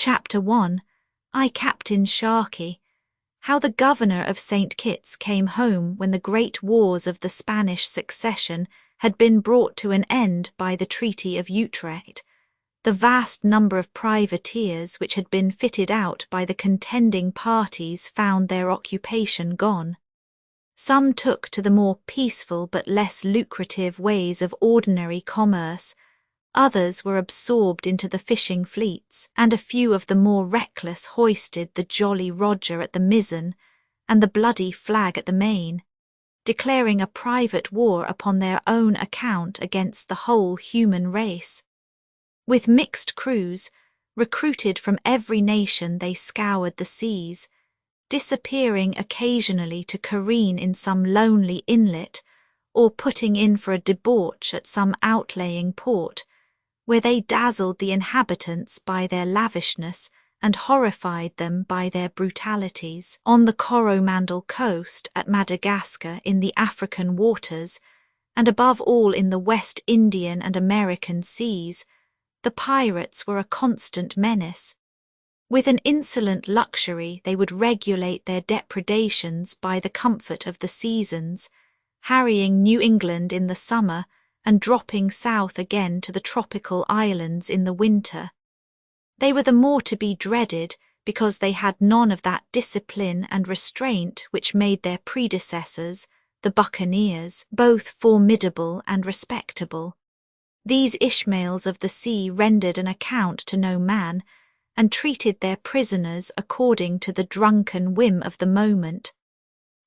Chapter 1. I, Captain Sharkey. How the Governor of St. Kitts came home when the great wars of the Spanish Succession had been brought to an end by the Treaty of Utrecht. The vast number of privateers which had been fitted out by the contending parties found their occupation gone. Some took to the more peaceful but less lucrative ways of ordinary commerce. Others were absorbed into the fishing fleets, and a few of the more reckless hoisted the Jolly Roger at the mizzen and the bloody flag at the main, declaring a private war upon their own account against the whole human race. With mixed crews, recruited from every nation, they scoured the seas, disappearing occasionally to careen in some lonely inlet or putting in for a debauch at some outlying port, where they dazzled the inhabitants by their lavishness and horrified them by their brutalities. On the Coromandel coast, at Madagascar, in the African waters, and above all in the West Indian and American seas, the pirates were a constant menace. With an insolent luxury they would regulate their depredations by the comfort of the seasons, harrying New England in the summer and dropping south again to the tropical islands in the winter. They were the more to be dreaded because they had none of that discipline and restraint which made their predecessors, the buccaneers, both formidable and respectable. These Ishmaels of the sea rendered an account to no man, and treated their prisoners according to the drunken whim of the moment.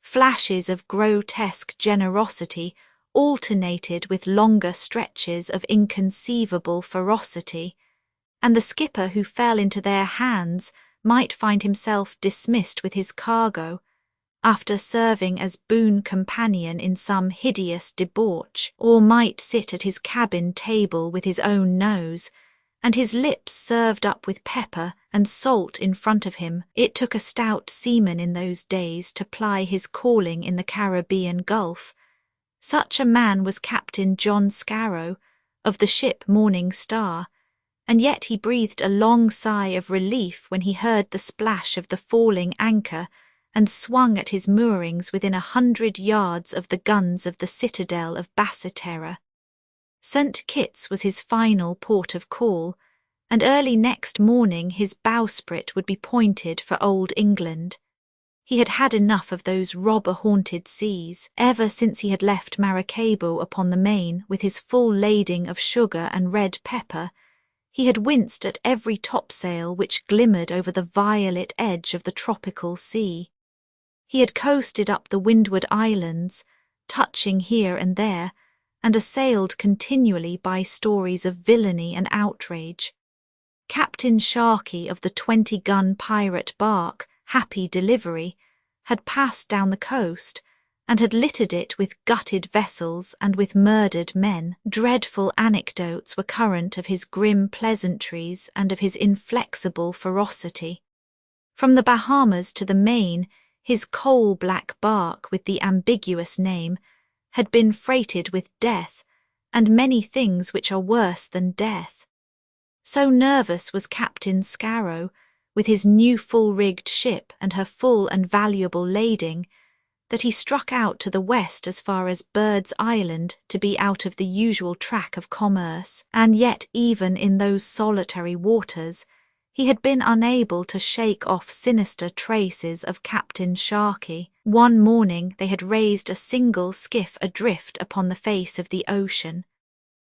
Flashes of grotesque generosity alternated with longer stretches of inconceivable ferocity, and the skipper who fell into their hands might find himself dismissed with his cargo, after serving as boon companion in some hideous debauch, or might sit at his cabin table with his own nose, and his lips served up with pepper and salt in front of him. It took a stout seaman in those days to ply his calling in the Caribbean Gulf. Such a man was Captain John Scarrow, of the ship Morning Star, and yet he breathed a long sigh of relief when he heard the splash of the falling anchor and swung at his moorings within 100 yards of the guns of the citadel of Basseterre. St. Kitts was his final port of call, and early next morning his bowsprit would be pointed for Old England. He had had enough of those robber-haunted seas, ever since he had left Maracaibo upon the main with his full lading of sugar and red pepper. He had winced at every topsail which glimmered over the violet edge of the tropical sea. He had coasted up the windward islands, touching here and there, and assailed continually by stories of villainy and outrage. Captain Sharkey of the 20-gun pirate bark, Happy Delivery, had passed down the coast, and had littered it with gutted vessels and with murdered men. Dreadful anecdotes were current of his grim pleasantries and of his inflexible ferocity. From the Bahamas to the Main, his coal-black bark with the ambiguous name had been freighted with death, and many things which are worse than death. So nervous was Captain Scarrow, with his new full-rigged ship and her full and valuable lading, that he struck out to the west as far as Bird's Island to be out of the usual track of commerce, and yet even in those solitary waters he had been unable to shake off sinister traces of Captain Sharkey. One morning they had raised a single skiff adrift upon the face of the ocean.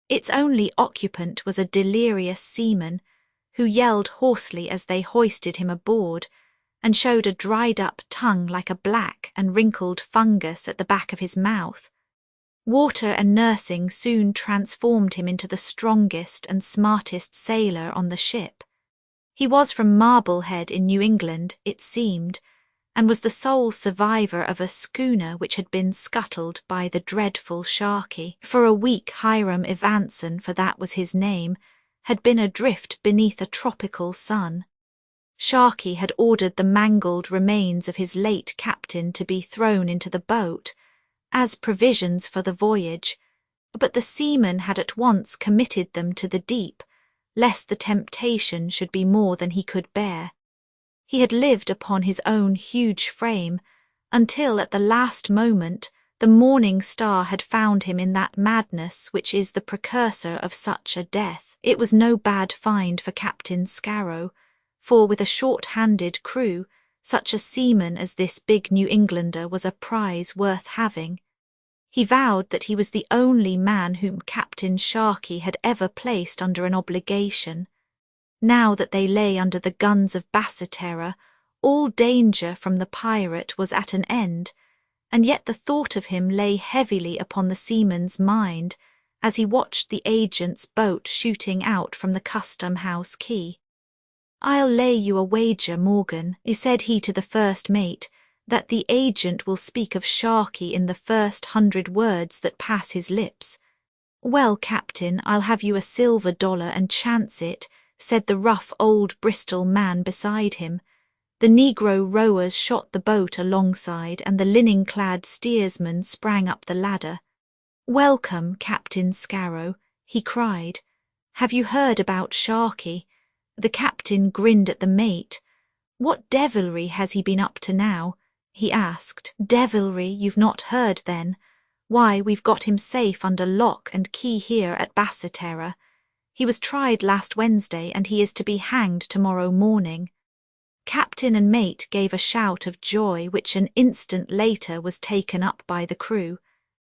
Its only occupant was a delirious seaman, who yelled hoarsely as they hoisted him aboard, and showed a dried-up tongue like a black and wrinkled fungus at the back of his mouth. Water and nursing soon transformed him into the strongest and smartest sailor on the ship. He was from Marblehead in New England, it seemed, and was the sole survivor of a schooner which had been scuttled by the dreadful Sharkey. For a week Hiram Evanson, for that was his name, had been adrift beneath a tropical sun. Sharkey had ordered the mangled remains of his late captain to be thrown into the boat, as provisions for the voyage, but the seamen had at once committed them to the deep, lest the temptation should be more than he could bear. He had lived upon his own huge frame, until at the last moment the morning star had found him in that madness which is the precursor of such a death. It was no bad find for Captain Scarrow, for with a short-handed crew, such a seaman as this big New Englander was a prize worth having. He vowed that he was the only man whom Captain Sharkey had ever placed under an obligation. Now that they lay under the guns of Basseterre, all danger from the pirate was at an end, and yet the thought of him lay heavily upon the seaman's mind as he watched the agent's boat shooting out from the custom-house quay. "I'll lay you a wager, Morgan," said he to the first mate, "that the agent will speak of Sharkey in the first 100 words that pass his lips." "Well, Captain, I'll have you a silver dollar and chance it," said the rough old Bristol man beside him. The negro rowers shot the boat alongside, and the linen-clad steersman sprang up the ladder. "Welcome, Captain Scarrow," he cried. "Have you heard about Sharkey?" The captain grinned at the mate. "What devilry has he been up to now?" he asked. "Devilry you've not heard, then? Why, we've got him safe under lock and key here at Basseterre. He was tried last Wednesday, and he is to be hanged tomorrow morning." Captain and mate gave a shout of joy, which an instant later was taken up by the crew.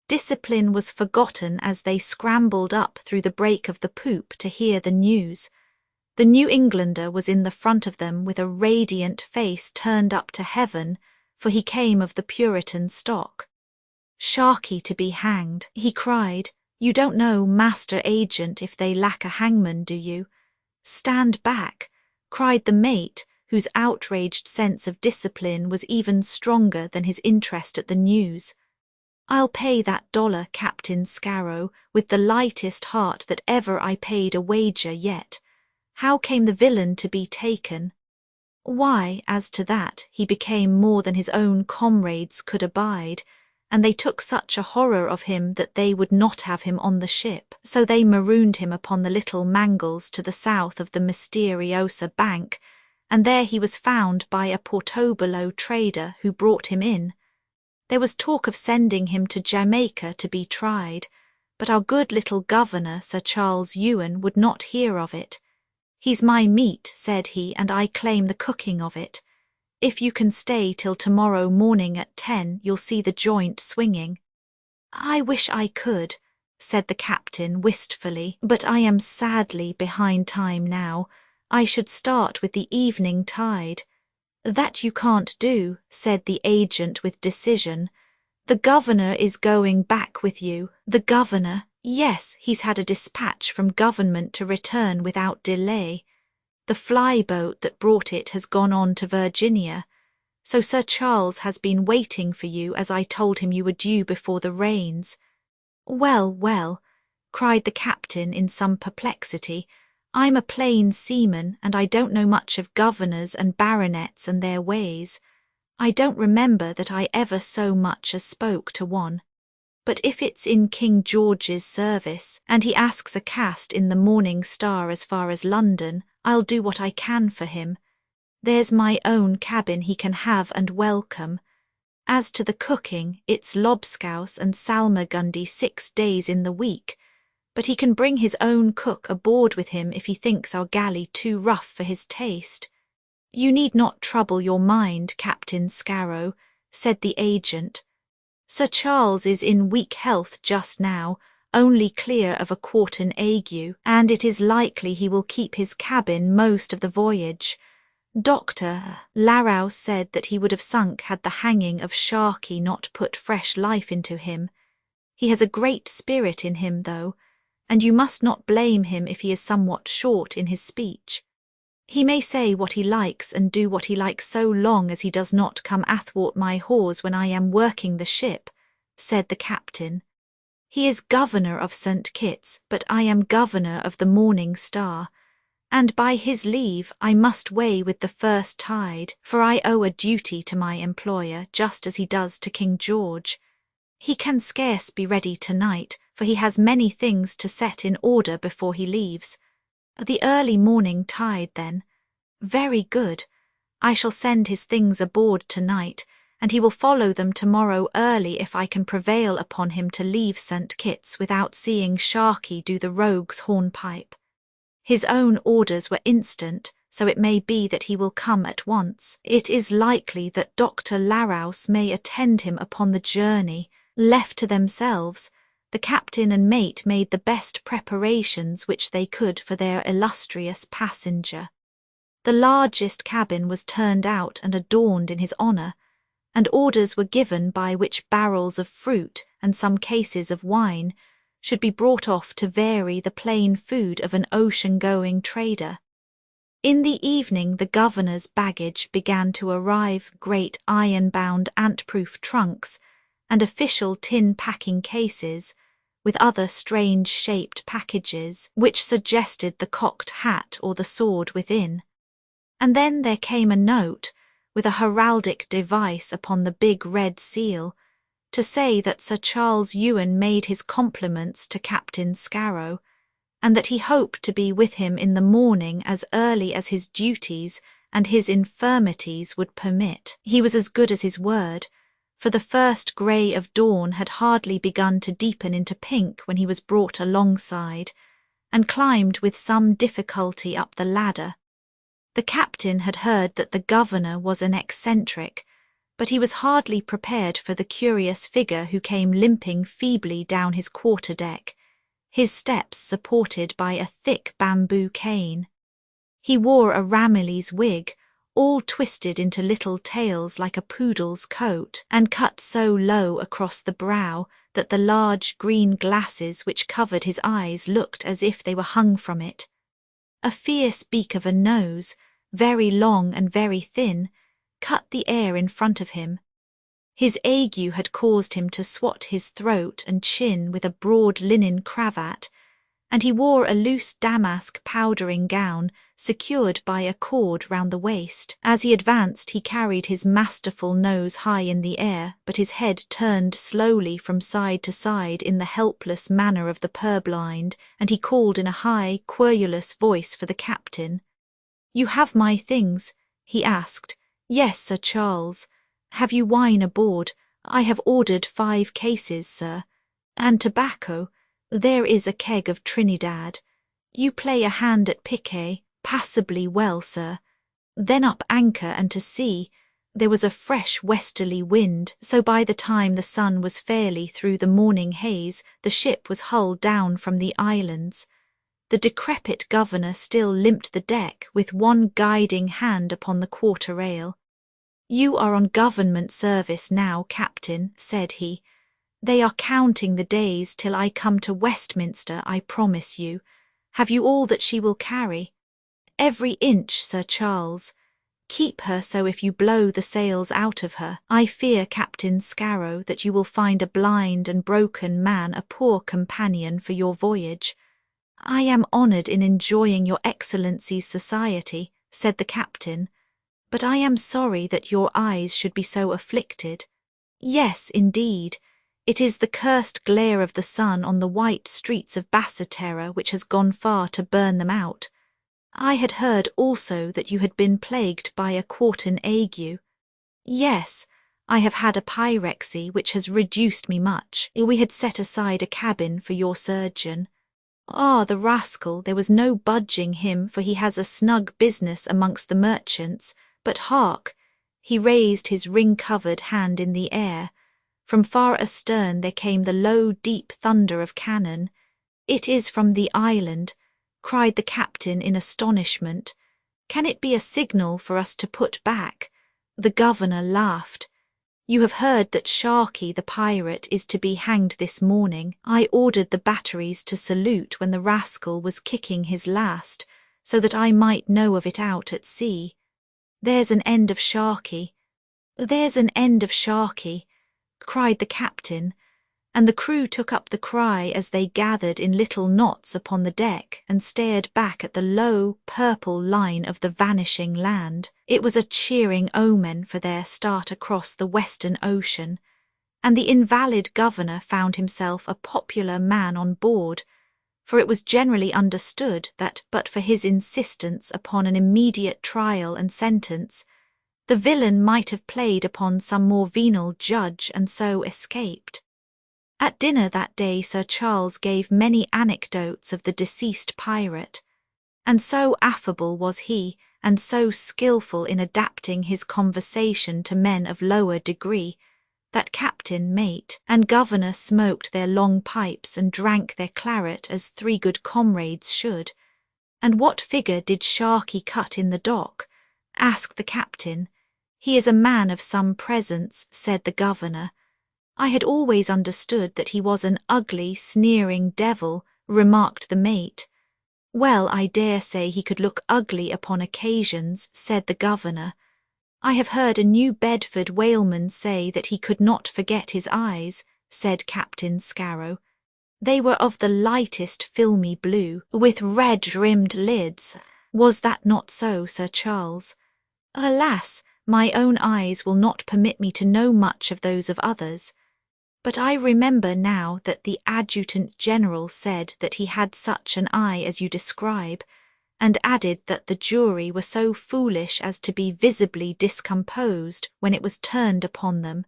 Discipline was forgotten as they scrambled up through the break of the poop to hear the news. The New Englander was in the front of them with a radiant face turned up to heaven, for he came of the Puritan stock. "Sharkey to be hanged," he cried. "You don't know, Master Agent, if they lack a hangman, do you?" "Stand back," cried the mate, whose outraged sense of discipline was even stronger than his interest at the news. "I'll pay that dollar, Captain Scarrow, with the lightest heart that ever I paid a wager yet. How came the villain to be taken?" Why, as to that, he became more than his own comrades could abide, and they took such a horror of him that they would not have him on the ship, so they marooned him upon the Little Mangles to the south of the Mysteriosa bank, and there he was found by a Portobello trader who brought him in. There was talk of sending him to Jamaica to be tried, but our good little governor, Sir Charles Ewan, would not hear of it. "He's my meat," said he, "and I claim the cooking of it. If you can stay till tomorrow morning at 10, you'll see the joint swinging." "I wish I could," said the captain wistfully, "but I am sadly behind time now. I should start with the evening tide." "That you can't do," said the agent with decision. "The governor is going back with you." "The governor?" "Yes, he's had a dispatch from government to return without delay. The fly-boat that brought it has gone on to Virginia. So Sir Charles has been waiting for you, as I told him you were due before the rains." "Well, well," cried the captain in some perplexity, "I'm a plain seaman, and I don't know much of governors and baronets and their ways. I don't remember that I ever so much as spoke to one. But if it's in King George's service, and he asks a cast in the Morning Star as far as London, I'll do what I can for him. There's my own cabin he can have and welcome. As to the cooking, it's lobscouse and salmagundy 6 days in the week, but he can bring his own cook aboard with him if he thinks our galley too rough for his taste." "You need not trouble your mind, Captain Scarrow," said the agent. "Sir Charles is in weak health just now, only clear of a quartan ague, and it is likely he will keep his cabin most of the voyage. Dr. Larrow said that he would have sunk had the hanging of Sharkey not put fresh life into him. He has a great spirit in him, though, and you must not blame him if he is somewhat short in his speech. He may say what he likes and do what he likes so long as he does not come athwart my hawse when I am working the ship," said the captain. "He is governor of St. Kitts, but I am governor of the Morning Star, and by his leave I must weigh with the first tide, for I owe a duty to my employer just as he does to King George. He can scarce be ready tonight, for he has many things to set in order before he leaves. The early morning tide, then. Very good. I shall send his things aboard tonight, and he will follow them tomorrow early if I can prevail upon him to leave St. Kitts without seeing Sharkey do the rogue's hornpipe. His own orders were instant, so it may be that he will come at once. It is likely that Dr. Larrouse may attend him upon the journey. Left to themselves, the captain and mate made the best preparations which they could for their illustrious passenger. The largest cabin was turned out and adorned in his honour, and orders were given by which barrels of fruit and some cases of wine should be brought off to vary the plain food of an ocean-going trader. In the evening the governor's baggage began to arrive, great iron-bound ant-proof trunks and official tin packing cases, with other strange-shaped packages which suggested the cocked hat or the sword within. And then there came a note, with a heraldic device upon the big red seal, to say that Sir Charles Ewan made his compliments to Captain Scarrow, and that he hoped to be with him in the morning as early as his duties and his infirmities would permit. He was as good as his word, for the first grey of dawn had hardly begun to deepen into pink when he was brought alongside, and climbed with some difficulty up the ladder. The captain had heard that the governor was an eccentric, but he was hardly prepared for the curious figure who came limping feebly down his quarter-deck, his steps supported by a thick bamboo cane. He wore a Ramillies wig, all twisted into little tails like a poodle's coat, and cut so low across the brow that the large green glasses which covered his eyes looked as if they were hung from it. A fierce beak of a nose, very long and very thin, cut the air in front of him. His ague had caused him to swat his throat and chin with a broad linen cravat, and he wore a loose damask powdering gown secured by a cord round the waist. As he advanced he carried his masterful nose high in the air, but his head turned slowly from side to side in the helpless manner of the purblind, and he called in a high, querulous voice for the captain. "You have my things?" he asked. "Yes, Sir Charles." "Have you wine aboard?" "I have ordered 5 cases, sir." "And tobacco?" "There is a keg of Trinidad." "You play a hand at piquet?" "Passably well, sir." Then up anchor and to sea. There was a fresh westerly wind, so by the time the sun was fairly through the morning haze, the ship was hull down from the islands. The decrepit governor still limped the deck with one guiding hand upon the quarter-rail. "You are on government service now, Captain," said he. "They are counting the days till I come to Westminster, I promise you. Have you all that she will carry?" "Every inch, Sir Charles." "Keep her so if you blow the sails out of her. I fear, Captain Scarrow, that you will find a blind and broken man a poor companion for your voyage." "I am honoured in enjoying your Excellency's society," said the captain, "but I am sorry that your eyes should be so afflicted." "Yes, indeed. It is the cursed glare of the sun on the white streets of Basseterre which has gone far to burn them out. I had heard also that you had been plagued by a quartan ague." "Yes, I have had a pyrexy which has reduced me much. We had set aside a cabin for your surgeon." "Ah, the rascal, there was no budging him, for he has a snug business amongst the merchants. But hark!" He raised his ring-covered hand in the air. From far astern there came the low, deep thunder of cannon. "It is from the island," cried the captain in astonishment. "Can it be a signal for us to put back?" The governor laughed. "You have heard that Sharkey the pirate is to be hanged this morning. I ordered the batteries to salute when the rascal was kicking his last, so that I might know of it out at sea. There's an end of Sharkey." "There's an end of Sharkey," cried the captain, and the crew took up the cry as they gathered in little knots upon the deck and stared back at the low, purple line of the vanishing land. It was a cheering omen for their start across the Western Ocean, and the invalid governor found himself a popular man on board, for it was generally understood that but for his insistence upon an immediate trial and sentence, the villain might have played upon some more venal judge and so escaped. At dinner that day Sir Charles gave many anecdotes of the deceased pirate, and so affable was he, and so skilful in adapting his conversation to men of lower degree, that captain, mate, and governor smoked their long pipes and drank their claret as three good comrades should. And what figure did Sharkey cut in the dock? Asked the captain. He is a man of some presence, said the governor. I had always understood that he was an ugly, sneering devil, remarked the mate. Well, I dare say he could look ugly upon occasions, said the governor. I have heard a New Bedford whaleman say that he could not forget his eyes, said Captain Scarrow. They were of the lightest filmy blue, with red-rimmed lids. Was that not so, Sir Charles? Alas, my own eyes will not permit me to know much of those of others. But I remember now that the Adjutant General said that he had such an eye as you describe, and added that the jury were so foolish as to be visibly discomposed when it was turned upon them.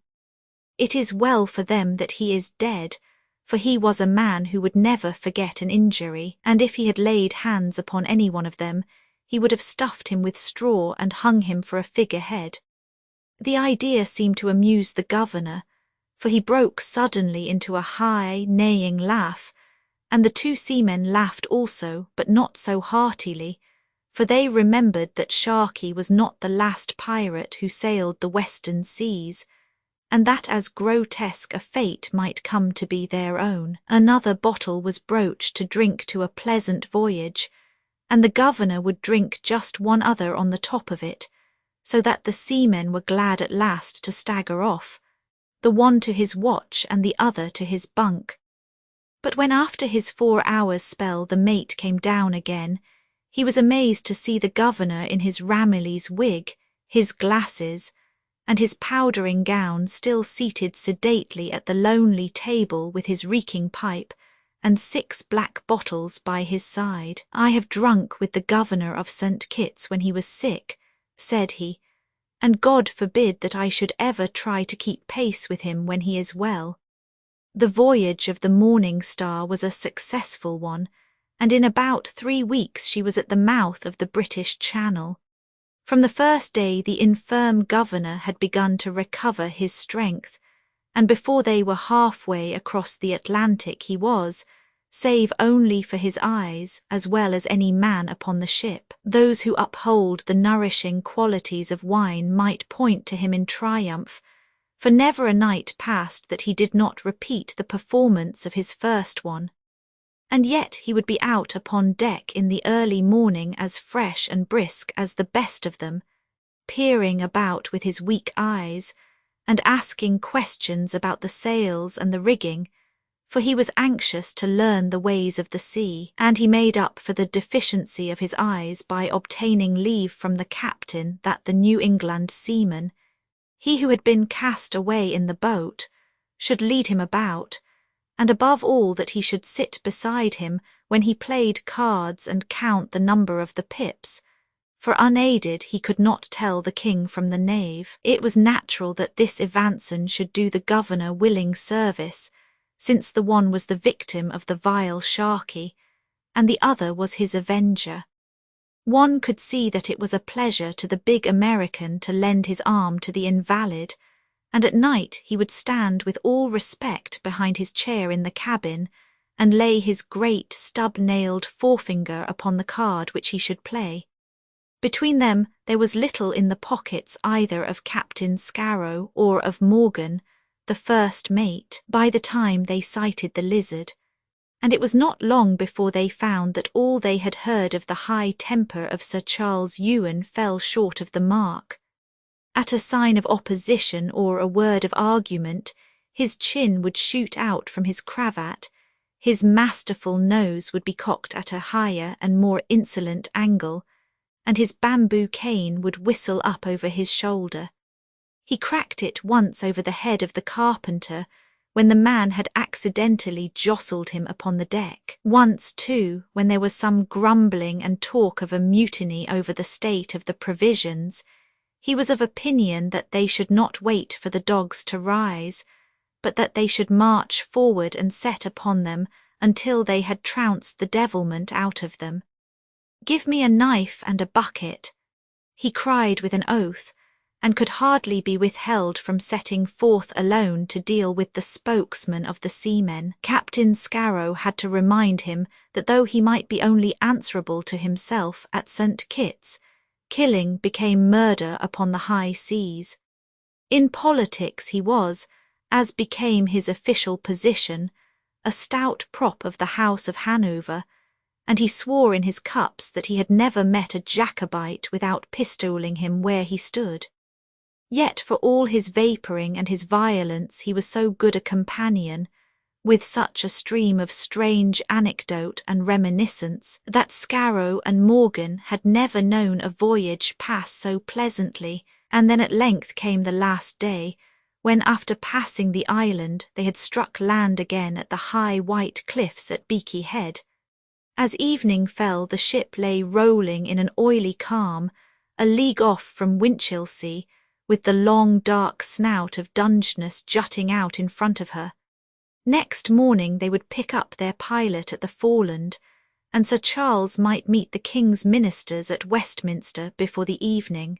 It is well for them that he is dead, for he was a man who would never forget an injury, and if he had laid hands upon any one of them, he would have stuffed him with straw and hung him for a figurehead. The idea seemed to amuse the governor, for he broke suddenly into a high, neighing laugh, and the two seamen laughed also, but not so heartily, for they remembered that Sharkey was not the last pirate who sailed the western seas, and that as grotesque a fate might come to be their own. Another bottle was broached to drink to a pleasant voyage, and the governor would drink just one other on the top of it, so that the seamen were glad at last to stagger off, the one to his watch and the other to his bunk. But when after his 4 hours' spell the mate came down again, he was amazed to see the governor in his Ramillies wig, his glasses, and his powdering gown still seated sedately at the lonely table with his reeking pipe and 6 black bottles by his side. I have drunk with the governor of St. Kitts when he was sick, said he, and God forbid that I should ever try to keep pace with him when he is well. The voyage of the Morning Star was a successful one, and in about 3 weeks she was at the mouth of the British Channel. From the first day the infirm governor had begun to recover his strength, and before they were halfway across the Atlantic he was, save only for his eyes, as well as any man upon the ship. Those who uphold the nourishing qualities of wine might point to him in triumph, for never a night passed that he did not repeat the performance of his first one. And yet he would be out upon deck in the early morning as fresh and brisk as the best of them, peering about with his weak eyes, and asking questions about the sails and the rigging, for he was anxious to learn the ways of the sea, and he made up for the deficiency of his eyes by obtaining leave from the captain that the New England seaman, he who had been cast away in the boat, should lead him about, and above all that he should sit beside him when he played cards and count the number of the pips, for unaided he could not tell the king from the knave. It was natural that this Evanson should do the governor willing service, since the one was the victim of the vile Sharkey, and the other was his avenger. One could see that it was a pleasure to the big American to lend his arm to the invalid, and at night he would stand with all respect behind his chair in the cabin, and lay his great stub-nailed forefinger upon the card which he should play. Between them there was little in the pockets either of Captain Scarrow or of Morgan, the first mate, by the time they sighted the Lizard, and it was not long before they found that all they had heard of the high temper of Sir Charles Ewan fell short of the mark. At a sign of opposition or a word of argument, his chin would shoot out from his cravat, his masterful nose would be cocked at a higher and more insolent angle, and his bamboo cane would whistle up over his shoulder. He cracked it once over the head of the carpenter, when the man had accidentally jostled him upon the deck. Once, too, when there was some grumbling and talk of a mutiny over the state of the provisions, he was of opinion that they should not wait for the dogs to rise, but that they should march forward and set upon them until they had trounced the devilment out of them. "Give me a knife and a bucket," he cried with an oath, and could hardly be withheld from setting forth alone to deal with the spokesman of the seamen. Captain Scarrow had to remind him that though he might be only answerable to himself at St. Kitts, killing became murder upon the high seas. In politics he was, as became his official position, a stout prop of the House of Hanover, and he swore in his cups that he had never met a Jacobite without pistoling him where he stood. Yet for all his vapouring and his violence he was so good a companion, with such a stream of strange anecdote and reminiscence, that Scarrow and Morgan had never known a voyage pass so pleasantly. And then at length came the last day, when after passing the island they had struck land again at the high white cliffs at Beaky Head. As evening fell, the ship lay rolling in an oily calm, a league off from Winchelsea, with the long dark snout of Dungeness jutting out in front of her. Next morning they would pick up their pilot at the Foreland, and Sir Charles might meet the King's ministers at Westminster before the evening.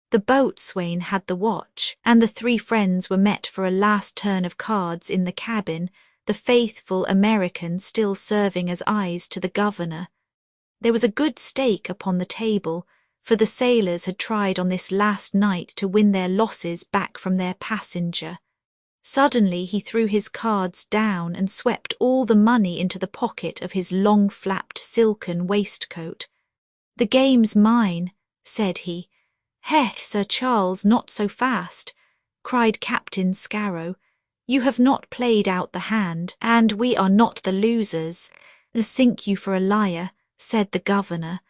The boatswain had the watch, and the three friends were met for a last turn of cards in the cabin, the faithful American still serving as eyes to the governor. There was a good stake upon the table, for the sailors had tried on this last night to win their losses back from their passenger. Suddenly he threw his cards down and swept all the money into the pocket of his long-flapped silken waistcoat. "The game's mine," said he. "Heh, Sir Charles, not so fast," cried Captain Scarrow. "You have not played out the hand, and we are not the losers." "Sink you for a liar," said the governor.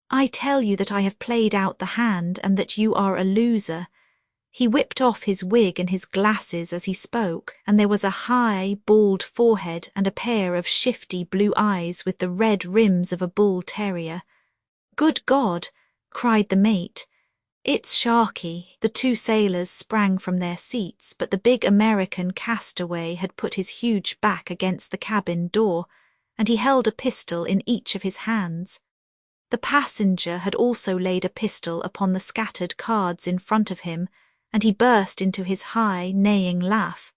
"I tell you that I have played out the hand and that you are a loser." He whipped off his wig and his glasses as he spoke, and there was a high, bald forehead and a pair of shifty blue eyes with the red rims of a bull terrier. "Good God!" cried the mate. "It's Sharkey." The two sailors sprang from their seats, but the big American castaway had put his huge back against the cabin door, and he held a pistol in each of his hands. The passenger had also laid a pistol upon the scattered cards in front of him, and he burst into his high, neighing laugh.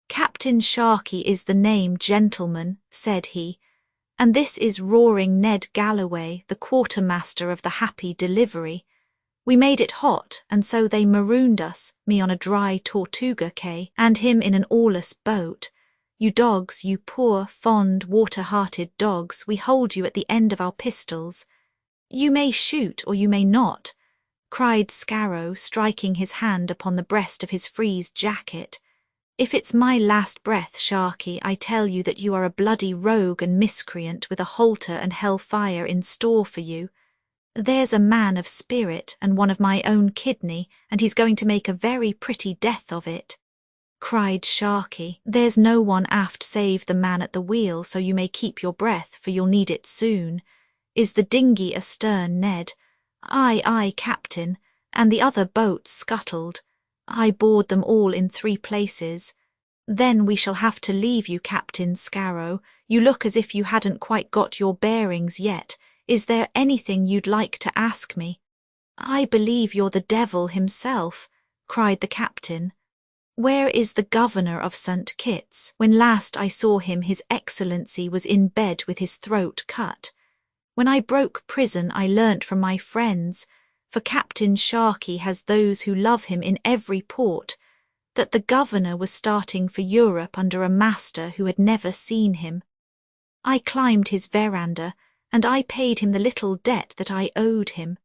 "Captain Sharkey is the name, gentlemen," said he, "and this is Roaring Ned Galloway, the quartermaster of the Happy Delivery. We made it hot, and so they marooned us, me on a dry Tortuga quay, and him in an oarless boat. You dogs, you poor, fond, water-hearted dogs, we hold you at the end of our pistols. You may shoot or you may not," cried Scarrow, striking his hand upon the breast of his frieze jacket. "If it's my last breath, Sharkey, I tell you that you are a bloody rogue and miscreant with a halter and hell-fire in store for you. There's a man of spirit and one of my own kidney, and he's going to make a very pretty death of it," cried Sharkey. "There's no one aft save the man at the wheel, so you may keep your breath, for you'll need it soon. Is the dinghy astern, Ned?" "Aye, aye, Captain, and the other boats scuttled. I board them all in 3 places. Then we shall have to leave you, Captain Scarrow. You look as if you hadn't quite got your bearings yet. Is there anything you'd like to ask me?" "I believe you're the devil himself," cried the captain. "Where is the governor of St. Kitts? When last I saw him, His Excellency was in bed with his throat cut. When I broke prison I learnt from my friends, for Captain Sharkey has those who love him in every port, that the governor was starting for Europe under a master who had never seen him. I climbed his veranda, and I paid him the little debt that I owed him.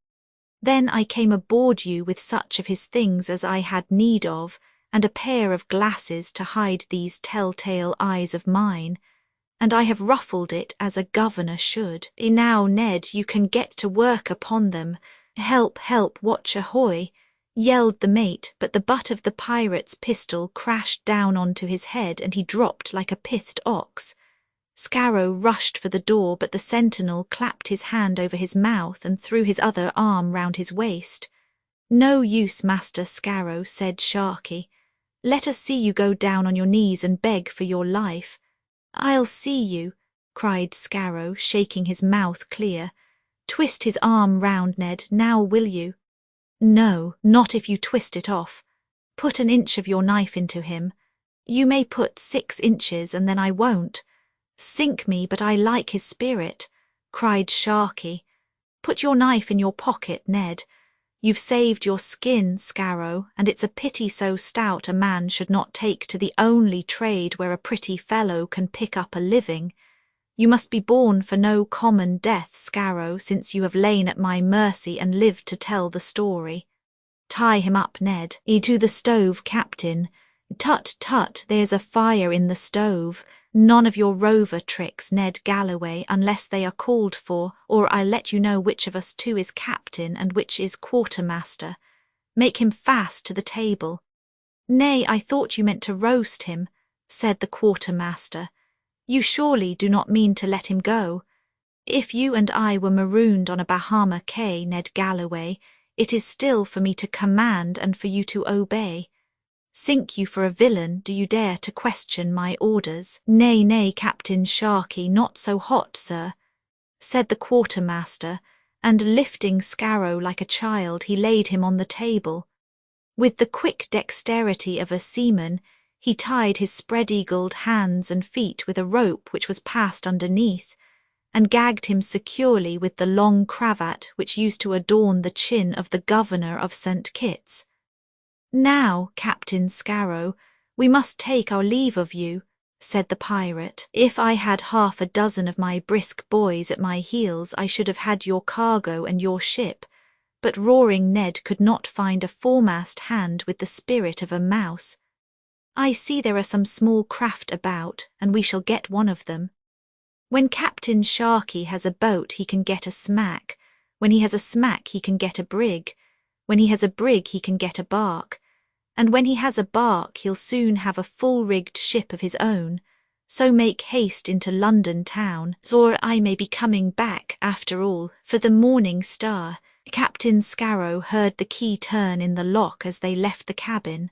Then I came aboard you with such of his things as I had need of, and a pair of glasses to hide these telltale eyes of mine, and I have ruffled it as a governor should. Now, Ned, you can get to work upon them. Help, help, watch ahoy! yelled the mate, but the butt of the pirate's pistol crashed down onto his head and he dropped like a pithed ox. Scarrow rushed for the door, but the sentinel clapped his hand over his mouth and threw his other arm round his waist. "No use, Master Scarrow," said Sharkey. "Let us see you go down on your knees and beg for your life." "I'll see you," cried Scarrow, shaking his mouth clear. "Twist his arm round, Ned, now will you?" "No, not if you twist it off. Put an inch of your knife into him. You may put 6 inches and then I won't. Sink me, but I like his spirit," cried Sharkey. "Put your knife in your pocket, Ned. You've saved your skin, Scarrow, and it's a pity so stout a man should not take to the only trade where a pretty fellow can pick up a living. You must be born for no common death, Scarrow, since you have lain at my mercy and lived to tell the story. Tie him up, Ned. To the stove, Captain. Tut, tut, there's a fire in the stove. None of your rover tricks, Ned Galloway, unless they are called for, or I'll let you know which of us two is captain and which is quartermaster. Make him fast to the table." "Nay, I thought you meant to roast him," said the quartermaster. "You surely do not mean to let him go. If you and I were marooned on a Bahama Cay, Ned Galloway, it is still for me to command and for you to obey. Sink you for a villain, do you dare to question my orders?" "Nay, nay, Captain Sharkey, not so hot, sir," said the quartermaster, and lifting Scarrow like a child, he laid him on the table. With the quick dexterity of a seaman, he tied his spread-eagled hands and feet with a rope which was passed underneath, and gagged him securely with the long cravat which used to adorn the chin of the governor of St. Kitts. "Now, Captain Scarrow, we must take our leave of you," said the pirate. "If I had 6 of my brisk boys at my heels, I should have had your cargo and your ship, but Roaring Ned could not find a foremast hand with the spirit of a mouse. I see there are some small craft about, and we shall get one of them. When Captain Sharkey has a boat, he can get a smack. When he has a smack, he can get a brig. When he has a brig, he can get a bark. And when he has a bark, he'll soon have a full-rigged ship of his own. So make haste into London town, or I may be coming back, after all, for the Morning Star." Captain Scarrow heard the key turn in the lock as they left the cabin.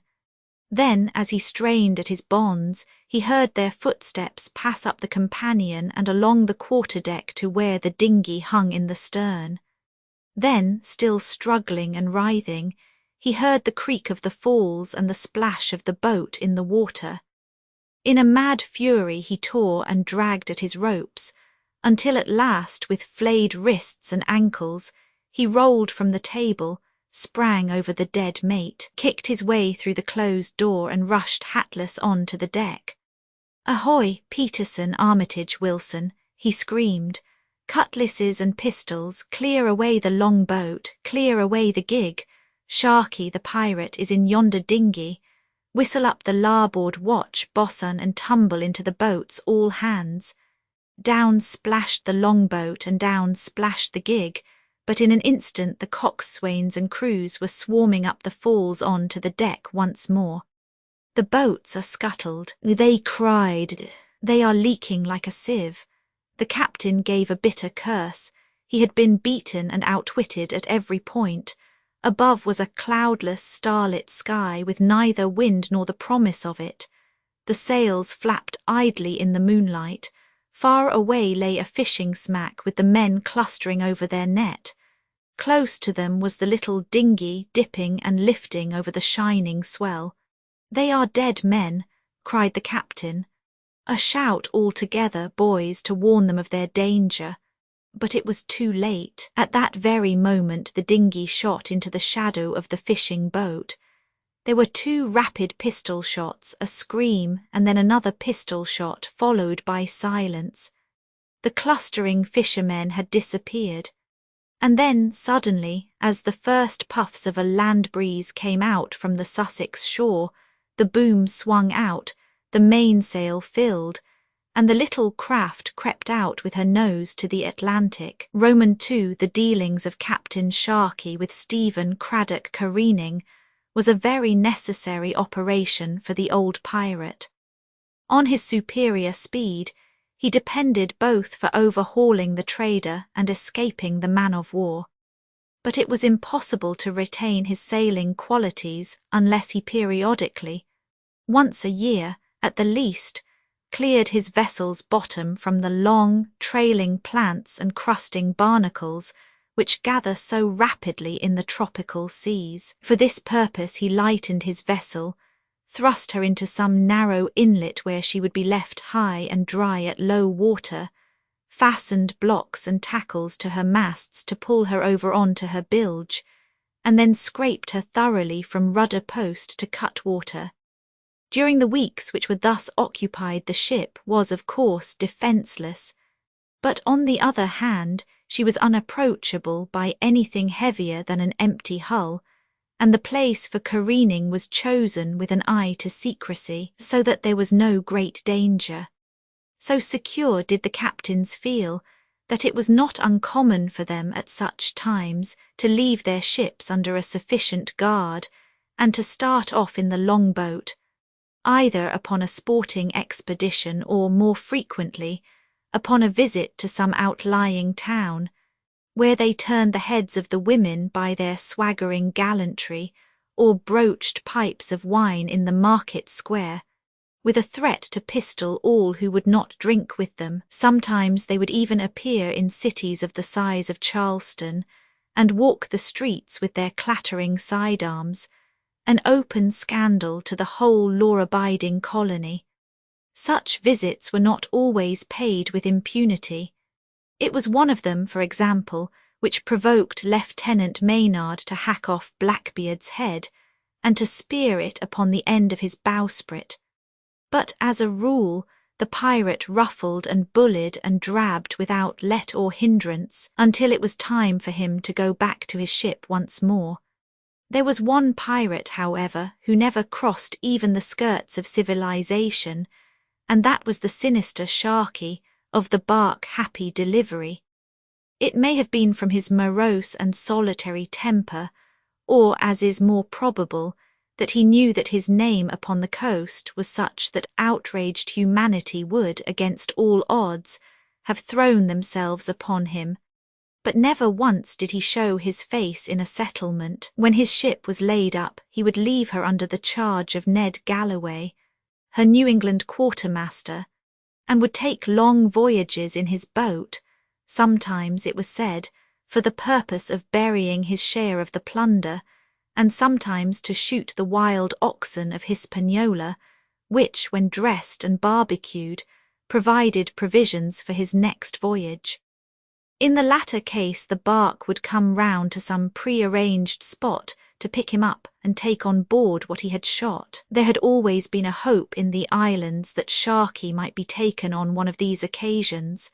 Then, as he strained at his bonds, he heard their footsteps pass up the companion and along the quarter-deck to where the dinghy hung in the stern. Then, still struggling and writhing, he heard the creak of the falls and the splash of the boat in the water. In a mad fury he tore and dragged at his ropes, until at last, with flayed wrists and ankles, he rolled from the table, sprang over the dead mate, kicked his way through the closed door and rushed hatless on to the deck. "Ahoy, Peterson, Armitage, Wilson," he screamed. "Cutlasses and pistols, clear away the long boat, clear away the gig. Sharkey, the pirate, is in yonder dinghy. Whistle up the larboard watch, boatswain, and tumble into the boats, all hands." Down splashed the longboat and down splashed the gig, but in an instant the coxswains and crews were swarming up the falls on to the deck once more. "The boats are scuttled," they cried. "They are leaking like a sieve." The captain gave a bitter curse. He had been beaten and outwitted at every point. Above was a cloudless, starlit sky with neither wind nor the promise of it. The sails flapped idly in the moonlight. Far away lay a fishing smack with the men clustering over their net. Close to them was the little dinghy dipping and lifting over the shining swell. "They are dead men," cried the captain. "A shout all together, boys, to warn them of their danger." But it was too late. At that very moment the dinghy shot into the shadow of the fishing boat. There were 2 rapid pistol shots, a scream, and then another pistol shot, followed by silence. The clustering fishermen had disappeared. And then, suddenly, as the first puffs of a land breeze came out from the Sussex shore, the boom swung out, the mainsail filled, and the little craft crept out with her nose to the Atlantic. II, the dealings of Captain Sharkey with Stephen Craddock careening was a very necessary operation for the old pirate. On his superior speed, he depended both for overhauling the trader and escaping the man-of-war. But it was impossible to retain his sailing qualities unless he periodically, once a year at the least, cleared his vessel's bottom from the long, trailing plants and crusting barnacles which gather so rapidly in the tropical seas. For this purpose he lightened his vessel, thrust her into some narrow inlet where she would be left high and dry at low water, fastened blocks and tackles to her masts to pull her over on to her bilge, and then scraped her thoroughly from rudder post to cutwater. During the weeks which were thus occupied the ship was of course defenceless, but on the other hand she was unapproachable by anything heavier than an empty hull, and the place for careening was chosen with an eye to secrecy, so that there was no great danger. So secure did the captains feel that it was not uncommon for them at such times to leave their ships under a sufficient guard and to start off in the longboat, either upon a sporting expedition or, more frequently, upon a visit to some outlying town, where they turned the heads of the women by their swaggering gallantry, or broached pipes of wine in the market square, with a threat to pistol all who would not drink with them. Sometimes they would even appear in cities of the size of Charleston, and walk the streets with their clattering sidearms, an open scandal to the whole law-abiding colony. Such visits were not always paid with impunity. It was one of them, for example, which provoked Lieutenant Maynard to hack off Blackbeard's head and to spear it upon the end of his bowsprit. But as a rule, the pirate ruffled and bullied and drabbed without let or hindrance until it was time for him to go back to his ship once more. There was one pirate, however, who never crossed even the skirts of civilization, and that was the sinister Sharkey of the bark Happy Delivery. It may have been from his morose and solitary temper, or, as is more probable, that he knew that his name upon the coast was such that outraged humanity would, against all odds, have thrown themselves upon him. But never once did he show his face in a settlement. When his ship was laid up, he would leave her under the charge of Ned Galloway, her New England quartermaster, and would take long voyages in his boat, sometimes, it was said, for the purpose of burying his share of the plunder, and sometimes to shoot the wild oxen of Hispaniola, which, when dressed and barbecued, provided provisions for his next voyage. In the latter case the bark would come round to some pre-arranged spot to pick him up and take on board what he had shot. There had always been a hope in the islands that Sharkey might be taken on one of these occasions,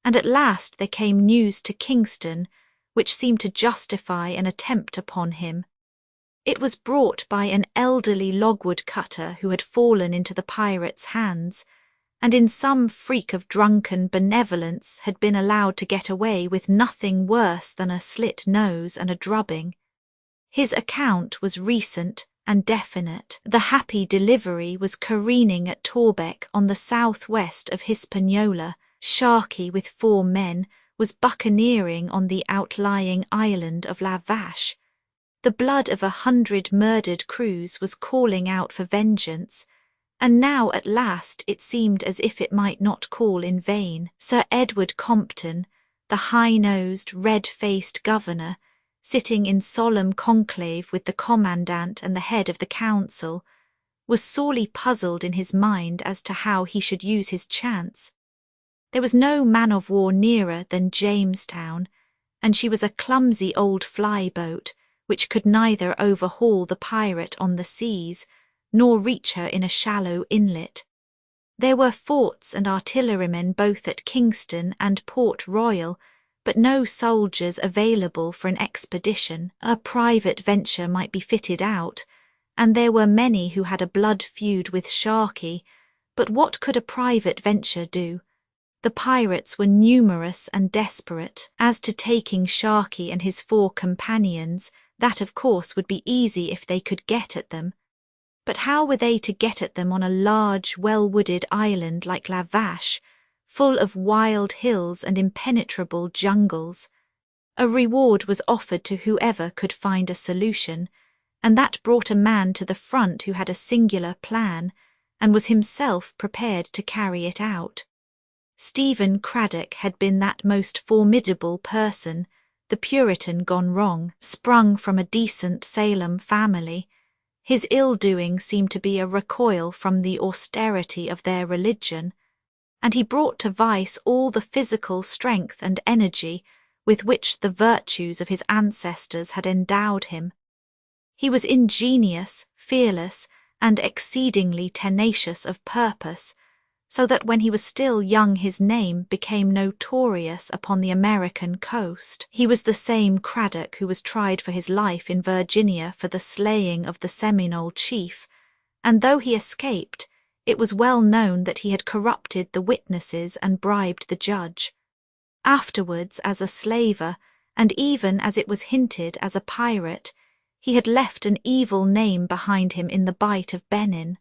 and at last there came news to Kingston which seemed to justify an attempt upon him. It was brought by an elderly logwood cutter who had fallen into the pirates' hands, and in some freak of drunken benevolence had been allowed to get away with nothing worse than a slit nose and a drubbing. His account was recent and definite. The Happy Delivery was careening at Torbeck on the southwest of Hispaniola. Sharkey, with 4 men, was buccaneering on the outlying island of La Vache. The blood of 100 murdered crews was calling out for vengeance, and now at last it seemed as if it might not call in vain. Sir Edward Compton, the high-nosed, red-faced governor, sitting in solemn conclave with the commandant and the head of the council, was sorely puzzled in his mind as to how he should use his chance. There was no man-of-war nearer than Jamestown, and she was a clumsy old fly-boat which could neither overhaul the pirate on the seas nor reach her in a shallow inlet. There were forts and artillerymen both at Kingston and Port Royal, but no soldiers available for an expedition. A private venture might be fitted out, and there were many who had a blood feud with Sharkey, But what could a private venture do? The pirates were numerous and desperate. As to taking Sharkey and his 4 companions, that of course would be easy if they could get at them. But how were they to get at them on a large, well-wooded island like La Vache, full of wild hills and impenetrable jungles? A reward was offered to whoever could find a solution, and that brought a man to the front who had a singular plan, and was himself prepared to carry it out. Stephen Craddock had been that most formidable person, the Puritan gone wrong, sprung from a decent Salem family. His ill-doing seemed to be a recoil from the austerity of their religion, and he brought to vice all the physical strength and energy with which the virtues of his ancestors had endowed him. He was ingenious, fearless, and exceedingly tenacious of purpose, so that when he was still young his name became notorious upon the American coast. He was the same Craddock who was tried for his life in Virginia for the slaying of the Seminole chief, and though he escaped, it was well known that he had corrupted the witnesses and bribed the judge. Afterwards, as a slaver, and even as it was hinted as a pirate, he had left an evil name behind him in the Bight of Benin.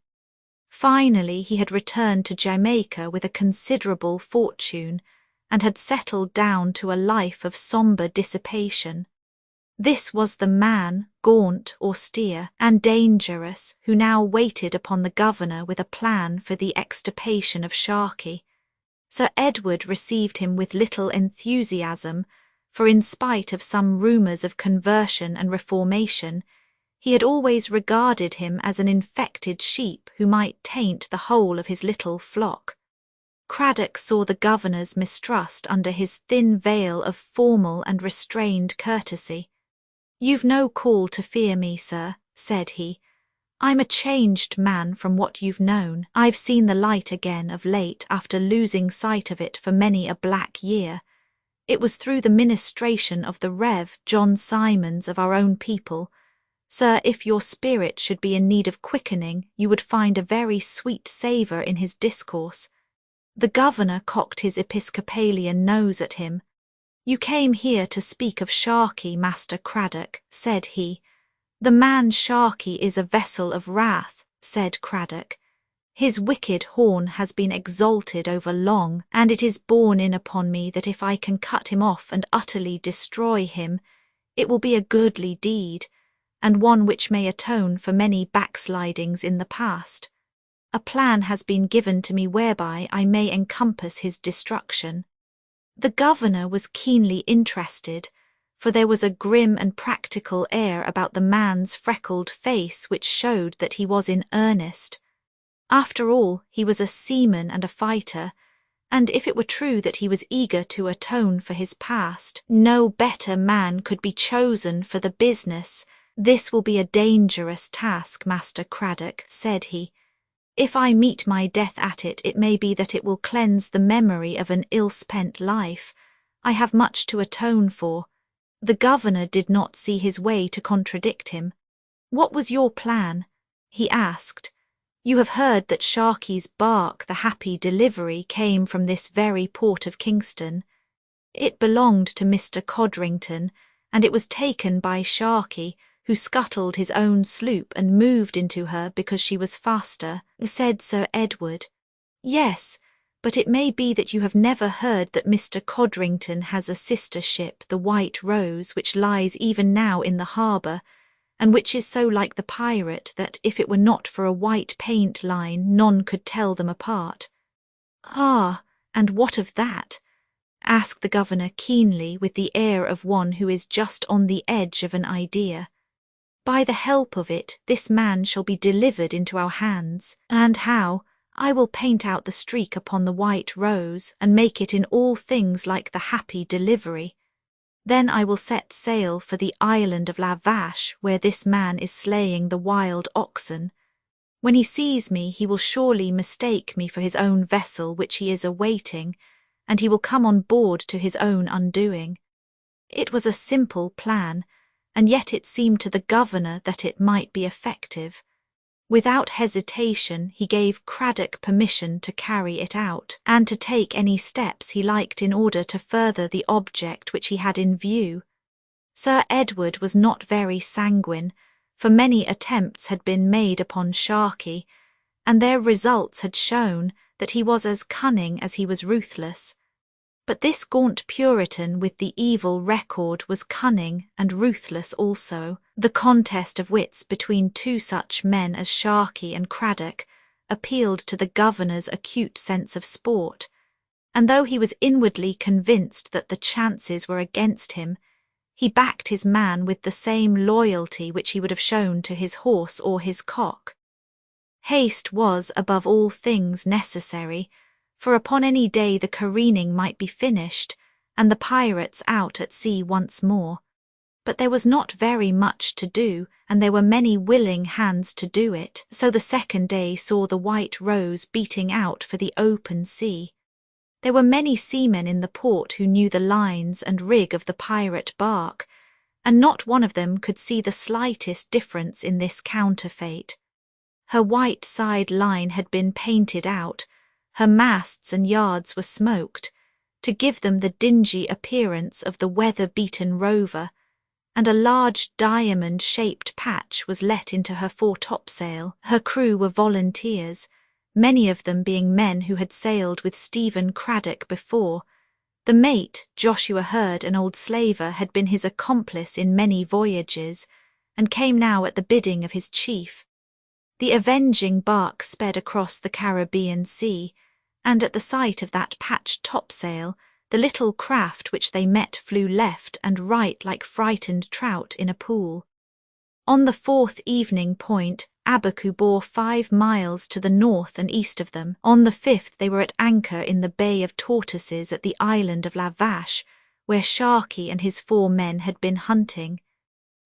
Finally, he had returned to Jamaica with a considerable fortune, and had settled down to a life of sombre dissipation. This was the man, gaunt, austere, and dangerous, who now waited upon the governor with a plan for the extirpation of Sharkey. Sir Edward received him with little enthusiasm, for in spite of some rumours of conversion and reformation, he had always regarded him as an infected sheep who might taint the whole of his little flock. Craddock saw the governor's mistrust under his thin veil of formal and restrained courtesy. "You've no call to fear me, sir," said he. "I'm a changed man from what you've known. I've seen the light again of late after losing sight of it for many a black year. It was through the ministration of the Rev. John Simons of our own people. Sir, if your spirit should be in need of quickening, you would find a very sweet savour in his discourse." The governor cocked his Episcopalian nose at him. "You came here to speak of Sharkey, Master Craddock," said he. "The man Sharkey is a vessel of wrath," said Craddock. "His wicked horn has been exalted over long, and it is borne in upon me that if I can cut him off and utterly destroy him, it will be a goodly deed, and one which may atone for many backslidings in the past. A plan has been given to me whereby I may encompass his destruction." The governor was keenly interested, for there was a grim and practical air about the man's freckled face which showed that he was in earnest. After all, he was a seaman and a fighter, and if it were true that he was eager to atone for his past, no better man could be chosen for the business. "This will be a dangerous task, Master Craddock," said he. "If I meet my death at it, it may be that it will cleanse the memory of an ill-spent life. I have much to atone for." The governor did not see his way to contradict him. "What was your plan?" he asked. "You have heard that Sharkey's bark, the Happy Delivery, came from this very port of Kingston. It belonged to Mr. Codrington, and it was taken by Sharkey, who scuttled his own sloop and moved into her because she was faster," said Sir Edward. "Yes, but it may be that you have never heard that Mr. Codrington has a sister ship, the White Rose, which lies even now in the harbour, and which is so like the pirate that if it were not for a white paint line none could tell them apart." "Ah, and what of that?" asked the governor keenly, with the air of one who is just on the edge of an idea. "By the help of it, this man shall be delivered into our hands. And how? I will paint out the streak upon the White Rose, and make it in all things like the Happy Delivery. Then I will set sail for the island of La Vache, where this man is slaying the wild oxen. When he sees me, he will surely mistake me for his own vessel which he is awaiting, and he will come on board to his own undoing." It was a simple plan, and yet it seemed to the governor that it might be effective. Without hesitation, he gave Craddock permission to carry it out, and to take any steps he liked in order to further the object which he had in view. Sir Edward was not very sanguine, for many attempts had been made upon Sharkey, and their results had shown that he was as cunning as he was ruthless. But this gaunt Puritan with the evil record was cunning and ruthless also. The contest of wits between two such men as Sharkey and Craddock appealed to the governor's acute sense of sport, and though he was inwardly convinced that the chances were against him, he backed his man with the same loyalty which he would have shown to his horse or his cock. Haste was above all things necessary, for upon any day the careening might be finished, and the pirates out at sea once more. But there was not very much to do, and there were many willing hands to do it, so the second day saw the White Rose beating out for the open sea. There were many seamen in the port who knew the lines and rig of the pirate bark, and not one of them could see the slightest difference in this counterfeit. Her white side line had been painted out, her masts and yards were smoked, to give them the dingy appearance of the weather-beaten rover, and a large diamond-shaped patch was let into her foretopsail. Her crew were volunteers, many of them being men who had sailed with Stephen Craddock before. The mate, Joshua Hurd, an old slaver, had been his accomplice in many voyages, and came now at the bidding of his chief. The avenging bark sped across the Caribbean Sea, and at the sight of that patched topsail, the little craft which they met flew left and right like frightened trout in a pool. On the fourth evening point, Abaku bore 5 miles to the north and east of them. On the 5th they were at anchor in the Bay of Tortoises at the island of La Vache, where Sharkey and his 4 men had been hunting.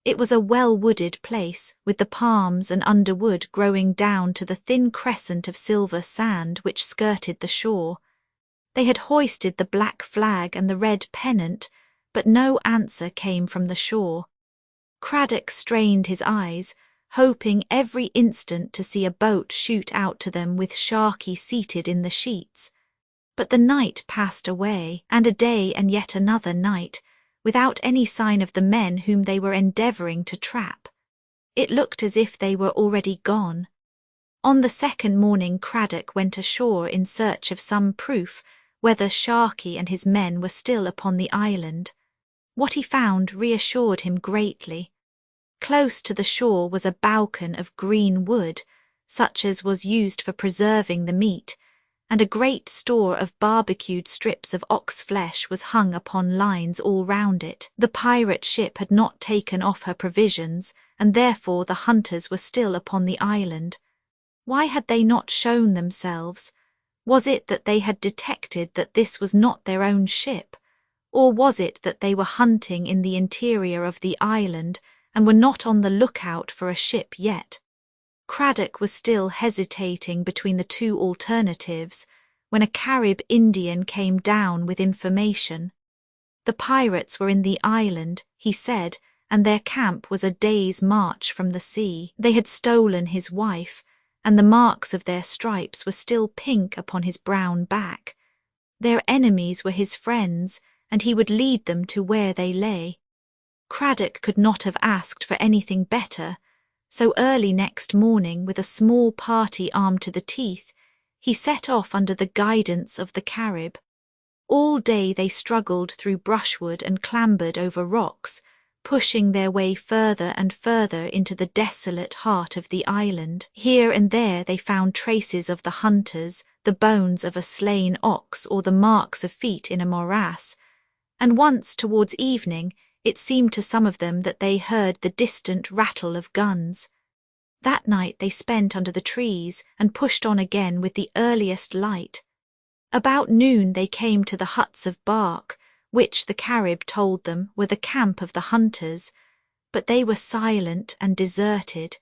It was a well-wooded place, with the palms and underwood growing down to the thin crescent of silver sand which skirted the shore. They had hoisted the black flag and the red pennant, but no answer came from the shore. Craddock strained his eyes, hoping every instant to see a boat shoot out to them with Sharkey seated in the sheets. But the night passed away, and a day and yet another night, without any sign of the men whom they were endeavouring to trap. It looked as if they were already gone. On the second morning Craddock went ashore in search of some proof whether Sharkey and his men were still upon the island. What he found reassured him greatly. Close to the shore was a boucan of green wood, such as was used for preserving the meat, and a great store of barbecued strips of ox flesh was hung upon lines all round it. The pirate ship had not taken off her provisions, and therefore the hunters were still upon the island. Why had they not shown themselves? Was it that they had detected that this was not their own ship, or was it that they were hunting in the interior of the island and were not on the lookout for a ship yet? Craddock was still hesitating between the 2 alternatives when a Carib Indian came down with information. The pirates were in the island, he said, and their camp was a day's march from the sea. They had stolen his wife, and the marks of their stripes were still pink upon his brown back. Their enemies were his friends, and he would lead them to where they lay. Craddock could not have asked for anything better, so early next morning, with a small party armed to the teeth, he set off under the guidance of the Carib. All day they struggled through brushwood and clambered over rocks, pushing their way further and further into the desolate heart of the island. Here and there they found traces of the hunters, the bones of a slain ox or the marks of feet in a morass, and once towards evening it seemed to some of them that they heard the distant rattle of guns. That night they spent under the trees and pushed on again with the earliest light. About noon they came to the huts of bark, which the Carib told them were the camp of the hunters, but they were silent and deserted.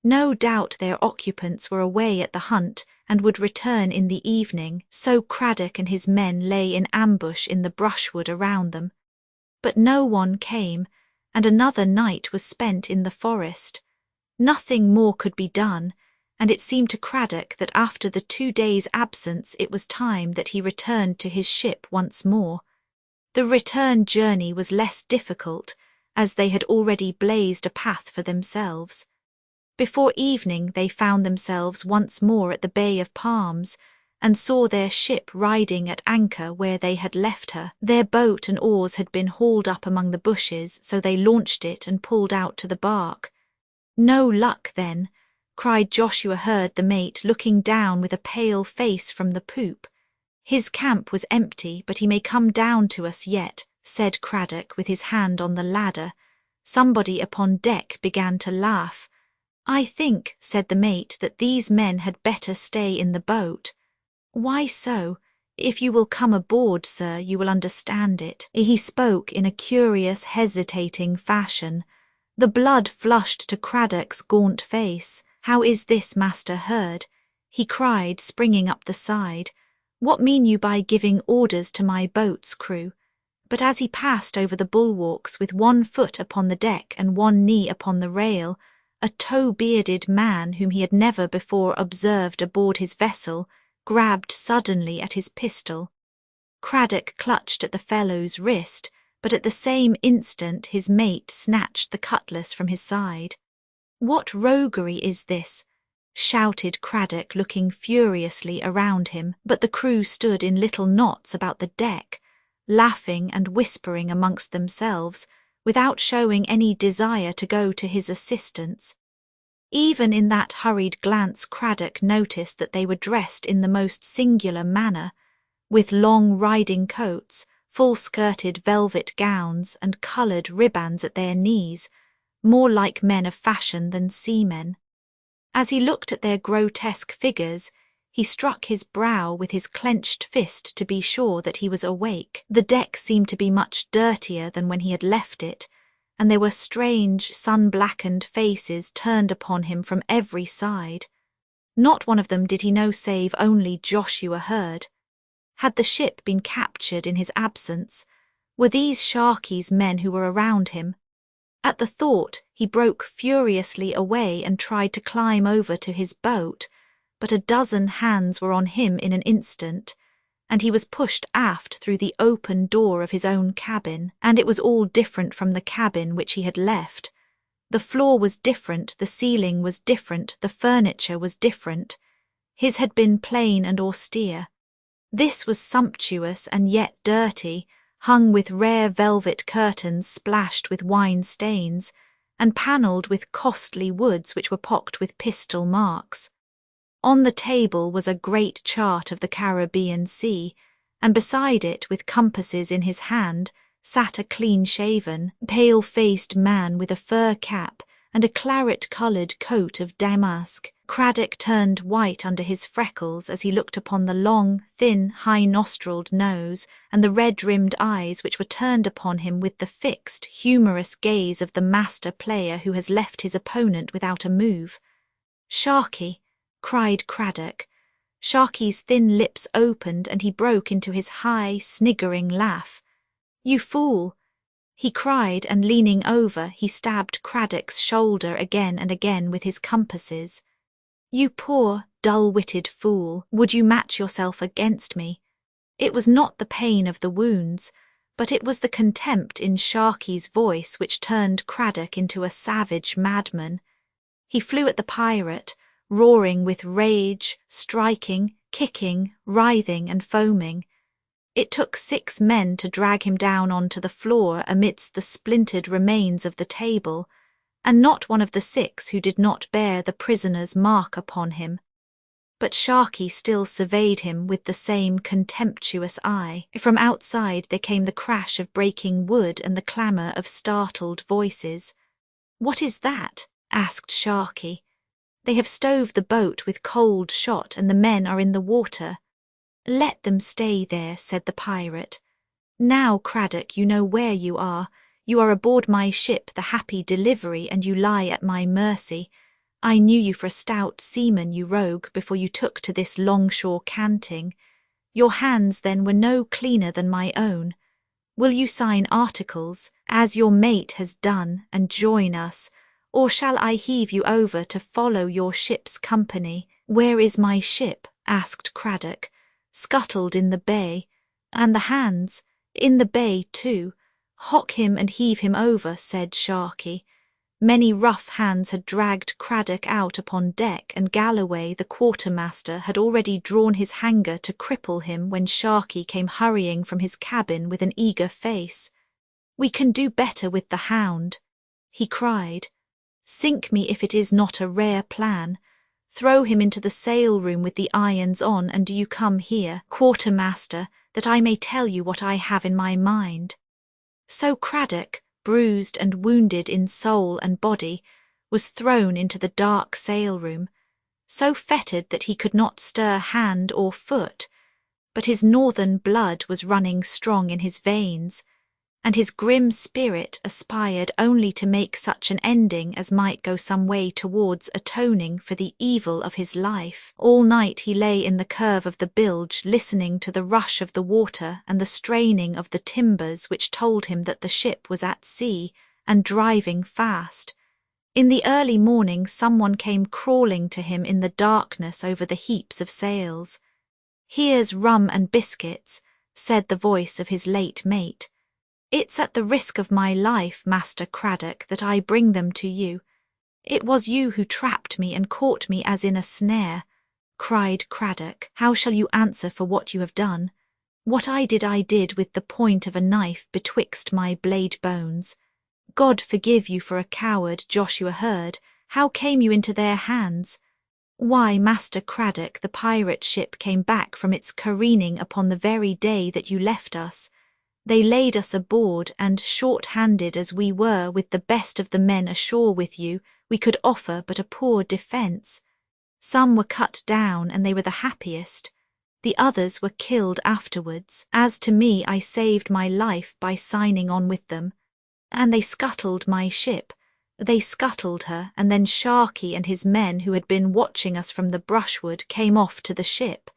No doubt their occupants were away at the hunt and would return in the evening, so Craddock and his men lay in ambush in the brushwood around them. But no one came, and another night was spent in the forest. Nothing more could be done, and it seemed to Craddock that after the 2 days' absence it was time that he returned to his ship once more. The return journey was less difficult, as they had already blazed a path for themselves. Before evening they found themselves once more at the Bay of Palms, and saw their ship riding at anchor where they had left her. Their boat and oars had been hauled up among the bushes, so they launched it and pulled out to the bark. "No luck, then," cried Joshua Hurd the mate, looking down with a pale face from the poop. "His camp was empty, but he may come down to us yet," said Craddock with his hand on the ladder. Somebody upon deck began to laugh. "I think," said the mate, "that these men had better stay in the boat." "Why so? If you will come aboard, sir, you will understand it." He spoke in a curious, hesitating fashion. The blood flushed to Craddock's gaunt face. "How is this, Master Hurd?" he cried, springing up the side. "What mean you by giving orders to my boat's crew?" But as he passed over the bulwarks with one foot upon the deck and one knee upon the rail, a tow-bearded man whom he had never before observed aboard his vessel grabbed suddenly at his pistol. Craddock clutched at the fellow's wrist, but at the same instant his mate snatched the cutlass from his side. "What roguery is this?" shouted Craddock, looking furiously around him, but the crew stood in little knots about the deck, laughing and whispering amongst themselves, without showing any desire to go to his assistance. Even in that hurried glance Craddock noticed that they were dressed in the most singular manner, with long riding coats, full-skirted velvet gowns, and coloured ribands at their knees, more like men of fashion than seamen. As he looked at their grotesque figures, he struck his brow with his clenched fist to be sure that he was awake. The deck seemed to be much dirtier than when he had left it, and there were strange, sun-blackened faces turned upon him from every side. Not one of them did he know save only Joshua Hurd. Had the ship been captured in his absence? Were these Sharkey's men who were around him? At the thought, he broke furiously away and tried to climb over to his boat, but a dozen hands were on him in an instant, and he was pushed aft through the open door of his own cabin, and it was all different from the cabin which he had left. The floor was different, the ceiling was different, the furniture was different. His had been plain and austere. This was sumptuous and yet dirty, hung with rare velvet curtains splashed with wine stains, and panelled with costly woods which were pocked with pistol marks. On the table was a great chart of the Caribbean Sea, and beside it, with compasses in his hand, sat a clean-shaven, pale-faced man with a fur cap and a claret-coloured coat of damask. Craddock turned white under his freckles as he looked upon the long, thin, high-nostriled nose and the red-rimmed eyes which were turned upon him with the fixed, humorous gaze of the master player who has left his opponent without a move. "Sharkey!" cried Craddock. Sharkey's thin lips opened and he broke into his high, sniggering laugh. "You fool!" he cried, and leaning over, he stabbed Craddock's shoulder again and again with his compasses. "You poor, dull-witted fool, would you match yourself against me?" It was not the pain of the wounds, but it was the contempt in Sharkey's voice which turned Craddock into a savage madman. He flew at the pirate, roaring with rage, striking, kicking, writhing and foaming. It took 6 men to drag him down onto the floor amidst the splintered remains of the table, and not one of the 6 who did not bear the prisoner's mark upon him. But Sharkey still surveyed him with the same contemptuous eye. From outside there came the crash of breaking wood and the clamour of startled voices. "What is that?" asked Sharkey. "They have stove the boat with cold shot and the men are in the water." "Let them stay there," said the pirate. "Now, Craddock, you know where you are. You are aboard my ship, the Happy Delivery, and you lie at my mercy. I knew you for a stout seaman, you rogue, before you took to this longshore canting. Your hands, then, were no cleaner than my own. Will you sign articles, as your mate has done, and join us, or shall I heave you over to follow your ship's company?" "Where is my ship?" asked Craddock. "Scuttled in the bay." "And the hands?" "In the bay too." "Hock him and heave him over," said Sharkey. Many rough hands had dragged Craddock out upon deck, and Galloway, the quartermaster, had already drawn his hanger to cripple him when Sharkey came hurrying from his cabin with an eager face. "We can do better with the hound," he cried. "Sink me if it is not a rare plan. Throw him into the sail-room with the irons on, and do you come here, quartermaster, that I may tell you what I have in my mind." So Craddock, bruised and wounded in soul and body, was thrown into the dark sail-room, so fettered that he could not stir hand or foot, but his northern blood was running strong in his veins, and his grim spirit aspired only to make such an ending as might go some way towards atoning for the evil of his life. All night he lay in the curve of the bilge, listening to the rush of the water and the straining of the timbers, which told him that the ship was at sea and driving fast. In the early morning someone came crawling to him in the darkness over the heaps of sails. "Here's rum and biscuits," said the voice of his late mate. "It's at the risk of my life, Master Craddock, that I bring them to you. It was you who trapped me and caught me as in a snare." Cried Craddock, "How shall you answer for what you have done?" "What I did with the point of a knife betwixt my blade bones." "God forgive you for a coward," Joshua heard. "How came you into their hands?" "Why, Master Craddock, the pirate ship came back from its careening upon the very day that you left us. They laid us aboard, and short-handed as we were, with the best of the men ashore with you, we could offer but a poor defence. Some were cut down, and they were the happiest. The others were killed afterwards. As to me, I saved my life by signing on with them. And they scuttled my ship. They scuttled her, and then Sharkey and his men, who had been watching us from the brushwood, came off to the ship.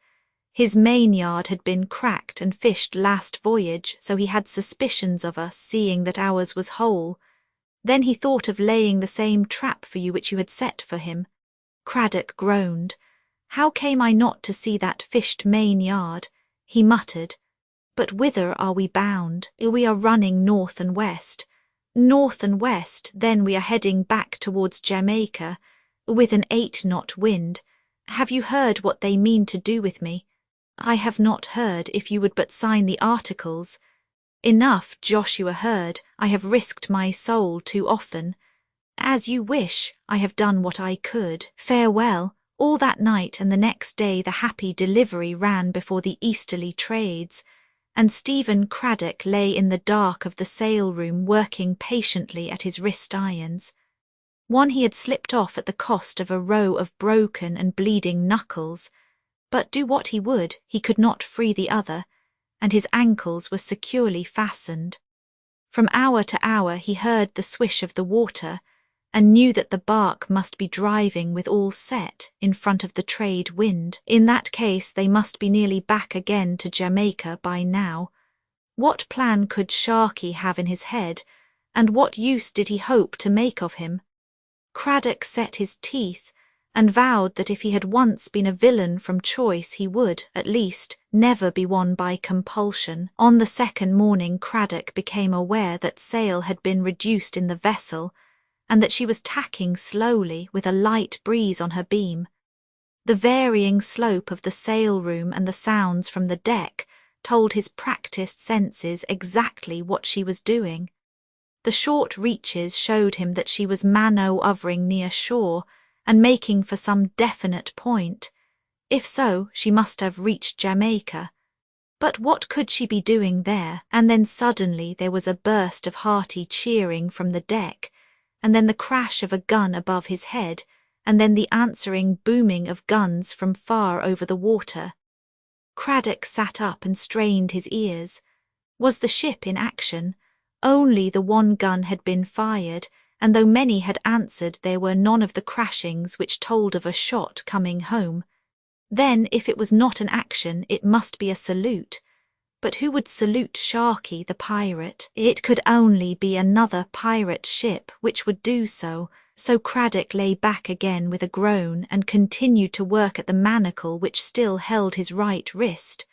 His main-yard had been cracked and fished last voyage, so he had suspicions of us, seeing that ours was whole. Then he thought of laying the same trap for you which you had set for him." Craddock groaned. "How came I not to see that fished main-yard?" he muttered. "But whither are we bound?" "We are running north and west." "North and west, then we are heading back towards Jamaica, with an 8-knot wind. Have you heard what they mean to do with me?" "I have not heard, if you would but sign the articles." "Enough," Joshua heard. "I have risked my soul too often." "As you wish. I have done what I could. Farewell." All that night and the next day the Happy Delivery ran before the easterly trades, and Stephen Craddock lay in the dark of the sail-room working patiently at his wrist-irons. One he had slipped off at the cost of a row of broken and bleeding knuckles, but do what he would, he could not free the other, and his ankles were securely fastened. From hour to hour he heard the swish of the water, and knew that the bark must be driving with all set in front of the trade wind. In that case they must be nearly back again to Jamaica by now. What plan could Sharkey have in his head, and what use did he hope to make of him? Craddock set his teeth, and vowed that if he had once been a villain from choice he would, at least, never be one by compulsion. On the second morning Craddock became aware that sail had been reduced in the vessel, and that she was tacking slowly with a light breeze on her beam. The varying slope of the sail-room and the sounds from the deck told his practised senses exactly what she was doing. The short reaches showed him that she was manoeuvring near shore and making for some definite point. If so, she must have reached Jamaica. But what could she be doing there? And then suddenly there was a burst of hearty cheering from the deck, and then the crash of a gun above his head, and then the answering booming of guns from far over the water. Craddock sat up and strained his ears. Was the ship in action? Only the one gun had been fired, and though many had answered, there were none of the crashings which told of a shot coming home. Then, if it was not an action, it must be a salute. But who would salute Sharkey the pirate? It could only be another pirate ship which would do so, So Craddock lay back again with a groan and continued to work at the manacle which still held his right wrist.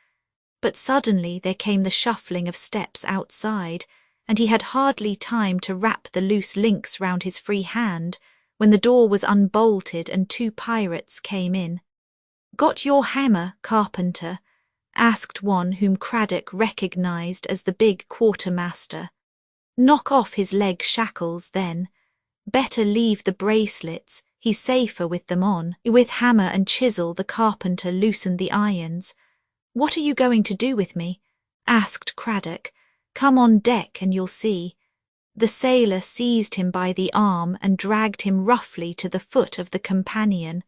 But suddenly there came the shuffling of steps outside, and he had hardly time to wrap the loose links round his free hand when the door was unbolted and 2 pirates came in. "Got your hammer, carpenter?" asked one whom Craddock recognised as the big quartermaster. "Knock off his leg shackles then. Better leave the bracelets, he's safer with them on." With hammer and chisel the carpenter loosened the irons. "What are you going to do with me?" asked Craddock. "Come on deck and you'll see." The sailor seized him by the arm and dragged him roughly to the foot of the companion.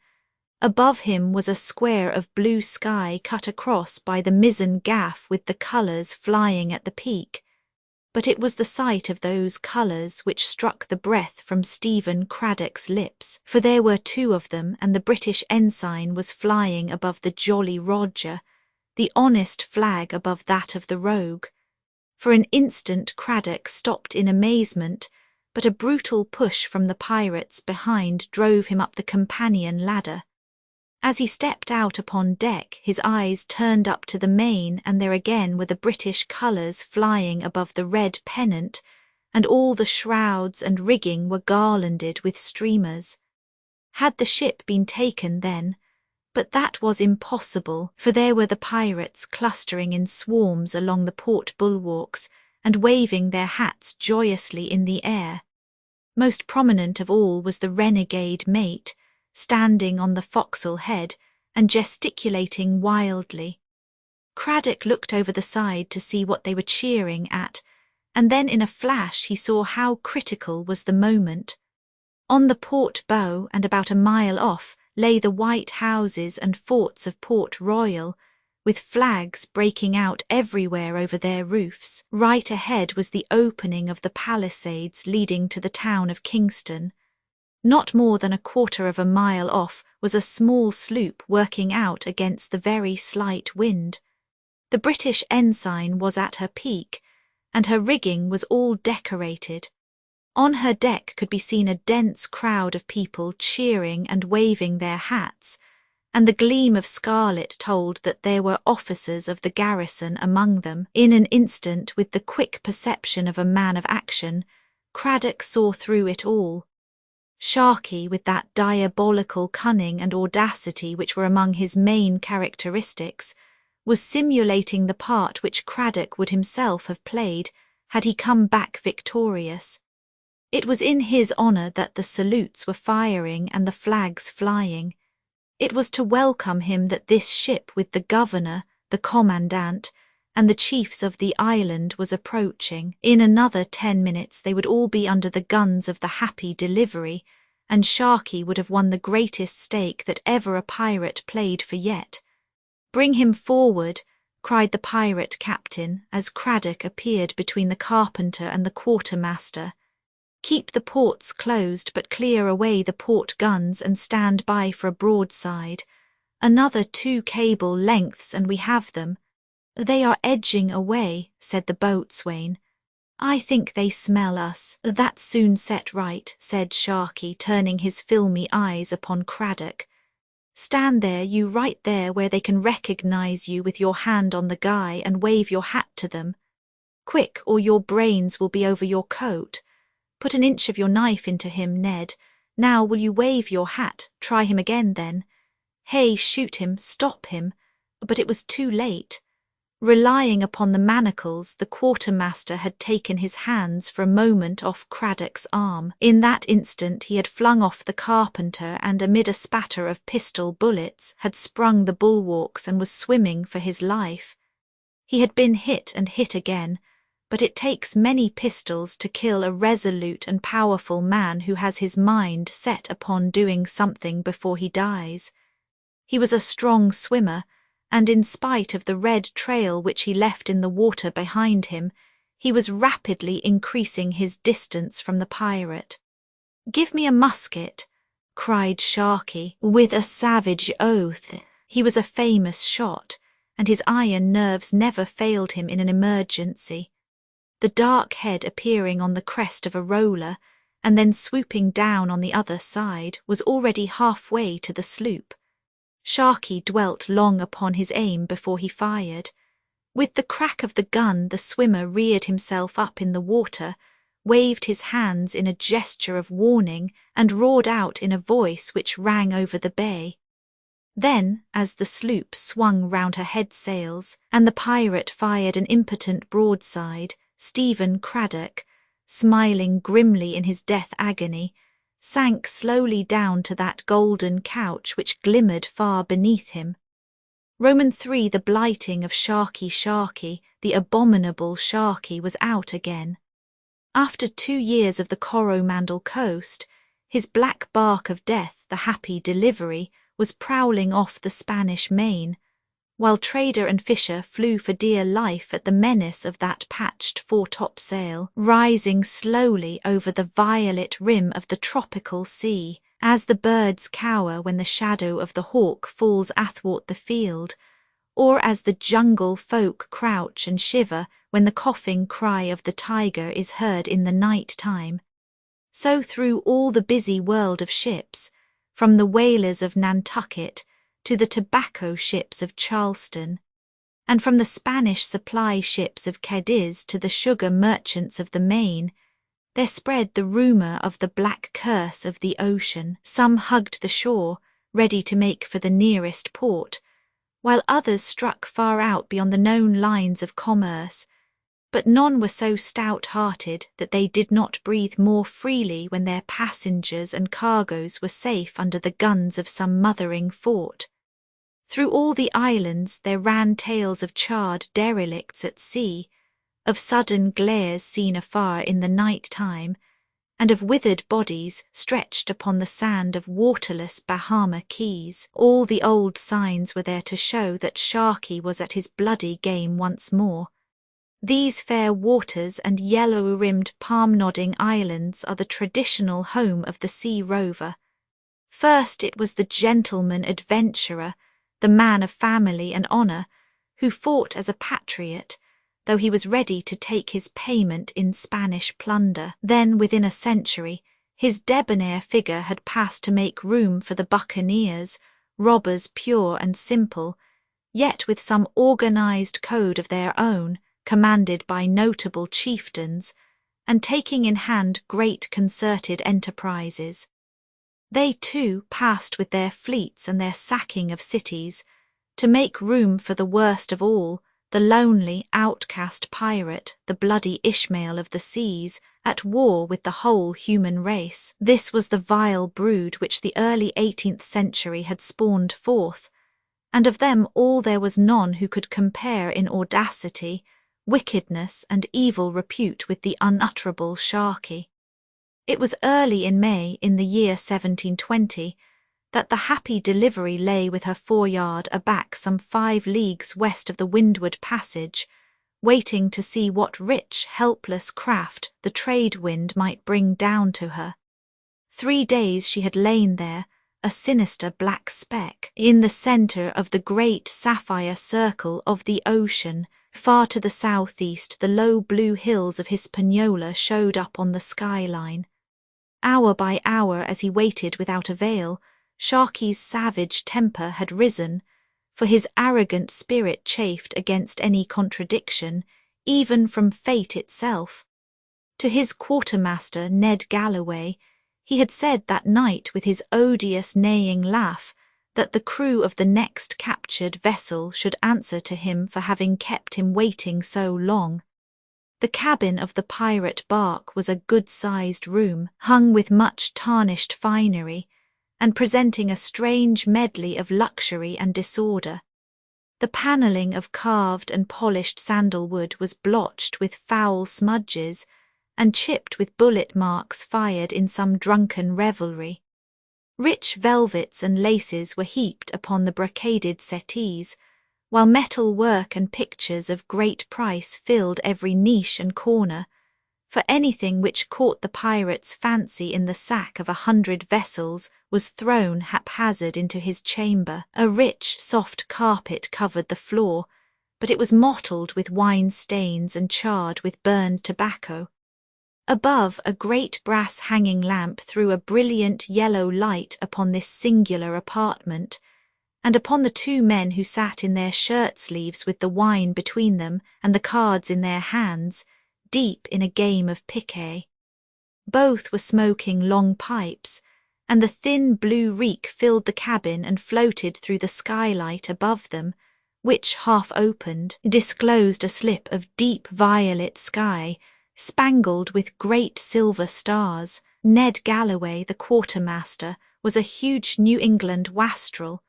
Above him was a square of blue sky cut across by the mizzen gaff with the colours flying at the peak. But it was the sight of those colours which struck the breath from Stephen Craddock's lips, for there were 2 of them, and the British ensign was flying above the Jolly Roger, the honest flag above that of the Rogue. For an instant Craddock stopped in amazement, but a brutal push from the pirates behind drove him up the companion ladder. As he stepped out upon deck, his eyes turned up to the main, and there again were the British colours flying above the red pennant, and all the shrouds and rigging were garlanded with streamers. Had the ship been taken then? But that was impossible, for there were the pirates clustering in swarms along the port bulwarks and waving their hats joyously in the air. Most prominent of all was the renegade mate, standing on the forecastle head and gesticulating wildly. Craddock looked over the side to see what they were cheering at, and then in a flash he saw how critical was the moment. On the port bow and about a mile off lay the white houses and forts of Port Royal, with flags breaking out everywhere over their roofs. Right ahead was the opening of the palisades leading to the town of Kingston. Not more than a quarter of a mile off was a small sloop working out against the very slight wind. The British ensign was at her peak, and her rigging was all decorated. On her deck could be seen a dense crowd of people cheering and waving their hats, and the gleam of scarlet told that there were officers of the garrison among them. In an instant, with the quick perception of a man of action, Craddock saw through it all. Sharkey, with that diabolical cunning and audacity which were among his main characteristics, was simulating the part which Craddock would himself have played had he come back victorious. It was in his honour that the salutes were firing and the flags flying. It was to welcome him that this ship with the governor, the commandant, and the chiefs of the island was approaching. In another 10 minutes they would all be under the guns of the Happy Delivery, and Sharkey would have won the greatest stake that ever a pirate played for yet. "Bring him forward," cried the pirate captain as Craddock appeared between the carpenter and the quartermaster. "Keep the ports closed, but clear away the port guns and stand by for a broadside. Another 2 cable lengths and we have them." "They are edging away," said the boatswain. "I think they smell us." "That's soon set right," said Sharkey, turning his filmy eyes upon Craddock. "Stand there, you right there where they can recognise you with your hand on the guy and wave your hat to them. Quick, or your brains will be over your coat. Put an inch of your knife into him, Ned. Now will you wave your hat? Try him again then. Hey, shoot him, stop him." But it was too late. Relying upon the manacles, the quartermaster had taken his hands for a moment off Craddock's arm. In that instant he had flung off the carpenter and, amid a spatter of pistol bullets, had sprung the bulwarks and was swimming for his life. He had been hit and hit again, but it takes many pistols to kill a resolute and powerful man who has his mind set upon doing something before he dies. He was a strong swimmer, and in spite of the red trail which he left in the water behind him, he was rapidly increasing his distance from the pirate. "Give me a musket," cried Sharkey, with a savage oath. He was a famous shot, and his iron nerves never failed him in an emergency. The dark head appearing on the crest of a roller, and then swooping down on the other side, was already halfway to the sloop. Sharkey dwelt long upon his aim before he fired. With the crack of the gun, the swimmer reared himself up in the water, waved his hands in a gesture of warning, and roared out in a voice which rang over the bay. Then, as the sloop swung round her head sails, and the pirate fired an impotent broadside, Stephen Craddock, smiling grimly in his death agony, sank slowly down to that golden couch which glimmered far beneath him. Roman 3, the blighting of Sharkey, the abominable Sharkey, was out again. After 2 years of the Coromandel coast, his black bark of death, the Happy Delivery, was prowling off the Spanish Main, while trader and fisher flew for dear life at the menace of that patched foretopsail, rising slowly over the violet rim of the tropical sea, as the birds cower when the shadow of the hawk falls athwart the field, or as the jungle folk crouch and shiver when the coughing cry of the tiger is heard in the night time. So through all the busy world of ships, from the whalers of Nantucket to the tobacco ships of Charleston, and from the Spanish supply ships of Cadiz to the sugar merchants of the Main, there spread the rumour of the black curse of the ocean. Some hugged the shore, ready to make for the nearest port, while others struck far out beyond the known lines of commerce, but none were so stout-hearted that they did not breathe more freely when their passengers and cargoes were safe under the guns of some mothering fort. Through all the islands there ran tales of charred derelicts at sea, of sudden glares seen afar in the night time, and of withered bodies stretched upon the sand of waterless Bahama Keys. All the old signs were there to show that Sharkey was at his bloody game once more. These fair waters and yellow-rimmed palm-nodding islands are the traditional home of the sea rover. First it was the gentleman adventurer, the man of family and honour, who fought as a patriot, though he was ready to take his payment in Spanish plunder. Then, within a century, his debonair figure had passed to make room for the buccaneers, robbers pure and simple, yet with some organised code of their own, commanded by notable chieftains, and taking in hand great concerted enterprises. They too passed with their fleets and their sacking of cities, to make room for the worst of all, the lonely, outcast pirate, the bloody Ishmael of the seas, at war with the whole human race. This was the vile brood which the early 18th century had spawned forth, and of them all there was none who could compare in audacity, wickedness and evil repute with the unutterable Sharkey. It was early in May, in the year 1720, that the Happy Delivery lay with her foreyard aback some 5 leagues west of the Windward Passage, waiting to see what rich, helpless craft the trade wind might bring down to her. 3 days she had lain there, a sinister black speck, in the centre of the great sapphire circle of the ocean. Far to the southeast the low blue hills of Hispaniola showed up on the skyline. Hour by hour, as he waited without avail, Sharkey's savage temper had risen, for his arrogant spirit chafed against any contradiction, even from fate itself. To his quartermaster, Ned Galloway, he had said that night with his odious neighing laugh that the crew of the next captured vessel should answer to him for having kept him waiting so long. The cabin of the pirate bark was a good-sized room, hung with much tarnished finery, and presenting a strange medley of luxury and disorder. The panelling of carved and polished sandalwood was blotched with foul smudges and chipped with bullet marks fired in some drunken revelry. Rich velvets and laces were heaped upon the brocaded settees, while metal work and pictures of great price filled every niche and corner, for anything which caught the pirate's fancy in the sack of 100 vessels was thrown haphazard into his chamber. A rich, soft carpet covered the floor, but it was mottled with wine stains and charred with burned tobacco. Above, a great brass hanging lamp threw a brilliant yellow light upon this singular apartment, and upon the two men who sat in their shirt-sleeves with the wine between them and the cards in their hands, deep in a game of piquet. Both were smoking long pipes, and the thin blue reek filled the cabin and floated through the skylight above them, which, half opened, disclosed a slip of deep violet sky, spangled with great silver stars. Ned Galloway, the quartermaster, was a huge New England wastrel,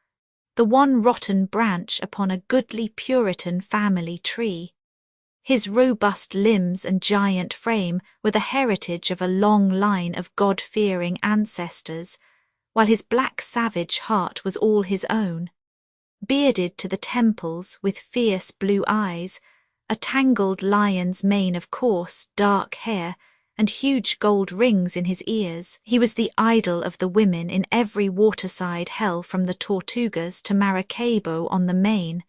the one rotten branch upon a goodly Puritan family tree. His robust limbs and giant frame were the heritage of a long line of God-fearing ancestors, while his black savage heart was all his own. Bearded to the temples, with fierce blue eyes, a tangled lion's mane of coarse, dark hair, and huge gold rings in his ears, he was the idol of the women in every waterside hell from the Tortugas to Maracaibo on the Main.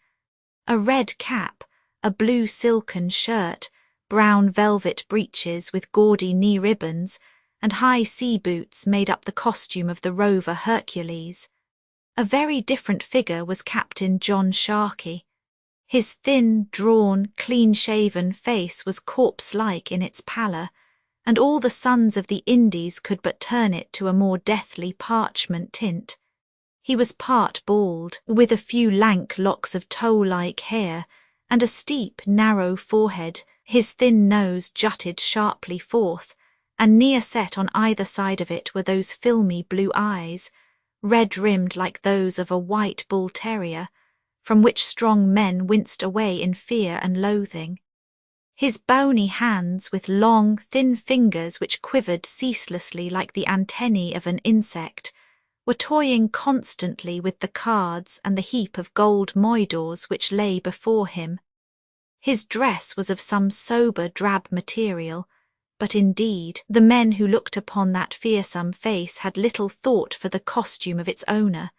A red cap, a blue silken shirt, brown velvet breeches with gaudy knee ribbons, and high sea boots made up the costume of the rover Hercules. A very different figure was Captain John Sharkey. His thin, drawn, clean-shaven face was corpse-like in its pallor, and all the suns of the Indies could but turn it to a more deathly parchment tint. He was part bald, with a few lank locks of tow-like hair, and a steep, narrow forehead. His thin nose jutted sharply forth, and near set on either side of it were those filmy blue eyes, red-rimmed like those of a white bull-terrier, from which strong men winced away in fear and loathing. His bony hands, with long, thin fingers which quivered ceaselessly like the antennae of an insect, were toying constantly with the cards and the heap of gold moidores which lay before him. His dress was of some sober drab material, but indeed the men who looked upon that fearsome face had little thought for the costume of its owner.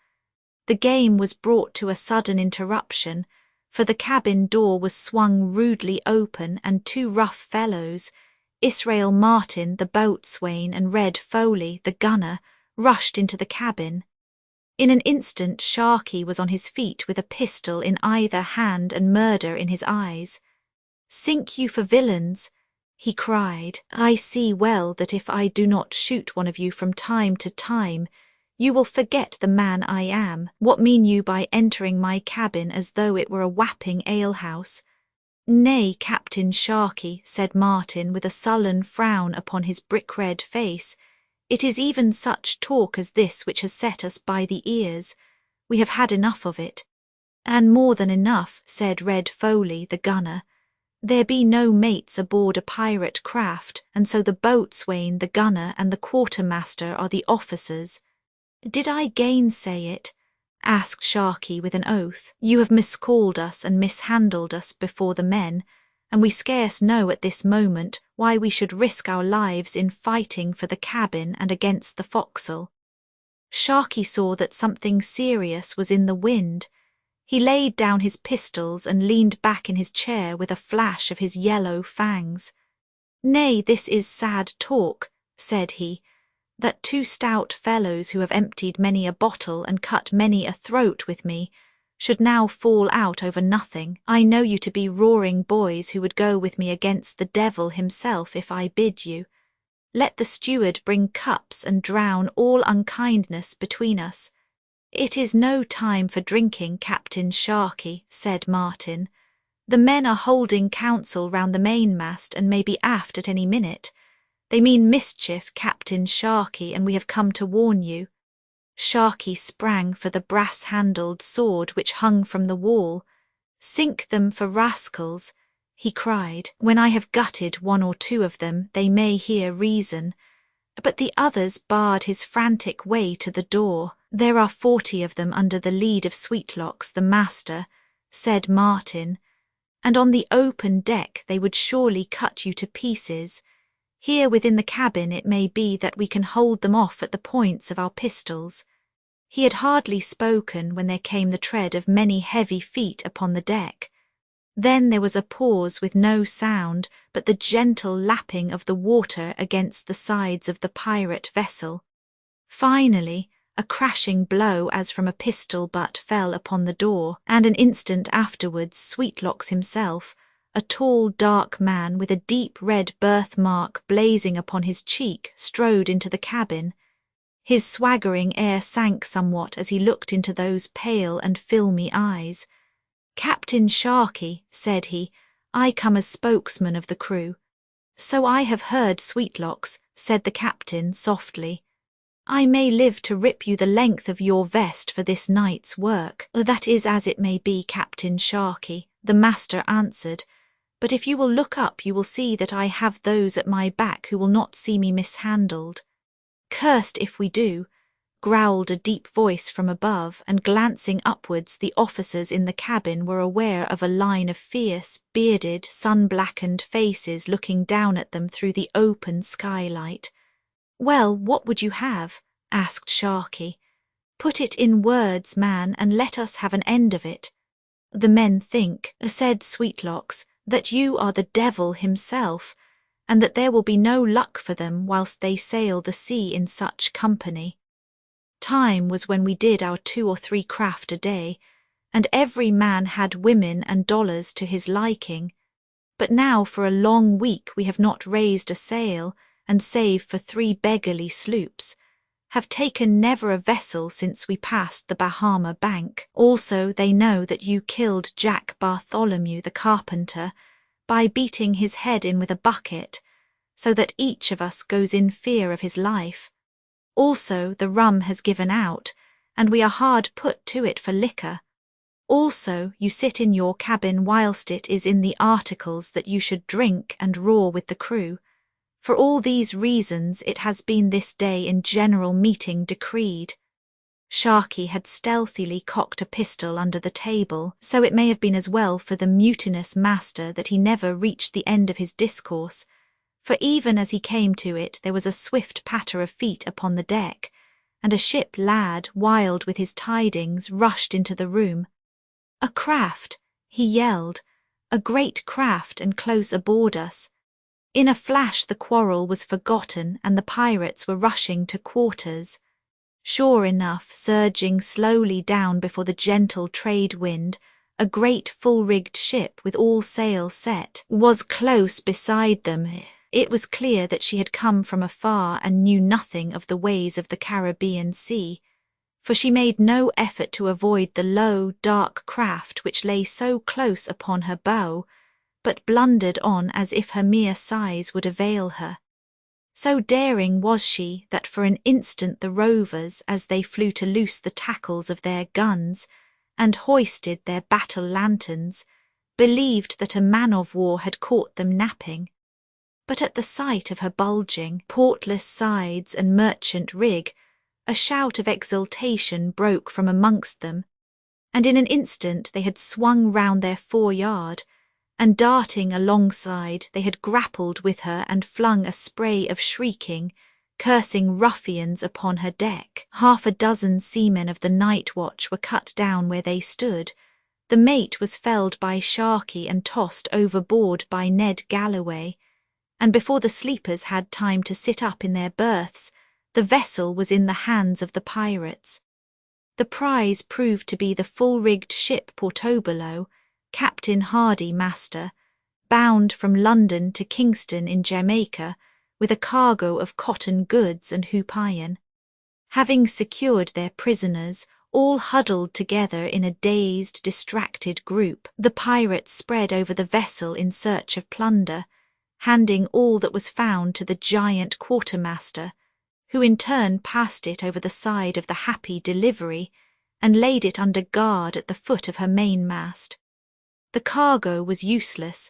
The game was brought to a sudden interruption, for the cabin door was swung rudely open and two rough fellows, Israel Martin the boatswain and Red Foley the gunner, rushed into the cabin. In an instant Sharkey was on his feet with a pistol in either hand and murder in his eyes. "Sink you for villains," he cried. "I see well that if I do not shoot one of you from time to time, you will forget the man I am. What mean you by entering my cabin as though it were a wapping alehouse?" "Nay, Captain Sharkey," said Martin with a sullen frown upon his brick-red face, "it is even such talk as this which has set us by the ears. We have had enough of it." "And more than enough," said Red Foley the gunner. "There be no mates aboard a pirate craft, and so the boatswain, the gunner, and the quartermaster are the officers." "Did I gainsay it?" asked Sharkey with an oath. "You have miscalled us and mishandled us before the men, and we scarce know at this moment why we should risk our lives in fighting for the cabin and against the forecastle." Sharkey saw that something serious was in the wind. He laid down his pistols and leaned back in his chair with a flash of his yellow fangs. "Nay, this is sad talk," said he, "that two stout fellows who have emptied many a bottle and cut many a throat with me should now fall out over nothing. I know you to be roaring boys who would go with me against the devil himself if I bid you. Let the steward bring cups and drown all unkindness between us." "It is no time for drinking, Captain Sharkey," said Martin. "The men are holding council round the mainmast and may be aft at any minute. They mean mischief, Captain Sharkey, and we have come to warn you." Sharkey sprang for the brass-handled sword which hung from the wall. "Sink them for rascals," he cried. "When I have gutted one or two of them, they may hear reason." But the others barred his frantic way to the door. "There are 40 of them under the lead of Sweetlocks, the master," said Martin, "and on the open deck they would surely cut you to pieces. Here within the cabin it may be that we can hold them off at the points of our pistols." He had hardly spoken when there came the tread of many heavy feet upon the deck. Then there was a pause with no sound but the gentle lapping of the water against the sides of the pirate vessel. Finally, a crashing blow as from a pistol butt fell upon the door, and an instant afterwards Sweetlocks himself, a tall dark man with a deep red birthmark blazing upon his cheek, strode into the cabin. His swaggering air sank somewhat as he looked into those pale and filmy eyes. "Captain Sharkey," said he, "I come as spokesman of the crew." "So I have heard, Sweetlocks," said the captain softly. "I may live to rip you the length of your vest for this night's work." "That is as it may be, Captain Sharkey," the master answered, "but if you will look up you will see that I have those at my back who will not see me mishandled." "Cursed if we do," growled a deep voice from above, and glancing upwards the officers in the cabin were aware of a line of fierce, bearded, sun-blackened faces looking down at them through the open skylight. "Well, what would you have?" asked Sharkey. "Put it in words, man, and let us have an end of it." "The men think," said Sweetlocks, "that you are the devil himself, and that there will be no luck for them whilst they sail the sea in such company. Time was when we did our 2 or 3 craft a day, and every man had women and dollars to his liking. But now for a long week we have not raised a sail, and save for 3 beggarly sloops, have taken never a vessel since we passed the Bahama Bank. Also they know that you killed Jack Bartholomew the carpenter by beating his head in with a bucket, so that each of us goes in fear of his life. Also the rum has given out, and we are hard put to it for liquor. Also you sit in your cabin whilst it is in the articles that you should drink and roar with the crew. For all these reasons it has been this day in general meeting decreed." Sharkey had stealthily cocked a pistol under the table, so it may have been as well for the mutinous master that he never reached the end of his discourse, for even as he came to it there was a swift patter of feet upon the deck, and a ship lad, wild with his tidings, rushed into the room. "A craft!" he yelled, "a great craft, and close aboard us." In a flash the quarrel was forgotten, and the pirates were rushing to quarters. Sure enough, surging slowly down before the gentle trade wind, a great full-rigged ship with all sail set was close beside them. It was clear that she had come from afar and knew nothing of the ways of the Caribbean Sea, for she made no effort to avoid the low, dark craft which lay so close upon her bow, but blundered on as if her mere size would avail her. So daring was she that for an instant the rovers, as they flew to loose the tackles of their guns and hoisted their battle lanterns, believed that a man-of-war had caught them napping. But at the sight of her bulging, portless sides and merchant rig, a shout of exultation broke from amongst them, and in an instant they had swung round their foreyard, and darting alongside they had grappled with her and flung a spray of shrieking, cursing ruffians upon her deck. 6 seamen of the night watch were cut down where they stood. The mate was felled by Sharkey and tossed overboard by Ned Galloway, and before the sleepers had time to sit up in their berths, the vessel was in the hands of the pirates. The prize proved to be the full-rigged ship Portobello, Captain Hardy master, bound from London to Kingston in Jamaica, with a cargo of cotton goods and hoop iron. Having secured their prisoners, all huddled together in a dazed, distracted group, the pirates spread over the vessel in search of plunder, handing all that was found to the giant quartermaster, who in turn passed it over the side of the Happy Delivery and laid it under guard at the foot of her mainmast. The cargo was useless,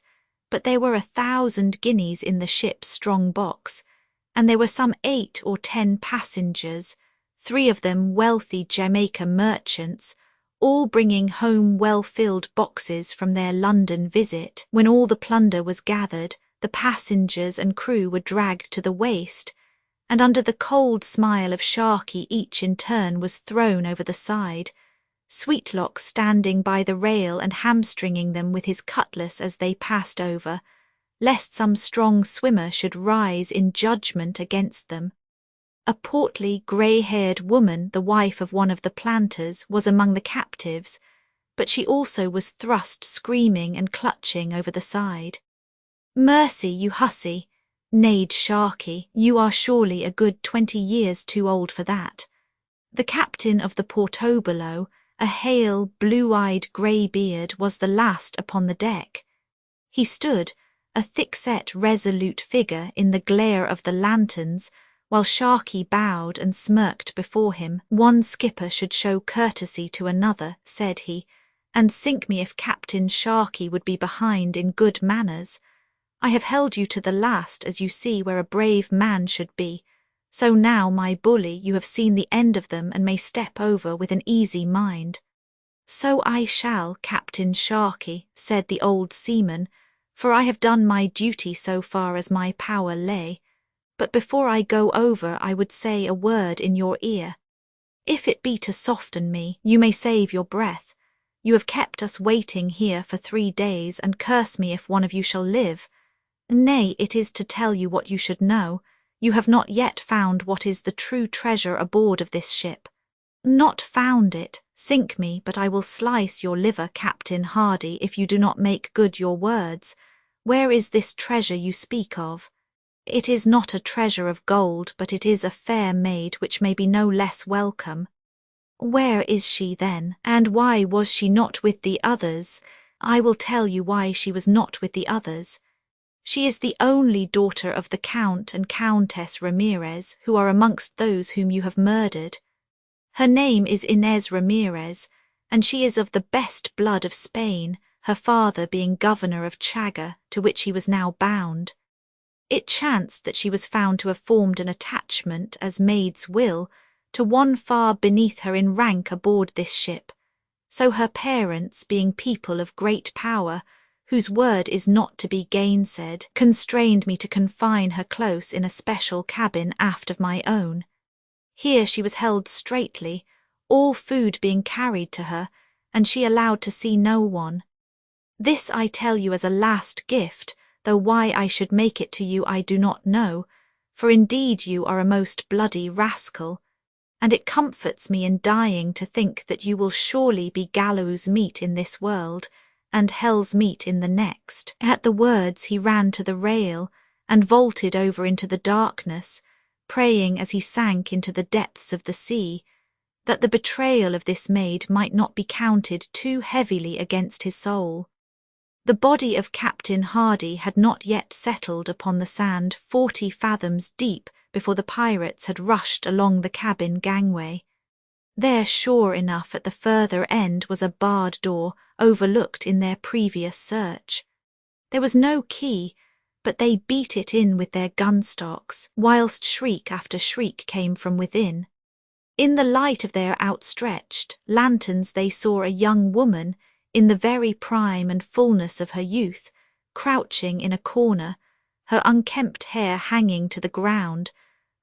but there were 1,000 guineas in the ship's strong box, and there were some 8 or 10 passengers, 3 of them wealthy Jamaica merchants, all bringing home well-filled boxes from their London visit. When all the plunder was gathered, the passengers and crew were dragged to the waist, and under the cold smile of Sharkey each in turn was thrown over the side, Sweetlock standing by the rail and hamstringing them with his cutlass as they passed over, lest some strong swimmer should rise in judgment against them. A portly, grey-haired woman, the wife of one of the planters, was among the captives, but she also was thrust screaming and clutching over the side. "Mercy, you hussy," neighed Sharkey, "you are surely a good 20 years too old for that." The captain of the Portobello, a hale, blue-eyed grey-beard, was the last upon the deck. He stood, a thick-set, resolute figure in the glare of the lanterns, while Sharkey bowed and smirked before him. "One skipper should show courtesy to another," said he, "and sink me if Captain Sharkey would be behind in good manners. I have held you to the last, as you see where a brave man should be. So now, my bully, you have seen the end of them and may step over with an easy mind." "So I shall, Captain Sharkey," said the old seaman, "for I have done my duty so far as my power lay. But before I go over I would say a word in your ear. If it be to soften me, you may save your breath. You have kept us waiting here for 3 days, and curse me if one of you shall live. Nay, it is to tell you what you should know. You have not yet found what is the true treasure aboard of this ship." "Not found it, sink me, but I will slice your liver, Captain Hardy, if you do not make good your words. Where is this treasure you speak of?" "It is not a treasure of gold, but it is a fair maid which may be no less welcome." "Where is she then, and why was she not with the others?" "I will tell you why she was not with the others. She is the only daughter of the Count and Countess Ramirez, who are amongst those whom you have murdered. Her name is Inez Ramirez, and she is of the best blood of Spain, her father being governor of Chaga, to which he was now bound. It chanced that she was found to have formed an attachment, as maids will, to one far beneath her in rank aboard this ship. So her parents, being people of great power, whose word is not to be gainsaid, constrained me to confine her close in a special cabin aft of my own. Here she was held straitly, all food being carried to her, and she allowed to see no one. This I tell you as a last gift, though why I should make it to you I do not know, for indeed you are a most bloody rascal, and it comforts me in dying to think that you will surely be gallows meat in this world, and hell's meat in the next." At the words he ran to the rail, and vaulted over into the darkness, praying as he sank into the depths of the sea, that the betrayal of this maid might not be counted too heavily against his soul. The body of Captain Hardy had not yet settled upon the sand 40 fathoms deep before the pirates had rushed along the cabin gangway. There, sure enough, at the further end was a barred door, overlooked in their previous search. There was no key, but they beat it in with their gun-stocks, whilst shriek after shriek came from within. In the light of their outstretched lanterns they saw a young woman, in the very prime and fullness of her youth, crouching in a corner, her unkempt hair hanging to the ground,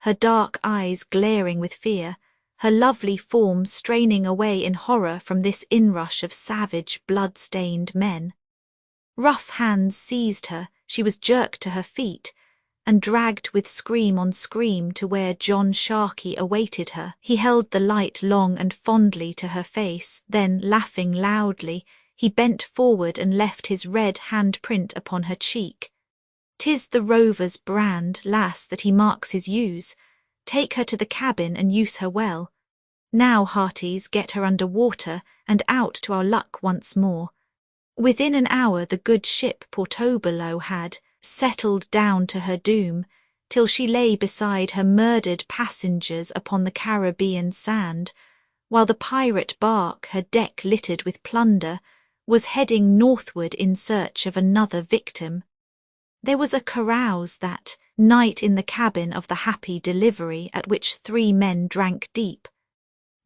her dark eyes glaring with fear, her lovely form straining away in horror from this inrush of savage, blood-stained men. Rough hands seized her, she was jerked to her feet, and dragged with scream on scream to where John Sharkey awaited her. He held the light long and fondly to her face, then, laughing loudly, he bent forward and left his red handprint upon her cheek. "'Tis the rover's brand, lass, that he marks his use. Take her to the cabin and use her well. Now, hearties, get her under water, and out to our luck once more." Within an hour the good ship Portobello had settled down to her doom, till she lay beside her murdered passengers upon the Caribbean sand, while the pirate bark, her deck littered with plunder, was heading northward in search of another victim. There was a carouse that night in the cabin of the Happy Delivery, at which 3 men drank deep.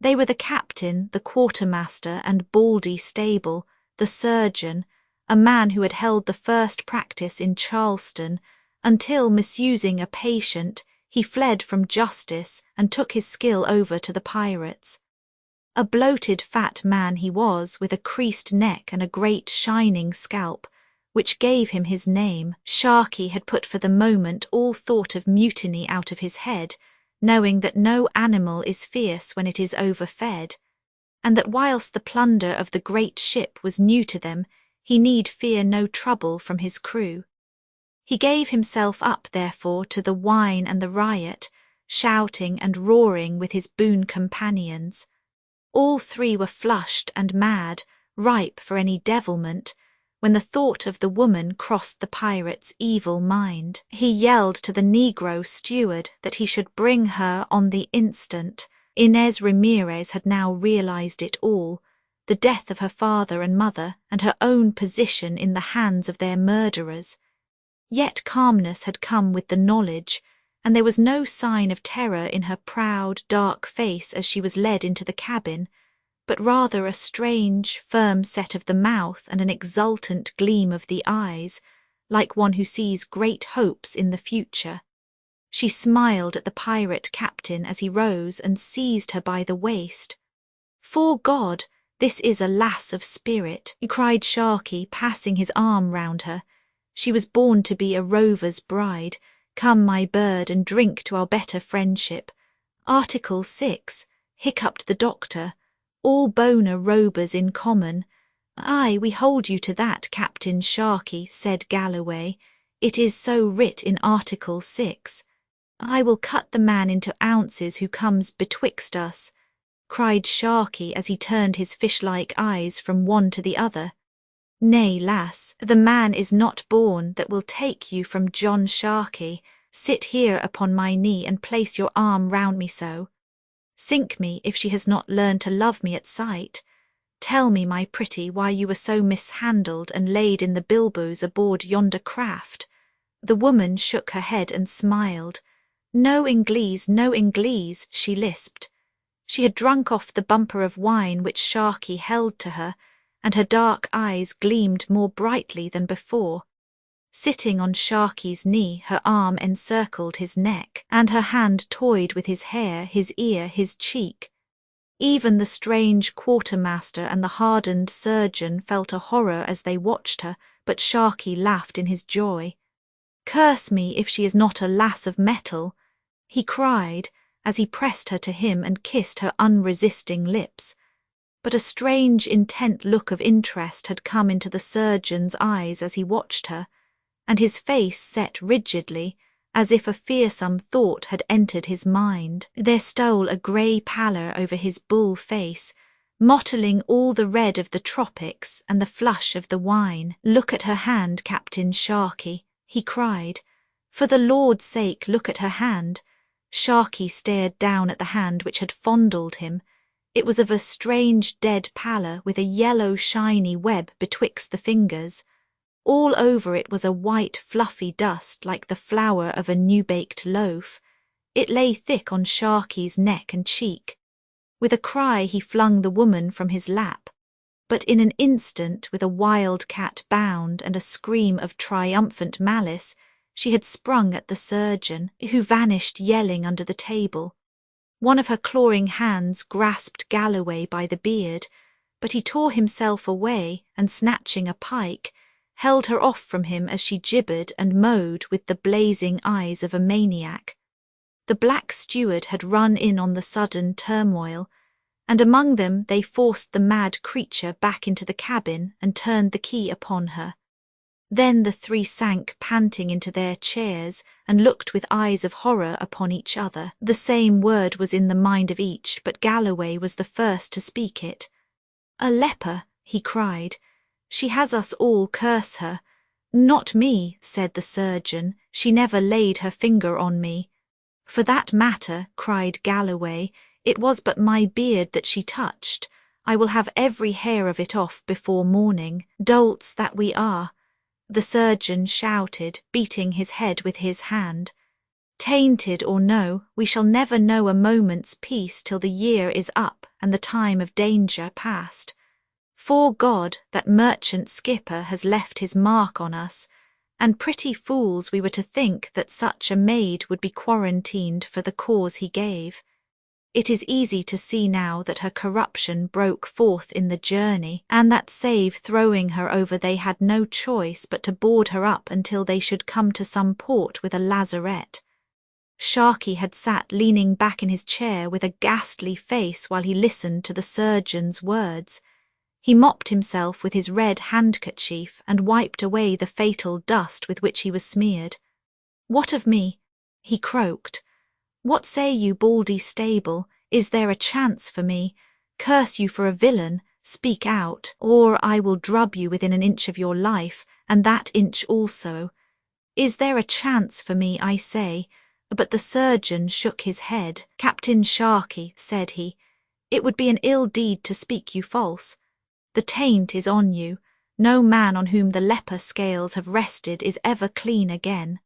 They were the captain, the quartermaster, and Baldy Stable, the surgeon, a man who had held the first practice in Charleston, until, misusing a patient, he fled from justice and took his skill over to the pirates. A bloated fat man he was, with a creased neck and a great shining scalp, which gave him his name. Sharkey had put for the moment all thought of mutiny out of his head, knowing that no animal is fierce when it is overfed, and that whilst the plunder of the great ship was new to them, he need fear no trouble from his crew. He gave himself up, therefore, to the wine and the riot, shouting and roaring with his boon companions. All three were flushed and mad, ripe for any devilment, when the thought of the woman crossed the pirate's evil mind. He yelled to the Negro steward that he should bring her on the instant. Inez Ramirez had now realized it all, the death of her father and mother, and her own position in the hands of their murderers. Yet calmness had come with the knowledge, and there was no sign of terror in her proud, dark face as she was led into the cabin, but rather a strange, firm set of the mouth and an exultant gleam of the eyes, like one who sees great hopes in the future. She smiled at the pirate captain as he rose and seized her by the waist. "'Fore God, this is a lass of spirit," cried Sharkey, passing his arm round her. "She was born to be a rover's bride. Come, my bird, and drink to our better friendship." "Article 6, hiccuped the doctor. "All boner robers in common." "Aye, we hold you to that, Captain Sharkey," said Galloway. "It is so writ in Article 6. "I will cut the man into ounces who comes betwixt us," cried Sharkey as he turned his fish-like eyes from one to the other. "Nay, lass, the man is not born that will take you from John Sharkey. Sit here upon my knee and place your arm round me so. Sink me if she has not learned to love me at sight. Tell me, my pretty, why you were so mishandled and laid in the bilboes aboard yonder craft." The woman shook her head and smiled. "No Inglese, no Inglese," she lisped. She had drunk off the bumper of wine which Sharkey held to her, and her dark eyes gleamed more brightly than before. Sitting on Sharkey's knee, her arm encircled his neck, and her hand toyed with his hair, his ear, his cheek. Even the strange quartermaster and the hardened surgeon felt a horror as they watched her, but Sharkey laughed in his joy. "Curse me if she is not a lass of metal," he cried, as he pressed her to him and kissed her unresisting lips. But a strange, intent look of interest had come into the surgeon's eyes as he watched her, and his face set rigidly, as if a fearsome thought had entered his mind. There stole a grey pallor over his bull face, mottling all the red of the tropics and the flush of the wine. "Look at her hand, Captain Sharkey," he cried. "For the Lord's sake, look at her hand." Sharkey stared down at the hand which had fondled him. It was of a strange dead pallor, with a yellow shiny web betwixt the fingers. All over it was a white fluffy dust like the flour of a new-baked loaf. It lay thick on Sharkey's neck and cheek. With a cry he flung the woman from his lap, but in an instant, with a wildcat bound and a scream of triumphant malice, she had sprung at the surgeon, who vanished yelling under the table. One of her clawing hands grasped Galloway by the beard, but he tore himself away and, snatching a pike, held her off from him as she gibbered and mowed with the blazing eyes of a maniac. The black steward had run in on the sudden turmoil, and among them they forced the mad creature back into the cabin and turned the key upon her. Then the three sank panting into their chairs and looked with eyes of horror upon each other. The same word was in the mind of each, but Galloway was the first to speak it. "A leper," he cried. "She has us all, curse her." "Not me," said the surgeon. "She never laid her finger on me." "For that matter," cried Galloway, "it was but my beard that she touched. I will have every hair of it off before morning. Dolts that we are," the surgeon shouted, beating his head with his hand. "Tainted or no, we shall never know a moment's peace till the year is up and the time of danger past. 'Fore God, that merchant skipper has left his mark on us, and pretty fools we were to think that such a maid would be quarantined for the cause he gave. It is easy to see now that her corruption broke forth in the journey, and that save throwing her over they had no choice but to board her up until they should come to some port with a lazarette. Sharkey had sat leaning back in his chair with a ghastly face while he listened to the surgeon's words. He mopped himself with his red handkerchief and wiped away the fatal dust with which he was smeared. "What of me?" he croaked. "What say you, Baldy Stable? Is there a chance for me? Curse you for a villain, speak out, or I will drub you within an inch of your life, and that inch also. Is there a chance for me, I say?" But the surgeon shook his head. "Captain Sharkey," said he, "it would be an ill deed to speak you false. The taint is on you. No man on whom the leper scales have rested is ever clean again."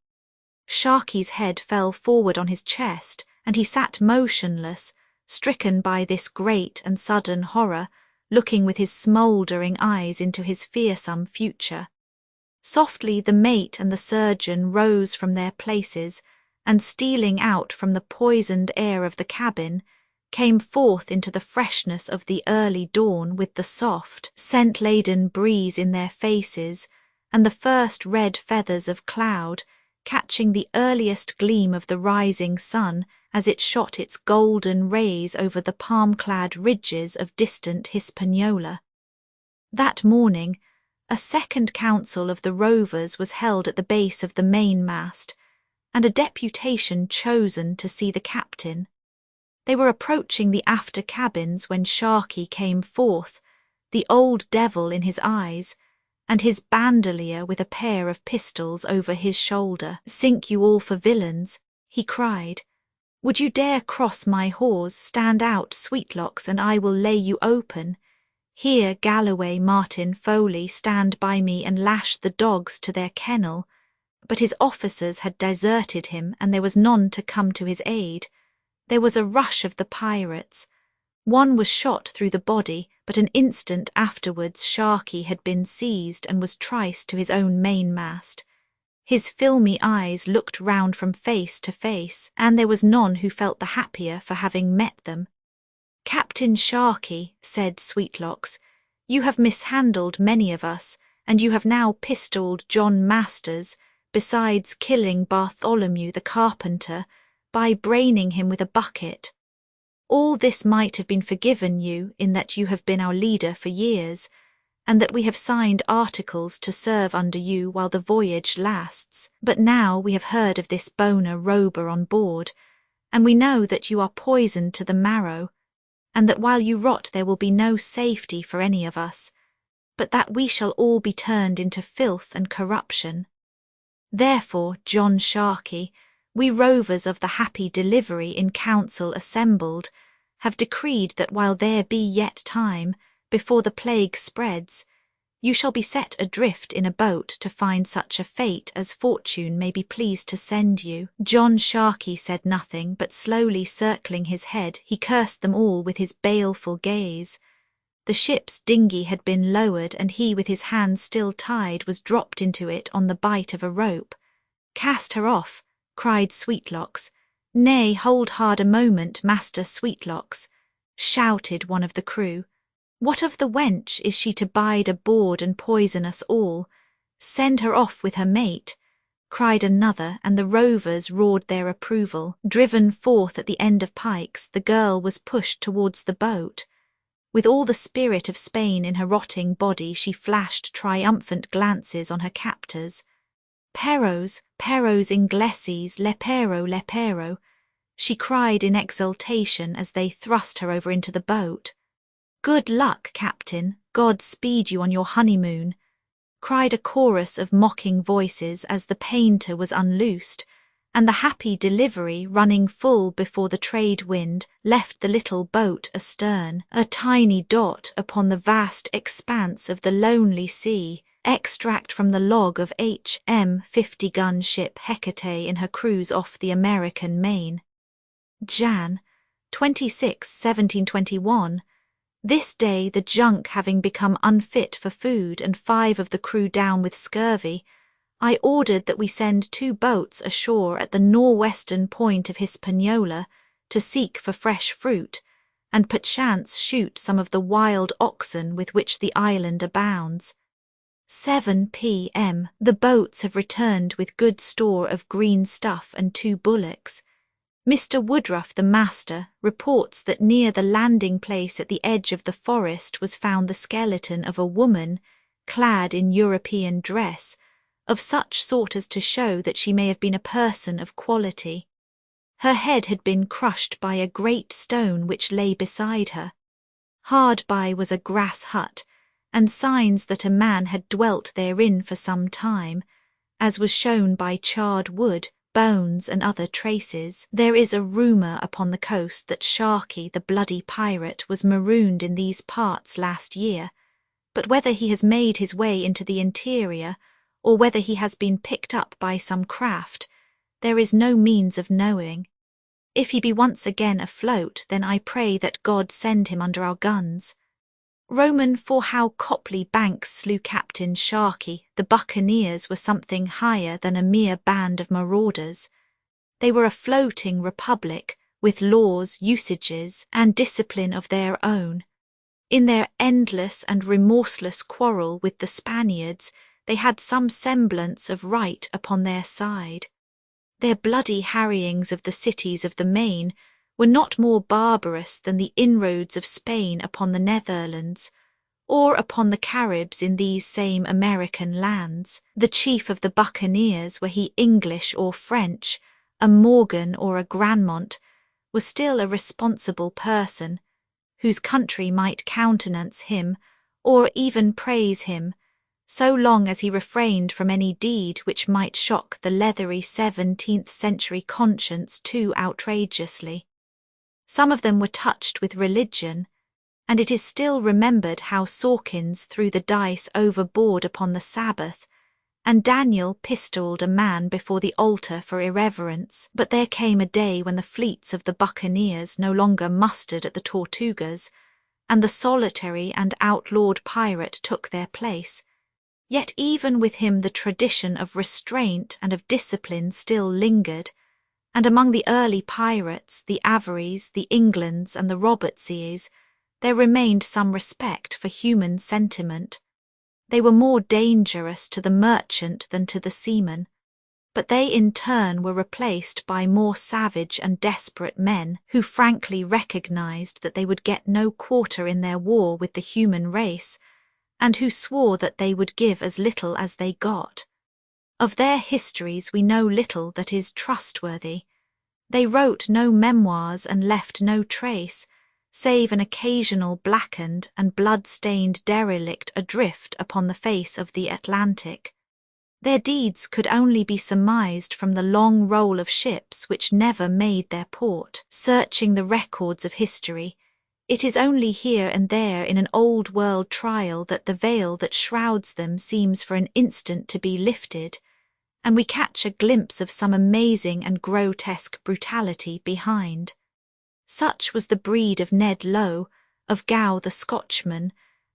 Sharkey's head fell forward on his chest, and he sat motionless, stricken by this great and sudden horror, looking with his smouldering eyes into his fearsome future. Softly the mate and the surgeon rose from their places, and stealing out from the poisoned air of the cabin, came forth into the freshness of the early dawn with the soft, scent-laden breeze in their faces, and the first red feathers of cloud, catching the earliest gleam of the rising sun as it shot its golden rays over the palm-clad ridges of distant Hispaniola. That morning, a second council of the rovers was held at the base of the mainmast, and a deputation chosen to see the captain. They were approaching the after cabins when Sharkey came forth, the old devil in his eyes, and his bandolier with a pair of pistols over his shoulder. "Sink you all for villains," he cried. "Would you dare cross my hawse? Stand out, Sweetlocks, and I will lay you open. Here, Galloway, Martin, Foley, stand by me and lash the dogs to their kennel." But his officers had deserted him, and there was none to come to his aid. There was a rush of the pirates. One was shot through the body, but an instant afterwards Sharkey had been seized and was triced to his own mainmast. His filmy eyes looked round from face to face, and there was none who felt the happier for having met them. "Captain Sharkey," said Sweetlocks, "you have mishandled many of us, and you have now pistoled John Masters, besides killing Bartholomew the carpenter, by braining him with a bucket. All this might have been forgiven you in that you have been our leader for years, and that we have signed articles to serve under you while the voyage lasts. But now we have heard of this Bona Rober on board, and we know that you are poisoned to the marrow, and that while you rot there will be no safety for any of us, but that we shall all be turned into filth and corruption. Therefore, John Sharkey, we rovers of the happy delivery in council assembled, have decreed that while there be yet time, before the plague spreads, you shall be set adrift in a boat to find such a fate as fortune may be pleased to send you." John Sharkey said nothing, but slowly circling his head, he cursed them all with his baleful gaze. The ship's dinghy had been lowered, and he, with his hands still tied, was dropped into it on the bight of a rope. "Cast her off," cried Sweetlocks. "Nay, hold hard a moment, Master Sweetlocks," shouted one of the crew. "What of the wench? Is she to bide aboard and poison us all? Send her off with her mate," cried another, and the rovers roared their approval. Driven forth at the end of pikes, the girl was pushed towards the boat. With all the spirit of Spain in her rotting body, she flashed triumphant glances on her captors. "Perros, perros ingleses, lepero, lepero," she cried in exultation as they thrust her over into the boat. "Good luck, Captain, God speed you on your honeymoon," cried a chorus of mocking voices as the painter was unloosed, and the happy delivery, running full before the trade wind, left the little boat astern, a tiny dot upon the vast expanse of the lonely sea, extract from the log of H.M. 50-gun ship Hecate in her cruise off the American Main. Jan. 26, 1721. This day, the junk having become unfit for food and 5 of the crew down with scurvy, I ordered that we send 2 boats ashore at the northwestern point of Hispaniola to seek for fresh fruit, and perchance shoot some of the wild oxen with which the island abounds. 7 p.m. The boats have returned with good store of green stuff and 2 bullocks. Mr. Woodruff, the master, reports that near the landing place at the edge of the forest was found the skeleton of a woman, clad in European dress, of such sort as to show that she may have been a person of quality. Her head had been crushed by a great stone which lay beside her. Hard by was a grass hut, and signs that a man had dwelt therein for some time, as was shown by charred wood, bones, and other traces. There is a rumour upon the coast that Sharkey, the bloody pirate, was marooned in these parts last year, but whether he has made his way into the interior, or whether he has been picked up by some craft, there is no means of knowing. If he be once again afloat, then I pray that God send him under our guns. Roman for how Copley Banks slew Captain Sharkey, the buccaneers were something higher than a mere band of marauders. They were a floating republic, with laws, usages, and discipline of their own. In their endless and remorseless quarrel with the Spaniards, they had some semblance of right upon their side. Their bloody harryings of the cities of the Main were not more barbarous than the inroads of Spain upon the Netherlands, or upon the Caribs in these same American lands. The chief of the buccaneers, were he English or French, a Morgan or a Granmont, was still a responsible person, whose country might countenance him, or even praise him, so long as he refrained from any deed which might shock the leathery 17th-century conscience too outrageously. Some of them were touched with religion, and it is still remembered how Sawkins threw the dice overboard upon the Sabbath, and Daniel pistoled a man before the altar for irreverence. But there came a day when the fleets of the buccaneers no longer mustered at the Tortugas, and the solitary and outlawed pirate took their place. Yet even with him the tradition of restraint and of discipline still lingered, and among the early pirates, the Averys, the Englands, and the Robertses, there remained some respect for human sentiment. They were more dangerous to the merchant than to the seaman, but they in turn were replaced by more savage and desperate men who frankly recognized that they would get no quarter in their war with the human race, and who swore that they would give as little as they got. Of their histories we know little that is trustworthy. They wrote no memoirs and left no trace, save an occasional blackened and blood-stained derelict adrift upon the face of the Atlantic. Their deeds could only be surmised from the long roll of ships which never made their port. Searching the records of history, it is only here and there in an old-world trial that the veil that shrouds them seems for an instant to be lifted, and we catch a glimpse of some amazing and grotesque brutality behind. Such was the breed of Ned Lowe, of Gow the Scotchman,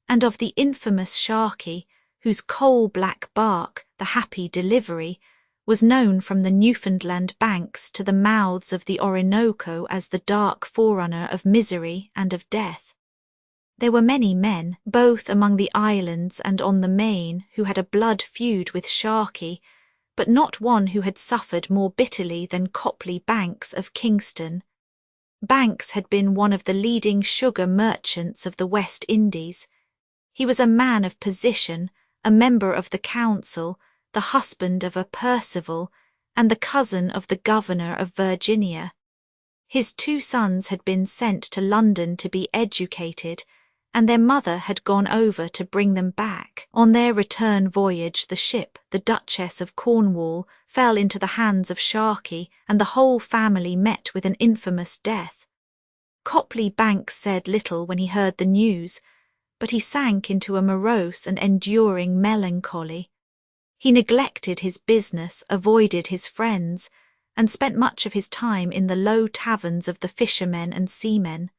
and of the infamous Sharkey, whose coal-black bark, the Happy Delivery, was known from the Newfoundland banks to the mouths of the Orinoco as the dark forerunner of misery and of death. There were many men, both among the islands and on the Main, who had a blood feud with Sharkey, but not one who had suffered more bitterly than Copley Banks of Kingston. Banks had been one of the leading sugar merchants of the West Indies. He was a man of position, a member of the council, the husband of a Percival, and the cousin of the governor of Virginia. His 2 sons had been sent to London to be educated, and their mother had gone over to bring them back. On their return voyage, the ship, the Duchess of Cornwall, fell into the hands of Sharkey, and the whole family met with an infamous death. Copley Banks said little when he heard the news, but he sank into a morose and enduring melancholy. He neglected his business, avoided his friends, and spent much of his time in the low taverns of the fishermen and seamen.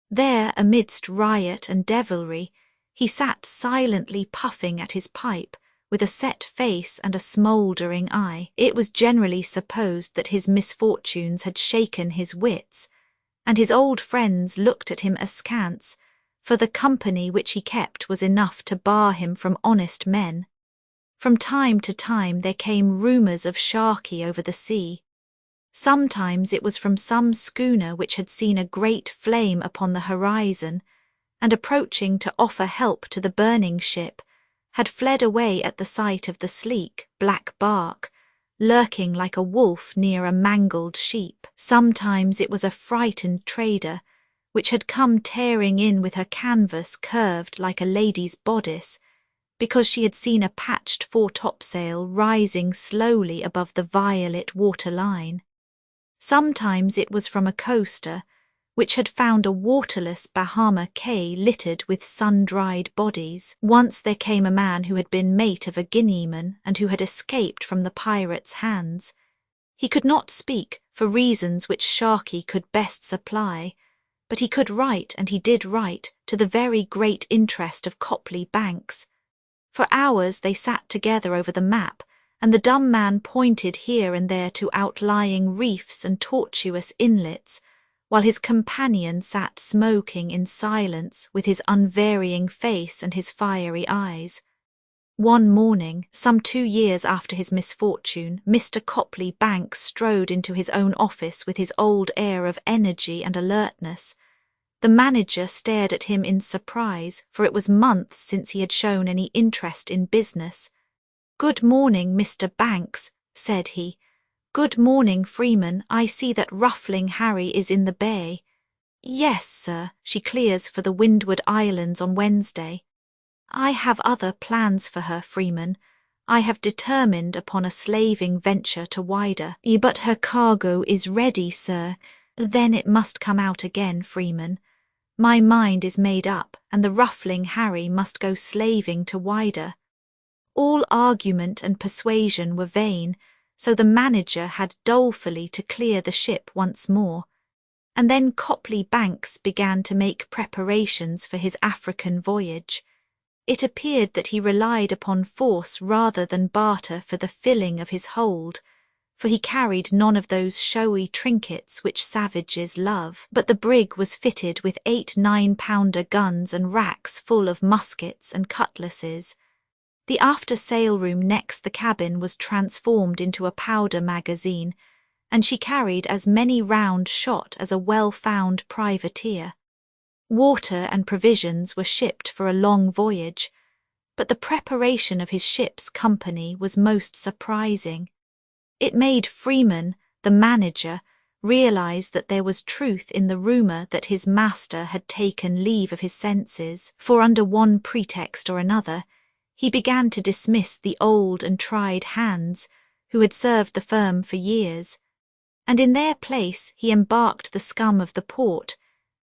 There, amidst riot and devilry, he sat silently puffing at his pipe, with a set face and a smouldering eye. It was generally supposed that his misfortunes had shaken his wits, and his old friends looked at him askance, for the company which he kept was enough to bar him from honest men. From time to time there came rumours of Sharkey over the sea. Sometimes it was from some schooner which had seen a great flame upon the horizon, and approaching to offer help to the burning ship, had fled away at the sight of the sleek, black bark, lurking like a wolf near a mangled sheep. Sometimes it was a frightened trader, which had come tearing in with her canvas curved like a lady's bodice, because she had seen a patched foretopsail rising slowly above the violet water-line. Sometimes it was from a coaster, which had found a waterless Bahama quay littered with sun-dried bodies. Once there came a man who had been mate of a Guineaman and who had escaped from the pirates' hands. He could not speak, for reasons which Sharkey could best supply, but he could write, and he did write, to the very great interest of Copley Banks. For hours they sat together over the map, and the dumb man pointed here and there to outlying reefs and tortuous inlets, while his companion sat smoking in silence with his unvarying face and his fiery eyes. One morning, some 2 years after his misfortune, Mr. Copley Banks strode into his own office with his old air of energy and alertness. The manager stared at him in surprise, for it was months since he had shown any interest in business. "Good morning, Mr. Banks," said he. "Good morning, Freeman. I see that Ruffling Harry is in the bay." "Yes, sir. She clears for the Windward Islands on Wednesday." "I have other plans for her, Freeman. I have determined upon a slaving venture to Whydah." "But her cargo is ready, sir." "Then it must come out again, Freeman. My mind is made up, and the Ruffling Harry must go slaving to Whydah." All argument and persuasion were vain, so the manager had dolefully to clear the ship once more. And then Copley Banks began to make preparations for his African voyage. It appeared that he relied upon force rather than barter for the filling of his hold, for he carried none of those showy trinkets which savages love, but the brig was fitted with 8 9-pounder guns and racks full of muskets and cutlasses. The after-sail room next the cabin was transformed into a powder magazine, and she carried as many round shot as a well-found privateer. Water and provisions were shipped for a long voyage, but the preparation of his ship's company was most surprising. It made Freeman, the manager, realize that there was truth in the rumour that his master had taken leave of his senses, for under one pretext or another, he began to dismiss the old and tried hands who had served the firm for years, and in their place he embarked the scum of the port,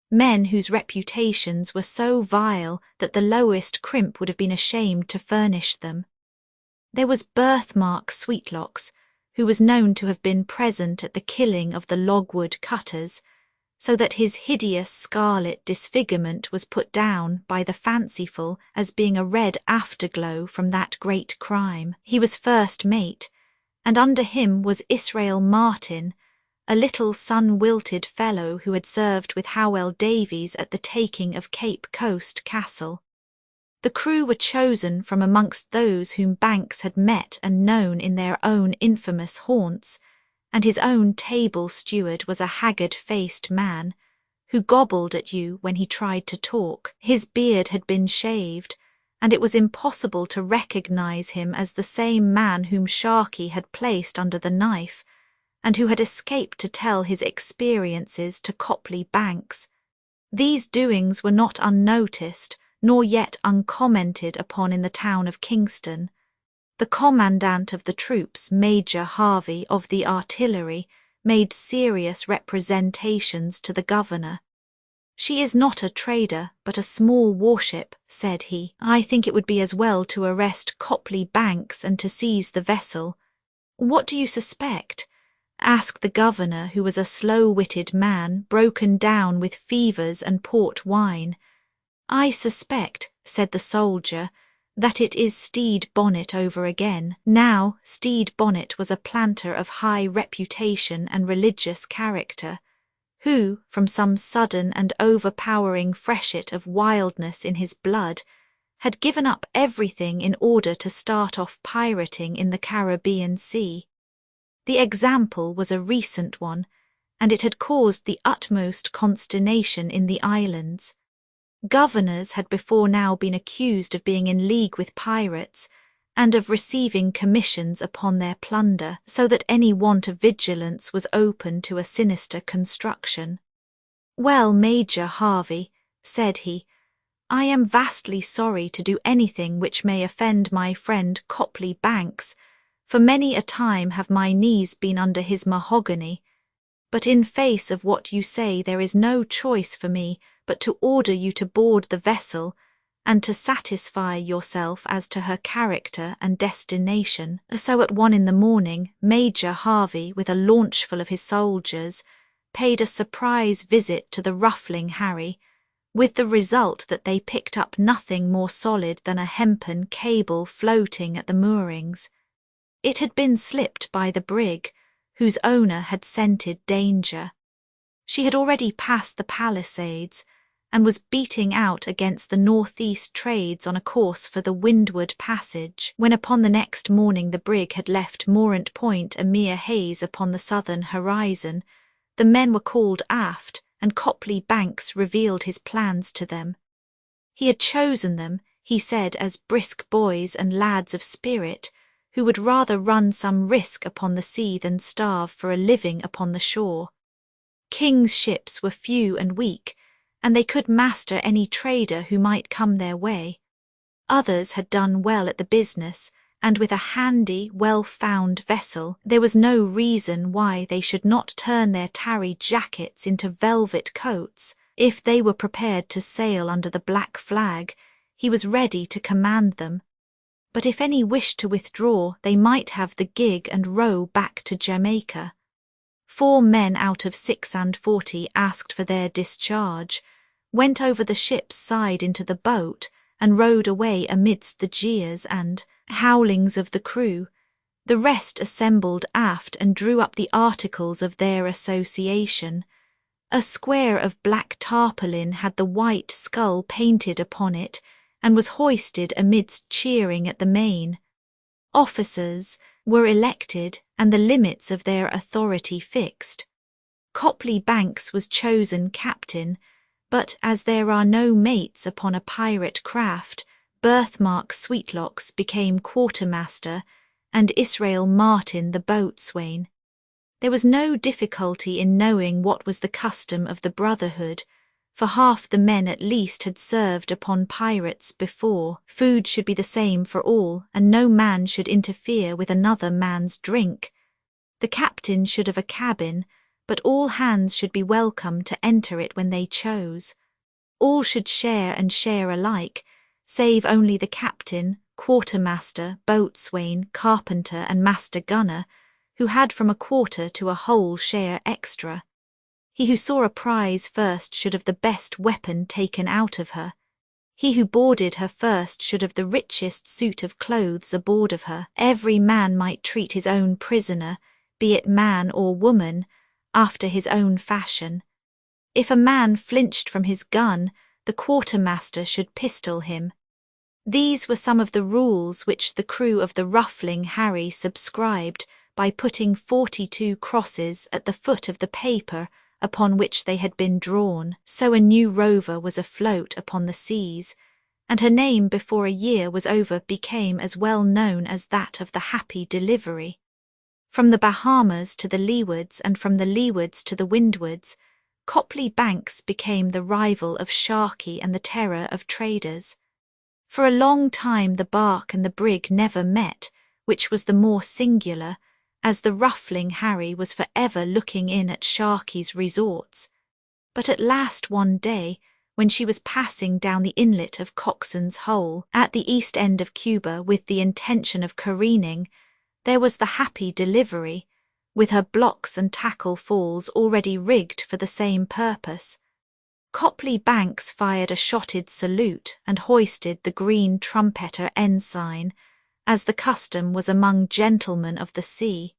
men whose reputations were so vile that the lowest crimp would have been ashamed to furnish them. There was Birthmark Sweetlocks, who was known to have been present at the killing of the logwood cutters, so that his hideous scarlet disfigurement was put down by the fanciful as being a red afterglow from that great crime. He was first mate, and under him was Israel Martin, a little sun-wilted fellow who had served with Howell Davies at the taking of Cape Coast Castle. The crew were chosen from amongst those whom Banks had met and known in their own infamous haunts, and his own table steward was a haggard-faced man, who gobbled at you when he tried to talk. His beard had been shaved, and it was impossible to recognize him as the same man whom Sharkey had placed under the knife, and who had escaped to tell his experiences to Copley Banks. These doings were not unnoticed, nor yet uncommented upon in the town of Kingston. The commandant of the troops, Major Harvey of the artillery, made serious representations to the governor. "She is not a trader, but a small warship," said he. "I think it would be as well to arrest Copley Banks and to seize the vessel." "What do you suspect?" asked the governor, who was a slow-witted man, broken down with fevers and port wine. "I suspect," said the soldier, "that it is Stede Bonnet over again." Now, Stede Bonnet was a planter of high reputation and religious character. who, from some sudden and overpowering freshet of wildness in his blood, had given up everything in order to start off pirating in the Caribbean Sea. The example was a recent one, and it had caused the utmost consternation in the islands. Governors had before now been accused of being in league with pirates, and of receiving commissions upon their plunder, so that any want of vigilance was open to a sinister construction. "Well, Major Harvey," said he, "I am vastly sorry to do anything which may offend my friend Copley Banks, for many a time have my knees been under his mahogany, but in face of what you say there is no choice for me but to order you to board the vessel, and to satisfy yourself as to her character and destination." So at 1 in the morning, Major Harvey, with a launchful of his soldiers, paid a surprise visit to the Ruffling Harry, with the result that they picked up nothing more solid than a hempen cable floating at the moorings. It had been slipped by the brig, whose owner had scented danger. She had already passed the Palisades, and was beating out against the northeast trades on a course for the Windward Passage, when upon the next morning the brig had left Morant Point a mere haze upon the southern horizon. The men were called aft, and Copley Banks revealed his plans to them. He had chosen them, he said, as brisk boys and lads of spirit, who would rather run some risk upon the sea than starve for a living upon the shore. King's ships were few and weak, and they could master any trader who might come their way. Others had done well at the business, and with a handy, well-found vessel, there was no reason why they should not turn their tarry jackets into velvet coats. If they were prepared to sail under the black flag, he was ready to command them. But if any wished to withdraw, they might have the gig and row back to Jamaica. 4 men out of 46 asked for their discharge, went over the ship's side into the boat, and rowed away amidst the jeers and howlings of the crew. The rest assembled aft and drew up the articles of their association. A square of black tarpaulin had the white skull painted upon it, and was hoisted amidst cheering at the main. Officers were elected, and the limits of their authority fixed. Copley Banks was chosen captain, but as there are no mates upon a pirate craft, Birthmark Sweetlocks became quartermaster, and Israel Martin the boatswain. There was no difficulty in knowing what was the custom of the brotherhood, for half the men at least had served upon pirates before. Food should be the same for all, and no man should interfere with another man's drink. The captain should have a cabin, but all hands should be welcome to enter it when they chose. All should share and share alike, save only the captain, quartermaster, boatswain, carpenter, and master gunner, who had from a quarter to a whole share extra. He who saw a prize first should have the best weapon taken out of her. He who boarded her first should have the richest suit of clothes aboard of her. Every man might treat his own prisoner, be it man or woman, after his own fashion. If a man flinched from his gun, the quartermaster should pistol him. These were some of the rules which the crew of the Ruffling Harry subscribed by putting 42 crosses at the foot of the paper upon which they had been drawn. So a new rover was afloat upon the seas, and her name before a year was over became as well known as that of the Happy Delivery. From the Bahamas to the leewards, and from the leewards to the windwards, Copley Banks became the rival of Sharkey and the terror of traders. For a long time the bark and the brig never met, which was the more singular, as the Ruffling Harry was for ever looking in at Sharkey's resorts. But at last one day, when she was passing down the inlet of Coxon's Hole, at the east end of Cuba, with the intention of careening, there was the Happy Delivery, with her blocks and tackle falls already rigged for the same purpose. Copley Banks fired a shotted salute and hoisted the green trumpeter ensign, as the custom was among gentlemen of the sea.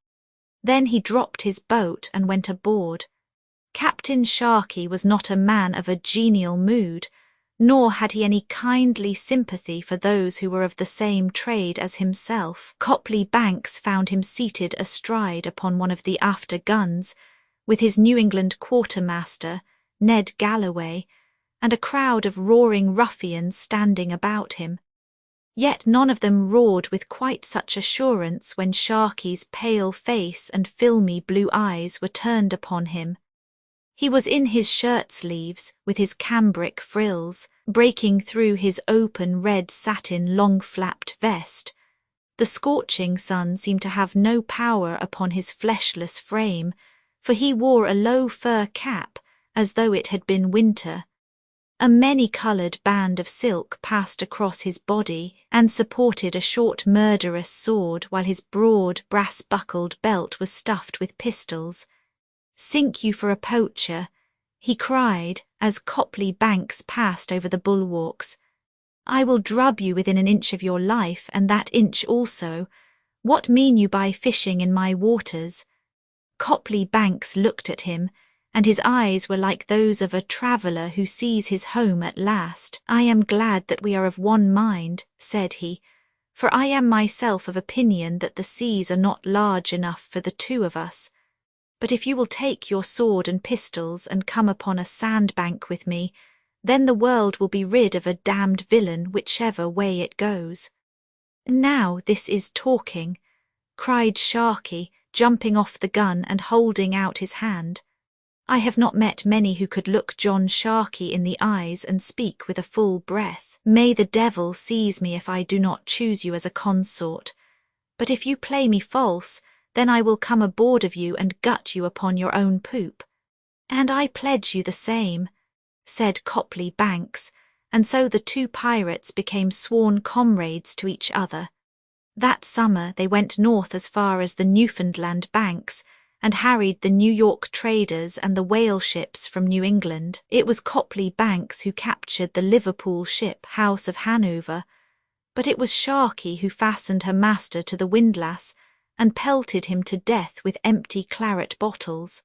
Then he dropped his boat and went aboard. Captain Sharkey was not a man of a genial mood, nor had he any kindly sympathy for those who were of the same trade as himself. Copley Banks found him seated astride upon one of the after guns, with his New England quartermaster, Ned Galloway, and a crowd of roaring ruffians standing about him. Yet none of them roared with quite such assurance when Sharkey's pale face and filmy blue eyes were turned upon him. He was in his shirt-sleeves, with his cambric frills, breaking through his open red satin long-flapped vest. The scorching sun seemed to have no power upon his fleshless frame, for he wore a low fur cap, as though it had been winter. A many-coloured band of silk passed across his body and supported a short murderous sword, while his broad, brass-buckled belt was stuffed with pistols. "Sink you for a poacher," he cried as Copley Banks passed over the bulwarks. "I will drub you within an inch of your life, and that inch also. What mean you by fishing in my waters?" Copley Banks looked at him, and his eyes were like those of a traveller who sees his home at last. "I am glad that we are of one mind," said he, "for I am myself of opinion that the seas are not large enough for the two of us. But if you will take your sword and pistols and come upon a sandbank with me, then the world will be rid of a damned villain whichever way it goes." "Now this is talking," cried Sharkey, jumping off the gun and holding out his hand. I have not met many who could look John Sharkey in the eyes and speak with a full breath. "May the devil seize me if I do not choose you as a consort. But if you play me false, then I will come aboard of you and gut you upon your own poop." "And I pledge you the same," said Copley Banks, and so the two pirates became sworn comrades to each other. That summer they went north as far as the Newfoundland banks, and harried the New York traders and the whale ships from New England. It was Copley Banks who captured the Liverpool ship House of Hanover, but it was Sharkey who fastened her master to the windlass and pelted him to death with empty claret bottles.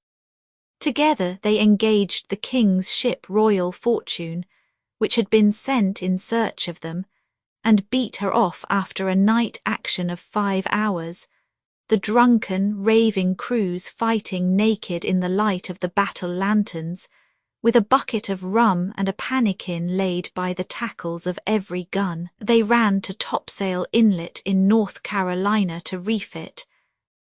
Together they engaged the King's ship Royal Fortune, which had been sent in search of them, and beat her off after a night action of 5 hours, the drunken, raving crews fighting naked in the light of the battle lanterns, with a bucket of rum and a pannikin laid by the tackles of every gun. They ran to Topsail Inlet in North Carolina to refit,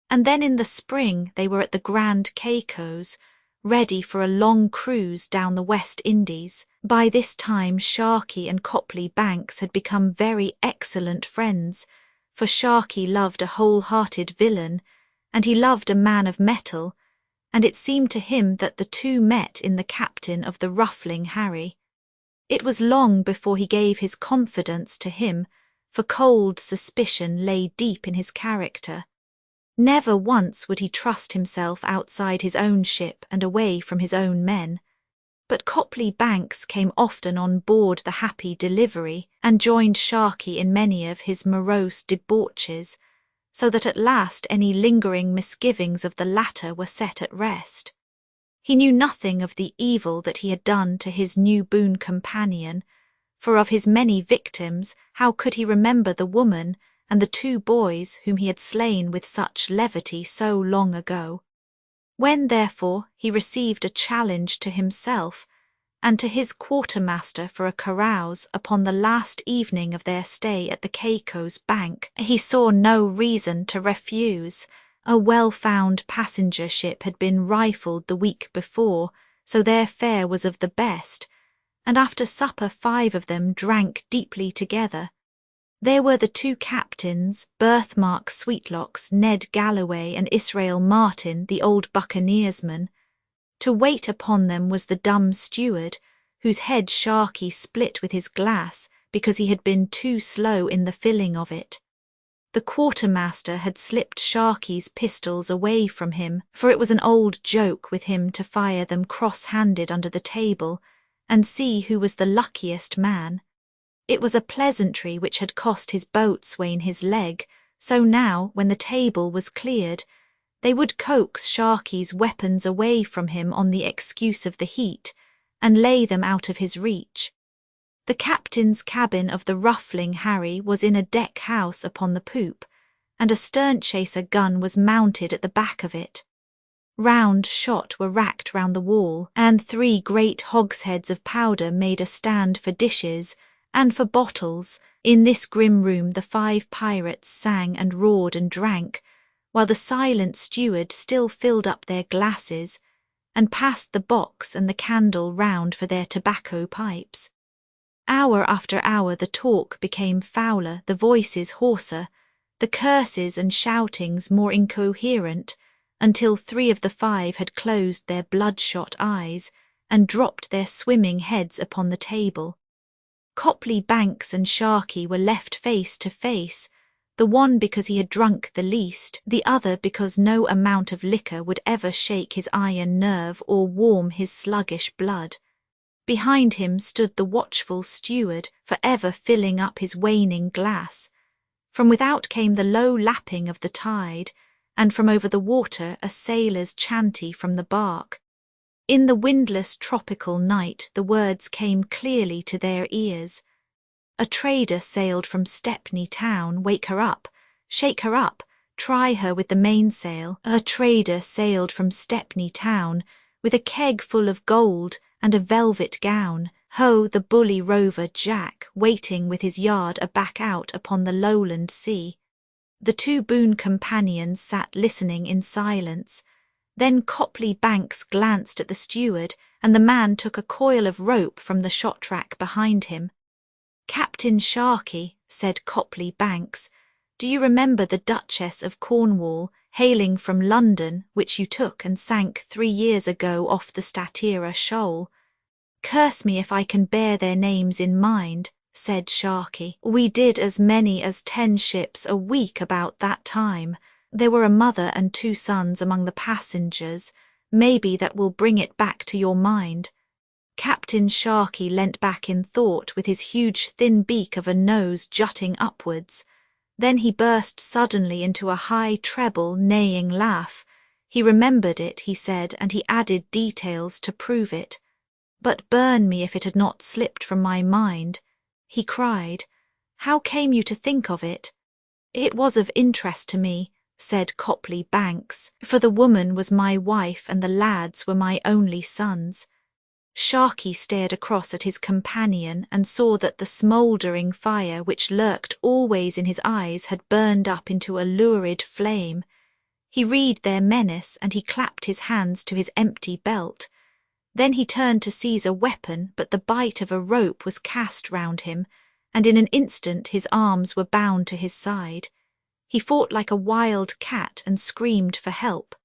and then in the spring they were at the Grand Caicos, ready for a long cruise down the West Indies. By this time Sharkey and Copley Banks had become very excellent friends, for Sharkey loved a whole-hearted villain, and he loved a man of metal, and it seemed to him that the two met in the captain of the Ruffling Harry. It was long before he gave his confidence to him, for cold suspicion lay deep in his character. Never once would he trust himself outside his own ship and away from his own men. But Copley Banks came often on board the Happy Delivery and joined Sharkey in many of his morose debauches, so that at last any lingering misgivings of the latter were set at rest. He knew nothing of the evil that he had done to his new boon companion, for of his many victims how could he remember the woman and the 2 boys whom he had slain with such levity so long ago? When, therefore, he received a challenge to himself and to his quartermaster for a carouse upon the last evening of their stay at the Caicos bank, he saw no reason to refuse. A well-found passenger ship had been rifled the week before, so their fare was of the best, and after supper 5 of them drank deeply together. There were the 2 captains, Birthmark Sweetlocks, Ned Galloway, and Israel Martin, the old buccaneersman. To wait upon them was the dumb steward, whose head Sharkey split with his glass because he had been too slow in the filling of it. The quartermaster had slipped Sharkey's pistols away from him, for it was an old joke with him to fire them cross-handed under the table, and see who was the luckiest man. It was a pleasantry which had cost his boatswain his leg, so now, when the table was cleared, They would coax Sharkey's weapons away from him on the excuse of the heat, and lay them out of his reach. The captain's cabin of the Ruffling Harry was in a deck house upon the poop, and a stern-chaser gun was mounted at the back of it. Round shot were racked round the wall, and 3 great hogsheads of powder made a stand for dishes and for bottles. In this grim room the 5 pirates sang and roared and drank, while the silent steward still filled up their glasses, and passed the box and the candle round for their tobacco pipes. Hour after hour the talk became fouler, the voices hoarser, the curses and shoutings more incoherent, until 3 of the 5 had closed their bloodshot eyes and dropped their swimming heads upon the table. Copley Banks and Sharkey were left face to face, the one because he had drunk the least, the other because no amount of liquor would ever shake his iron nerve or warm his sluggish blood. Behind him stood the watchful steward, forever filling up his waning glass. From without came the low lapping of the tide, and from over the water a sailor's chanty from the bark. In the windless tropical night the words came clearly to their ears. A trader sailed from Stepney town, wake her up, shake her up, try her with the mainsail. A trader sailed from Stepney town, with a keg full of gold and a velvet gown. Ho, the bully rover Jack, waiting with his yard aback out upon the lowland sea. The 2 boon companions sat listening in silence. Then Copley Banks glanced at the steward, and the man took a coil of rope from the shot-rack behind him. "Captain Sharkey," said Copley Banks, "do you remember the Duchess of Cornwall, hailing from London, which you took and sank 3 years ago off the Statira shoal?" "Curse me if I can bear their names in mind," said Sharkey. "We did as many as 10 ships a week about that time. There were a mother and 2 sons among the passengers. Maybe that will bring it back to your mind." Captain Sharkey leant back in thought with his huge thin beak of a nose jutting upwards. Then he burst suddenly into a high treble neighing laugh. He remembered it, he said, and he added details to prove it. "But burn me if it had not slipped from my mind," he cried. "How came you to think of it?" "It was of interest to me," said Copley Banks, "for the woman was my wife and the lads were my only sons." Sharkey stared across at his companion and saw that the smouldering fire which lurked always in his eyes had burned up into a lurid flame. He read their menace, and he clapped his hands to his empty belt. Then he turned to seize a weapon, but the bight of a rope was cast round him, and in an instant his arms were bound to his side. He fought like a wild cat and screamed for help.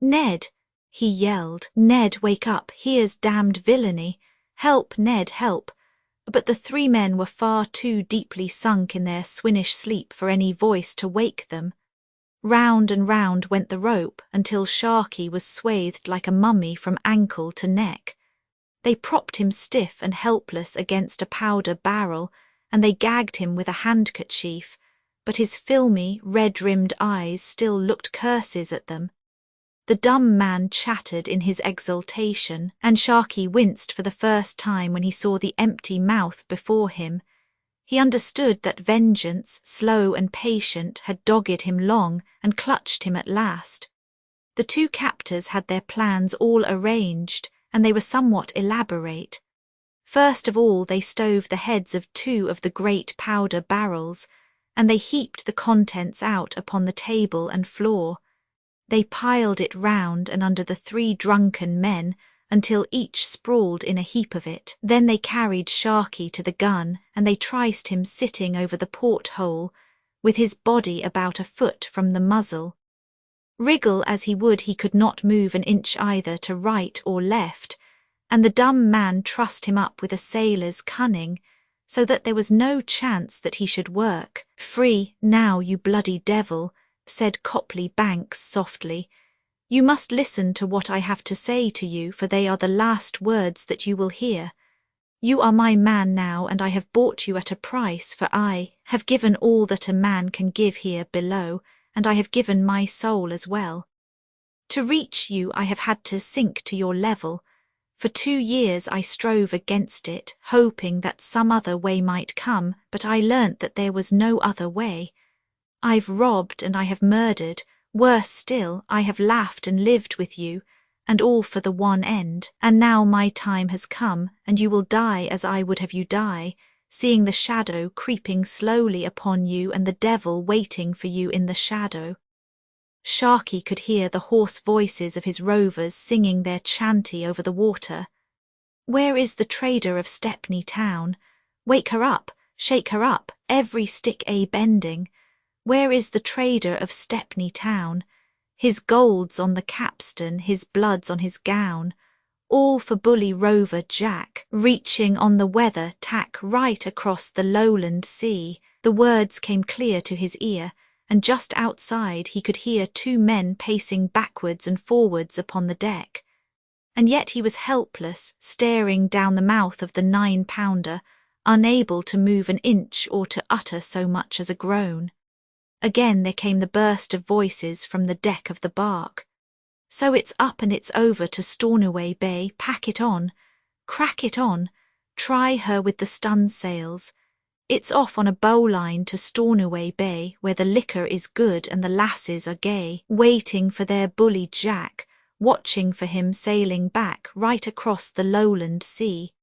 "Ned!" he yelled. "Ned, wake up, here's damned villainy. Help, Ned, help." But the 3 men were far too deeply sunk in their swinish sleep for any voice to wake them. Round and round went the rope, until Sharkey was swathed like a mummy from ankle to neck. They propped him stiff and helpless against a powder barrel, and they gagged him with a handkerchief, but his filmy, red-rimmed eyes still looked curses at them. The dumb man chattered in his exultation, and Sharkey winced for the first time when he saw the empty mouth before him. He understood that vengeance, slow and patient, had dogged him long and clutched him at last. The 2 captors had their plans all arranged, and they were somewhat elaborate. First of all they stove the heads of 2 of the great powder barrels, and they heaped the contents out upon the table and floor. They piled it round and under the 3 drunken men until each sprawled in a heap of it. Then they carried Sharkey to the gun, and they triced him sitting over the porthole, with his body about a foot from the muzzle. Wriggle as he would, he could not move an inch either to right or left, and the dumb man trussed him up with a sailor's cunning, so that there was no chance that he should work. "Free, now, you bloody devil," said Copley Banks softly. "You must listen to what I have to say to you, for they are the last words that you will hear. You are my man now, and I have bought you at a price, for I have given all that a man can give here below, and I have given my soul as well. To reach you I have had to sink to your level. For 2 years I strove against it, hoping that some other way might come, but I learnt that there was no other way. I've robbed and I have murdered, worse still, I have laughed and lived with you, and all for the one end. And now my time has come, and you will die as I would have you die, seeing the shadow creeping slowly upon you and the devil waiting for you in the shadow. Sharkey could hear the hoarse voices of his rovers singing their chanty over the water. Where is the trader of Stepney town? Wake her up, shake her up, every stick bending. Where is the trader of Stepney town? His gold's on the capstan, his blood's on his gown. All for bully rover Jack, reaching on the weather tack right across the lowland sea. The words came clear to his ear, and just outside he could hear 2 men pacing backwards and forwards upon the deck. And yet he was helpless, staring down the mouth of the 9-pounder, unable to move an inch or to utter so much as a groan. Again there came the burst of voices from the deck of the bark. So it's up and it's over to Stornoway Bay, pack it on, crack it on, try her with the stun sails. It's off on a bowline to Stornoway Bay, where the liquor is good and the lasses are gay, waiting for their bully Jack, watching for him sailing back right across the lowland sea.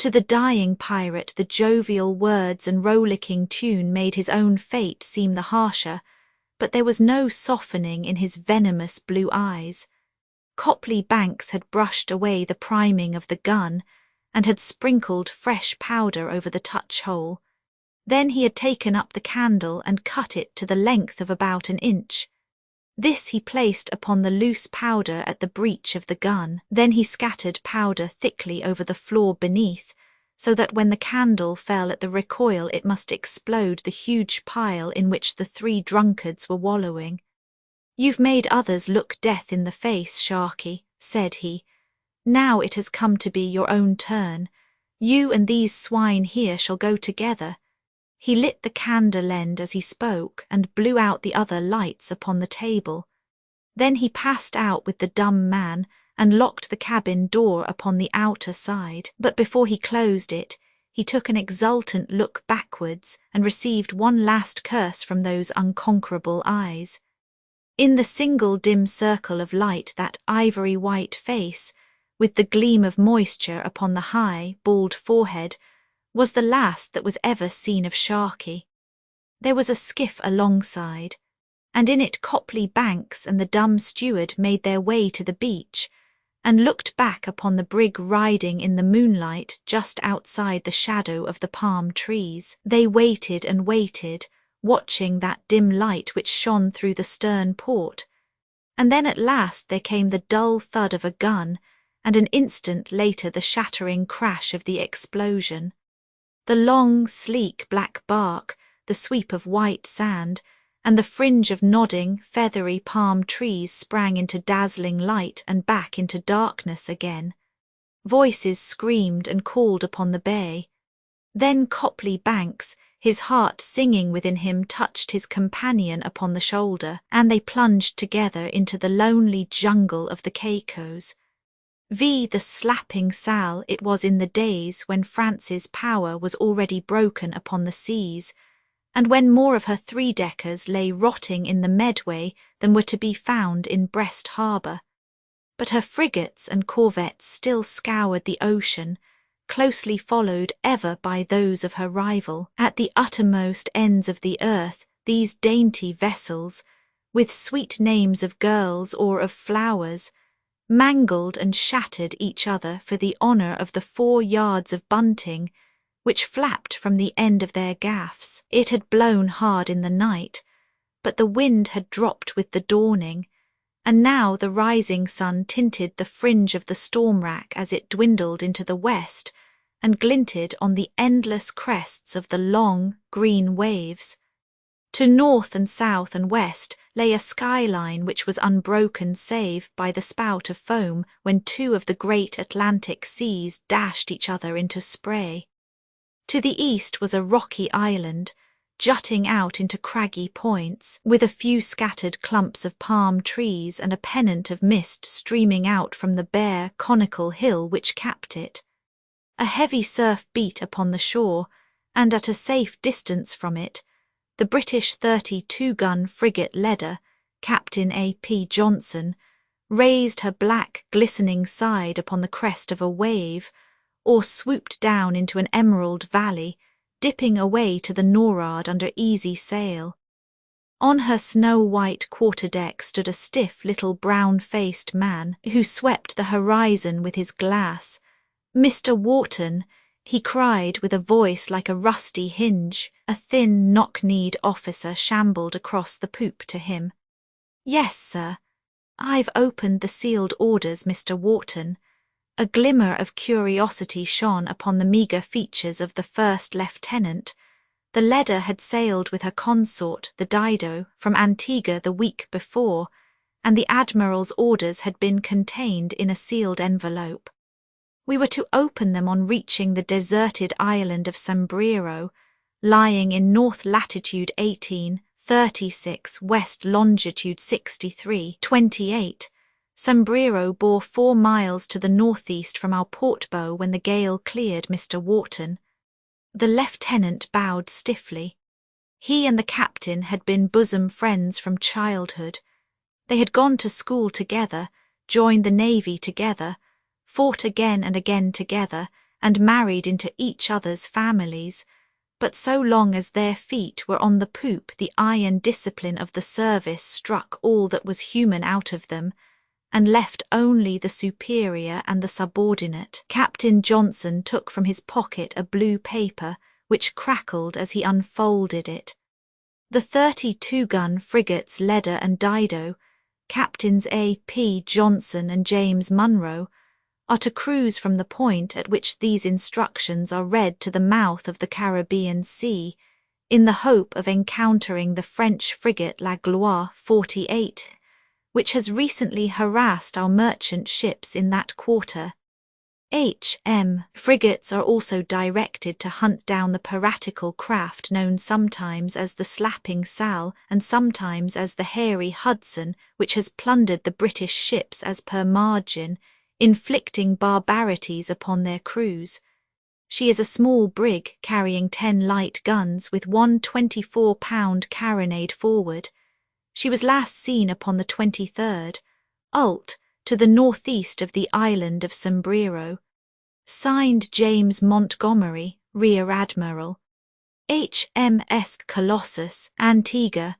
To the dying pirate the jovial words and rollicking tune made his own fate seem the harsher, but there was no softening in his venomous blue eyes. Copley Banks had brushed away the priming of the gun, and had sprinkled fresh powder over the touch-hole. Then he had taken up the candle and cut it to the length of about an inch. This he placed upon the loose powder at the breech of the gun. Then he scattered powder thickly over the floor beneath, so that when the candle fell at the recoil it must explode the huge pile in which the 3 drunkards were wallowing. "You've made others look death in the face, Sharkey," said he. "Now it has come to be your own turn. You and these swine here shall go together." He lit the candle end as he spoke and blew out the other lights upon the table. Then he passed out with the dumb man and locked the cabin door upon the outer side. But before he closed it, he took an exultant look backwards and received one last curse from those unconquerable eyes. In the single dim circle of light, that ivory-white face, with the gleam of moisture upon the high, bald forehead, was the last that was ever seen of Sharkey. There was a skiff alongside, and in it Copley Banks and the dumb steward made their way to the beach, and looked back upon the brig riding in the moonlight just outside the shadow of the palm trees. They waited and waited, watching that dim light which shone through the stern port, and then at last there came the dull thud of a gun, and an instant later the shattering crash of the explosion. The long, sleek black bark, the sweep of white sand, and the fringe of nodding, feathery palm trees sprang into dazzling light and back into darkness again. Voices screamed and called upon the bay. Then Copley Banks, his heart singing within him, touched his companion upon the shoulder, and they plunged together into the lonely jungle of the Caicos. The slapping Sal it was in the days when France's power was already broken upon the seas, and when more of her 3-deckers lay rotting in the Medway than were to be found in Brest harbour. But her frigates and corvettes still scoured the ocean, closely followed ever by those of her rival. At the uttermost ends of the earth, these dainty vessels, with sweet names of girls or of flowers, mangled and shattered each other for the honour of the 4 yards of bunting which flapped from the end of their gaffs. It had blown hard in the night, but the wind had dropped with the dawning, and now the rising sun tinted the fringe of the storm rack as it dwindled into the west and glinted on the endless crests of the long, green waves. To north and south and west lay a skyline which was unbroken save by the spout of foam when 2 of the great Atlantic seas dashed each other into spray. To the east was a rocky island, jutting out into craggy points, with a few scattered clumps of palm trees and a pennant of mist streaming out from the bare, conical hill which capped it. A heavy surf beat upon the shore, and at a safe distance from it, the British 32-gun frigate Leader, Captain A.P. Johnson, raised her black, glistening side upon the crest of a wave, or swooped down into an emerald valley, dipping away to the nor'ard under easy sail. On her snow-white quarterdeck stood a stiff little brown-faced man who swept the horizon with his glass. "Mr. Wharton," he cried with a voice like a rusty hinge. A thin, knock-kneed officer shambled across the poop to him. "Yes, sir. I've opened the sealed orders, Mr. Wharton." A glimmer of curiosity shone upon the meagre features of the first lieutenant. The Leader had sailed with her consort, the Dido, from Antigua the week before, and the Admiral's orders had been contained in a sealed envelope. We were to open them on reaching the deserted island of Sombrero, lying in north latitude 18, 36, west longitude 63, 28. Sombrero bore 4 miles to the northeast from our portbow when the gale cleared, Mr. Wharton. The lieutenant bowed stiffly. He and the captain had been bosom friends from childhood. They had gone to school together, joined the navy together, fought again and again together, and married into each other's families. But so long as their feet were on the poop, the iron discipline of the service struck all that was human out of them, and left only the superior and the subordinate. Captain Johnson took from his pocket a blue paper, which crackled as he unfolded it. The 32-gun frigates Leader and Dido, Captains A.P. Johnson and James Munro, are to cruise from the point at which these instructions are read to the mouth of the Caribbean Sea, in the hope of encountering the French frigate La Gloire 48, which has recently harassed our merchant ships in that quarter. H.M. frigates are also directed to hunt down the piratical craft known sometimes as the Slapping Sal and sometimes as the Hairy Hudson, which has plundered the British ships as per margin, inflicting barbarities upon their crews. She is a small brig carrying 10 light guns with 1 24-pound carronade forward. She was last seen upon the 23rd, ult. to the northeast of the island of Sombrero. Signed James Montgomery, Rear Admiral. HMS Colossus, Antigua.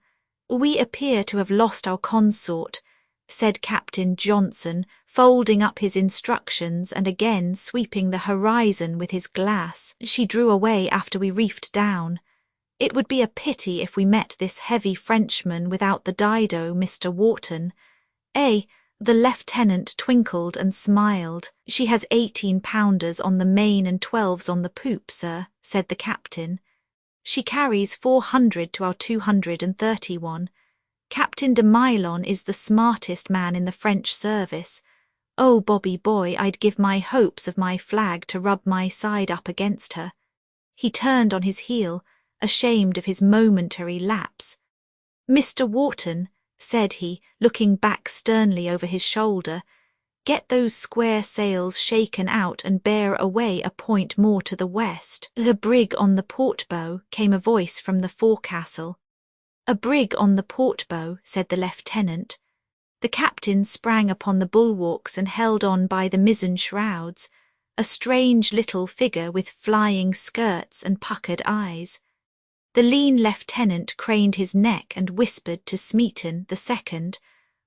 "We appear to have lost our consort," said Captain Johnson, folding up his instructions and again sweeping the horizon with his glass. "She drew away after we reefed down. It would be a pity if we met this heavy Frenchman without the Dido, Mr. Wharton." The lieutenant twinkled and smiled. "She has 18-pounders on the main and 12s on the poop, sir," said the captain. "She carries 400 to our 231. Captain de Milon is the smartest man in the French service. Oh, Bobby boy, I'd give my hopes of my flag to rub my side up against her." He turned on his heel, ashamed of his momentary lapse. "Mr. Wharton," said he, looking back sternly over his shoulder, "get those square sails shaken out and bear away a point more to the west." "The brig on the portbow," came a voice from the forecastle. "A brig on the portbow," said the lieutenant. The captain sprang upon the bulwarks and held on by the mizzen shrouds, a strange little figure with flying skirts and puckered eyes. The lean lieutenant craned his neck and whispered to Smeaton, the second,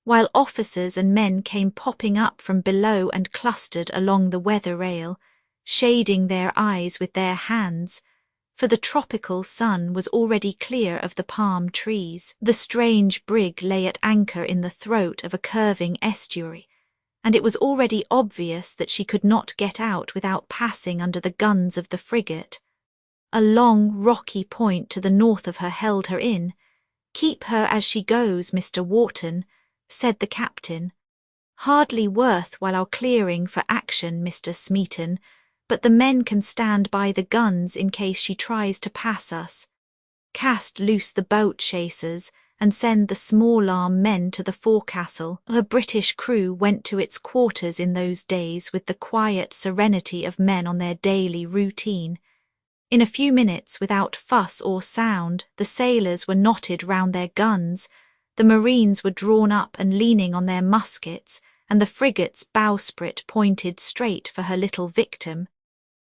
while officers and men came popping up from below and clustered along the weather rail, shading their eyes with their hands, for the tropical sun was already clear of the palm trees. The strange brig lay at anchor in the throat of a curving estuary, and it was already obvious that she could not get out without passing under the guns of the frigate. A long, rocky point to the north of her held her in. "Keep her as she goes, Mr. Wharton," said the captain. "Hardly worth while our clearing for action, Mr. Smeaton, but the men can stand by the guns in case she tries to pass us." Cast loose the boat chasers and send the small-arm men to the forecastle. Her British crew went to its quarters in those days with the quiet serenity of men on their daily routine. In a few minutes, without fuss or sound, the sailors were knotted round their guns, the marines were drawn up and leaning on their muskets, and the frigate's bowsprit pointed straight for her little victim.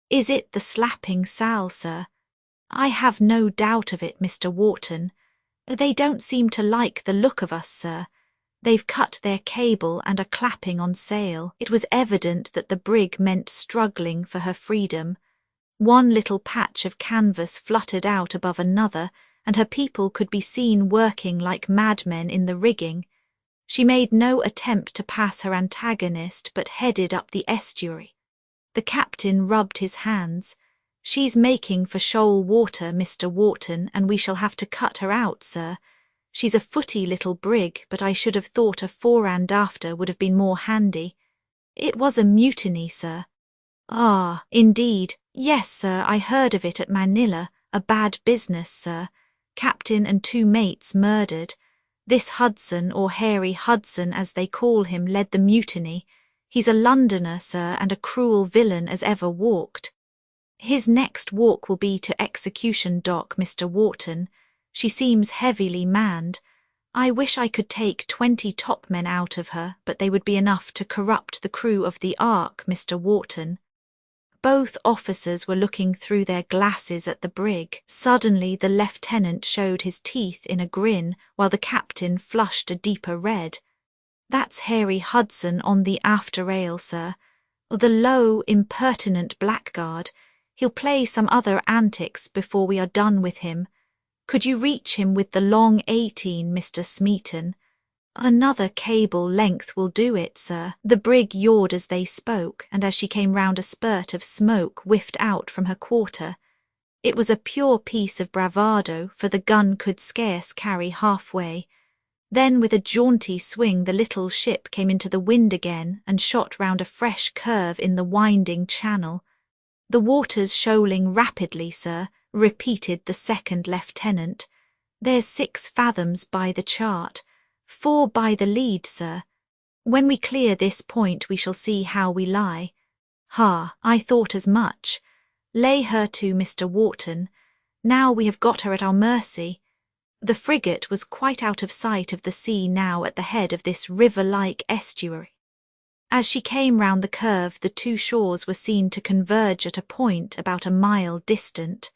Is it the slapping Sal, sir? I have no doubt of it, Mr. Wharton. They don't seem to like the look of us, sir. They've cut their cable and are clapping on sail. It was evident that the brig meant struggling for her freedom. One little patch of canvas fluttered out above another, and her people could be seen working like madmen in the rigging. She made no attempt to pass her antagonist, but headed up the estuary. The captain rubbed his hands. She's making for shoal water, Mr. Wharton, and we shall have to cut her out, sir. She's a footy little brig, but I should have thought a fore and after would have been more handy. It was a mutiny, sir. Ah, indeed. Yes, sir, I heard of it at Manila. A bad business, sir. Captain and 2 mates murdered. This Hudson, or Hairy Hudson as they call him, led the mutiny. He's a Londoner, sir, and a cruel villain as ever walked. His next walk will be to execution dock, Mr. Wharton. She seems heavily manned. I wish I could take 20 topmen out of her, but they would be enough to corrupt the crew of the Ark, Mr. Wharton. Both officers were looking through their glasses at the brig. Suddenly the lieutenant showed his teeth in a grin, while the captain flushed a deeper red. That's Hairy Hudson on the after rail, sir. The low, impertinent blackguard. He'll play some other antics before we are done with him. Could you reach him with the long 18, Mr. Smeaton? Another cable length will do it, sir. The brig yawed as they spoke, and as she came round a spurt of smoke whiffed out from her quarter. It was a pure piece of bravado, for the gun could scarce carry halfway. Then with a jaunty swing the little ship came into the wind again and shot round a fresh curve in the winding channel. The water's shoaling rapidly, sir, repeated the second lieutenant. There's 6 fathoms by the chart, 4 by the lead, sir. When we clear this point we shall see how we lie. Ha, I thought as much. Lay her to, Mr. Wharton. Now we have got her at our mercy. The frigate was quite out of sight of the sea now at the head of this river-like estuary. As she came round the curve, the 2 shores were seen to converge at a point about a mile distant.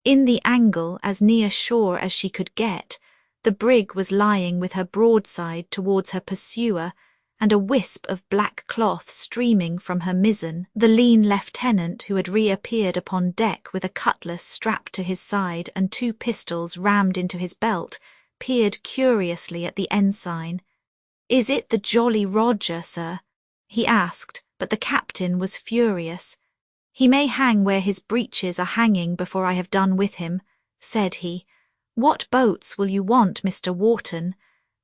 In the angle, as near shore as she could get, the brig was lying with her broadside towards her pursuer, and a wisp of black cloth streaming from her mizzen. The lean lieutenant, who had reappeared upon deck with a cutlass strapped to his side and 2 pistols rammed into his belt, peered curiously at the ensign. "Is it the Jolly Roger, sir?" he asked, but the captain was furious. "He may hang where his breeches are hanging before I have done with him," said he. "What boats will you want, Mr. Wharton?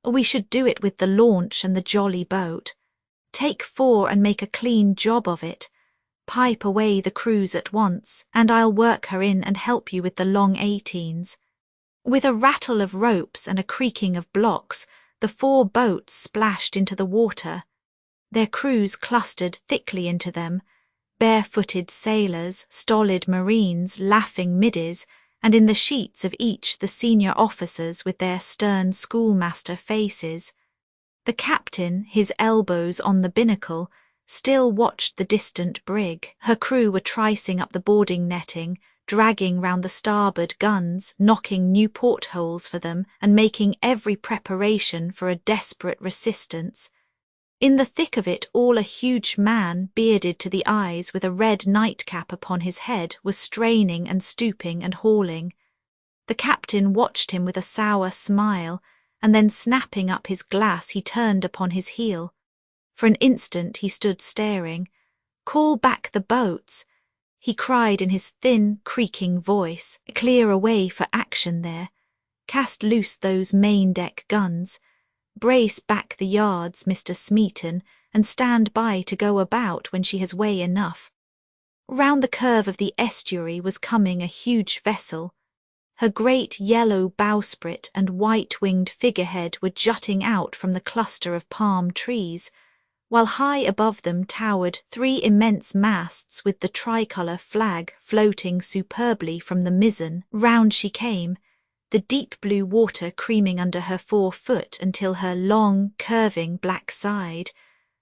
We should do it with the launch and the jolly boat. Take 4 and make a clean job of it. Pipe away the crews at once, and I'll work her in and help you with the long 18s. With a rattle of ropes and a creaking of blocks, the 4 boats splashed into the water. Their crews clustered thickly into them, barefooted sailors, stolid marines, laughing middies, and in the sheets of each the senior officers with their stern schoolmaster faces. The captain, his elbows on the binnacle, still watched the distant brig. Her crew were tricing up the boarding netting, dragging round the starboard guns, knocking new portholes for them, and making every preparation for a desperate resistance. In the thick of it all a huge man, bearded to the eyes, with a red nightcap upon his head, was straining and stooping and hauling. The captain watched him with a sour smile, and then snapping up his glass he turned upon his heel. For an instant he stood staring. "Call back the boats," he cried in his thin, creaking voice. "Clear a way for action there. Cast loose those main-deck guns. Brace back the yards, Mr. Smeaton, and stand by to go about when she has way enough." Round the curve of the estuary was coming a huge vessel. Her great yellow bowsprit and white-winged figurehead were jutting out from the cluster of palm trees, while high above them towered 3 immense masts with the tricolour flag floating superbly from the mizzen. Round she came, the deep blue water creaming under her forefoot until her long, curving black side,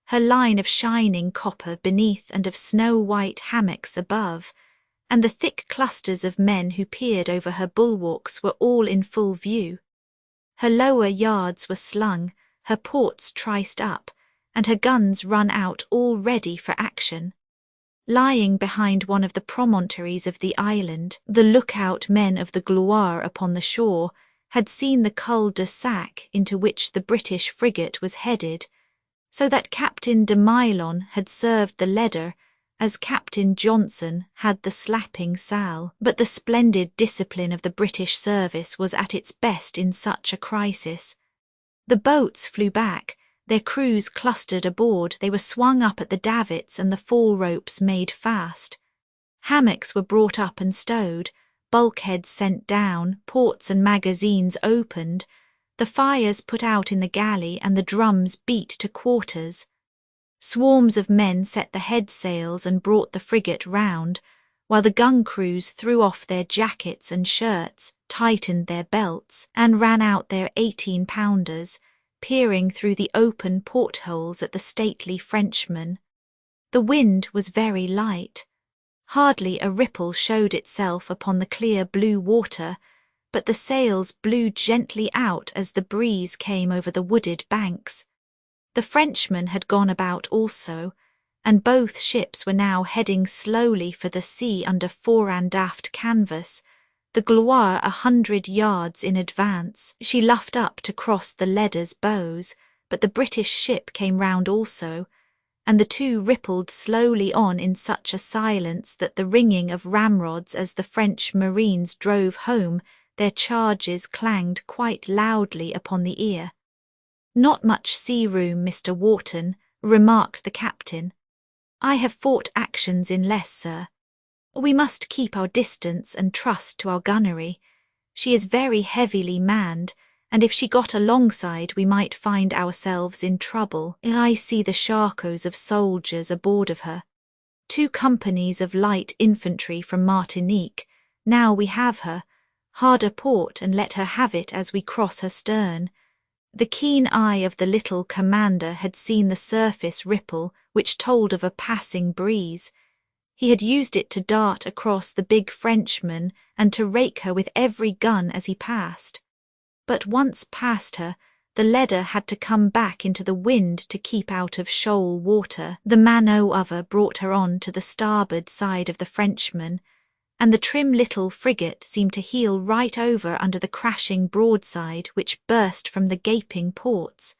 her line of shining copper beneath and of snow-white hammocks above, and the thick clusters of men who peered over her bulwarks were all in full view. Her lower yards were slung, her ports triced up, and her guns run out all ready for action. Lying behind one of the promontories of the island, the lookout men of the Gloire upon the shore had seen the cul-de-sac into which the British frigate was headed, so that Captain de Milon had served the leader as Captain Johnson had the slapping sal. But the splendid discipline of the British service was at its best in such a crisis. The boats flew back, their crews clustered aboard, they were swung up at the davits and the fall ropes made fast. Hammocks were brought up and stowed, bulkheads sent down, ports and magazines opened, the fires put out in the galley and the drums beat to quarters. Swarms of men set the head sails and brought the frigate round, while the gun crews threw off their jackets and shirts, tightened their belts, and ran out their 18-pounders, peering through the open portholes at the stately Frenchmen. The wind was very light. Hardly a ripple showed itself upon the clear blue water, but the sails blew gently out as the breeze came over the wooded banks. The Frenchmen had gone about also, and both ships were now heading slowly for the sea under fore and aft canvas, the Gloire 100 yards in advance. She luffed up to cross the leader's bows, but the British ship came round also, and the two rippled slowly on in such a silence that the ringing of ramrods as the French marines drove home their charges clanged quite loudly upon the ear. "Not much sea-room, Mr. Wharton," remarked the captain. "I have fought actions in less, sir. We must keep our distance and trust to our gunnery. She is very heavily manned, and if she got alongside we might find ourselves in trouble. I see the charcots of soldiers aboard of her. 2 companies of light infantry from Martinique. Now we have her. Hard a port and let her have it as we cross her stern." The keen eye of the little commander had seen the surface ripple which told of a passing breeze. He had used it to dart across the big Frenchman and to rake her with every gun as he passed. But once past her, the leader had to come back into the wind to keep out of shoal water. The Manot of her brought her on to the starboard side of the Frenchman, and the trim little frigate seemed to heel right over under the crashing broadside which burst from the gaping ports.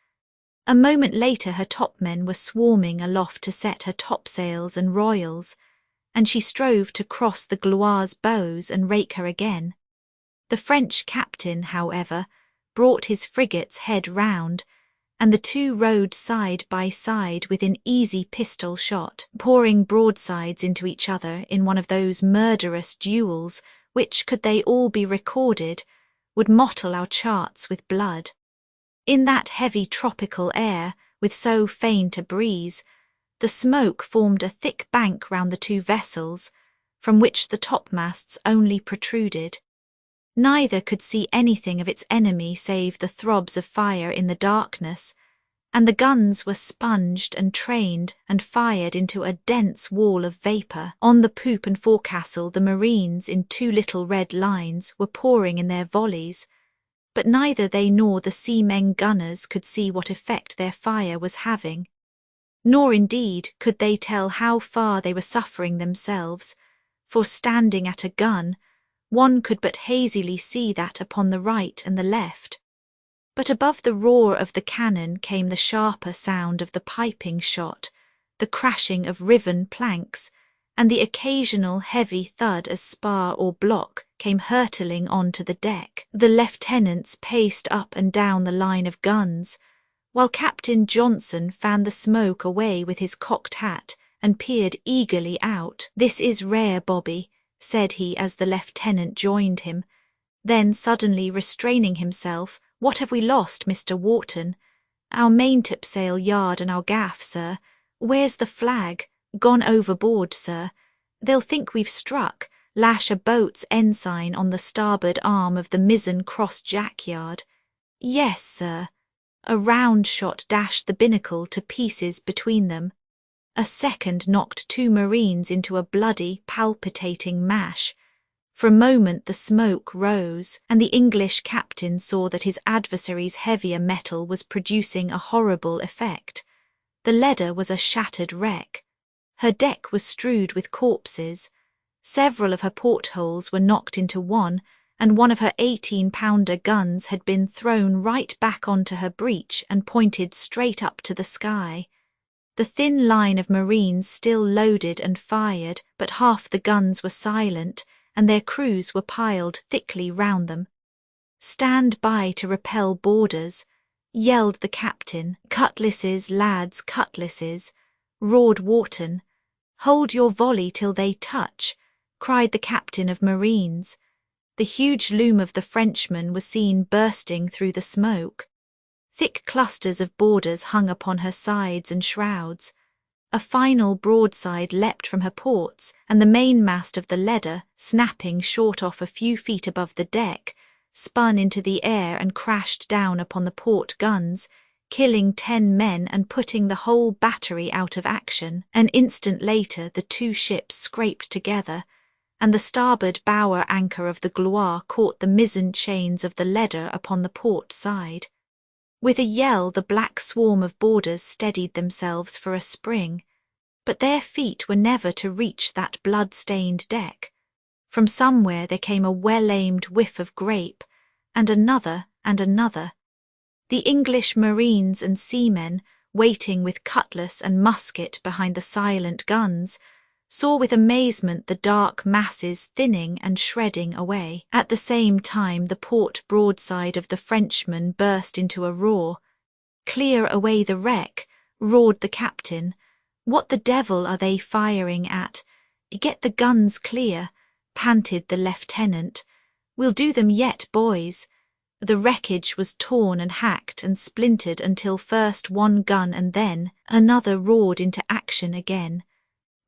A moment later her topmen were swarming aloft to set her topsails and royals, and she strove to cross the Gloire's bows and rake her again. The French captain, however, brought his frigate's head round, and the two rowed side by side within easy pistol shot, pouring broadsides into each other in one of those murderous duels which, could they all be recorded, would mottle our charts with blood. In that heavy tropical air, with so faint a breeze, the smoke formed a thick bank round the 2 vessels, from which the topmasts only protruded. Neither could see anything of its enemy save the throbs of fire in the darkness, and the guns were sponged and trained and fired into a dense wall of vapour. On the poop and forecastle the marines, in 2 little red lines, were pouring in their volleys, but neither they nor the seamen gunners could see what effect their fire was having. Nor indeed could they tell how far they were suffering themselves, for standing at a gun, one could but hazily see that upon the right and the left. But above the roar of the cannon came the sharper sound of the piping shot, the crashing of riven planks, and the occasional heavy thud as spar or block came hurtling on to the deck. The lieutenants paced up and down the line of guns, while Captain Johnson fanned the smoke away with his cocked hat and peered eagerly out. "This is rare, Bobby," said he as the lieutenant joined him. Then, suddenly restraining himself, "What have we lost, Mr. Wharton?" "Our maintopsail yard and our gaff, sir." "Where's the flag?" "Gone overboard, sir." "They'll think we've struck. Lash a boat's ensign on the starboard arm of the mizzen cross-jack yard." "Yes, sir." A round shot dashed the binnacle to pieces between them. A second knocked two marines into a bloody, palpitating mash. For a moment the smoke rose, and the English captain saw that his adversary's heavier metal was producing a horrible effect. The leader was a shattered wreck. Her deck was strewed with corpses. Several of her portholes were knocked into one, and one of her 18-pounder guns had been thrown right back onto her breech and pointed straight up to the sky. The thin line of marines still loaded and fired, but half the guns were silent, and their crews were piled thickly round them. "Stand by to repel boarders," yelled the captain. "Cutlasses, lads, cutlasses," roared Wharton. "Hold your volley till they touch," cried the captain of marines. The huge loom of the Frenchman was seen bursting through the smoke. Thick clusters of boarders hung upon her sides and shrouds. A final broadside leapt from her ports, and the mainmast of the leader, snapping short off a few feet above the deck, spun into the air and crashed down upon the port guns, killing 10 men and putting the whole battery out of action. An instant later the two ships scraped together, and the starboard bower anchor of the Gloire caught the mizzen chains of the leader upon the port side. With a yell the black swarm of boarders steadied themselves for a spring, but their feet were never to reach that blood-stained deck. From somewhere there came a well-aimed whiff of grape, and another and another. The English marines and seamen, waiting with cutlass and musket behind the silent guns, saw with amazement the dark masses thinning and shredding away. At the same time the port broadside of the Frenchman burst into a roar. "Clear away the wreck," roared the captain. "What the devil are they firing at? Get the guns clear," panted the lieutenant. "We'll do them yet, boys." The wreckage was torn and hacked and splintered until first one gun and then another roared into action again.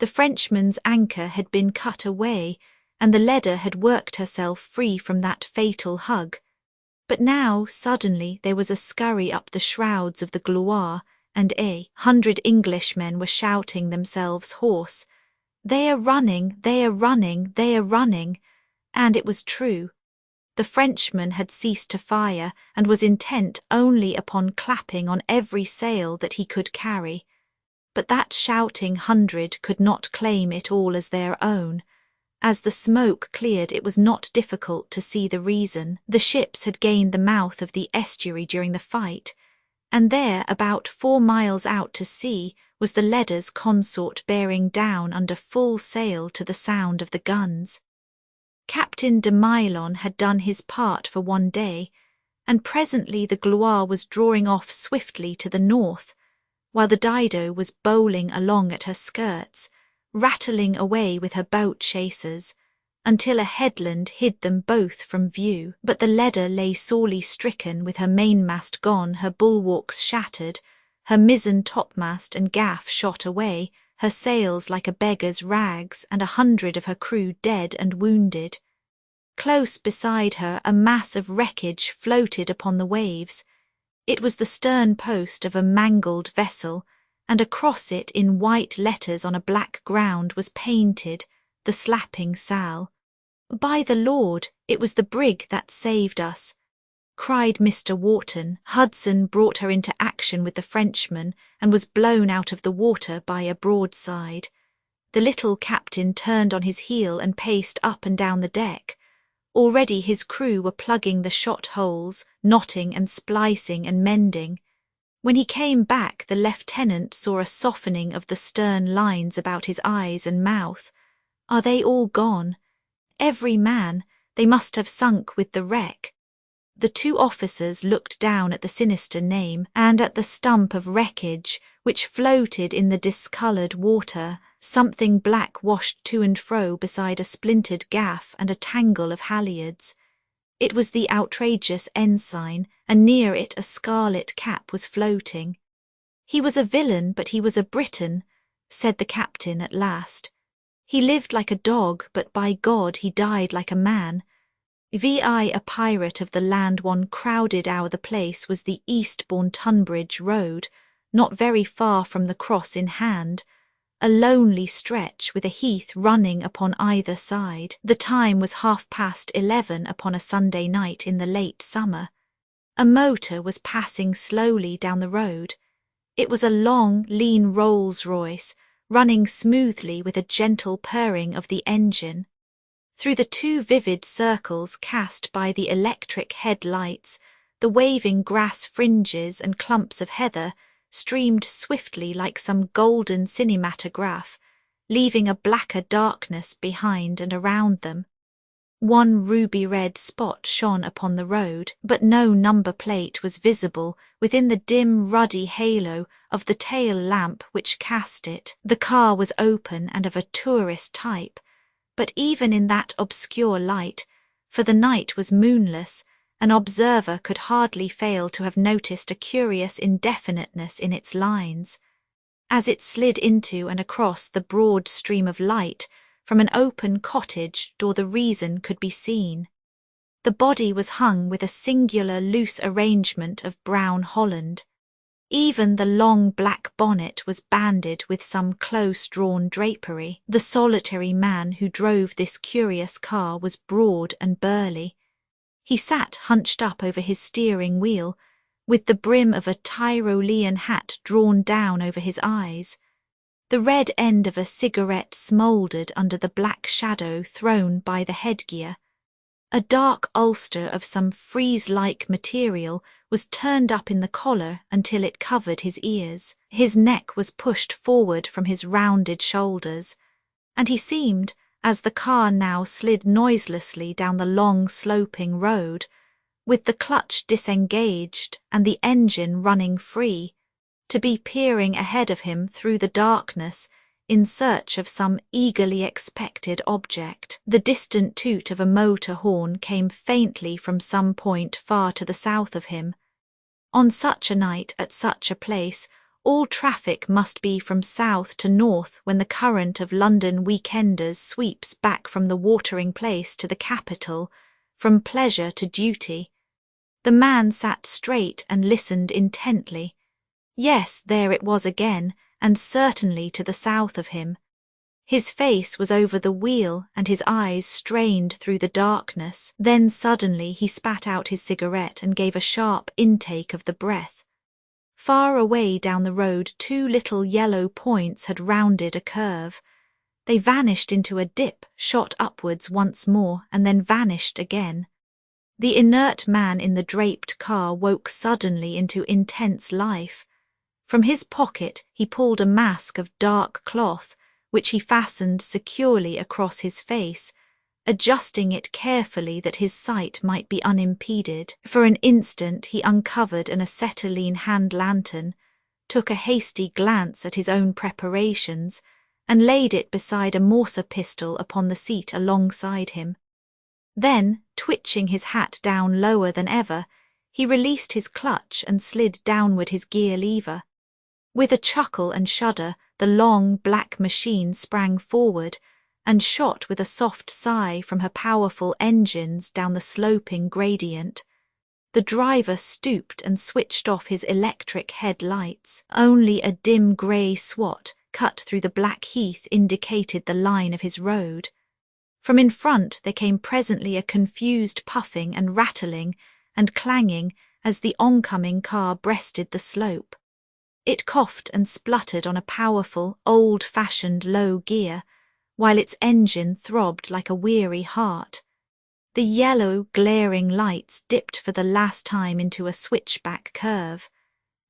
The Frenchman's anchor had been cut away, and the leader had worked herself free from that fatal hug. But now, suddenly, there was a scurry up the shrouds of the Gloire, and 100 Englishmen were shouting themselves hoarse. "They are running, they are running, they are running." And it was true. The Frenchman had ceased to fire and was intent only upon clapping on every sail that he could carry. But that shouting 100 could not claim it all as their own. As the smoke cleared, it was not difficult to see the reason. The ships had gained the mouth of the estuary during the fight, and there, about 4 miles out to sea, was the leader's consort bearing down under full sail to the sound of the guns. Captain de Milon had done his part for one day, and presently the Gloire was drawing off swiftly to the north, while the Dido was bowling along at her skirts, rattling away with her boat chasers, until a headland hid them both from view. But the leader lay sorely stricken, with her mainmast gone, her bulwarks shattered, her mizzen topmast and gaff shot away, her sails like a beggar's rags, and 100 of her crew dead and wounded. Close beside her a mass of wreckage floated upon the waves. It was the stern post of a mangled vessel, and across it in white letters on a black ground was painted the slapping Sal. "By the Lord, it was the brig that saved us," cried Mr. Wharton. Hudson brought her into action with the Frenchman and was blown out of the water by a broadside. The little captain turned on his heel and paced up and down the deck. Already his crew were plugging the shot holes, knotting and splicing and mending. When he came back, the lieutenant saw a softening of the stern lines about his eyes and mouth. "Are they all gone?" "Every man. They must have sunk with the wreck." The two officers looked down at the sinister name and at the stump of wreckage which floated in the discoloured water, something black washed to and fro beside a splintered gaff and a tangle of halyards. It was the outrageous ensign, and near it a scarlet cap was floating. "He was a villain, but he was a Briton," said the captain at last. "He lived like a dog, but by God he died like a man. Vi a pirate of the land one crowded our the place was the Eastbourne Tunbridge road, not very far from the cross in hand, a lonely stretch with a heath running upon either side. The time was 11:30 upon a Sunday night in the late summer. A motor was passing slowly down the road. It was a long, lean Rolls-Royce, running smoothly with a gentle purring of the engine. Through the two vivid circles cast by the electric headlights, the waving grass fringes and clumps of heather streamed swiftly like some golden cinematograph, leaving a blacker darkness behind and around them. One ruby-red spot shone upon the road, but no number plate was visible within the dim ruddy halo of the tail lamp which cast it. The car was open and of a tourist type, but even in that obscure light, for the night was moonless, an observer could hardly fail to have noticed a curious indefiniteness in its lines. As it slid into and across the broad stream of light, from an open cottage door the reason could be seen. The body was hung with a singular loose arrangement of brown holland. Even the long black bonnet was banded with some close-drawn drapery. The solitary man who drove this curious car was broad and burly. He sat hunched up over his steering wheel, with the brim of a Tyrolean hat drawn down over his eyes. The red end of a cigarette smouldered under the black shadow thrown by the headgear. A dark ulster of some frieze-like material was turned up in the collar until it covered his ears. His neck was pushed forward from his rounded shoulders, and he seemed, as the car now slid noiselessly down the long sloping road, with the clutch disengaged and the engine running free, to be peering ahead of him through the darkness in search of some eagerly expected object. The distant toot of a motor horn came faintly from some point far to the south of him. On such a night, at such a place, all traffic must be from south to north when the current of London weekenders sweeps back from the watering place to the capital, from pleasure to duty. The man sat straight and listened intently. Yes, there it was again, and certainly to the south of him. His face was over the wheel and his eyes strained through the darkness. Then suddenly he spat out his cigarette and gave a sharp intake of the breath. Far away down the road 2 little yellow points had rounded a curve. They vanished into a dip, shot upwards once more, and then vanished again. The inert man in the draped car woke suddenly into intense life. From his pocket he pulled a mask of dark cloth, which he fastened securely across his face, adjusting it carefully that his sight might be unimpeded. For an instant he uncovered an acetylene hand lantern, took a hasty glance at his own preparations, and laid it beside a Morse pistol upon the seat alongside him. Then, twitching his hat down lower than ever, he released his clutch and slid downward his gear lever. With a chuckle and shudder, the long black machine sprang forward and shot with a soft sigh from her powerful engines down the sloping gradient. The driver stooped and switched off his electric headlights. Only a dim grey swat cut through the black heath indicated the line of his road. From in front there came presently a confused puffing and rattling and clanging as the oncoming car breasted the slope. It coughed and spluttered on a powerful, old-fashioned low gear, while its engine throbbed like a weary heart. The yellow, glaring lights dipped for the last time into a switchback curve.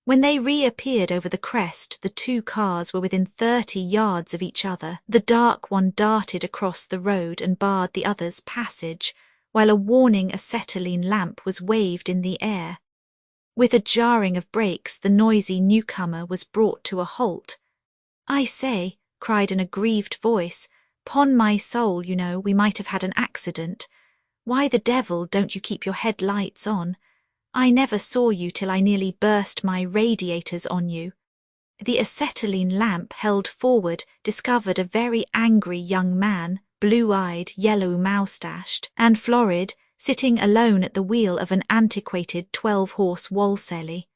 When they reappeared over the crest, the 2 cars were within 30 yards of each other. The dark one darted across the road and barred the other's passage, while a warning acetylene lamp was waved in the air. With a jarring of brakes, the noisy newcomer was brought to a halt. "I say," cried an aggrieved voice, "'pon my soul, you know, we might have had an accident. Why the devil don't you keep your headlights on? I never saw you till I nearly burst my radiators on you." The acetylene lamp held forward discovered a very angry young man, blue-eyed, yellow-moustached, and florid, sitting alone at the wheel of an antiquated 12-horse Walsally.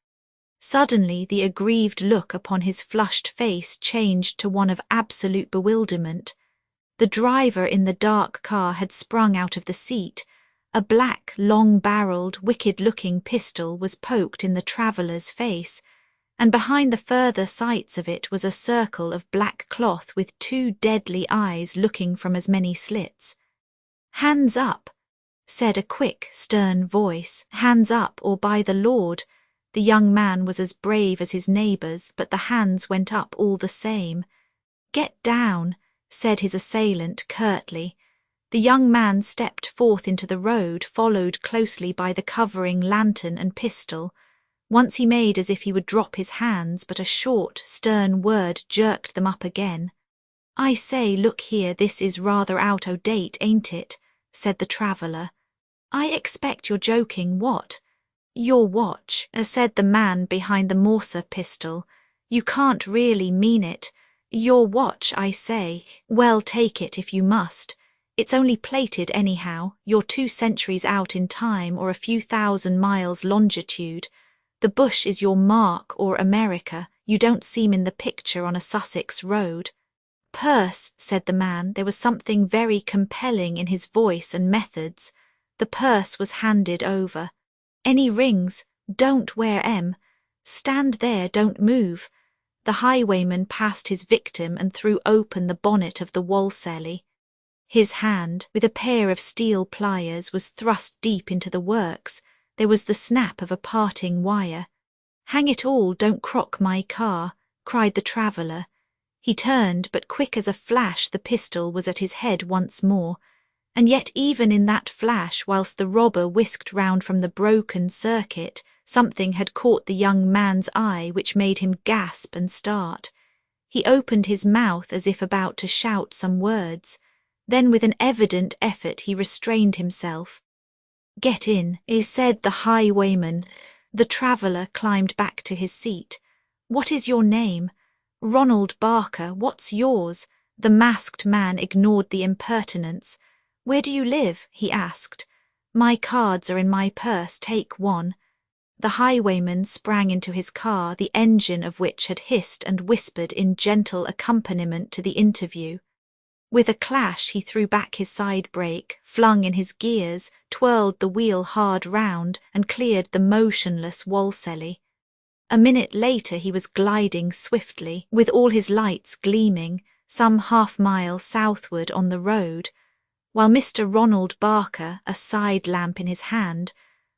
Suddenly the aggrieved look upon his flushed face changed to one of absolute bewilderment. The driver in the dark car had sprung out of the seat. A black, long-barreled, wicked-looking pistol was poked in the traveller's face, and behind the further sights of it was a circle of black cloth with two deadly eyes looking from as many slits. "Hands up," said a quick, stern voice. "Hands up, or by the Lord." The young man was as brave as his neighbours, but the hands went up all the same. "Get down," said his assailant curtly. The young man stepped forth into the road, followed closely by the covering lantern and pistol. Once he made as if he would drop his hands, but a short, stern word jerked them up again. "I say, look here, this is rather out o' date, ain't it?" said the traveller. "I expect you're joking, what?" "Your watch," said the man behind the Morser pistol. "You can't really mean it. Your watch, I say. Well, take it if you must. It's only plated anyhow. You're 2 centuries out in time or a few thousand miles longitude. The bush is your mark or America. You don't seem in the picture on a Sussex road." "Purse," said the man. There was something very compelling in his voice and methods. The purse was handed over. "Any rings? Don't wear 'em. Stand there, don't move." The highwayman passed his victim and threw open the bonnet of the Walsally. His hand, with a pair of steel pliers, was thrust deep into the works. There was the snap of a parting wire. "Hang it all, don't crock my car," cried the traveller. He turned, but quick as a flash the pistol was at his head once more. And yet even in that flash, whilst the robber whisked round from the broken circuit, something had caught the young man's eye which made him gasp and start. He opened his mouth as if about to shout some words. Then with an evident effort he restrained himself. "Get in," said the highwayman. The traveller climbed back to his seat. "What is your name?" "Ronald Barker. What's yours?" The masked man ignored the impertinence. "Where do you live?" he asked. "My cards are in my purse, take one." The highwayman sprang into his car, the engine of which had hissed and whispered in gentle accompaniment to the interview. With a clash he threw back his side brake, flung in his gears, twirled the wheel hard round, and cleared the motionless Walsally. A minute later he was gliding swiftly, with all his lights gleaming, some half-mile southward on the road, while Mr. Ronald Barker, a side lamp in his hand,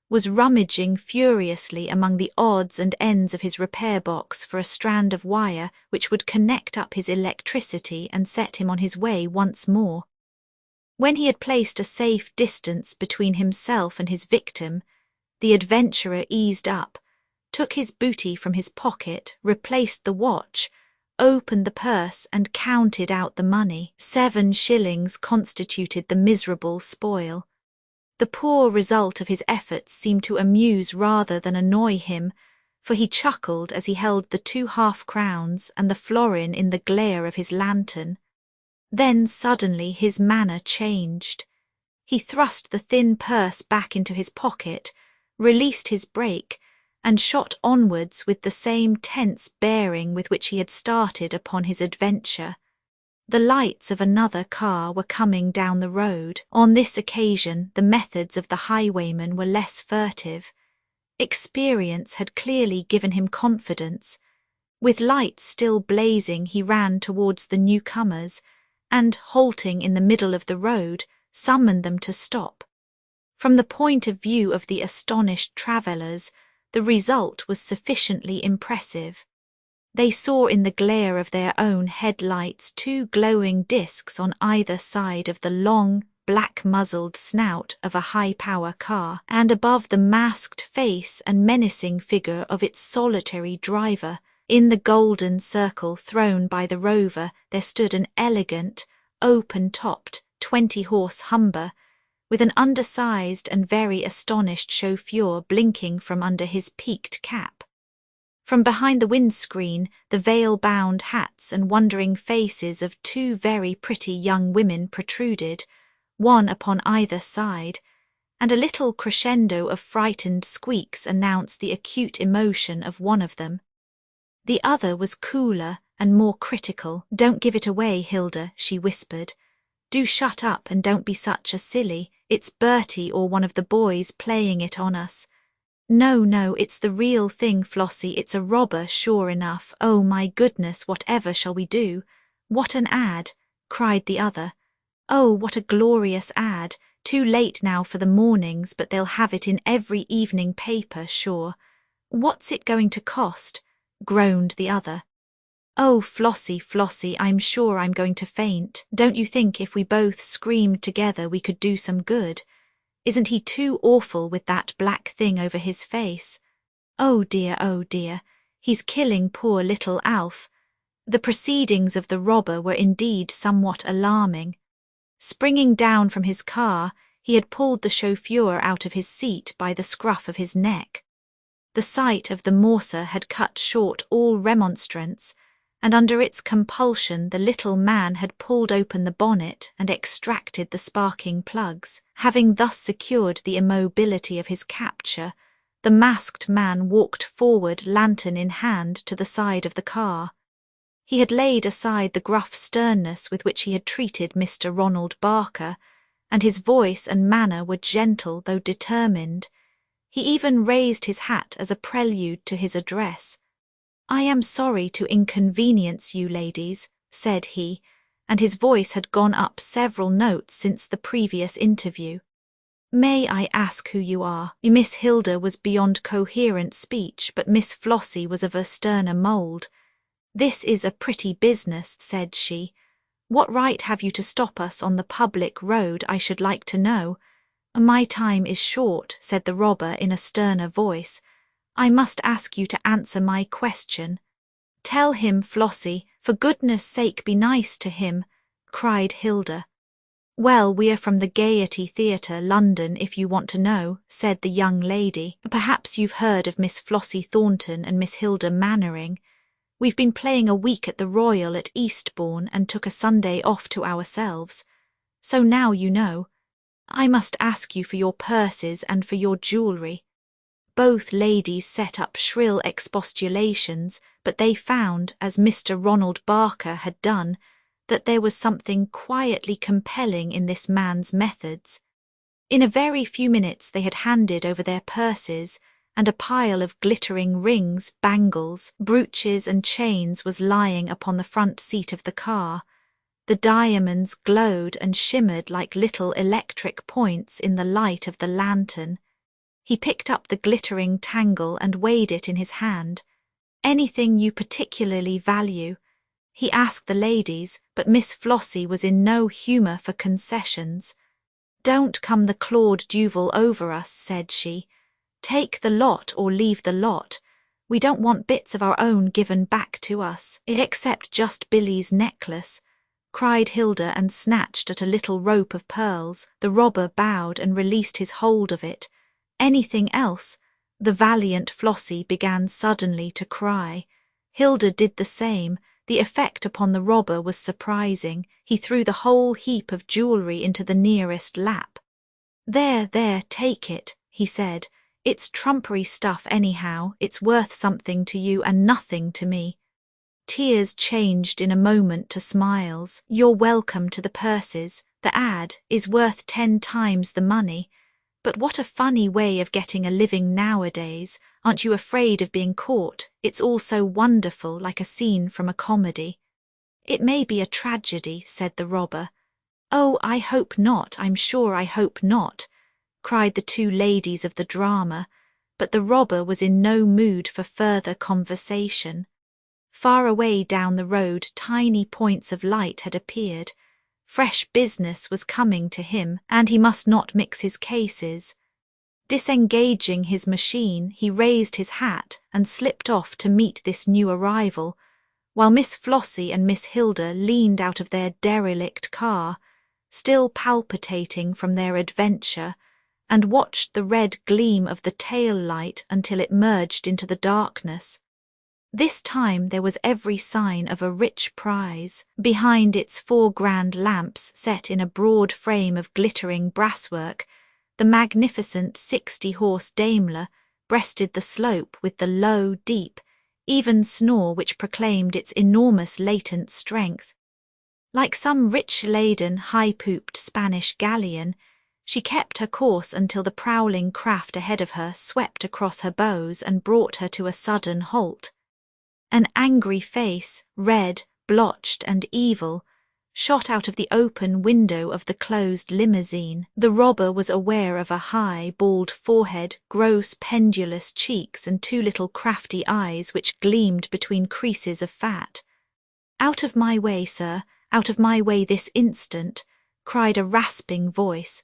was rummaging furiously among the odds and ends of his repair box for a strand of wire which would connect up his electricity and set him on his way once more. When he had placed a safe distance between himself and his victim, the adventurer eased up, took his booty from his pocket, replaced the watch, opened the purse and counted out the money. 7 shillings constituted the miserable spoil. The poor result of his efforts seemed to amuse rather than annoy him, for he chuckled as he held the 2 half-crowns and the florin in the glare of his lantern. Then suddenly his manner changed. He thrust the thin purse back into his pocket, released his brake, and shot onwards with the same tense bearing with which he had started upon his adventure. The lights of another car were coming down the road. On this occasion the methods of the highwayman were less furtive. Experience had clearly given him confidence. With lights still blazing he ran towards the newcomers, and, halting in the middle of the road, summoned them to stop. From the point of view of the astonished travellers, the result was sufficiently impressive. They saw in the glare of their own headlights 2 glowing discs on either side of the long, black-muzzled snout of a high-power car, and above the masked face and menacing figure of its solitary driver, in the golden circle thrown by the rover, there stood an elegant, open-topped, 20-horse Humber, with an undersized and very astonished chauffeur blinking from under his peaked cap. From behind the windscreen, the veil-bound hats and wondering faces of two very pretty young women protruded, one upon either side, and a little crescendo of frightened squeaks announced the acute emotion of one of them. The other was cooler and more critical. "Don't give it away, Hilda," she whispered. "Do shut up and don't be such a silly. It's Bertie or one of the boys playing it on us." No, it's the real thing, Flossie. It's a robber, sure enough. Oh, my goodness, whatever shall we do?" "What an ad!" cried the other. "Oh, what a glorious ad! Too late now for the mornings, but they'll have it in every evening paper, sure." "What's it going to cost?" groaned the other. "Oh, Flossie, I'm sure I'm going to faint. Don't you think if we both screamed together we could do some good? Isn't he too awful with that black thing over his face? Oh dear, he's killing poor little Alf." The proceedings of the robber were indeed somewhat alarming. Springing down from his car, he had pulled the chauffeur out of his seat by the scruff of his neck. The sight of the morser had cut short all remonstrance, and under its compulsion the little man had pulled open the bonnet and extracted the sparking plugs. Having thus secured the immobility of his capture, the masked man walked forward, lantern in hand, to the side of the car. He had laid aside the gruff sternness with which he had treated Mr. Ronald Barker, and his voice and manner were gentle though determined. He even raised his hat as a prelude to his address. "I am sorry to inconvenience you, ladies," said he, and his voice had gone up several notes since the previous interview. "May I ask who you are?" Miss Hilda was beyond coherent speech, but Miss Flossie was of a sterner mould. "This is a pretty business," said she. "What right have you to stop us on the public road, I should like to know?" "My time is short," said the robber in a sterner voice. "I must ask you to answer my question." "Tell him, Flossie, for goodness' sake be nice to him," cried Hilda. "Well, we are from the Gaiety Theatre, London, if you want to know," said the young lady. "Perhaps you've heard of Miss Flossie Thornton and Miss Hilda Mannering. We've been playing a week at the Royal at Eastbourne and took a Sunday off to ourselves. So now you know. I must ask you for your purses and for your jewellery." Both ladies set up shrill expostulations, but they found, as Mr. Ronald Barker had done, that there was something quietly compelling in this man's methods. In a very few minutes they had handed over their purses, and a pile of glittering rings, bangles, brooches and chains was lying upon the front seat of the car. The diamonds glowed and shimmered like little electric points in the light of the lantern. He picked up the glittering tangle and weighed it in his hand. "Anything you particularly value?" he asked the ladies, but Miss Flossie was in no humour for concessions. "Don't come the Claude Duval over us," said she. "Take the lot or leave the lot. We don't want bits of our own given back to us, except just Billy's necklace," cried Hilda, and snatched at a little rope of pearls. The robber bowed and released his hold of it. "Anything else?" The valiant Flossie began suddenly to cry. Hilda did the same. The effect upon the robber was surprising. He threw the whole heap of jewellery into the nearest lap. There, take it," he said. "It's trumpery stuff anyhow. It's worth something to you and nothing to me." Tears changed in a moment to smiles. "You're welcome to the purses. The ad is worth 10 times the money. But what a funny way of getting a living nowadays. Aren't you afraid of being caught? It's all so wonderful, like a scene from a comedy." "It may be a tragedy," said the robber. "Oh, I hope not, I'm sure I hope not," cried the two ladies of the drama, but the robber was in no mood for further conversation. Far away down the road tiny points of light had appeared. Fresh business was coming to him, and he must not mix his cases. Disengaging his machine, he raised his hat and slipped off to meet this new arrival, while Miss Flossie and Miss Hilda leaned out of their derelict car. still palpitating from their adventure, and watched the red gleam of the tail light until it merged into the darkness. This time there was every sign of a rich prize. Behind its 4 grand lamps set in a broad frame of glittering brasswork, the magnificent 60-horse Daimler breasted the slope with the low, deep, even snore which proclaimed its enormous latent strength. Like some rich-laden, high-pooped Spanish galleon, she kept her course until the prowling craft ahead of her swept across her bows and brought her to a sudden halt. An angry face, red, blotched and evil, shot out of the open window of the closed limousine. The robber was aware of a high, bald forehead, gross, pendulous cheeks and 2 little crafty eyes which gleamed between creases of fat. "Out of my way, sir, out of my way this instant," cried a rasping voice.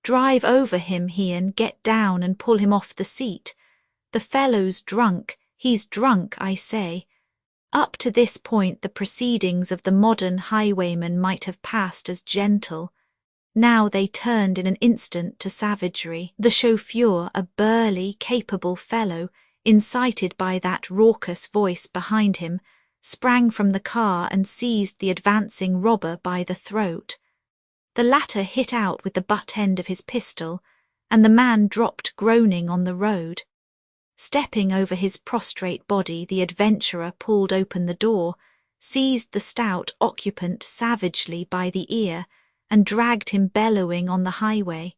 "Drive over him, Ian, get down and pull him off the seat. The fellow's drunk, he's drunk, I say." Up to this point the proceedings of the modern highwayman might have passed as gentle. Now they turned in an instant to savagery. The chauffeur, a burly, capable fellow, incited by that raucous voice behind him, sprang from the car and seized the advancing robber by the throat. The latter hit out with the butt end of his pistol, and the man dropped groaning on the road. Stepping over his prostrate body, the adventurer pulled open the door, seized the stout occupant savagely by the ear, and dragged him bellowing on the highway.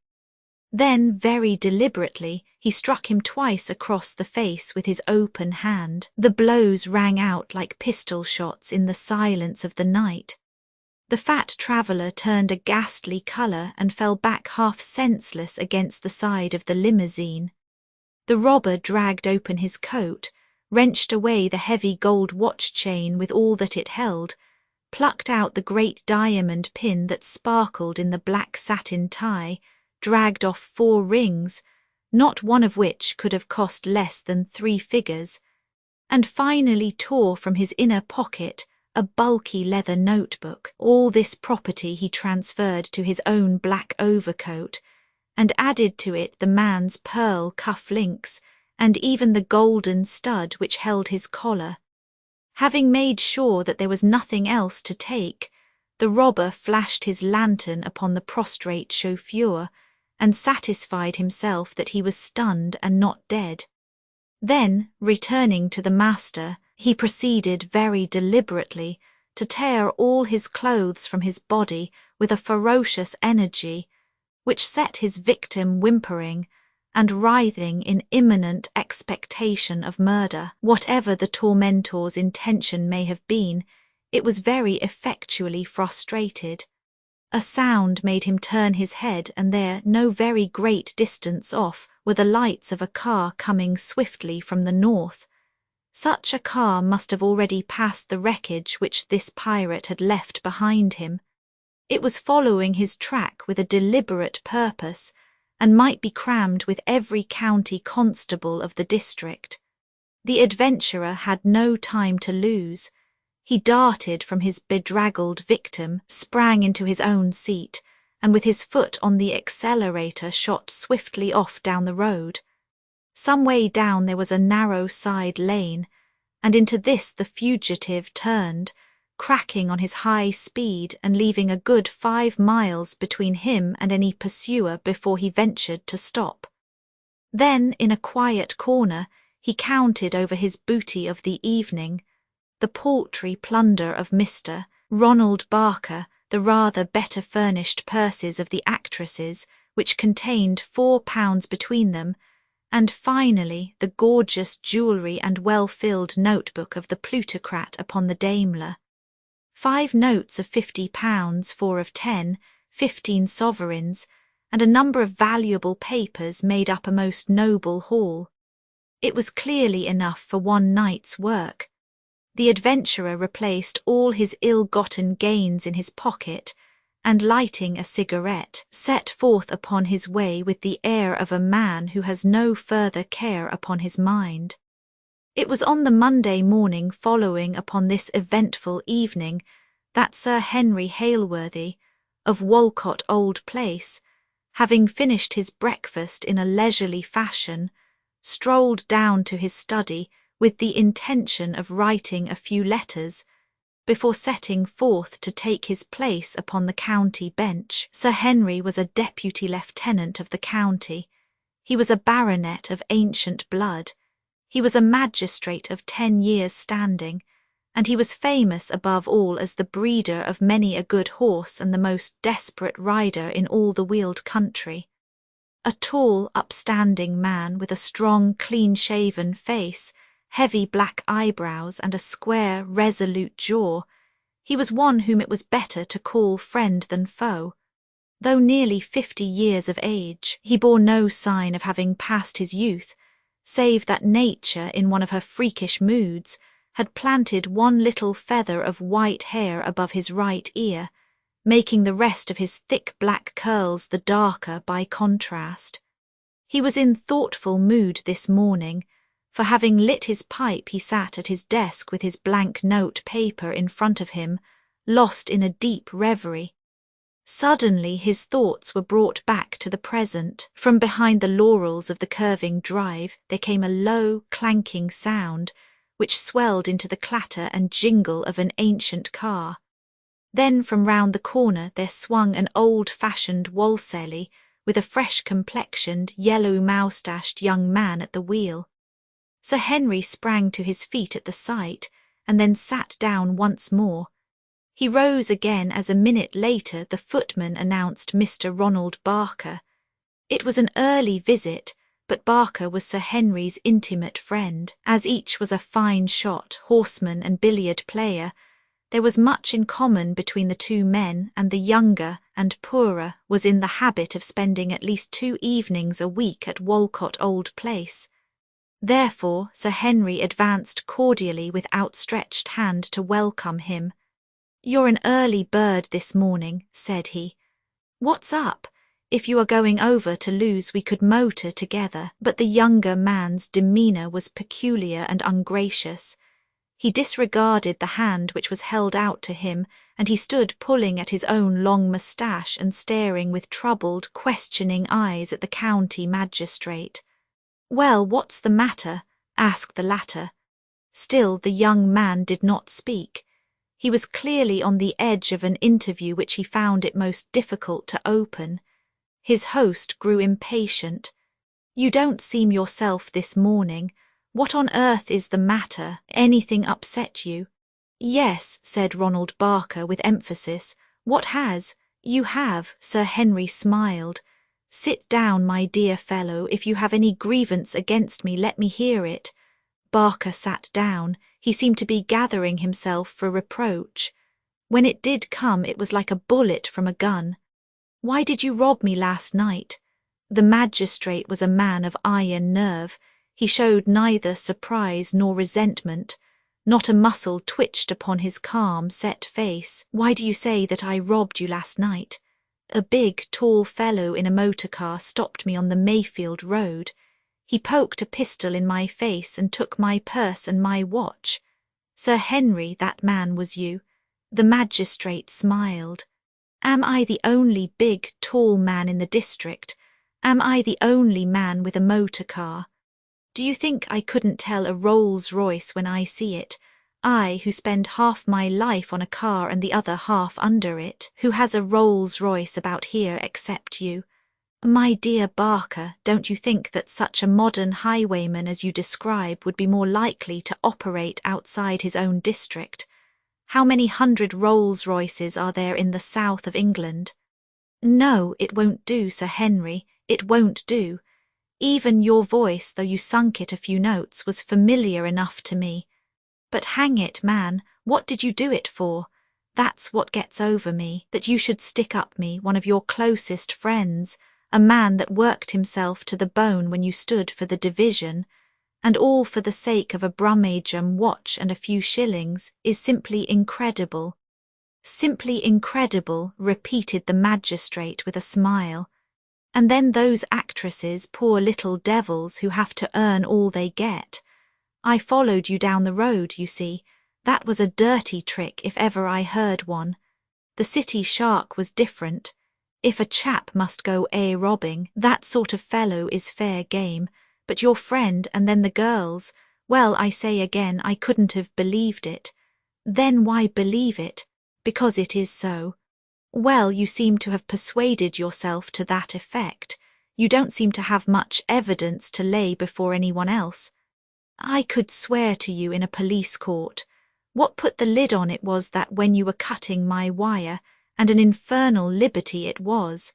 Then, very deliberately, he struck him twice across the face with his open hand. The blows rang out like pistol shots in the silence of the night. The fat traveller turned a ghastly colour and fell back half senseless against the side of the limousine. The robber dragged open his coat, wrenched away the heavy gold watch chain with all that it held, plucked out the great diamond pin that sparkled in the black satin tie, dragged off 4 rings, not one of which could have cost less than 3 figures, and finally tore from his inner pocket a bulky leather notebook. All this property he transferred to his own black overcoat, and added to it the man's pearl cuff links and even the golden stud which held his collar. Having made sure that there was nothing else to take, the robber flashed his lantern upon the prostrate chauffeur and satisfied himself that he was stunned and not dead. Then, returning to the master, he proceeded very deliberately to tear all his clothes from his body with a ferocious energy, which set his victim whimpering and writhing in imminent expectation of murder. Whatever the tormentor's intention may have been, it was very effectually frustrated. A sound made him turn his head, and there, no very great distance off, were the lights of a car coming swiftly from the north. Such a car must have already passed the wreckage which this pirate had left behind him. It was following his track with a deliberate purpose, and might be crammed with every county constable of the district. The adventurer had no time to lose. He darted from his bedraggled victim, sprang into his own seat, and with his foot on the accelerator shot swiftly off down the road. Some way down there was a narrow side lane, and into this the fugitive turned, cracking on his high speed and leaving a good 5 miles between him and any pursuer before he ventured to stop. Then, in a quiet corner, he counted over his booty of the evening, the paltry plunder of Mr. Ronald Barker, the rather better furnished purses of the actresses, which contained £4 between them, and finally the gorgeous jewellery and well-filled notebook of the plutocrat upon the Daimler. 5 notes of £50, 4 of 10, 15 sovereigns, and a number of valuable papers made up a most noble haul. It was clearly enough for one night's work. The adventurer replaced all his ill-gotten gains in his pocket, and lighting a cigarette, set forth upon his way with the air of a man who has no further care upon his mind. It was on the Monday morning following upon this eventful evening that Sir Henry Hailworthy, of Walcot Old Place, having finished his breakfast in a leisurely fashion, strolled down to his study with the intention of writing a few letters before setting forth to take his place upon the county bench. Sir Henry was a deputy lieutenant of the county. He was a baronet of ancient blood. He was a magistrate of 10 years' standing, and he was famous above all as the breeder of many a good horse and the most desperate rider in all the Weald country. A tall, upstanding man with a strong, clean-shaven face, heavy black eyebrows and a square, resolute jaw, he was one whom it was better to call friend than foe. Though nearly 50 years of age, he bore no sign of having passed his youth, save that nature, in one of her freakish moods, had planted one little feather of white hair above his right ear, making the rest of his thick black curls the darker by contrast. He was in thoughtful mood this morning, for having lit his pipe he sat at his desk with his blank note paper in front of him, lost in a deep reverie. Suddenly his thoughts were brought back to the present. From behind the laurels of the curving drive there came a low, clanking sound, which swelled into the clatter and jingle of an ancient car. Then from round the corner there swung an old-fashioned Walselly with a fresh-complexioned, yellow-moustached young man at the wheel. Sir Henry sprang to his feet at the sight, and then sat down once more. He rose again as a minute later the footman announced Mr. Ronald Barker. It was an early visit, but Barker was Sir Henry's intimate friend. As each was a fine shot, horseman and billiard player, there was much in common between the two men, and the younger and poorer was in the habit of spending at least 2 evenings a week at Walcot Old Place. Therefore Sir Henry advanced cordially with outstretched hand to welcome him. "You're an early bird this morning," said he. "What's up? If you are going over to Lewes we could motor together." But the younger man's demeanour was peculiar and ungracious. He disregarded the hand which was held out to him, and he stood pulling at his own long moustache and staring with troubled, questioning eyes at the county magistrate. "Well, what's the matter?" asked the latter. Still the young man did not speak. He was clearly on the edge of an interview which he found it most difficult to open. His host grew impatient. "You don't seem yourself this morning. What on earth is the matter? Anything upset you?" "Yes," said Ronald Barker with emphasis. "What has?" "You have," Sir Henry smiled. "Sit down, my dear fellow. If you have any grievance against me, let me hear it." Barker sat down. He seemed to be gathering himself for reproach. When it did come, it was like a bullet from a gun. "Why did you rob me last night?" The magistrate was a man of iron nerve. He showed neither surprise nor resentment. Not a muscle twitched upon his calm, set face. "Why do you say that I robbed you last night?" "A big, tall fellow in a motor car stopped me on the Mayfield road. He poked a pistol in my face and took my purse and my watch." "Sir Henry, that man was you." The magistrate smiled. "Am I the only big, tall man in the district? Am I the only man with a motor car? Do you think I couldn't tell a Rolls-Royce when I see it? I, who spend half my life on a car and the other half under it, who has a Rolls-Royce about here except you? My dear Barker, don't you think that such a modern highwayman as you describe would be more likely to operate outside his own district? How many hundred Rolls-Royces are there in the south of England?" "No, it won't do, Sir Henry, it won't do. Even your voice, though you sunk it a few notes, was familiar enough to me. But hang it, man, what did you do it for? That's what gets over me, that you should stick up me, one of your closest friends, a man that worked himself to the bone when you stood for the division, and all for the sake of a Brummagem watch and a few shillings, is simply incredible." "Simply incredible," repeated the magistrate with a smile. "And then those actresses, poor little devils who have to earn all they get. I followed you down the road, you see. That was a dirty trick if ever I heard one. The city shark was different. If a chap must go robbing, that sort of fellow is fair game, but your friend and then the girls, well, I say again, I couldn't have believed it. Then why believe it? Because it is so. Well, you seem to have persuaded yourself to that effect. You don't seem to have much evidence to lay before anyone else. I could swear to you in a police court. What put the lid on it was that when you were cutting my wire, and an infernal liberty it was.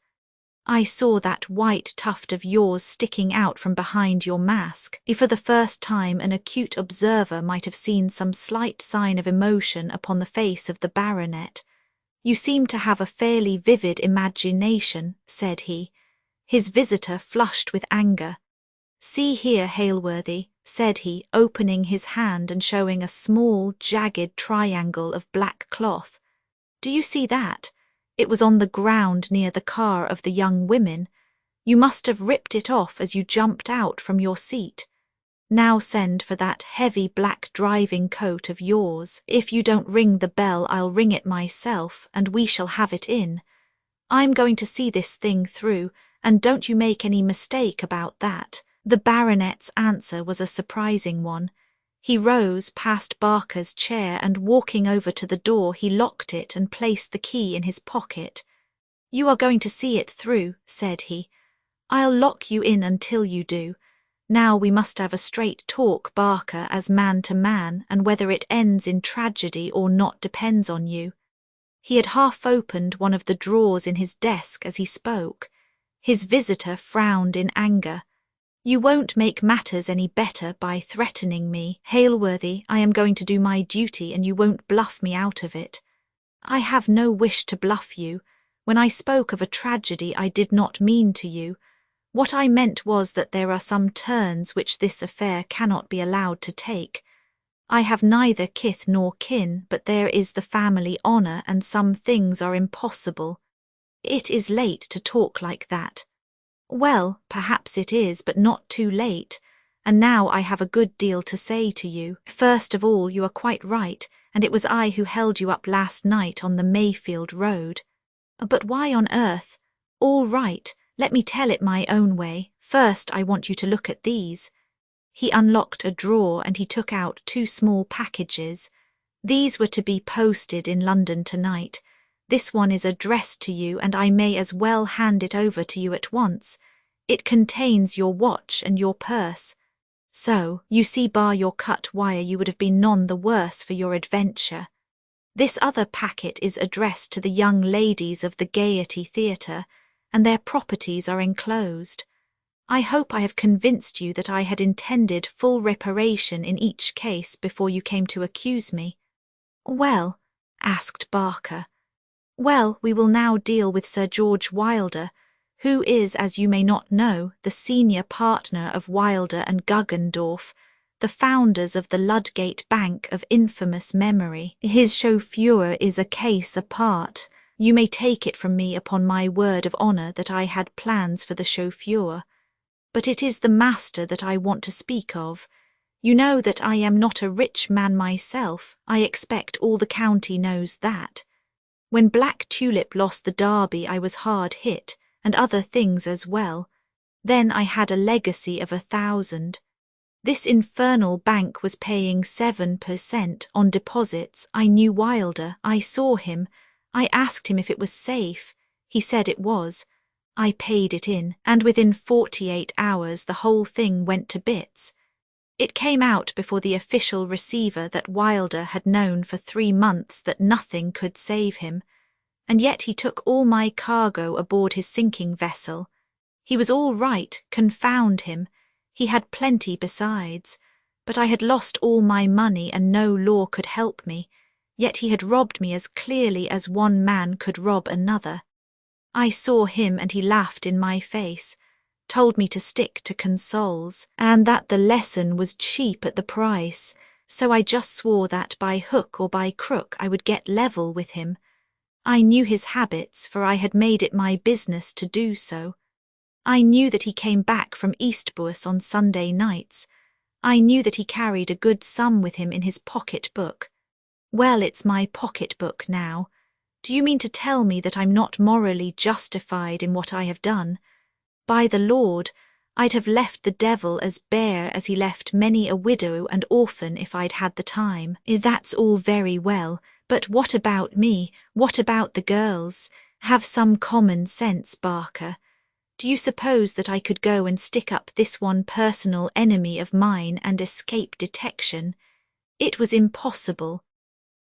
I saw that white tuft of yours sticking out from behind your mask. If for the first time an acute observer might have seen some slight sign of emotion upon the face of the baronet. You seem to have a fairly vivid imagination, said he. His visitor flushed with anger. See here, Hailworthy, said he, opening his hand and showing a small, jagged triangle of black cloth. Do you see that? It was on the ground near the car of the young women. You must have ripped it off as you jumped out from your seat. Now send for that heavy black driving coat of yours. If you don't ring the bell, I'll ring it myself, and we shall have it in. I'm going to see this thing through, and don't you make any mistake about that. The baronet's answer was a surprising one. He rose past Barker's chair and walking over to the door he locked it and placed the key in his pocket. You are going to see it through, said he. I'll lock you in until you do. Now we must have a straight talk, Barker, as man to man, and whether it ends in tragedy or not depends on you. He had half opened one of the drawers in his desk as he spoke. His visitor frowned in anger. You won't make matters any better by threatening me. Hailworthy, I am going to do my duty and you won't bluff me out of it. I have no wish to bluff you. When I spoke of a tragedy, I did not mean to you. What I meant was that there are some turns which this affair cannot be allowed to take. I have neither kith nor kin, but there is the family honour, and some things are impossible. It is late to talk like that. Well, perhaps it is, but not too late. And now I have a good deal to say to you. First of all, you are quite right, and it was I who held you up last night on the Mayfield Road. But why on earth? All right, let me tell it my own way. First, I want you to look at these. He unlocked a drawer and he took out 2 small packages. These were to be posted in London tonight. This one is addressed to you, and I may as well hand it over to you at once. It contains your watch and your purse. So, you see, bar your cut wire, you would have been none the worse for your adventure. This other packet is addressed to the young ladies of the Gaiety Theatre, and their properties are enclosed. I hope I have convinced you that I had intended full reparation in each case before you came to accuse me. Well, asked Barker. Well, we will now deal with Sir George Wilder, who is, as you may not know, the senior partner of Wilder and Guggendorf, the founders of the Ludgate Bank of infamous memory. His chauffeur is a case apart. You may take it from me upon my word of honour that I had plans for the chauffeur. But it is the master that I want to speak of. You know that I am not a rich man myself. I expect all the county knows that. When Black Tulip lost the Derby, I was hard hit, and other things as well. Then I had a legacy of 1,000. This infernal bank was paying 7% on deposits. I knew Wilder. I saw him. I asked him if it was safe. He said it was. I paid it in, and within 48 hours the whole thing went to bits. It came out before the official receiver that Wilder had known for 3 months that nothing could save him, and yet he took all my cargo aboard his sinking vessel. He was all right, confound him. He had plenty besides, but I had lost all my money and no law could help me, yet he had robbed me as clearly as one man could rob another. I saw him and he laughed in my face, told me to stick to consols, and that the lesson was cheap at the price, so I just swore that by hook or by crook I would get level with him. I knew his habits, for I had made it my business to do so. I knew that he came back from Eastbourne on Sunday nights. I knew that he carried a good sum with him in his pocket-book. Well, it's my pocket-book now. Do you mean to tell me that I'm not morally justified in what I have done? By the Lord, I'd have left the devil as bare as he left many a widow and orphan if I'd had the time. That's all very well, but what about me? What about the girls? Have some common sense, Barker. Do you suppose that I could go and stick up this one personal enemy of mine and escape detection? It was impossible.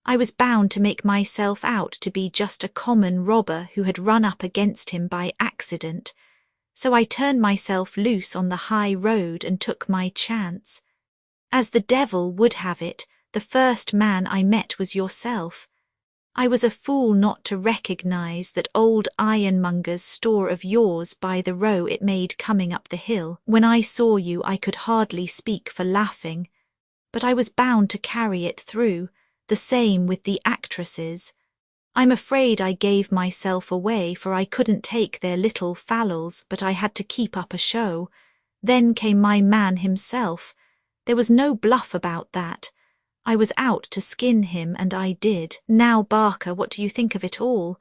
I was bound to make myself out to be just a common robber who had run up against him by accident. So I turned myself loose on the high road and took my chance. As the devil would have it, the first man I met was yourself. I was a fool not to recognize that old ironmonger's store of yours by the row it made coming up the hill. When I saw you, I could hardly speak for laughing. But I was bound to carry it through, the same with the actresses. I'm afraid I gave myself away, for I couldn't take their little fallals, but I had to keep up a show. Then came my man himself. There was no bluff about that. I was out to skin him, and I did. Now, Barker, what do you think of it all?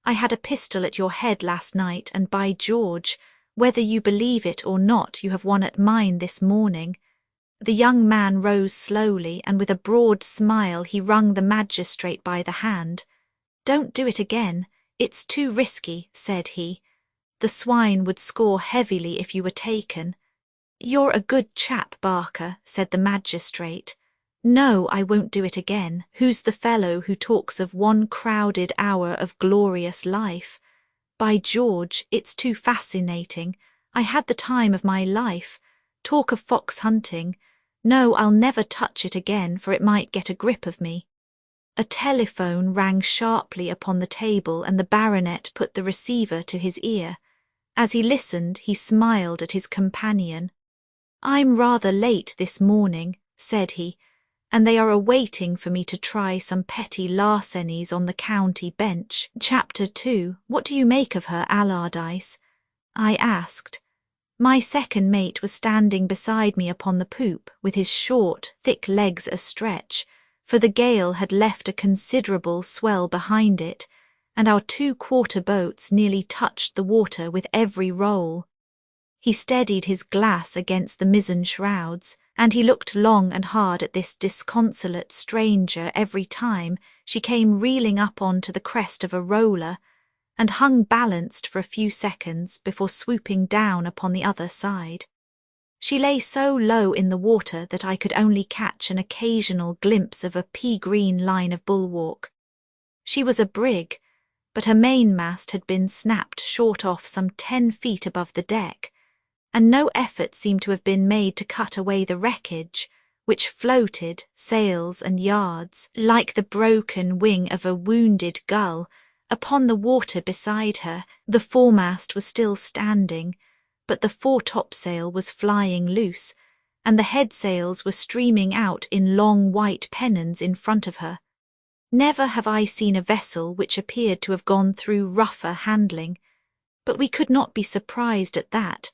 I had a pistol at your head last night, and by George, whether you believe it or not, you have one at mine this morning. The young man rose slowly, and with a broad smile he wrung the magistrate by the hand. Don't do it again. It's too risky, said he. The swine would score heavily if you were taken. You're a good chap, Barker, said the magistrate. No, I won't do it again. Who's the fellow who talks of one crowded hour of glorious life? By George, it's too fascinating. I had the time of my life. Talk of fox hunting. No, I'll never touch it again, for it might get a grip of me. A telephone rang sharply upon the table, and the baronet put the receiver to his ear. As he listened, he smiled at his companion. I'm rather late this morning, said he, and they are awaiting for me to try some petty larcenies on the county bench. Chapter 2. What do you make of her, Allardyce? I asked. My second mate was standing beside me upon the poop, with his short, thick legs astretch, for the gale had left a considerable swell behind it, and our 2 quarter boats nearly touched the water with every roll. He steadied his glass against the mizzen shrouds, and he looked long and hard at this disconsolate stranger every time she came reeling up on to the crest of a roller, and hung balanced for a few seconds before swooping down upon the other side. She lay so low in the water that I could only catch an occasional glimpse of a pea-green line of bulwark. She was a brig, but her mainmast had been snapped short off some 10 feet above the deck, and no effort seemed to have been made to cut away the wreckage, which floated, sails and yards, like the broken wing of a wounded gull, upon the water beside her. The foremast was still standing, but the foretopsail was flying loose, and the headsails were streaming out in long white pennons in front of her. Never have I seen a vessel which appeared to have gone through rougher handling, but we could not be surprised at that,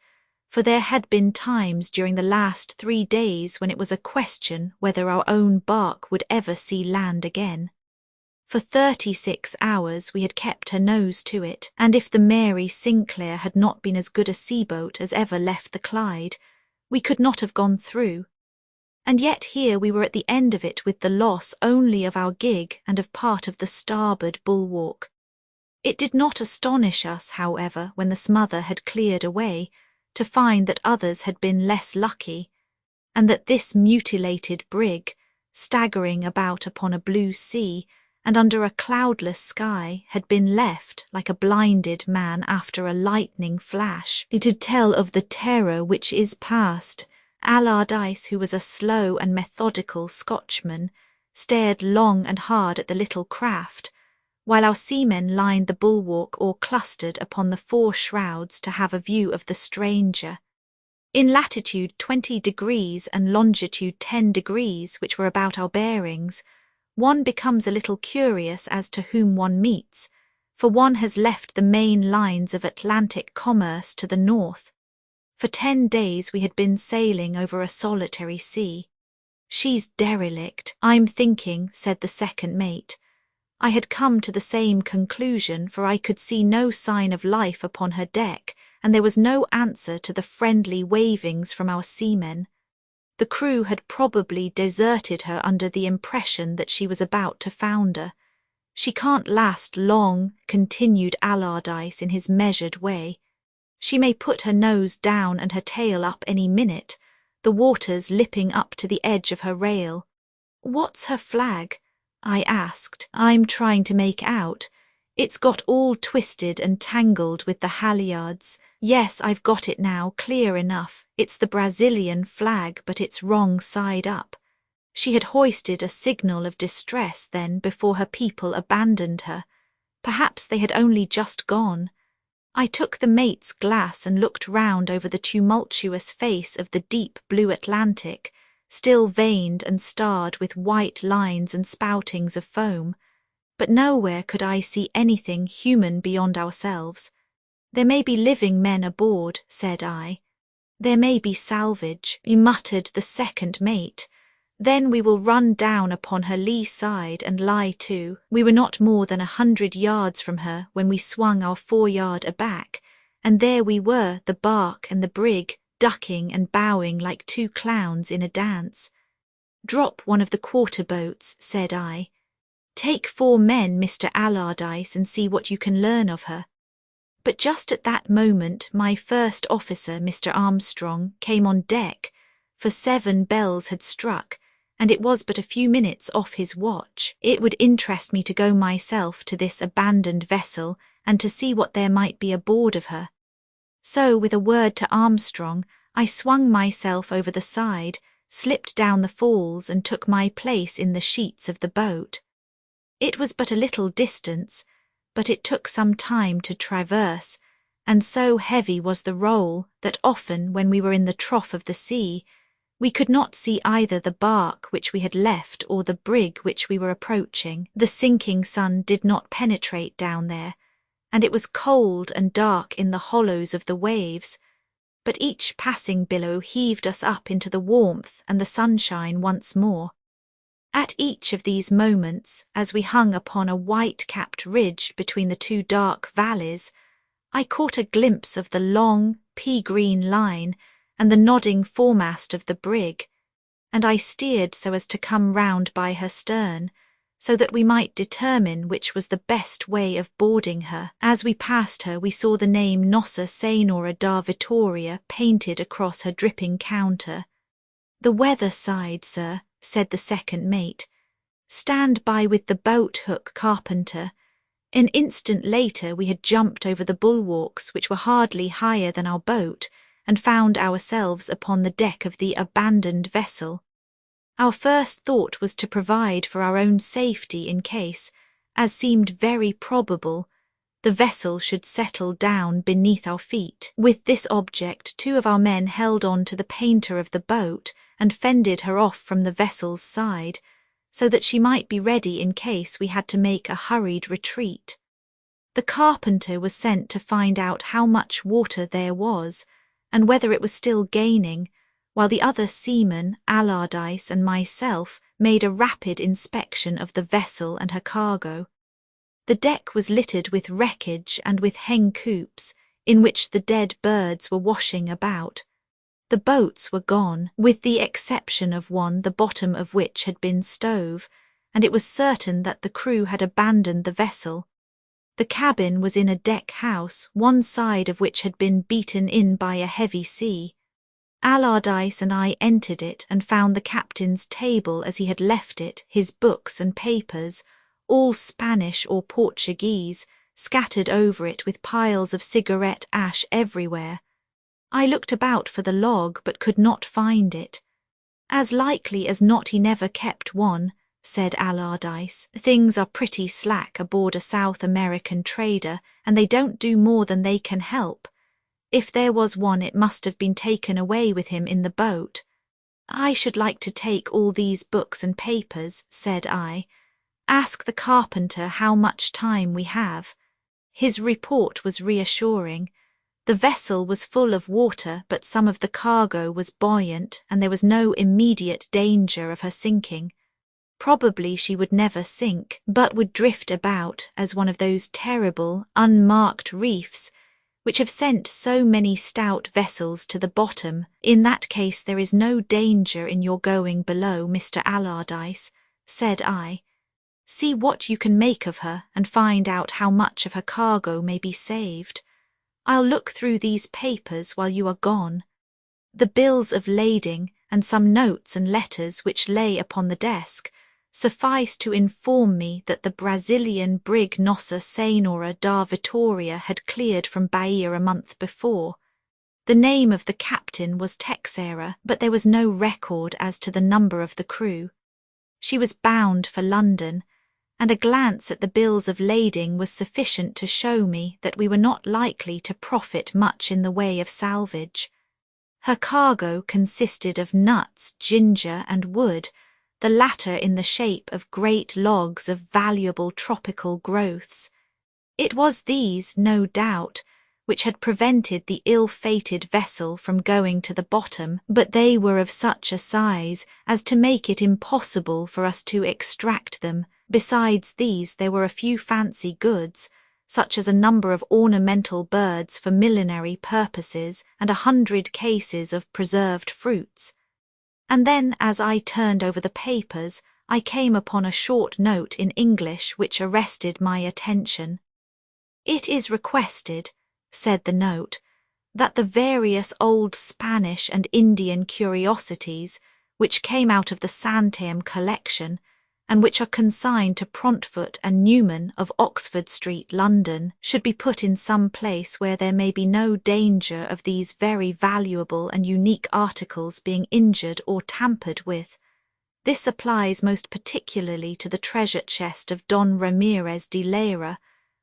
for there had been times during the last 3 days when it was a question whether our own bark would ever see land again. For 36 hours we had kept her nose to it, and if the Mary Sinclair had not been as good a seaboat as ever left the Clyde, we could not have gone through. And yet here we were at the end of it with the loss only of our gig and of part of the starboard bulwark. It did not astonish us, however, when the smother had cleared away, to find that others had been less lucky, and that this mutilated brig, staggering about upon a blue sea, and under a cloudless sky, had been left, like a blinded man after a lightning flash, to tell of the terror which is past. Allardyce, who was a slow and methodical Scotchman, stared long and hard at the little craft, while our seamen lined the bulwark or clustered upon the fore shrouds to have a view of the stranger. In latitude 20 degrees and longitude 10 degrees, which were about our bearings, one becomes a little curious as to whom one meets, for one has left the main lines of Atlantic commerce to the north. For 10 days we had been sailing over a solitary sea. She's derelict, I'm thinking, said the second mate. I had come to the same conclusion, for I could see no sign of life upon her deck, and there was no answer to the friendly wavings from our seamen. The crew had probably deserted her under the impression that she was about to founder. "She can't last long," continued Allardyce in his measured way. "She may put her nose down and her tail up any minute, the water's lipping up to the edge of her rail." "What's her flag?" I asked. "I'm trying to make out. It's got all twisted and tangled with the halyards. Yes, I've got it now, clear enough. It's the Brazilian flag, but it's wrong side up. She had hoisted a signal of distress then before her people abandoned her. Perhaps they had only just gone." I took the mate's glass and looked round over the tumultuous face of the deep blue Atlantic, still veined and starred with white lines and spoutings of foam, but nowhere could I see anything human beyond ourselves. "There may be living men aboard," said I. "There may be salvage," muttered the second mate. "Then we will run down upon her lee side and lie to." We were not more than 100 yards from her when we swung our foreyard aback, and there we were, the bark and the brig, ducking and bowing like two clowns in a dance. "Drop one of the quarter boats," said I. "Take 4 men, Mr. Allardyce, and see what you can learn of her." But just at that moment my first officer, Mr. Armstrong, came on deck, for 7 bells had struck, and it was but a few minutes off his watch. It would interest me to go myself to this abandoned vessel and to see what there might be aboard of her. So, with a word to Armstrong, I swung myself over the side, slipped down the falls, and took my place in the sheets of the boat. It was but a little distance, but it took some time to traverse, and so heavy was the roll that often, when we were in the trough of the sea, we could not see either the bark which we had left or the brig which we were approaching. The sinking sun did not penetrate down there, and it was cold and dark in the hollows of the waves, but each passing billow heaved us up into the warmth and the sunshine once more. At each of these moments, as we hung upon a white-capped ridge between the 2 dark valleys, I caught a glimpse of the long, pea-green line and the nodding foremast of the brig, and I steered so as to come round by her stern, so that we might determine which was the best way of boarding her. As we passed her, we saw the name Nossa Senhora da Vitória painted across her dripping counter. "The weather side, sir," said the second mate. "Stand by with the boat-hook, carpenter." An instant later we had jumped over the bulwarks, which were hardly higher than our boat, and found ourselves upon the deck of the abandoned vessel. Our first thought was to provide for our own safety in case, as seemed very probable, the vessel should settle down beneath our feet. With this object, 2 of our men held on to the painter of the boat and fended her off from the vessel's side, so that she might be ready in case we had to make a hurried retreat. The carpenter was sent to find out how much water there was, and whether it was still gaining, while the other seamen, Allardyce and myself, made a rapid inspection of the vessel and her cargo. The deck was littered with wreckage and with hen coops, in which the dead birds were washing about. The boats were gone, with the exception of one, the bottom of which had been stove, and it was certain that the crew had abandoned the vessel. The cabin was in a deck house, one side of which had been beaten in by a heavy sea. Allardyce and I entered it and found the captain's table as he had left it, his books and papers, all Spanish or Portuguese, scattered over it with piles of cigarette ash everywhere. I looked about for the log but could not find it. "As likely as not he never kept one," said Allardyce. "Things are pretty slack aboard a South American trader, and they don't do more than they can help. If there was one, it must have been taken away with him in the boat." "I should like to take all these books and papers," said I. "Ask the carpenter how much time we have." His report was reassuring. The vessel was full of water, but some of the cargo was buoyant, and there was no immediate danger of her sinking. Probably she would never sink, but would drift about as one of those terrible, unmarked reefs which have sent so many stout vessels to the bottom. In that case there is no danger in your going below, Mr. Allardyce, said I. See what you can make of her and find out how much of her cargo may be saved. I'll look through these papers while you are gone. The bills of lading and some notes and letters which lay upon the desk suffice to inform me that the Brazilian brig Nossa Senhora da Vitória had cleared from Bahia a month before. The name of the captain was Texeira, but there was no record as to the number of the crew. She was bound for London, and a glance at the bills of lading was sufficient to show me that we were not likely to profit much in the way of salvage. Her cargo consisted of nuts, ginger, and wood, the latter in the shape of great logs of valuable tropical growths. It was these, no doubt, which had prevented the ill-fated vessel from going to the bottom, but they were of such a size as to make it impossible for us to extract them. Besides these there were a few fancy goods, such as a number of ornamental birds for millinery purposes and 100 cases of preserved fruits. And then, as I turned over the papers, I came upon a short note in English which arrested my attention. "It is requested," said the note, "that the various old Spanish and Indian curiosities, which came out of the Santiam collection, and which are consigned to Prontfoot and Newman of Oxford Street, London, should be put in some place where there may be no danger of these very valuable and unique articles being injured or tampered with. This applies most particularly to the treasure chest of Don Ramirez de Leyra,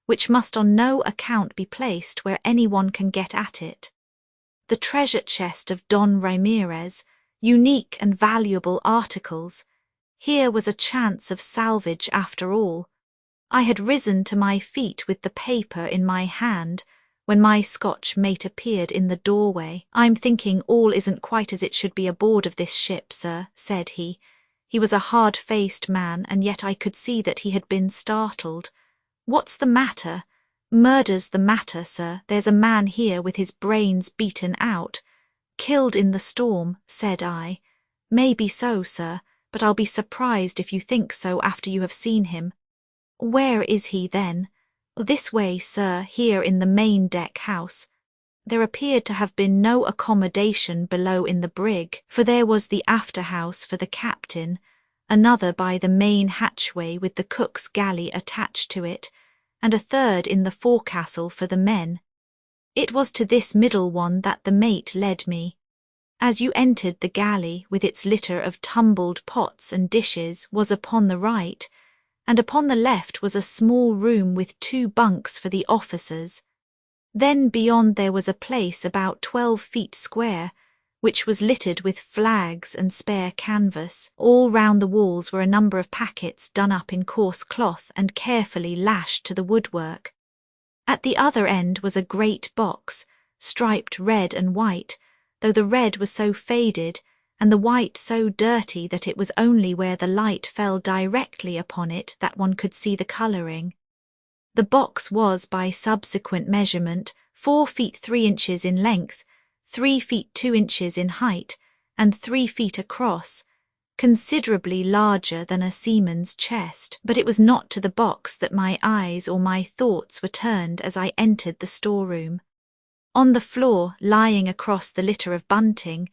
which must on no account be placed where anyone can get at it. The treasure chest of Don Ramirez, unique and valuable articles. Here was a chance of salvage after all. I had risen to my feet with the paper in my hand when my Scotch mate appeared in the doorway. "I'm thinking all isn't quite as it should be aboard of this ship, sir," said he. He was a hard-faced man, and yet I could see that he had been startled. "What's the matter?" "Murder's the matter, sir. There's a man here with his brains beaten out." "Killed in the storm," said I. "Maybe so, sir, but I'll be surprised if you think so after you have seen him." "Where is he, then?" "This way, sir, here in the main deck house." There appeared to have been no accommodation below in the brig, for there was the after-house for the captain, another by the main hatchway with the cook's galley attached to it, and a third in the forecastle for the men. It was to this middle one that the mate led me. As you entered, the galley, with its litter of tumbled pots and dishes, was upon the right, and upon the left was a small room with 2 bunks for the officers. Then beyond there was a place about 12 feet square, which was littered with flags and spare canvas. All round the walls were a number of packets done up in coarse cloth and carefully lashed to the woodwork. At the other end was a great box, striped red and white, though the red was so faded and the white so dirty that it was only where the light fell directly upon it that one could see the colouring. The box was, by subsequent measurement, 4 feet 3 inches in length, 3 feet 2 inches in height, and 3 feet across, considerably larger than a seaman's chest, but it was not to the box that my eyes or my thoughts were turned as I entered the storeroom. On the floor, lying across the litter of bunting,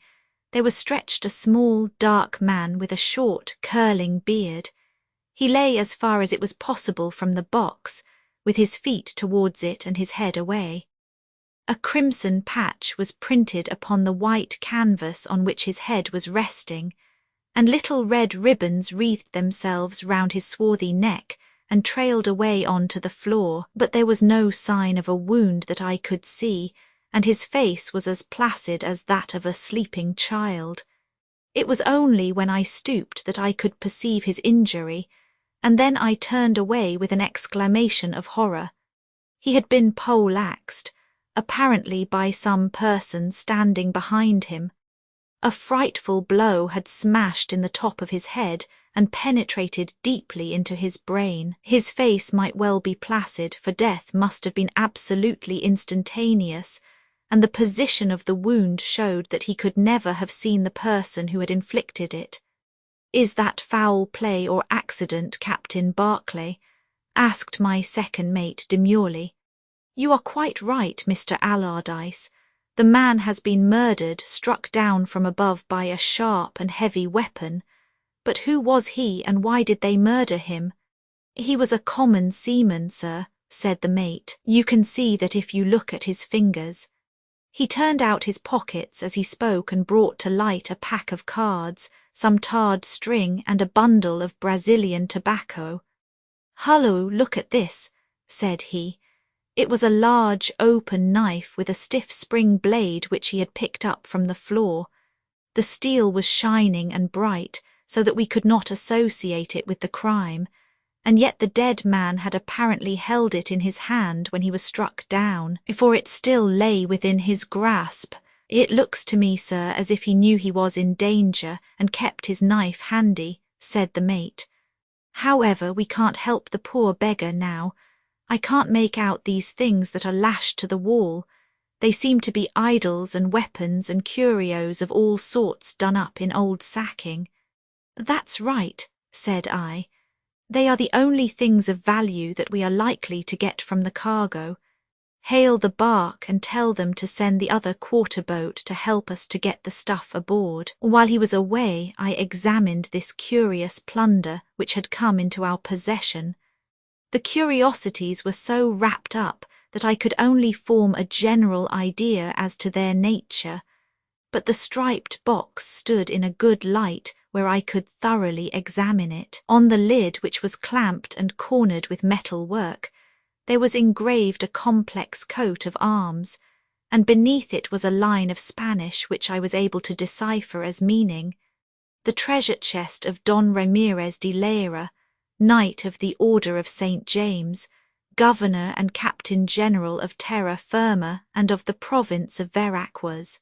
there was stretched a small, dark man with a short, curling beard. He lay as far as it was possible from the box, with his feet towards it and his head away. A crimson patch was printed upon the white canvas on which his head was resting, and little red ribbons wreathed themselves round his swarthy neck and trailed away on to the floor, but there was no sign of a wound that I could see, and his face was as placid as that of a sleeping child. It was only when I stooped that I could perceive his injury, and then I turned away with an exclamation of horror. He had been poleaxed, apparently by some person standing behind him. A frightful blow had smashed in the top of his head and penetrated deeply into his brain. His face might well be placid, for death must have been absolutely instantaneous, and the position of the wound showed that he could never have seen the person who had inflicted it. "Is that foul play or accident, Captain Barclay?" asked my second mate demurely. "You are quite right, Mr. Allardyce. The man has been murdered, struck down from above by a sharp and heavy weapon. But who was he, and why did they murder him?" "He was a common seaman, sir," said the mate. "You can see that if you look at his fingers." He turned out his pockets as he spoke and brought to light a pack of cards, some tarred string, and a bundle of Brazilian tobacco. "Hullo, look at this," said he. It was a large, open knife with a stiff spring blade which he had picked up from the floor. The steel was shining and bright, so that we could not associate it with the crime, and yet the dead man had apparently held it in his hand when he was struck down, for it still lay within his grasp. "It looks to me, sir, as if he knew he was in danger and kept his knife handy," said the mate. "However, we can't help the poor beggar now. I can't make out these things that are lashed to the wall. They seem to be idols and weapons and curios of all sorts done up in old sacking." "That's right," said I. "They are the only things of value that we are likely to get from the cargo. Hail the barque and tell them to send the other quarter boat to help us to get the stuff aboard." While he was away, I examined this curious plunder which had come into our possession. The curiosities were so wrapped up that I could only form a general idea as to their nature, but the striped box stood in a good light where I could thoroughly examine it. On the lid, which was clamped and cornered with metal work, there was engraved a complex coat of arms, and beneath it was a line of Spanish which I was able to decipher as meaning, "The treasure chest of Don Ramirez de Leyra, Knight of the Order of St. James, Governor and Captain General of Terra Firma and of the province of Veraguas."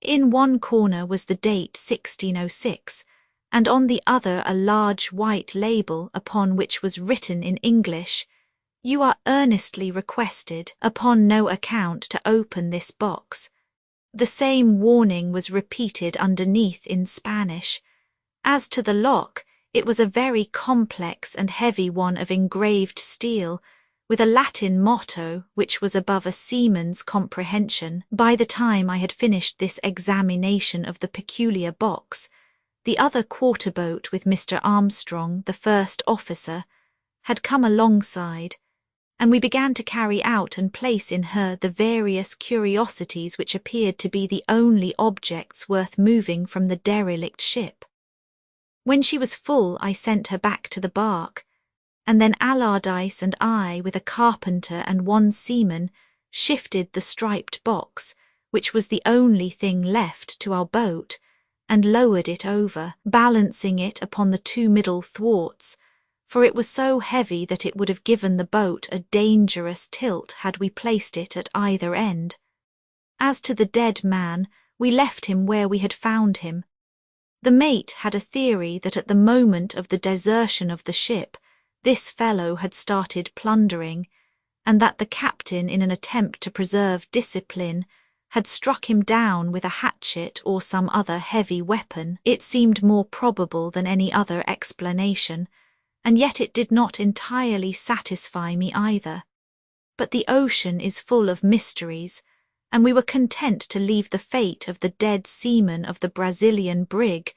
In one corner was the date 1606, and on the other a large white label upon which was written in English, "You are earnestly requested, upon no account, to open this box." The same warning was repeated underneath in Spanish. As to the lock, it was a very complex and heavy one of engraved steel, with a Latin motto which was above a seaman's comprehension. By the time I had finished this examination of the peculiar box, the other quarter boat with Mr. Armstrong, the first officer, had come alongside, and we began to carry out and place in her the various curiosities which appeared to be the only objects worth moving from the derelict ship. When she was full, I sent her back to the barque, and then Allardyce and I, with a carpenter and one seaman, shifted the striped box, which was the only thing left, to our boat, and lowered it over, balancing it upon the two middle thwarts, for it was so heavy that it would have given the boat a dangerous tilt had we placed it at either end. As to the dead man, we left him where we had found him. The mate had a theory that at the moment of the desertion of the ship, this fellow had started plundering, and that the captain, in an attempt to preserve discipline, had struck him down with a hatchet or some other heavy weapon. It seemed more probable than any other explanation, and yet it did not entirely satisfy me either. But the ocean is full of mysteries, and we were content to leave the fate of the dead seaman of the Brazilian brig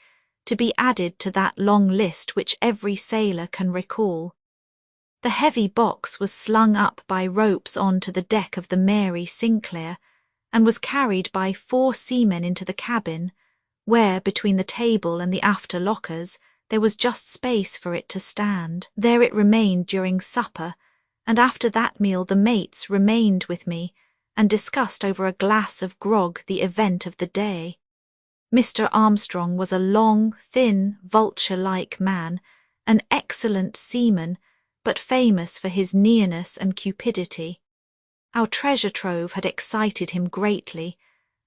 to be added to that long list which every sailor can recall. The heavy box was slung up by ropes on to the deck of the Mary Sinclair, and was carried by 4 seamen into the cabin, where, between the table and the after lockers, there was just space for it to stand. There it remained during supper, and after that meal the mates remained with me, and discussed over a glass of grog the event of the day. Mr. Armstrong was a long, thin, vulture-like man, an excellent seaman, but famous for his nearness and cupidity. Our treasure trove had excited him greatly,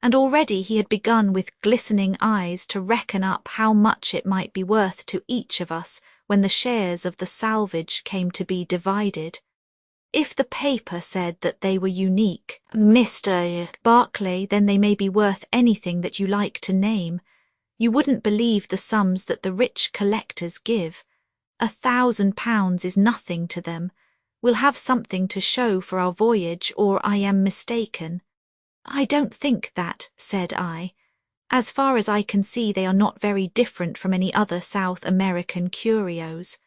and already he had begun with glistening eyes to reckon up how much it might be worth to each of us when the shares of the salvage came to be divided. If the paper said that they were unique, Mr. Barclay, then they may be worth anything that you like to name. You wouldn't believe the sums that the rich collectors give. £1,000 is nothing to them. We'll have something to show for our voyage, or I am mistaken. I don't think that, said I. As far as I can see, they are not very different from any other South American curios.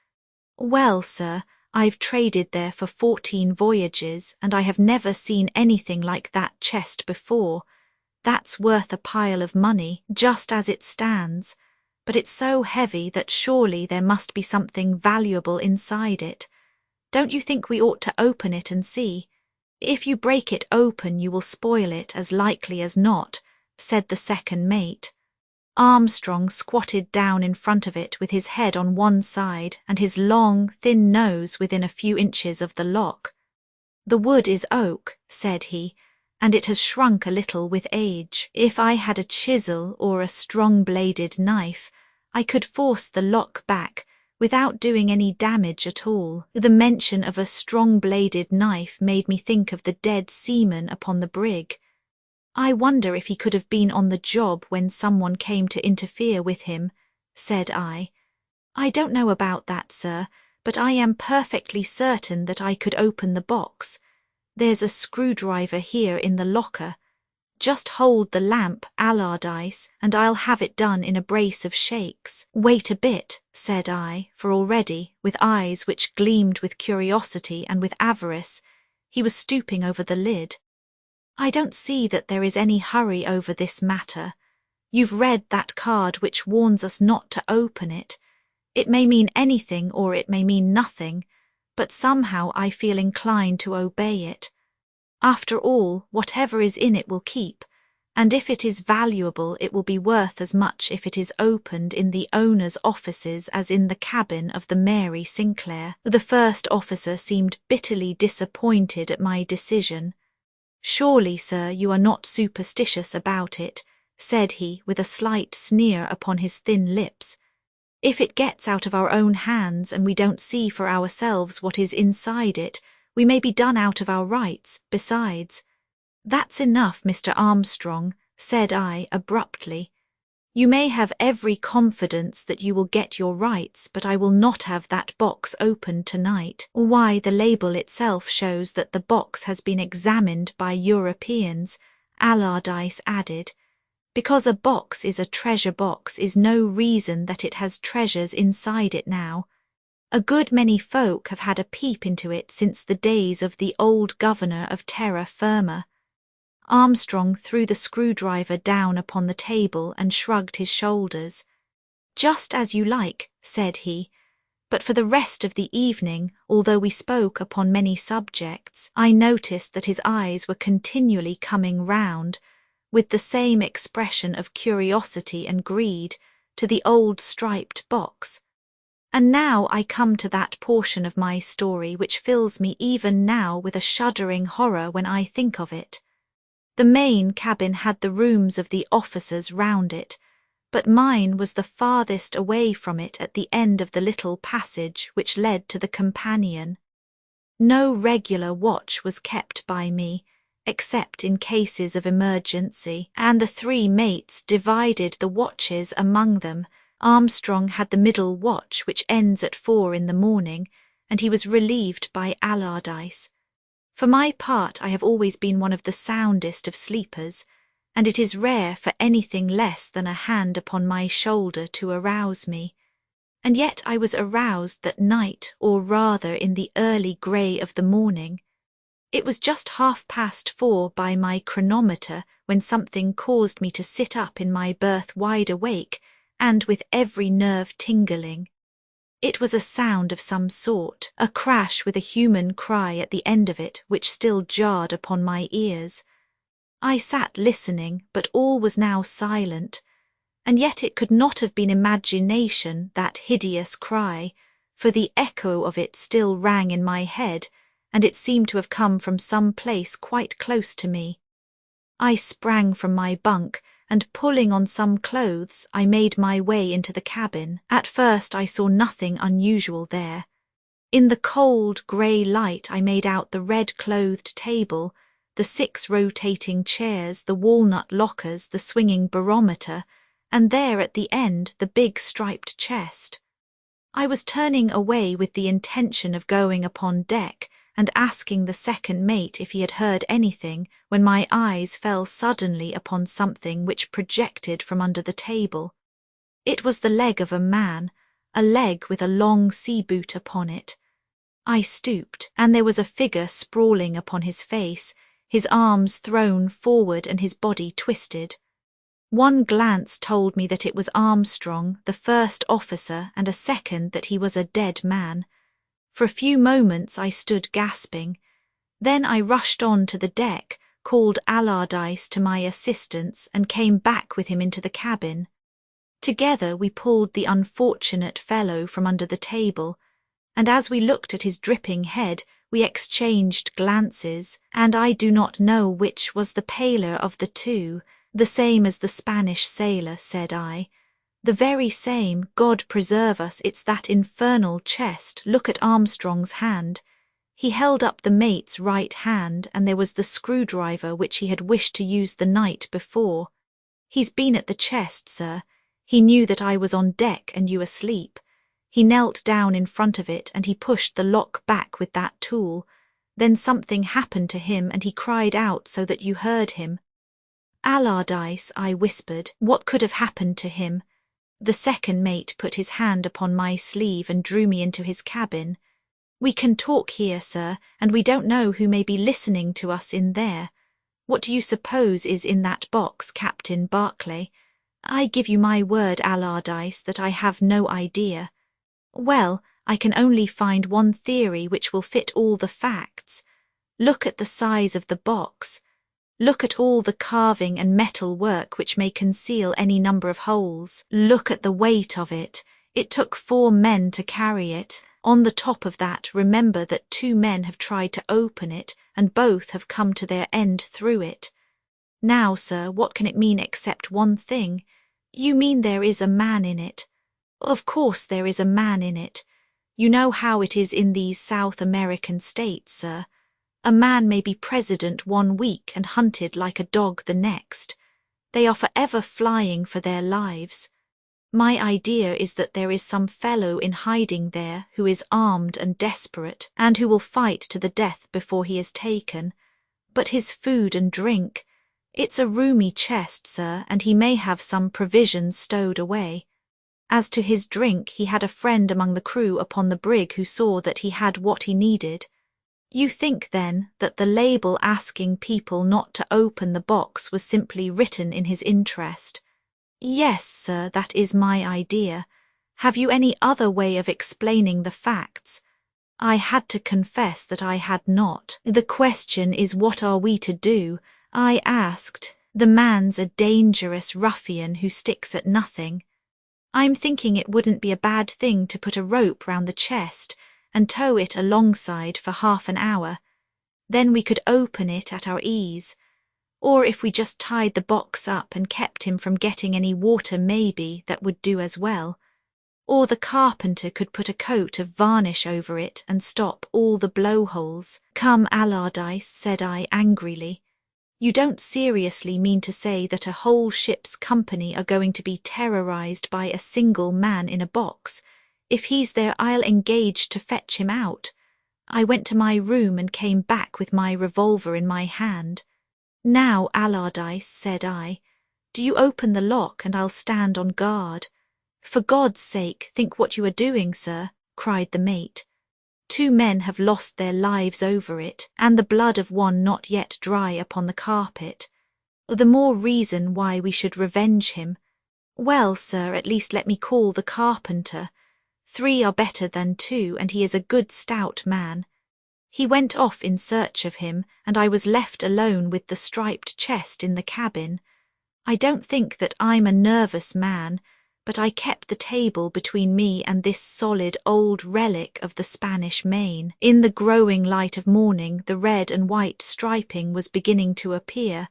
Well, sir, I've traded there for 14 voyages, and I have never seen anything like that chest before. That's worth a pile of money, just as it stands, but it's so heavy that surely there must be something valuable inside it. Don't you think we ought to open it and see? If you break it open you will spoil it as likely as not, said the second mate. Armstrong squatted down in front of it with his head on one side and his long, thin nose within a few inches of the lock. The wood is oak, said he, and it has shrunk a little with age. If I had a chisel or a strong-bladed knife, I could force the lock back without doing any damage at all. The mention of a strong-bladed knife made me think of the dead seaman upon the brig. I wonder if he could have been on the job when someone came to interfere with him, said I. I don't know about that, sir, but I am perfectly certain that I could open the box. There's a screwdriver here in the locker. Just hold the lamp, Allardyce, and I'll have it done in a brace of shakes. Wait a bit, said I, for already, with eyes which gleamed with curiosity and with avarice, he was stooping over the lid. I don't see that there is any hurry over this matter. You've read that card which warns us not to open it. It may mean anything or it may mean nothing, but somehow I feel inclined to obey it. After all, whatever is in it will keep, and if it is valuable it will be worth as much if it is opened in the owner's offices as in the cabin of the Mary Sinclair. The first officer seemed bitterly disappointed at my decision. Surely, sir, you are not superstitious about it, said he with a slight sneer upon his thin lips. If it gets out of our own hands and we don't see for ourselves what is inside it, we may be done out of our rights, besides. That's enough, Mr. Armstrong, said I abruptly. You may have every confidence that you will get your rights, but I will not have that box opened tonight. Why, the label itself shows that the box has been examined by Europeans, Allardyce added. Because a box is a treasure box is no reason that it has treasures inside it now. A good many folk have had a peep into it since the days of the old governor of terra firma. Armstrong threw the screwdriver down upon the table and shrugged his shoulders. Just as you like, said he, but for the rest of the evening, although we spoke upon many subjects, I noticed that his eyes were continually coming round, with the same expression of curiosity and greed, to the old striped box. And now I come to that portion of my story which fills me even now with a shuddering horror when I think of it. The main cabin had the rooms of the officers round it, but mine was the farthest away from it at the end of the little passage which led to the companion. No regular watch was kept by me, except in cases of emergency, and the 3 mates divided the watches among them. Armstrong had the middle watch, which ends at 4 in the morning, and he was relieved by Allardyce. For my part, I have always been one of the soundest of sleepers, and it is rare for anything less than a hand upon my shoulder to arouse me. And yet I was aroused that night, or rather in the early grey of the morning. It was just 4:30 by my chronometer when something caused me to sit up in my berth wide awake, and with every nerve tingling. It was a sound of some sort, a crash with a human cry at the end of it which still jarred upon my ears. I sat listening, but all was now silent, and yet it could not have been imagination, that hideous cry, for the echo of it still rang in my head, and it seemed to have come from some place quite close to me. I sprang from my bunk, and pulling on some clothes, I made my way into the cabin. At first I saw nothing unusual there. In the cold, grey light I made out the red-clothed table, the 6 rotating chairs, the walnut lockers, the swinging barometer, and there at the end the big striped chest. I was turning away with the intention of going upon deck and asking the second mate if he had heard anything, when my eyes fell suddenly upon something which projected from under the table. It was the leg of a man, a leg with a long sea boot upon it. I stooped, and there was a figure sprawling upon his face, his arms thrown forward and his body twisted. One glance told me that it was Armstrong, the first officer, and a second that he was a dead man. For a few moments I stood gasping. Then I rushed on to the deck, called Allardyce to my assistance, and came back with him into the cabin. Together we pulled the unfortunate fellow from under the table, and as we looked at his dripping head, we exchanged glances, and I do not know which was the paler of the two. The same as the Spanish sailor, said I. The very same, God preserve us, it's that infernal chest. Look at Armstrong's hand. He held up the mate's right hand, and there was the screwdriver which he had wished to use the night before. He's been at the chest, sir. He knew that I was on deck and you asleep. He knelt down in front of it, and he pushed the lock back with that tool. Then something happened to him, and he cried out so that you heard him. Allardyce, I whispered, what could have happened to him? The second mate put his hand upon my sleeve and drew me into his cabin. We can talk here, sir, and we don't know who may be listening to us in there. What do you suppose is in that box, Captain Barclay? I give you my word, Allardyce, that I have no idea. Well, I can only find one theory which will fit all the facts. Look at the size of the box. Look at all the carving and metal work which may conceal any number of holes. Look at the weight of it. It took 4 men to carry it. On the top of that, remember that 2 men have tried to open it, and both have come to their end through it. Now, sir, what can it mean except one thing? You mean there is a man in it. Of course there is a man in it. You know how it is in these South American states, sir. A man may be president one week and hunted like a dog the next. They are forever flying for their lives. My idea is that there is some fellow in hiding there who is armed and desperate, and who will fight to the death before he is taken. But his food and drink, it's a roomy chest, sir, and he may have some provisions stowed away. As to his drink, he had a friend among the crew upon the brig who saw that he had what he needed. You think, then, that the label asking people not to open the box was simply written in his interest? Yes, sir, that is my idea. Have you any other way of explaining the facts? I had to confess that I had not. The question is, what are we to do? I asked. The man's a dangerous ruffian who sticks at nothing. I'm thinking it wouldn't be a bad thing to put a rope round the chest and tow it alongside for half an hour. Then we could open it at our ease. Or if we just tied the box up and kept him from getting any water, maybe that would do as well. Or the carpenter could put a coat of varnish over it and stop all the blowholes. Come, Allardyce, said I angrily. You don't seriously mean to say that a whole ship's company are going to be terrorized by a single man in a box? If he's there, I'll engage to fetch him out. I went to my room and came back with my revolver in my hand. Now, Allardyce, said I, do you open the lock and I'll stand on guard. For God's sake, think what you are doing, sir, cried the mate. 2 men have lost their lives over it, and the blood of one not yet dry upon the carpet. The more reason why we should revenge him. Well, sir, at least let me call the carpenter. 3 are better than 2, and he is a good stout man. He went off in search of him, and I was left alone with the striped chest in the cabin. I don't think that I'm a nervous man, but I kept the table between me and this solid old relic of the Spanish Main. In the growing light of morning, the red and white striping was beginning to appear,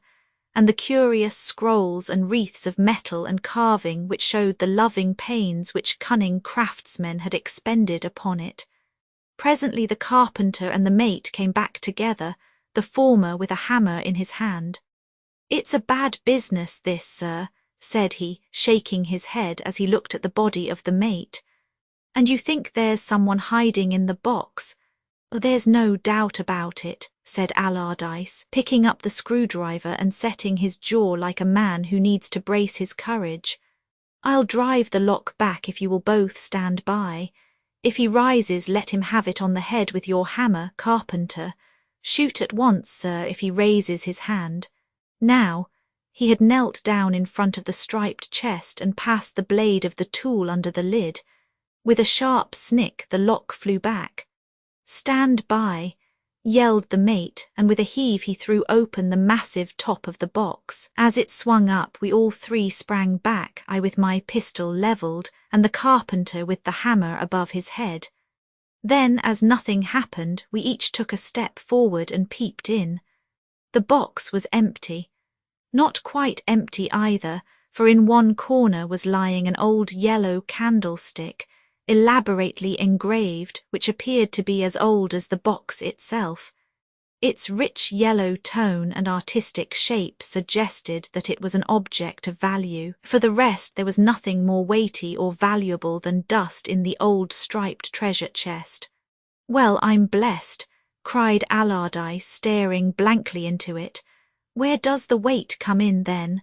and the curious scrolls and wreaths of metal and carving which showed the loving pains which cunning craftsmen had expended upon it. Presently the carpenter and the mate came back together, the former with a hammer in his hand. "It's a bad business this, sir," said he, shaking his head as he looked at the body of the mate. "And you think there's someone hiding in the box?" "There's no doubt about it," said Allardyce, picking up the screwdriver and setting his jaw like a man who needs to brace his courage. "I'll drive the lock back if you will both stand by. If he rises, let him have it on the head with your hammer, carpenter. Shoot at once, sir, if he raises his hand. Now," he had knelt down in front of the striped chest and passed the blade of the tool under the lid. With a sharp snick the lock flew back. "Stand by," yelled the mate, and with a heave he threw open the massive top of the box. As it swung up, we all three sprang back, I with my pistol levelled, and the carpenter with the hammer above his head. Then, as nothing happened, we each took a step forward and peeped in. The box was empty. Not quite empty either, for in one corner was lying an old yellow candlestick, elaborately engraved, which appeared to be as old as the box itself. Its rich yellow tone and artistic shape suggested that it was an object of value. For the rest, there was nothing more weighty or valuable than dust in the old striped treasure chest. "Well, I'm blessed," cried Allardyce, staring blankly into it. "Where does the weight come in then?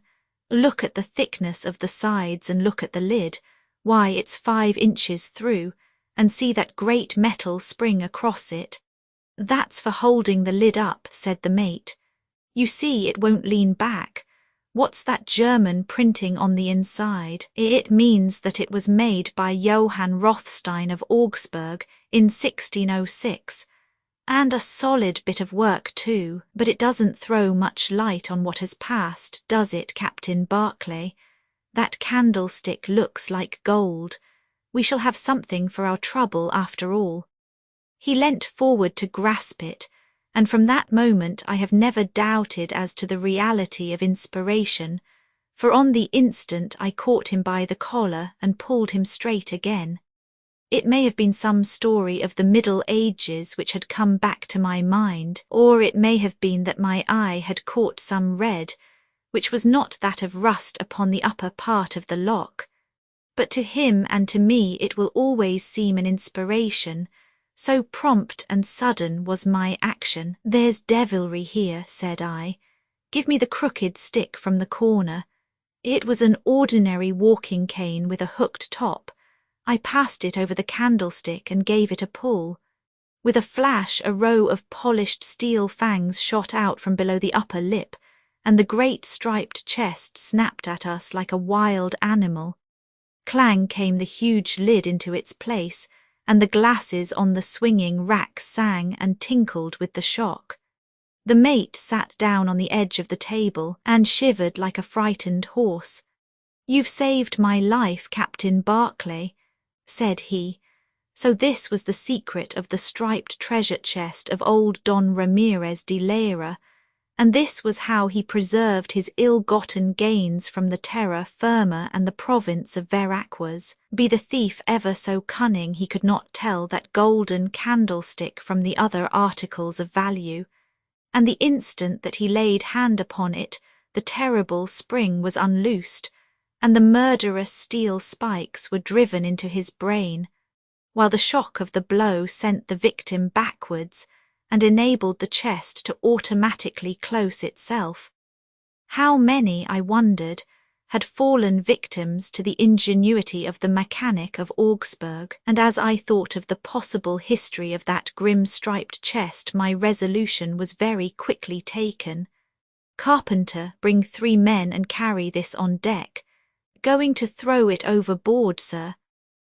Look at the thickness of the sides and look at the lid. Why, it's 5 inches through, and see that great metal spring across it." "That's for holding the lid up," said the mate. "You see, it won't lean back. What's that German printing on the inside?" "It means that it was made by Johann Rothstein of Augsburg in 1606. And a solid bit of work too, but it doesn't throw much light on what has passed, does it, Captain Barclay? That candlestick looks like gold. We shall have something for our trouble after all." He leant forward to grasp it, and from that moment I have never doubted as to the reality of inspiration, for on the instant I caught him by the collar and pulled him straight again. It may have been some story of the Middle Ages which had come back to my mind, or it may have been that my eye had caught some red, which was not that of rust upon the upper part of the lock. But to him and to me it will always seem an inspiration, so prompt and sudden was my action. "There's devilry here," said I. "Give me the crooked stick from the corner." It was an ordinary walking cane with a hooked top. I passed it over the candlestick and gave it a pull. With a flash, a row of polished steel fangs shot out from below the upper lip, and the great striped chest snapped at us like a wild animal. Clang came the huge lid into its place, and the glasses on the swinging rack sang and tinkled with the shock. The mate sat down on the edge of the table and shivered like a frightened horse. "You've saved my life, Captain Barclay," said he. So this was the secret of the striped treasure chest of old Don Ramirez de Leyra, and this was how he preserved his ill-gotten gains from the terra firma and the province of Veraquas. Be the thief ever so cunning, he could not tell that golden candlestick from the other articles of value, and the instant that he laid hand upon it, the terrible spring was unloosed, and the murderous steel spikes were driven into his brain, while the shock of the blow sent the victim backwards and enabled the chest to automatically close itself. How many, I wondered, had fallen victims to the ingenuity of the mechanic of Augsburg, and as I thought of the possible history of that grim striped chest, my resolution was very quickly taken. "Carpenter, bring 3 men and carry this on deck." "Going to throw it overboard, sir?"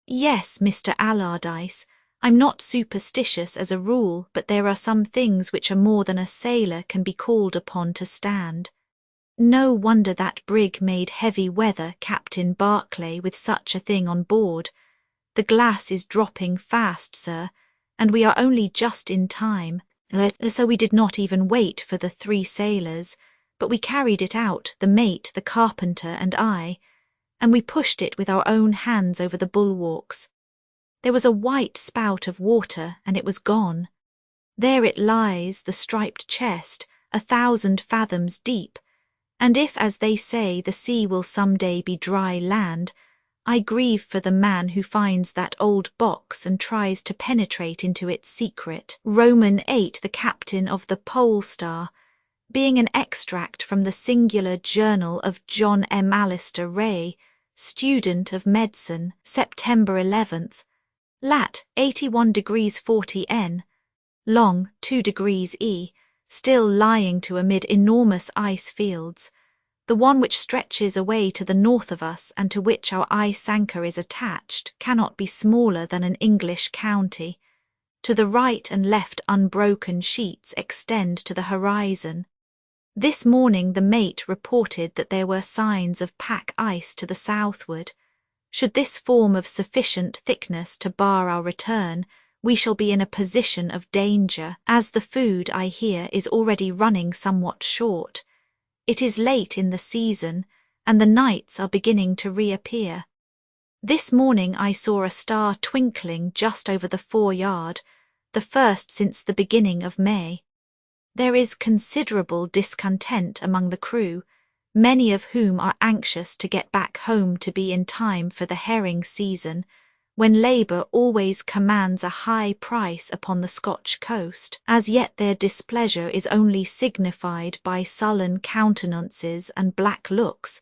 "Yes, Mr. Allardyce. I'm not superstitious as a rule, but there are some things which are more than a sailor can be called upon to stand. No wonder that brig made heavy weather, Captain Barclay, with such a thing on board. The glass is dropping fast, sir, and we are only just in time, so we did not even wait for the 3 sailors. but we carried it out, the mate, the carpenter, and I, and we pushed it with our own hands over the bulwarks. There was a white spout of water, and it was gone. There it lies, the striped chest, 1,000 fathoms deep, and if, as they say, the sea will some day be dry land, I grieve for the man who finds that old box and tries to penetrate into its secret. Roman 8, the captain of the Pole Star, being an extract from the singular journal of John M. Alister Ray, student of medicine, September 11th, lat. 81 degrees 40 N, long 2 degrees E, still lying to amid enormous ice fields, the one which stretches away to the north of us and to which our ice anchor is attached cannot be smaller than an English county. To the right and left unbroken sheets extend to the horizon. This morning the mate reported that there were signs of pack ice to the southward. Should this form of sufficient thickness to bar our return, we shall be in a position of danger, as the food, I hear, is already running somewhat short. It is late in the season, and the nights are beginning to reappear. This morning I saw a star twinkling just over the foreyard, the first since the beginning of May. There is considerable discontent among the crew, many of whom are anxious to get back home to be in time for the herring season, when labour always commands a high price upon the Scotch coast. As yet their displeasure is only signified by sullen countenances and black looks,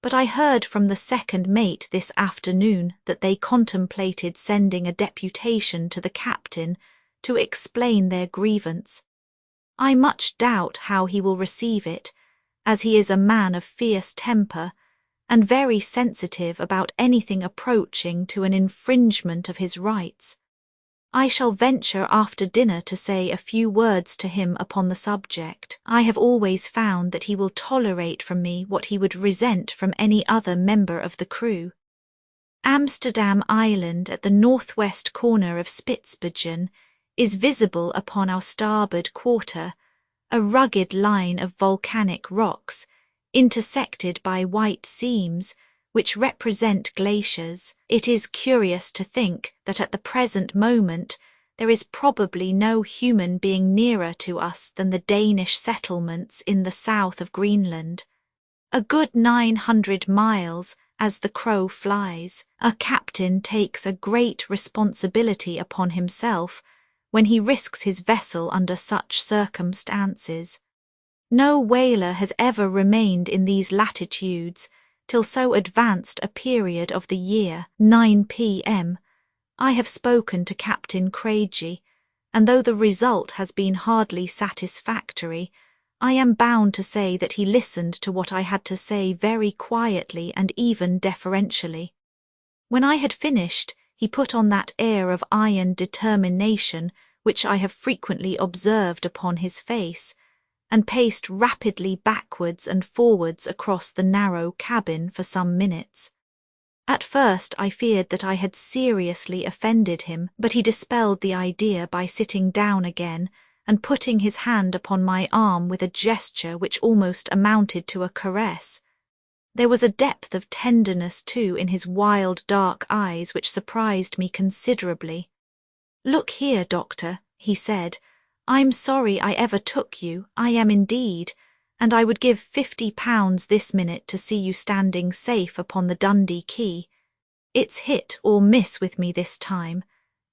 but I heard from the second mate this afternoon that they contemplated sending a deputation to the captain to explain their grievance. I much doubt how he will receive it, as he is a man of fierce temper, and very sensitive about anything approaching to an infringement of his rights. I shall venture after dinner to say a few words to him upon the subject. I have always found that he will tolerate from me what he would resent from any other member of the crew. Amsterdam Island at the northwest corner of Spitzbergen is visible upon our starboard quarter, a rugged line of volcanic rocks, intersected by white seams, which represent glaciers. It is curious to think that at the present moment there is probably no human being nearer to us than the Danish settlements in the south of Greenland. A good 900 miles as the crow flies. A captain takes a great responsibility upon himself when he risks his vessel under such circumstances. No whaler has ever remained in these latitudes till so advanced a period of the year. 9 p.m. I have spoken to Captain Craigie, and though the result has been hardly satisfactory, I am bound to say that he listened to what I had to say very quietly and even deferentially. When I had finished, he put on that air of iron determination which I have frequently observed upon his face, and paced rapidly backwards and forwards across the narrow cabin for some minutes. At first I feared that I had seriously offended him, but he dispelled the idea by sitting down again and putting his hand upon my arm with a gesture which almost amounted to a caress. There was a depth of tenderness, too, in his wild dark eyes which surprised me considerably. "Look here, doctor," he said, "I'm sorry I ever took you, I am indeed, and I would give £50 this minute to see you standing safe upon the Dundee Quay. It's hit or miss with me this time.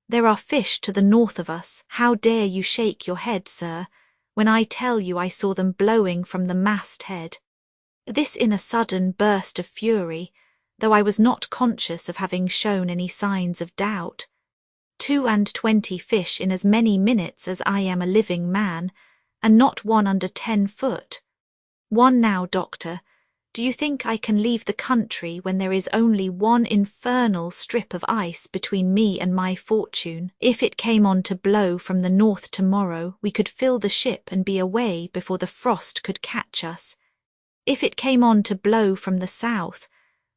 There are fish to the north of us. How dare you shake your head, sir, when I tell you I saw them blowing from the masthead?" This in a sudden burst of fury, though I was not conscious of having shown any signs of doubt. 22 fish in as many minutes as I am a living man, and not one under 10 foot. One now, doctor, do you think I can leave the country when there is only one infernal strip of ice between me and my fortune? If it came on to blow from the north tomorrow, we could fill the ship and be away before the frost could catch us. If it came on to blow from the south,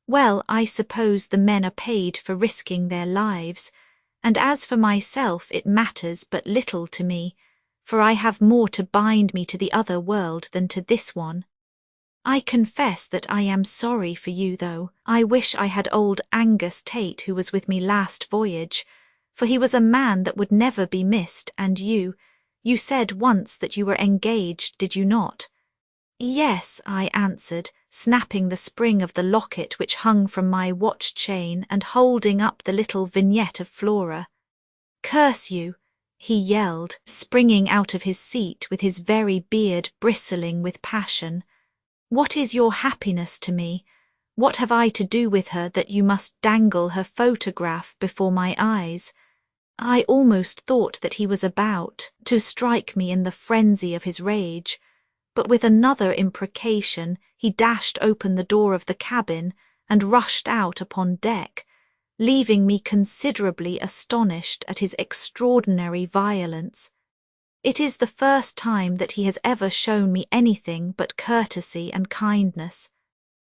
well, I suppose the men are paid for risking their lives, and as for myself it matters but little to me, for I have more to bind me to the other world than to this one. I confess that I am sorry for you, though. I wish I had old Angus Tate who was with me last voyage, for he was a man that would never be missed, and you said once that you were engaged, did you not? Yes, I answered, snapping the spring of the locket which hung from my watch chain and holding up the little vignette of Flora. Curse you, he yelled, springing out of his seat with his very beard bristling with passion. What is your happiness to me? What have I to do with her that you must dangle her photograph before my eyes? I almost thought that he was about to strike me in the frenzy of his rage, but with another imprecation he dashed open the door of the cabin and rushed out upon deck, leaving me considerably astonished at his extraordinary violence. It is the first time that he has ever shown me anything but courtesy and kindness.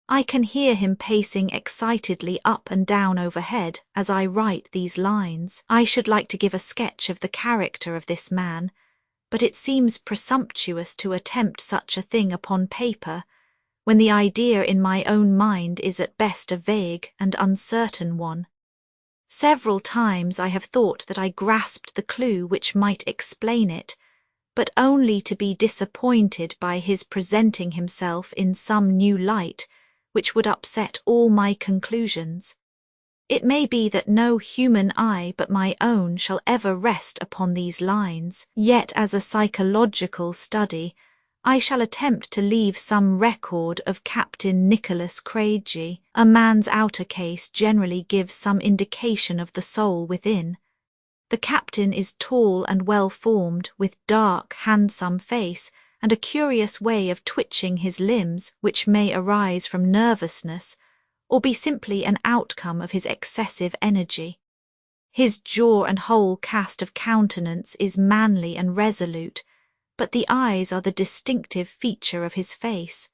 I can hear him pacing excitedly up and down overhead as I write these lines. I should like to give a sketch of the character of this man, but it seems presumptuous to attempt such a thing upon paper, when the idea in my own mind is at best a vague and uncertain one. Several times I have thought that I grasped the clue which might explain it, but only to be disappointed by his presenting himself in some new light which would upset all my conclusions. It may be that no human eye but my own shall ever rest upon these lines, yet as a psychological study I shall attempt to leave some record of Captain Nicholas Craigie. A man's outer case generally gives some indication of the soul within. The captain is tall and well-formed, with dark, handsome face, and a curious way of twitching his limbs which may arise from nervousness, or be simply an outcome of his excessive energy. His jaw and whole cast of countenance is manly and resolute, but the eyes are the distinctive feature of his face.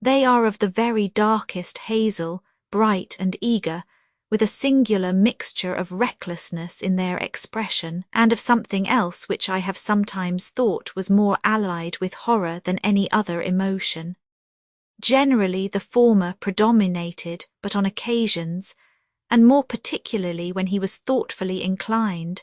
They are of the very darkest hazel, bright and eager, with a singular mixture of recklessness in their expression, and of something else which I have sometimes thought was more allied with horror than any other emotion. Generally the former predominated, but on occasions, and more particularly when he was thoughtfully inclined,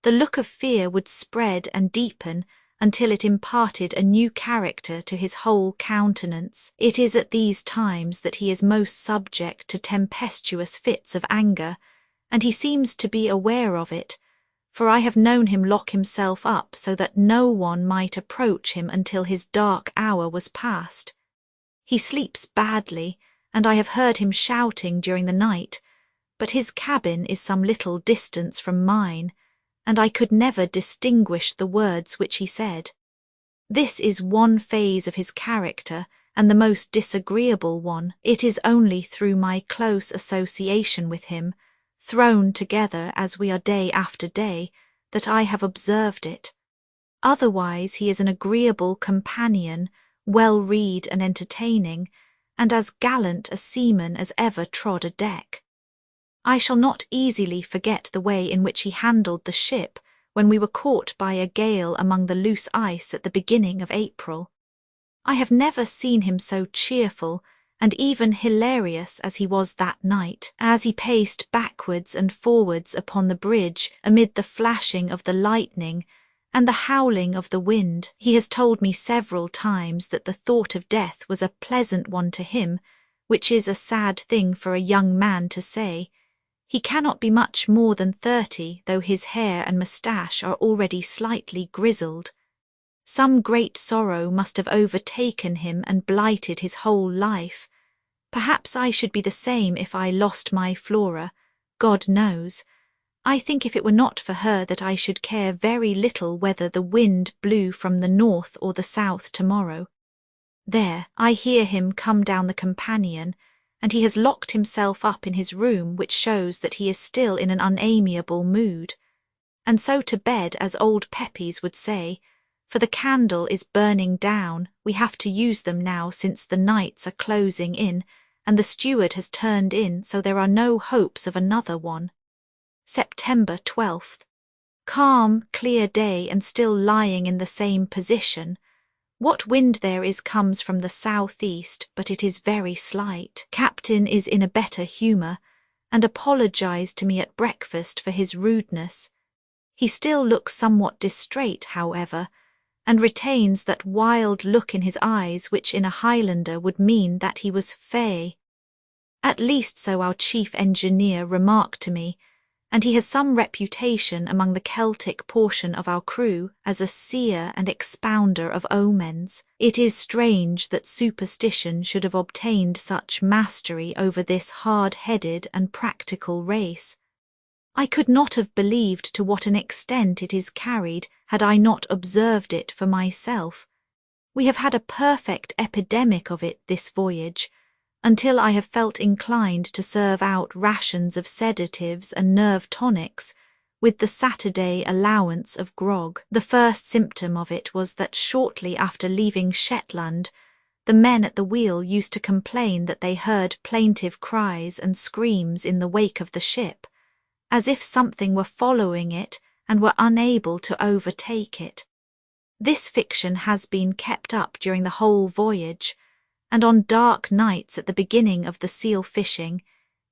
the look of fear would spread and deepen until it imparted a new character to his whole countenance. It is at these times that he is most subject to tempestuous fits of anger, and he seems to be aware of it, for I have known him lock himself up so that no one might approach him until his dark hour was past. He sleeps badly, and I have heard him shouting during the night, but his cabin is some little distance from mine, and I could never distinguish the words which he said. This is one phase of his character, and the most disagreeable one. It is only through my close association with him, thrown together as we are day after day, that I have observed it. Otherwise he is an agreeable companion, well-read and entertaining, and as gallant a seaman as ever trod a deck. I shall not easily forget the way in which he handled the ship when we were caught by a gale among the loose ice at the beginning of April. I have never seen him so cheerful and even hilarious as he was that night, as he paced backwards and forwards upon the bridge amid the flashing of the lightning and the howling of the wind. He has told me several times that the thought of death was a pleasant one to him, which is a sad thing for a young man to say. He cannot be much more than 30, though his hair and moustache are already slightly grizzled. Some great sorrow must have overtaken him and blighted his whole life. Perhaps I should be the same if I lost my Flora, God knows. I think if it were not for her that I should care very little whether the wind blew from the north or the south tomorrow. There, I hear him come down the companion, and he has locked himself up in his room, which shows that he is still in an unamiable mood. And so to bed, as old Pepys would say, for the candle is burning down. We have to use them now since the nights are closing in, and the steward has turned in, so there are no hopes of another one. September 12th. Calm, clear day and still lying in the same position. What wind there is comes from the southeast, but it is very slight. Captain is in a better humour, and apologised to me at breakfast for his rudeness. He still looks somewhat distrait, however, and retains that wild look in his eyes which in a Highlander would mean that he was fey. At least so our chief engineer remarked to me, and he has some reputation among the Celtic portion of our crew as a seer and expounder of omens. It is strange that superstition should have obtained such mastery over this hard-headed and practical race. I could not have believed to what an extent it is carried had I not observed it for myself. We have had a perfect epidemic of it this voyage, until I have felt inclined to serve out rations of sedatives and nerve tonics, with the Saturday allowance of grog. The first symptom of it was that shortly after leaving Shetland, the men at the wheel used to complain that they heard plaintive cries and screams in the wake of the ship, as if something were following it and were unable to overtake it. This fiction has been kept up during the whole voyage, and on dark nights at the beginning of the seal fishing,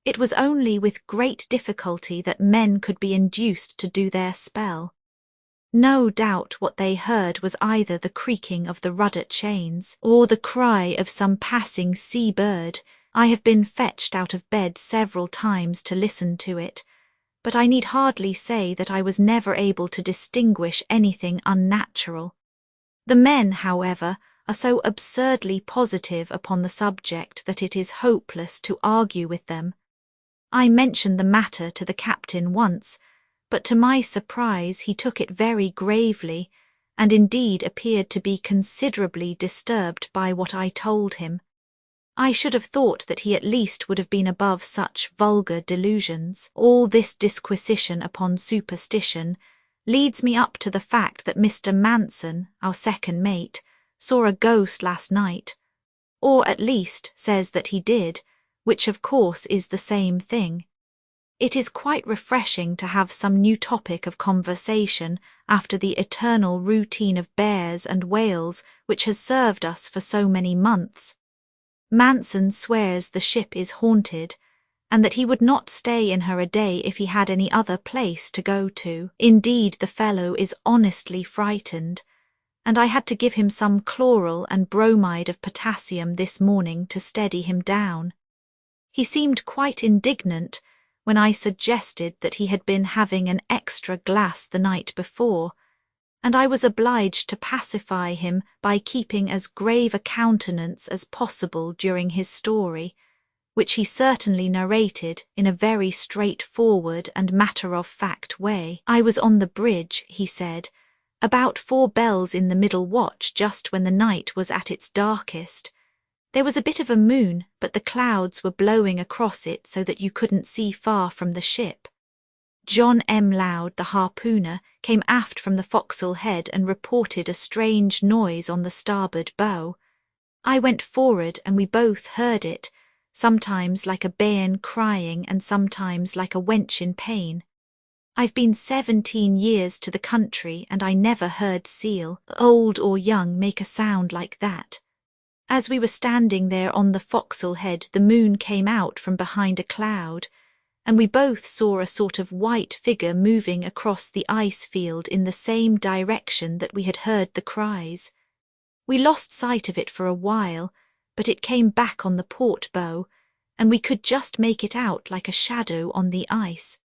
it was only with great difficulty that men could be induced to do their spell. No doubt what they heard was either the creaking of the rudder chains or the cry of some passing sea bird. I have been fetched out of bed several times to listen to it, but I need hardly say that I was never able to distinguish anything unnatural. The men, however, are so absurdly positive upon the subject that it is hopeless to argue with them. I mentioned the matter to the captain once, but to my surprise he took it very gravely, and indeed appeared to be considerably disturbed by what I told him. I should have thought that he at least would have been above such vulgar delusions. All this disquisition upon superstition leads me up to the fact that Mr. Manson, our second mate, saw a ghost last night, or at least says that he did, which of course is the same thing. It is quite refreshing to have some new topic of conversation after the eternal routine of bears and whales which has served us for so many months. Manson swears the ship is haunted, and that he would not stay in her a day if he had any other place to go to. Indeed, the fellow is honestly frightened, and I had to give him some chloral and bromide of potassium this morning to steady him down. He seemed quite indignant when I suggested that he had been having an extra glass the night before, and I was obliged to pacify him by keeping as grave a countenance as possible during his story, which he certainly narrated in a very straightforward and matter-of-fact way. I was on the bridge, he said, about 4 bells in the middle watch just when the night was at its darkest. There was a bit of a moon, but the clouds were blowing across it so that you couldn't see far from the ship. John M. Loud, the harpooner, came aft from the forecastle head and reported a strange noise on the starboard bow. I went forward and we both heard it, sometimes like a bairn crying and sometimes like a wench in pain. I've been 17 years to the country and I never heard seal, old or young, make a sound like that. As we were standing there on the forecastle head, the moon came out from behind a cloud, and we both saw a sort of white figure moving across the ice field in the same direction that we had heard the cries. We lost sight of it for a while, but it came back on the port bow, and we could just make it out like a shadow on the ice.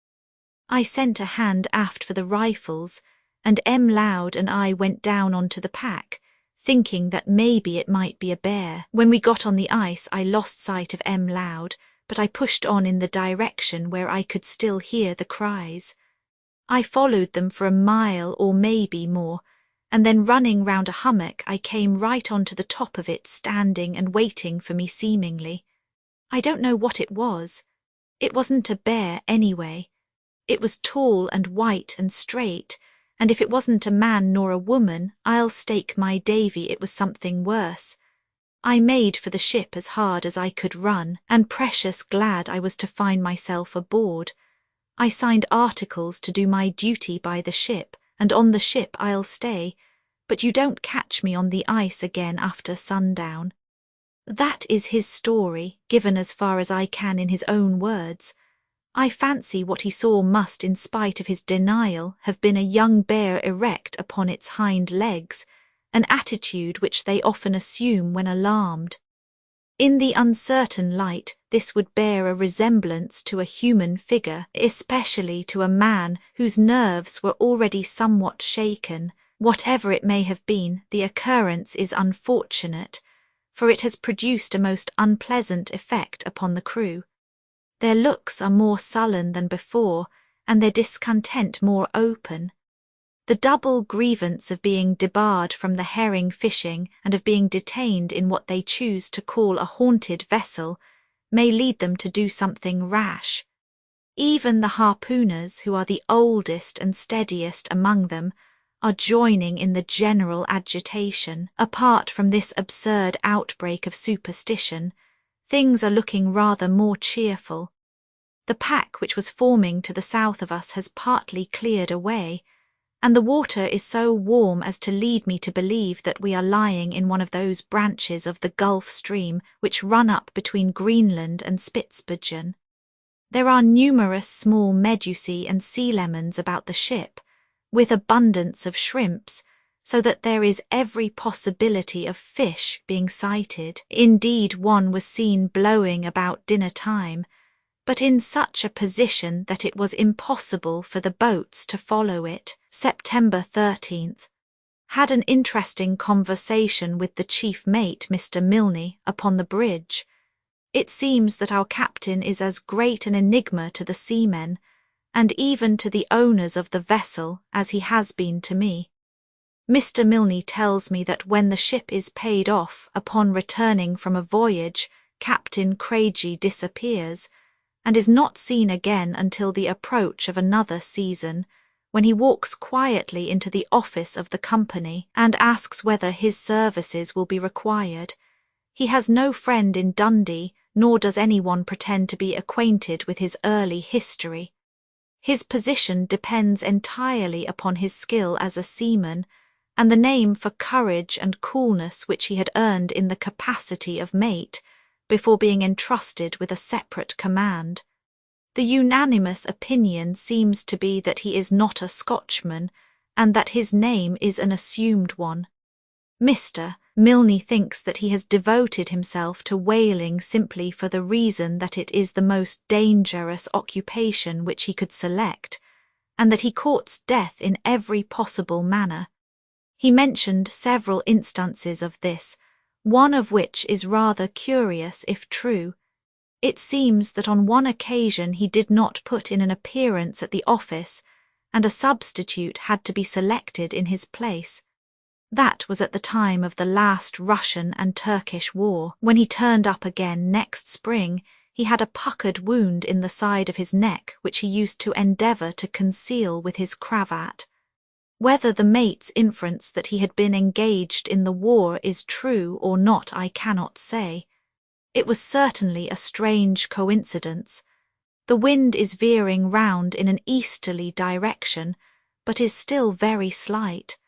I sent a hand aft for the rifles, and M. Loud and I went down onto the pack, thinking that maybe it might be a bear. When we got on the ice, I lost sight of M. Loud, but I pushed on in the direction where I could still hear the cries. I followed them for a mile or maybe more, and then running round a hummock I came right onto the top of it, standing and waiting for me seemingly. I don't know what it was. It wasn't a bear anyway. It was tall and white and straight, and if it wasn't a man nor a woman, I'll stake my Davy it was something worse. I made for the ship as hard as I could run, and precious glad I was to find myself aboard. I signed articles to do my duty by the ship, and on the ship I'll stay, but you don't catch me on the ice again after sundown. That is his story, given as far as I can in his own words. I fancy what he saw must, in spite of his denial, have been a young bear erect upon its hind legs, an attitude which they often assume when alarmed. In the uncertain light, this would bear a resemblance to a human figure, especially to a man whose nerves were already somewhat shaken. Whatever it may have been, the occurrence is unfortunate, for it has produced a most unpleasant effect upon the crew. Their looks are more sullen than before, and their discontent more open. The double grievance of being debarred from the herring fishing and of being detained in what they choose to call a haunted vessel may lead them to do something rash. Even the harpooners, who are the oldest and steadiest among them, are joining in the general agitation. Apart from this absurd outbreak of superstition, things are looking rather more cheerful. The pack which was forming to the south of us has partly cleared away, and the water is so warm as to lead me to believe that we are lying in one of those branches of the Gulf Stream which run up between Greenland and Spitzbergen. There are numerous small medusae and sea lemons about the ship, with abundance of shrimps, so that there is every possibility of fish being sighted. Indeed, one was seen blowing about dinner time, but in such a position that it was impossible for the boats to follow it. September 13th. Had an interesting conversation with the chief mate, Mr. Milne, upon the bridge. It seems that our captain is as great an enigma to the seamen, and even to the owners of the vessel, as he has been to me. Mr. Milne tells me that when the ship is paid off upon returning from a voyage, Captain Craigie disappears, and is not seen again until the approach of another season, when he walks quietly into the office of the company and asks whether his services will be required. He has no friend in Dundee, nor does anyone pretend to be acquainted with his early history. His position depends entirely upon his skill as a seaman, and the name for courage and coolness which he had earned in the capacity of mate, before being entrusted with a separate command. The unanimous opinion seems to be that he is not a Scotchman, and that his name is an assumed one. Mr. Milne thinks that he has devoted himself to whaling simply for the reason that it is the most dangerous occupation which he could select, and that he courts death in every possible manner. He mentioned several instances of this, one of which is rather curious if true. It seems that on one occasion he did not put in an appearance at the office, and a substitute had to be selected in his place. That was at the time of the last Russian and Turkish war. When he turned up again next spring, he had a puckered wound in the side of his neck which he used to endeavour to conceal with his cravat. Whether the mate's inference that he had been engaged in the war is true or not I cannot say. It was certainly a strange coincidence. The wind is veering round in an easterly direction, but is still very slight.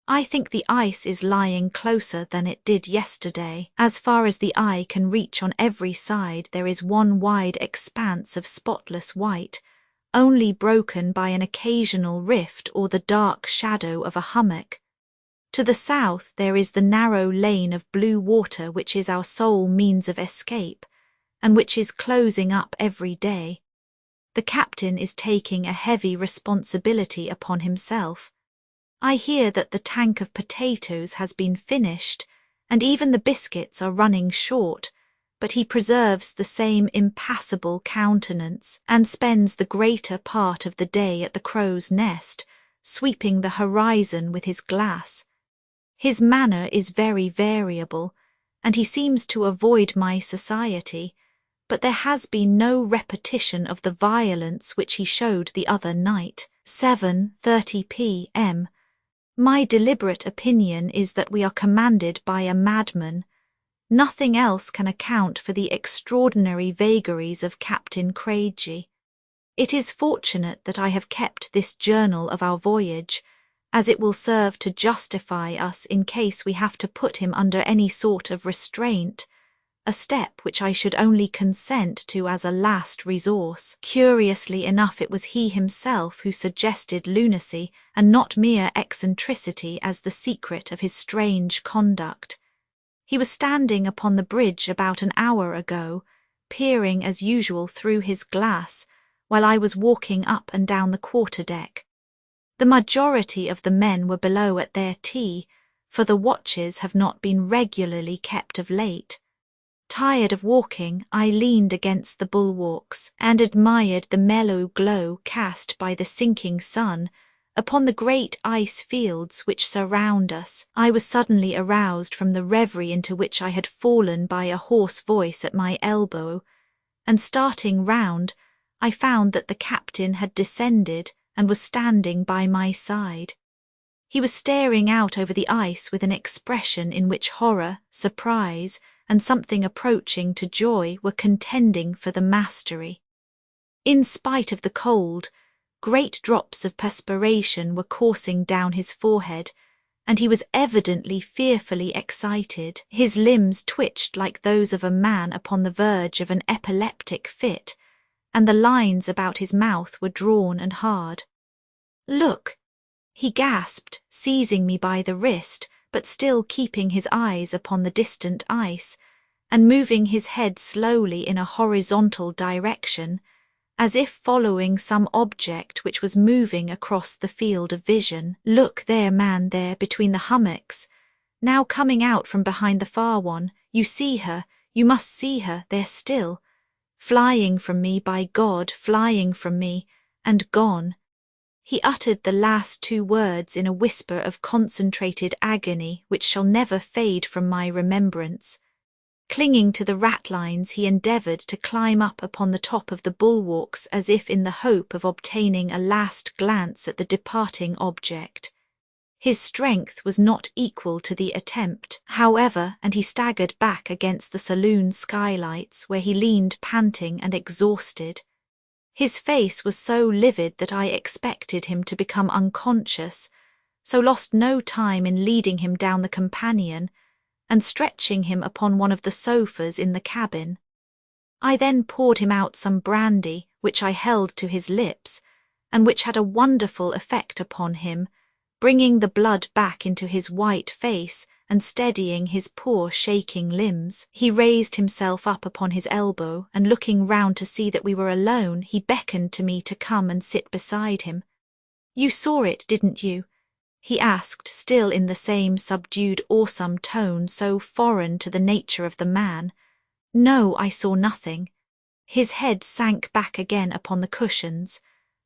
I think the ice is lying closer than it did yesterday. As far as the eye can reach on every side there is one wide expanse of spotless white, only broken by an occasional rift or the dark shadow of a hummock. To the south there is the narrow lane of blue water which is our sole means of escape, and which is closing up every day. The captain is taking a heavy responsibility upon himself. I hear that the tank of potatoes has been finished, and even the biscuits are running short, but he preserves the same impassible countenance, and spends the greater part of the day at the crow's nest, sweeping the horizon with his glass. His manner is very variable, and he seems to avoid my society, but there has been no repetition of the violence which he showed the other night. 7:30 p.m. My deliberate opinion is that we are commanded by a madman. Nothing else can account for the extraordinary vagaries of Captain Craigie. It is fortunate that I have kept this journal of our voyage, as it will serve to justify us in case we have to put him under any sort of restraint, a step which I should only consent to as a last resource. Curiously enough, it was he himself who suggested lunacy and not mere eccentricity as the secret of his strange conduct. He was standing upon the bridge about an hour ago, peering as usual through his glass, while I was walking up and down the quarter-deck. The majority of the men were below at their tea, for the watches have not been regularly kept of late. Tired of walking, I leaned against the bulwarks and admired the mellow glow cast by the sinking sun upon the great ice fields which surround us. I was suddenly aroused from the reverie into which I had fallen by a hoarse voice at my elbow, and starting round, I found that the captain had descended and was standing by my side. He was staring out over the ice with an expression in which horror, surprise, and something approaching to joy were contending for the mastery. In spite of the cold, great drops of perspiration were coursing down his forehead, and he was evidently fearfully excited. His limbs twitched like those of a man upon the verge of an epileptic fit, and the lines about his mouth were drawn and hard. "Look!" he gasped, seizing me by the wrist, but still keeping his eyes upon the distant ice, and moving his head slowly in a horizontal direction, as if following some object which was moving across the field of vision. "Look there, man, there, between the hummocks. Now coming out from behind the far one, you see her, you must see her, there still. Flying from me, by God, flying from me, and gone." He uttered the last two words in a whisper of concentrated agony which shall never fade from my remembrance. Clinging to the ratlines, he endeavoured to climb up upon the top of the bulwarks as if in the hope of obtaining a last glance at the departing object. His strength was not equal to the attempt, however, and he staggered back against the saloon skylights, where he leaned panting and exhausted. His face was so livid that I expected him to become unconscious, so lost no time in leading him down the companion and stretching him upon one of the sofas in the cabin. I then poured him out some brandy, which I held to his lips, and which had a wonderful effect upon him, bringing the blood back into his white face and steadying his poor shaking limbs. He raised himself up upon his elbow, and looking round to see that we were alone, he beckoned to me to come and sit beside him. "You saw it, didn't you?" he asked, still in the same subdued, awesome tone so foreign to the nature of the man. "No, I saw nothing." His head sank back again upon the cushions.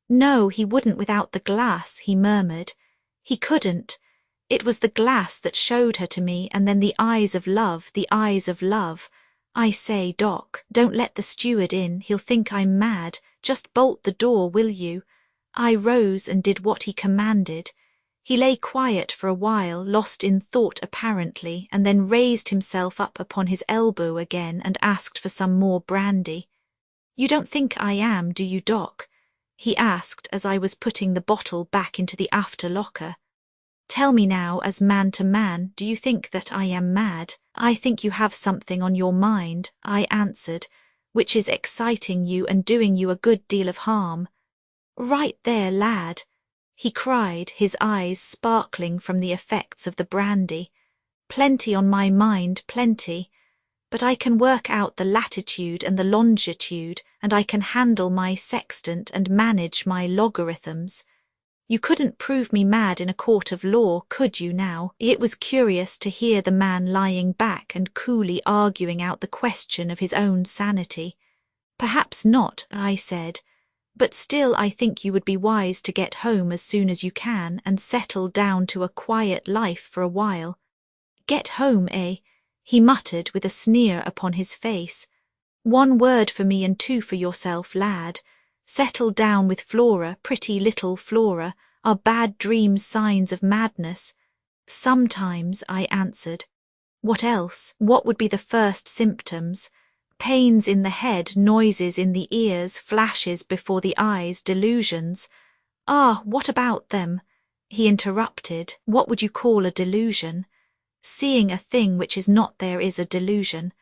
"No, he wouldn't without the glass," he murmured. "He couldn't. It was the glass that showed her to me, and then the eyes of love, the eyes of love. I say, Doc, don't let the steward in, he'll think I'm mad. Just bolt the door, will you?" I rose and did what he commanded. He lay quiet for a while, lost in thought apparently, and then raised himself up upon his elbow again and asked for some more brandy. "You don't think I am, do you, Doc?" he asked as I was putting the bottle back into the after locker. "Tell me now, as man to man, do you think that I am mad?" "I think you have something on your mind," I answered, "which is exciting you and doing you a good deal of harm." "Right there, lad," he cried, his eyes sparkling from the effects of the brandy. "Plenty on my mind, plenty. But I can work out the latitude and the longitude, and I can handle my sextant and manage my logarithms. You couldn't prove me mad in a court of law, could you now?" It was curious to hear the man lying back and coolly arguing out the question of his own sanity. "Perhaps not," I said. "But still I think you would be wise to get home as soon as you can and settle down to a quiet life for a while." "Get home, eh?" he muttered with a sneer upon his face. "One word for me and two for yourself, lad. Settle down with Flora, pretty little Flora. Are bad dreams signs of madness?" "Sometimes," I answered. "What else? What would be the first symptoms?" Pains in the head, noises in the ears, flashes before the eyes, delusions. Ah, what about them? He interrupted. What would you call a delusion? Seeing a thing which is not there is a delusion.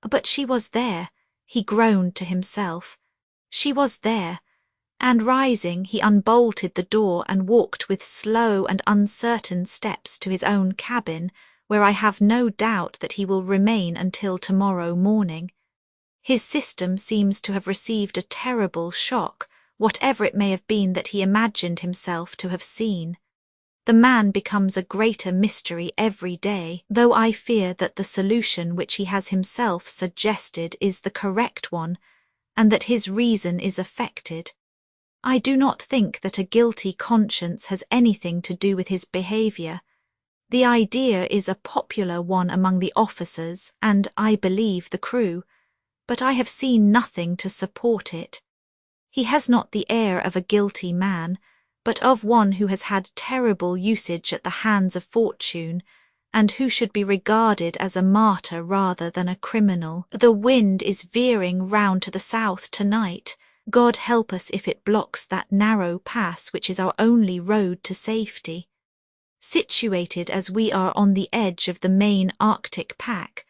But she was there, he groaned to himself. She was there, and rising, he unbolted the door and walked with slow and uncertain steps to his own cabin, where I have no doubt that he will remain until tomorrow morning. His system seems to have received a terrible shock, whatever it may have been that he imagined himself to have seen. The man becomes a greater mystery every day, though I fear that the solution which he has himself suggested is the correct one, and that his reason is affected. I do not think that a guilty conscience has anything to do with his behaviour. The idea is a popular one among the officers and, I believe, the crew, but I have seen nothing to support it. He has not the air of a guilty man, but of one who has had terrible usage at the hands of fortune, and who should be regarded as a martyr rather than a criminal. The wind is veering round to the south tonight. God help us if it blocks that narrow pass which is our only road to safety. Situated as we are on the edge of the main Arctic pack,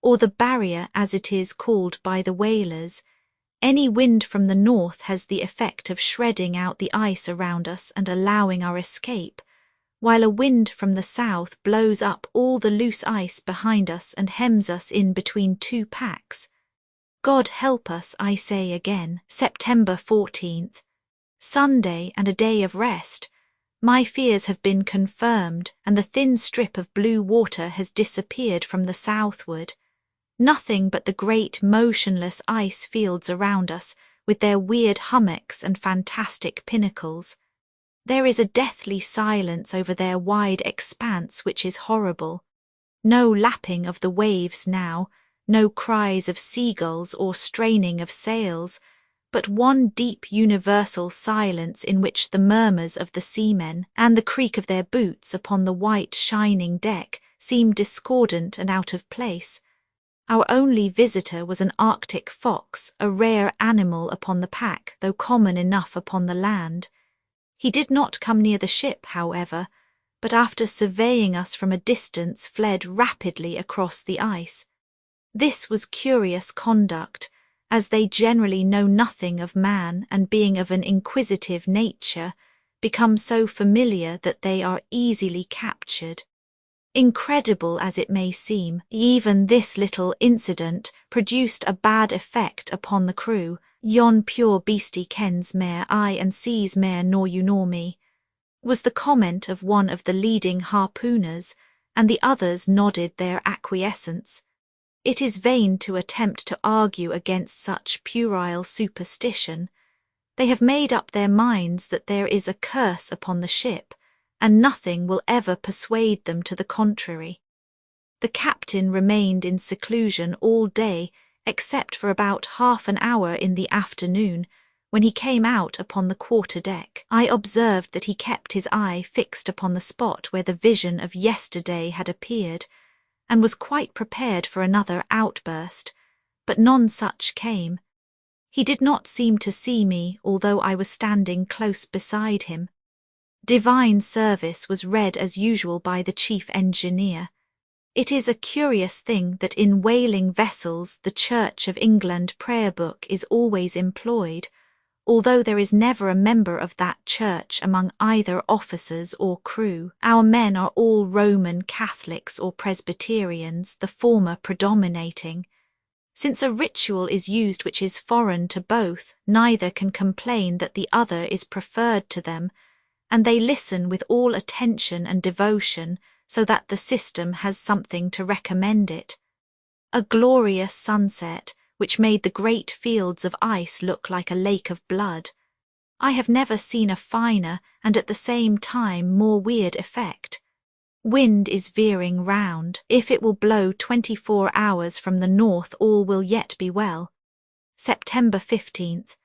or the barrier as it is called by the whalers, any wind from the north has the effect of shredding out the ice around us and allowing our escape, while a wind from the south blows up all the loose ice behind us and hems us in between two packs. God help us, I say again. September 14th. Sunday and a day of rest. My fears have been confirmed, and the thin strip of blue water has disappeared from the southward. Nothing but the great motionless ice fields around us, with their weird hummocks and fantastic pinnacles. There is a deathly silence over their wide expanse which is horrible. No lapping of the waves now, no cries of seagulls or straining of sails, but one deep universal silence in which the murmurs of the seamen and the creak of their boots upon the white shining deck seem discordant and out of place. Our only visitor was an Arctic fox, a rare animal upon the pack, though common enough upon the land. He did not come near the ship, however, but after surveying us from a distance fled rapidly across the ice. This was curious conduct, as they generally know nothing of man and being of an inquisitive nature, become so familiar that they are easily captured. Incredible as it may seem, even this little incident produced a bad effect upon the crew. "Yon pure beastie kens mair I and sees mair nor you nor me," was the comment of one of the leading harpooners, and the others nodded their acquiescence. It is vain to attempt to argue against such puerile superstition. They have made up their minds that there is a curse upon the ship, and nothing will ever persuade them to the contrary. The captain remained in seclusion all day, except for about half an hour in the afternoon, when he came out upon the quarter-deck. I observed that he kept his eye fixed upon the spot where the vision of yesterday had appeared, and was quite prepared for another outburst, but none such came. He did not seem to see me, although I was standing close beside him. Divine service was read as usual by the chief engineer. It is a curious thing that in whaling vessels the Church of England prayer book is always employed, although there is never a member of that church among either officers or crew. Our men are all Roman Catholics or Presbyterians, the former predominating. Since a ritual is used which is foreign to both, neither can complain that the other is preferred to them, and they listen with all attention and devotion, so that the system has something to recommend it. A glorious sunset, which made the great fields of ice look like a lake of blood. I have never seen a finer and at the same time more weird effect. Wind is veering round. If it will blow 24 hours from the north, all will yet be well. September 15th.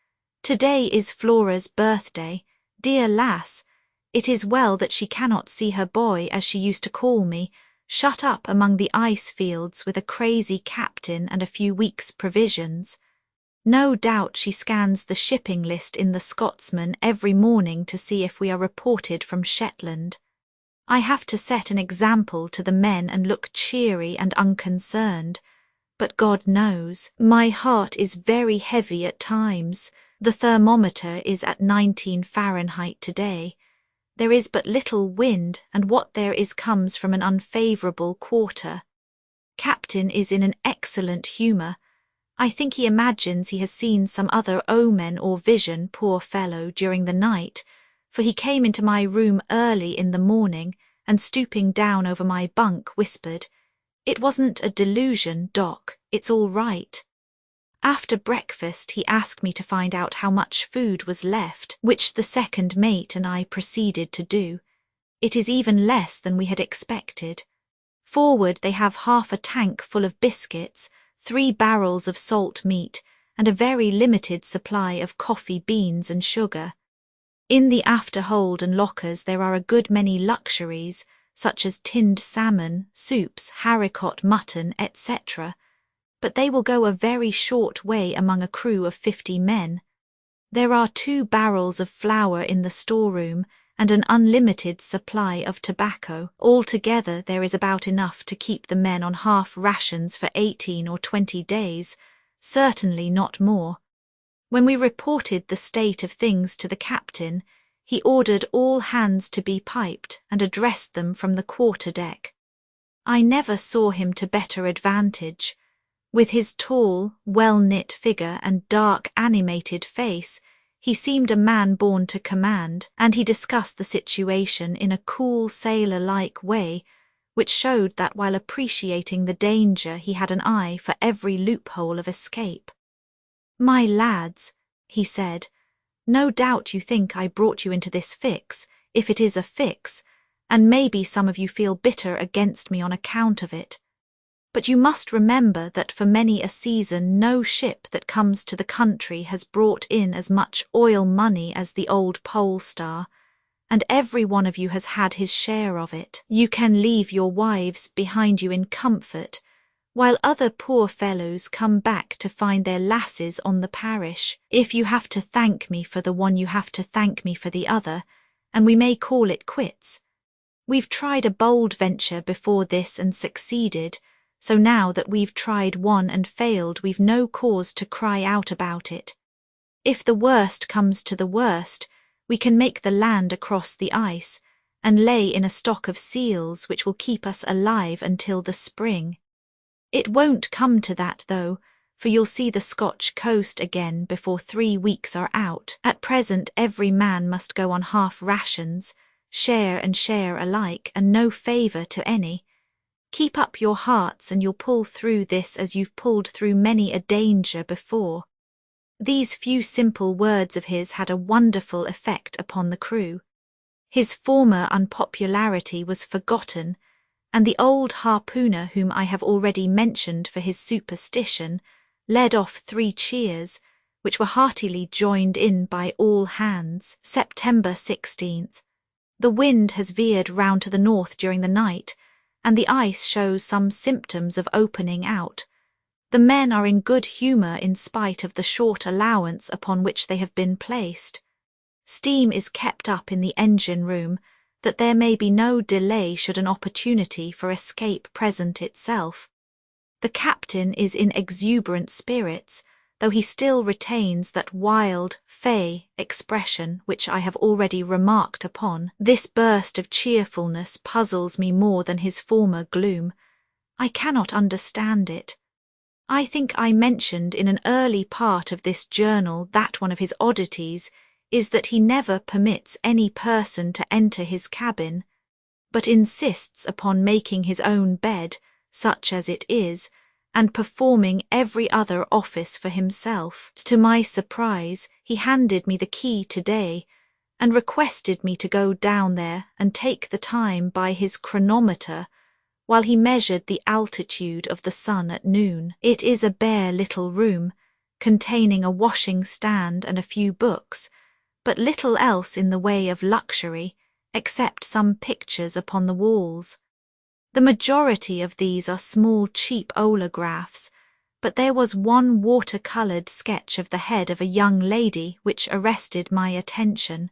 Today is Flora's birthday. Dear lass, it is well that she cannot see her boy, as she used to call me, shut up among the ice fields with a crazy captain and a few weeks' provisions. No doubt she scans the shipping list in the Scotsman every morning to see if we are reported from Shetland. I have to set an example to the men and look cheery and unconcerned, but God knows, my heart is very heavy at times. The thermometer is at 19 Fahrenheit today. There is but little wind, and what there is comes from an unfavourable quarter. Captain is in an excellent humour. I think he imagines he has seen some other omen or vision, poor fellow, during the night, for he came into my room early in the morning and, stooping down over my bunk, whispered, "It wasn't a delusion, Doc, it's all right." After breakfast he asked me to find out how much food was left, which the second mate and I proceeded to do. It is even less than we had expected. Forward they have half a tank full of biscuits, 3 barrels of salt meat, and a very limited supply of coffee beans and sugar. In the afterhold and lockers there are a good many luxuries, such as tinned salmon, soups, haricot mutton, etc., but they will go a very short way among a crew of 50 men. There are 2 barrels of flour in the storeroom and an unlimited supply of tobacco. Altogether there is about enough to keep the men on half rations for 18 or 20 days, certainly not more. When we reported the state of things to the captain, he ordered all hands to be piped and addressed them from the quarter-deck. I never saw him to better advantage. With his tall, well-knit figure and dark, animated face, he seemed a man born to command, and he discussed the situation in a cool, sailor-like way, which showed that while appreciating the danger he had an eye for every loophole of escape. "My lads," he said, "no doubt you think I brought you into this fix, if it is a fix, and maybe some of you feel bitter against me on account of it. But you must remember that for many a season no ship that comes to the country has brought in as much oil money as the old Pole Star, and every one of you has had his share of it. You can leave your wives behind you in comfort, while other poor fellows come back to find their lasses on the parish. If you have to thank me for the one, you have to thank me for the other, and we may call it quits. We've tried a bold venture before this and succeeded, so now that we've tried one and failed, we've no cause to cry out about it. If the worst comes to the worst, we can make the land across the ice, and lay in a stock of seals which will keep us alive until the spring. It won't come to that, though, for you'll see the Scotch coast again before 3 weeks are out. At present every man must go on half rations, share and share alike, and no favour to any. Keep up your hearts and you'll pull through this as you've pulled through many a danger before." These few simple words of his had a wonderful effect upon the crew. His former unpopularity was forgotten, and the old harpooner whom I have already mentioned for his superstition led off 3 cheers, which were heartily joined in by all hands. September 16th. The wind has veered round to the north during the night, and the ice shows some symptoms of opening out. The men are in good humour in spite of the short allowance upon which they have been placed. Steam is kept up in the engine room, that there may be no delay should an opportunity for escape present itself. The captain is in exuberant spirits, though he still retains that wild, fey expression which I have already remarked upon. This burst of cheerfulness puzzles me more than his former gloom. I cannot understand it. I think I mentioned in an early part of this journal that one of his oddities is that he never permits any person to enter his cabin, but insists upon making his own bed, such as it is, and performing every other office for himself. To my surprise, he handed me the key today, and requested me to go down there and take the time by his chronometer, while he measured the altitude of the sun at noon. It is a bare little room, containing a washing stand and a few books, but little else in the way of luxury, except some pictures upon the walls. The majority of these are small, cheap olagraphs, but there was one water-coloured sketch of the head of a young lady which arrested my attention.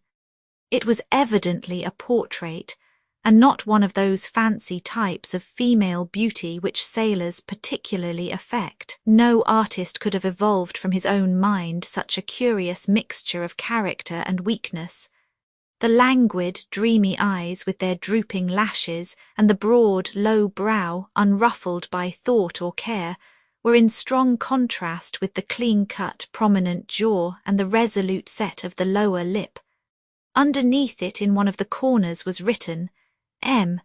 It was evidently a portrait, and not one of those fancy types of female beauty which sailors particularly affect. No artist could have evolved from his own mind such a curious mixture of character and weakness. The languid, dreamy eyes with their drooping lashes and the broad, low brow, unruffled by thought or care, were in strong contrast with the clean-cut, prominent jaw and the resolute set of the lower lip. Underneath it in one of the corners was written, M.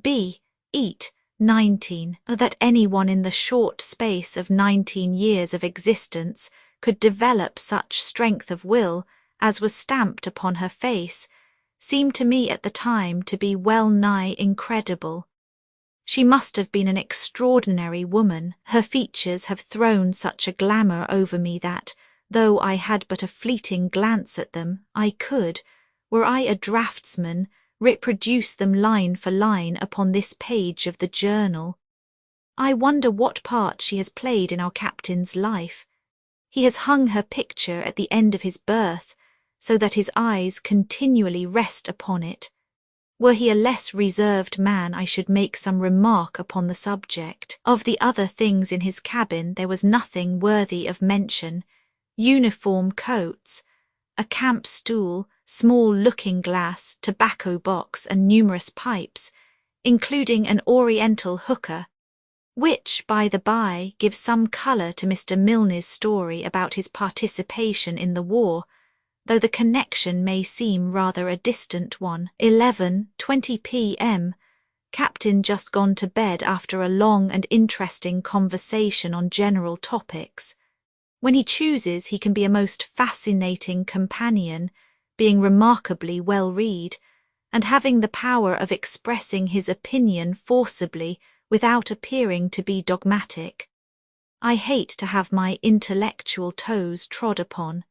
B. Eat, 19, that anyone in the short space of 19 years of existence could develop such strength of will as was stamped upon her face, seemed to me at the time to be well nigh incredible. She must have been an extraordinary woman. Her features have thrown such a glamour over me that, though I had but a fleeting glance at them, I could, were I a draftsman, reproduce them line for line upon this page of the journal. I wonder what part she has played in our captain's life. He has hung her picture at the end of his berth, so that his eyes continually rest upon it. Were he a less reserved man, I should make some remark upon the subject. Of the other things in his cabin there was nothing worthy of mention. Uniform coats, a camp stool, small looking-glass, tobacco box and numerous pipes, including an oriental hookah, which, by the by, gives some colour to Mr. Milne's story about his participation in the war, though the connection may seem rather a distant one. 11:20 p.m. Captain just gone to bed after a long and interesting conversation on general topics. When he chooses, he can be a most fascinating companion, being remarkably well-read, and having the power of expressing his opinion forcibly without appearing to be dogmatic. I hate to have my intellectual toes trod upon.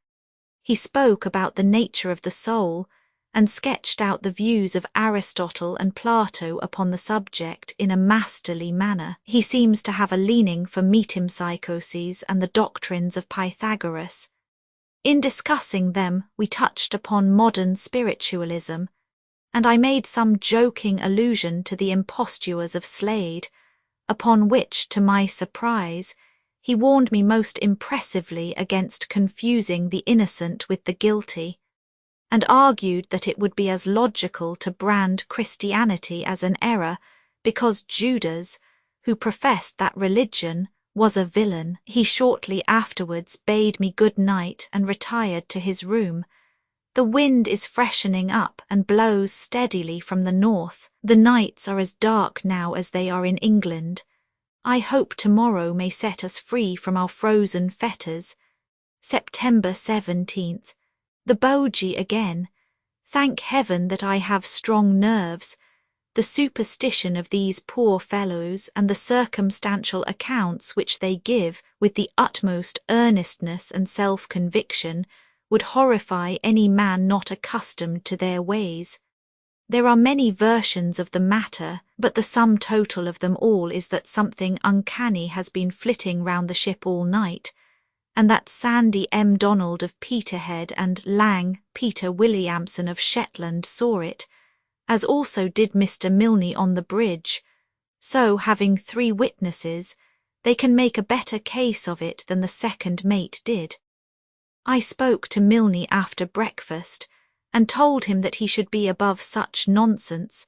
He spoke about the nature of the soul, and sketched out the views of Aristotle and Plato upon the subject in a masterly manner. He seems to have a leaning for metempsychoses and the doctrines of Pythagoras. In discussing them, we touched upon modern spiritualism, and I made some joking allusion to the impostures of Slade, upon which, to my surprise, he warned me most impressively against confusing the innocent with the guilty, and argued that it would be as logical to brand Christianity as an error because Judas, who professed that religion, was a villain. He shortly afterwards bade me good night and retired to his room. The wind is freshening up and blows steadily from the north. The nights are as dark now as they are in England. I hope tomorrow may set us free from our frozen fetters. September 17th. The bogey again. Thank heaven that I have strong nerves. The superstition of these poor fellows and the circumstantial accounts which they give with the utmost earnestness and self-conviction would horrify any man not accustomed to their ways. There are many versions of the matter, but the sum total of them all is that something uncanny has been flitting round the ship all night, and that Sandy M. Donald of Peterhead and Lang Peter Williamson of Shetland saw it, as also did Mr. Milne on the bridge. So, having 3 witnesses, they can make a better case of it than the second mate did. I spoke to Milne after breakfast, and told him that he should be above such nonsense,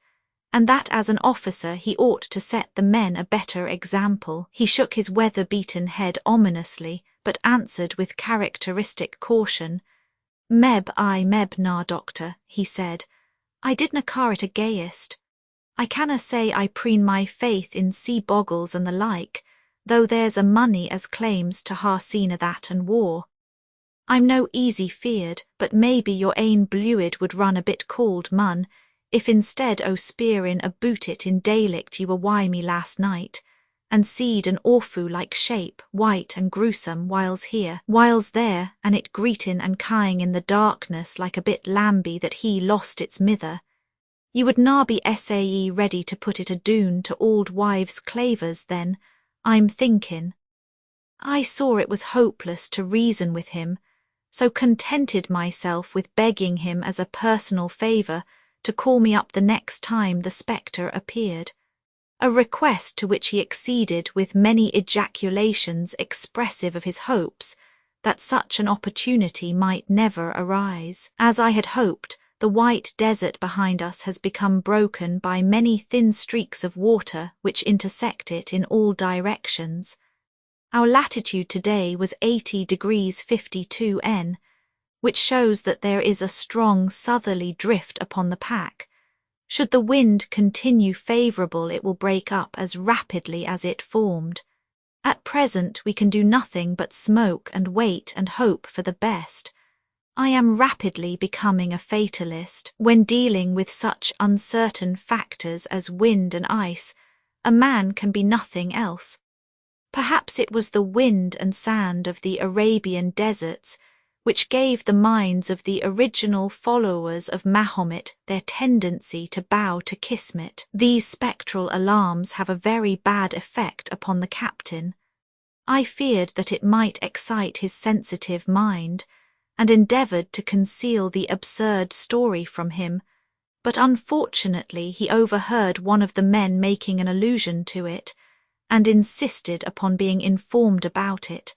and that as an officer he ought to set the men a better example. He shook his weather-beaten head ominously, but answered with characteristic caution. Meb na, doctor, he said. I didna car it a gayest. I canna say I preen my faith in sea boggles and the like, though there's a money as claims to ha seen o' that and war. I'm no easy feared, but maybe your ain bluid would run a bit cold, mun, if instead o' spearin' aboot it in daylicht you were wy me last night, and seed an awfu like shape, white and gruesome, whiles here, whiles there, and it greetin' and kying in the darkness like a bit lamby that he lost its mither. You would na be sae ready to put it adoon to auld wives' clavers then, I'm thinkin'. I saw it was hopeless to reason with him, so contented myself with begging him as a personal favour to call me up the next time the spectre appeared, a request to which he acceded with many ejaculations expressive of his hopes that such an opportunity might never arise. As I had hoped, the white desert behind us has become broken by many thin streaks of water which intersect it in all directions. Our latitude today was 80 degrees 52 N, which shows that there is a strong southerly drift upon the pack. Should the wind continue favourable, it will break up as rapidly as it formed. At present we can do nothing but smoke and wait and hope for the best. I am rapidly becoming a fatalist. When dealing with such uncertain factors as wind and ice, a man can be nothing else. Perhaps it was the wind and sand of the Arabian deserts which gave the minds of the original followers of Mahomet their tendency to bow to Kismet. These spectral alarms have a very bad effect upon the captain. I feared that it might excite his sensitive mind, and endeavoured to conceal the absurd story from him, but unfortunately he overheard one of the men making an allusion to it, and insisted upon being informed about it.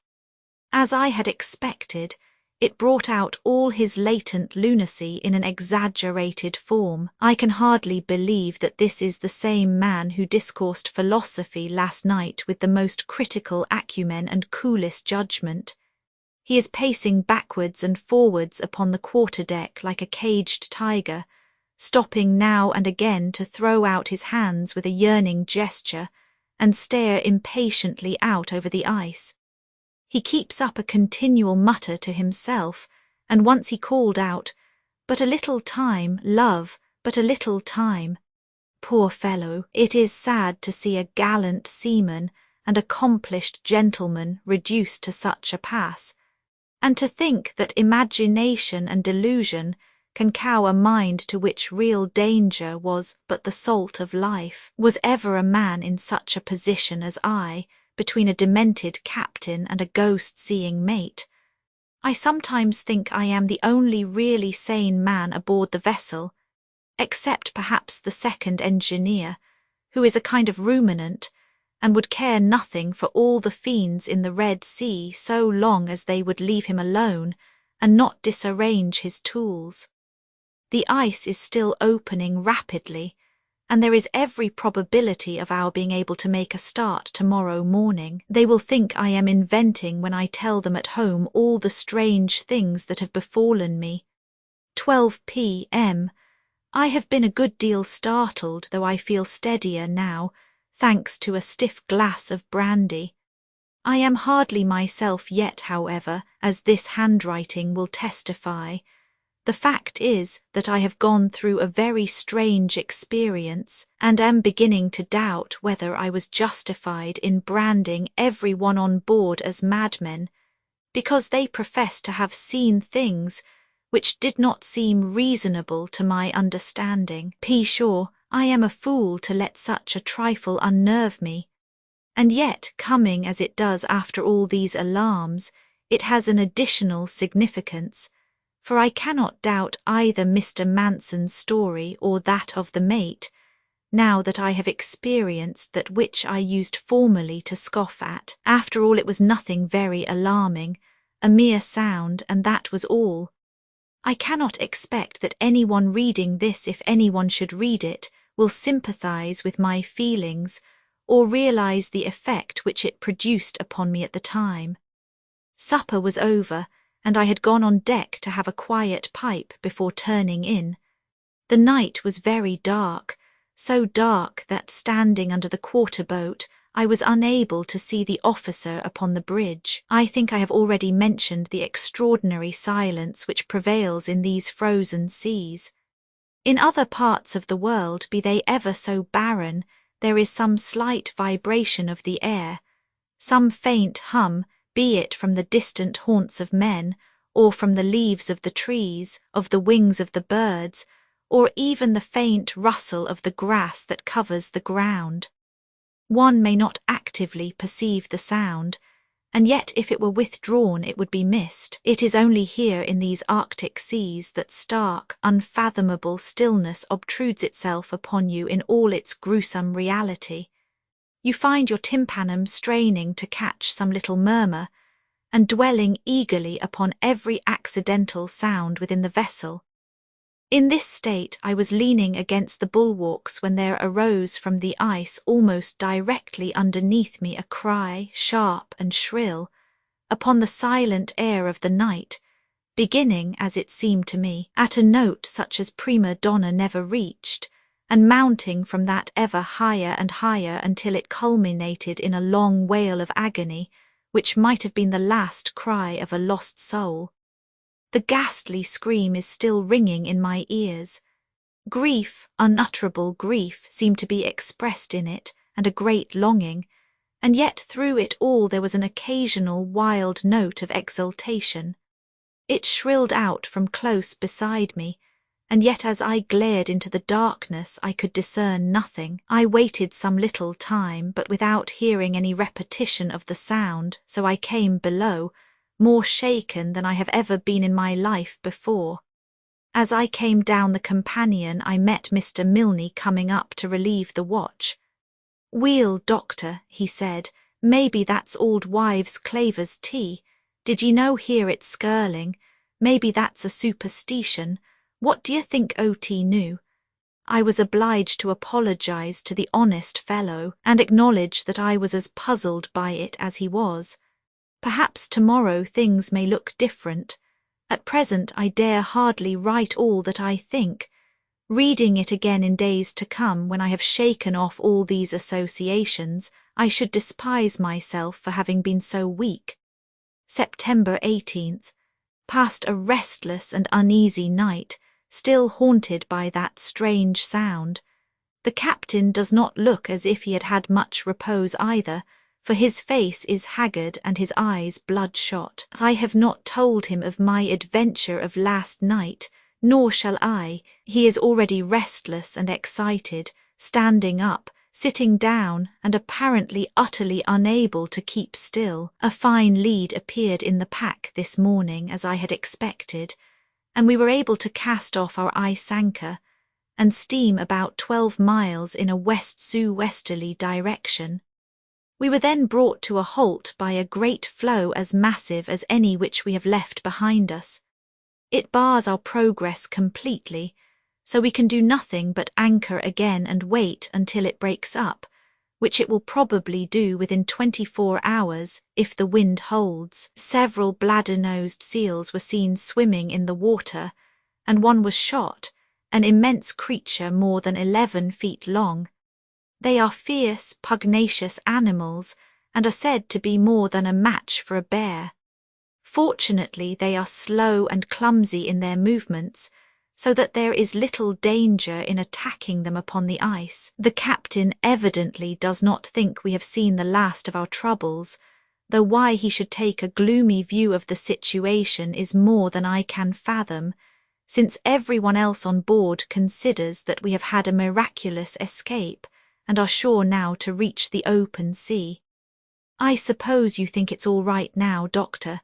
As I had expected, it brought out all his latent lunacy in an exaggerated form. I can hardly believe that this is the same man who discoursed philosophy last night with the most critical acumen and coolest judgment. He is pacing backwards and forwards upon the quarter-deck like a caged tiger, stopping now and again to throw out his hands with a yearning gesture and stare impatiently out over the ice. He keeps up a continual mutter to himself, and once he called out, "But a little time, love, but a little time." Poor fellow, it is sad to see a gallant seaman and accomplished gentleman reduced to such a pass, and to think that imagination and delusion can cow a mind to which real danger was but the salt of life. Was ever a man in such a position as I, between a demented captain and a ghost-seeing mate? I sometimes think I am the only really sane man aboard the vessel, except perhaps the second engineer, who is a kind of ruminant, and would care nothing for all the fiends in the Red Sea so long as they would leave him alone and not disarrange his tools. The ice is still opening rapidly, and there is every probability of our being able to make a start tomorrow morning. They will think I am inventing when I tell them at home all the strange things that have befallen me. 12 p.m. I have been a good deal startled, though I feel steadier now, thanks to a stiff glass of brandy. I am hardly myself yet, however, as this handwriting will testify. The fact is that I have gone through a very strange experience, and am beginning to doubt whether I was justified in branding every one on board as madmen, because they profess to have seen things which did not seem reasonable to my understanding. Sure, I am a fool to let such a trifle unnerve me, and yet, coming as it does after all these alarms, it has an additional significance, for I cannot doubt either Mr. Manson's story or that of the mate, now that I have experienced that which I used formerly to scoff at. After all, it was nothing very alarming, a mere sound, and that was all. I cannot expect that anyone reading this, if anyone should read it, will sympathize with my feelings or realize the effect which it produced upon me at the time. Supper was over, and I had gone on deck to have a quiet pipe before turning in. The night was very dark, so dark that, standing under the quarter-boat, I was unable to see the officer upon the bridge. I think I have already mentioned the extraordinary silence which prevails in these frozen seas. In other parts of the world, be they ever so barren, there is some slight vibration of the air, some faint hum, be it from the distant haunts of men, or from the leaves of the trees, of the wings of the birds, or even the faint rustle of the grass that covers the ground. One may not actively perceive the sound, and yet if it were withdrawn it would be missed. It is only here in these Arctic seas that stark, unfathomable stillness obtrudes itself upon you in all its gruesome reality. You find your tympanum straining to catch some little murmur, and dwelling eagerly upon every accidental sound within the vessel. In this state I was leaning against the bulwarks when there arose from the ice almost directly underneath me a cry, sharp and shrill, upon the silent air of the night, beginning, as it seemed to me, at a note such as prima donna never reached, and mounting from that ever higher and higher until it culminated in a long wail of agony, which might have been the last cry of a lost soul. The ghastly scream is still ringing in my ears. Grief, unutterable grief, seemed to be expressed in it, and a great longing, and yet through it all there was an occasional wild note of exultation. It shrilled out from close beside me, and yet as I glared into the darkness I could discern nothing. I waited some little time, but without hearing any repetition of the sound, so I came below, more shaken than I have ever been in my life before. As I came down the companion I met Mr. Milne coming up to relieve the watch. "Weel, doctor," he said, "maybe that's old wives' Claver's tea. Did ye no hear it skirling? Maybe that's a superstition. What do you think O.T. knew?" I was obliged to apologise to the honest fellow, and acknowledge that I was as puzzled by it as he was. Perhaps tomorrow things may look different. At present I dare hardly write all that I think. Reading it again in days to come, when I have shaken off all these associations, I should despise myself for having been so weak. September 18th. Passed a restless and uneasy night, still haunted by that strange sound. The captain does not look as if he had had much repose either, for his face is haggard and his eyes bloodshot. I have not told him of my adventure of last night, nor shall I. He is already restless and excited, standing up, sitting down, and apparently utterly unable to keep still. A fine lead appeared in the pack this morning, as I had expected, and we were able to cast off our ice anchor, and steam about 12 miles in a west-sou-westerly direction. We were then brought to a halt by a great floe as massive as any which we have left behind us. It bars our progress completely, so we can do nothing but anchor again and wait until it breaks up, which it will probably do within 24 hours if the wind holds. Several bladder-nosed seals were seen swimming in the water, and one was shot, an immense creature more than 11 feet long. They are fierce, pugnacious animals, and are said to be more than a match for a bear. Fortunately, they are slow and clumsy in their movements, so that there is little danger in attacking them upon the ice. The captain evidently does not think we have seen the last of our troubles, though why he should take a gloomy view of the situation is more than I can fathom, since everyone else on board considers that we have had a miraculous escape, and are sure now to reach the open sea. "I suppose you think it's all right now, doctor,"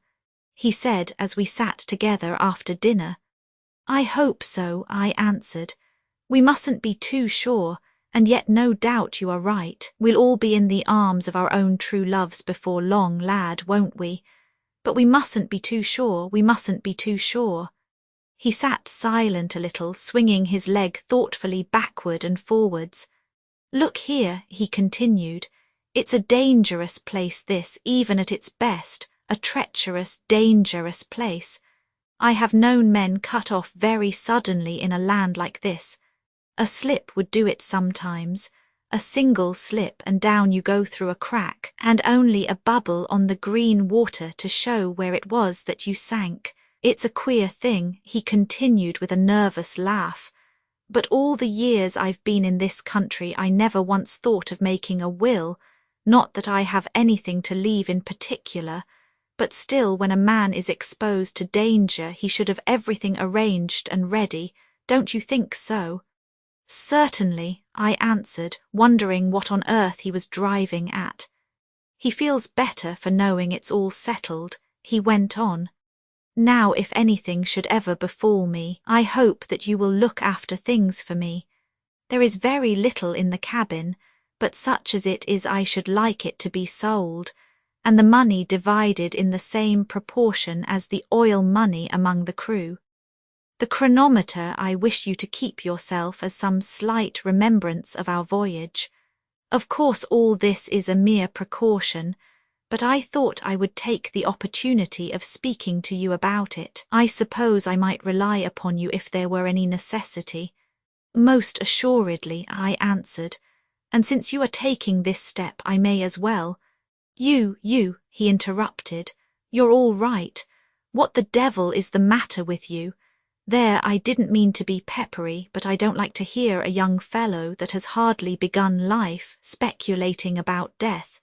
he said as we sat together after dinner. "I hope so," I answered. "We mustn't be too sure, and yet no doubt you are right. We'll all be in the arms of our own true loves before long, lad, won't we? But we mustn't be too sure, we mustn't be too sure." He sat silent a little, swinging his leg thoughtfully backward and forwards. "Look here," he continued, "it's a dangerous place this, even at its best, a treacherous, dangerous place. I have known men cut off very suddenly in a land like this. A slip would do it sometimes, a single slip and down you go through a crack, and only a bubble on the green water to show where it was that you sank. It's a queer thing," he continued with a nervous laugh, "but all the years I've been in this country I never once thought of making a will, not that I have anything to leave in particular, but still when a man is exposed to danger he should have everything arranged and ready, Don't you think so?" "Certainly," I answered, wondering what on earth he was driving at. "He feels better for knowing it's all settled," he went on. "Now if anything should ever befall me, I hope that you will look after things for me. There is very little in the cabin, but such as it is I should like it to be sold, and the money divided in the same proportion as the oil money among the crew. The chronometer I wish you to keep yourself as some slight remembrance of our voyage. Of course all this is a mere precaution, but I thought I would take the opportunity of speaking to you about it. I suppose I might rely upon you if there were any necessity." "Most assuredly," I answered, "and since you are taking this step I may as well—" You, he interrupted. "You're all right. What the devil is the matter with you? There, I didn't mean to be peppery, but I don't like to hear a young fellow that has hardly begun life speculating about death.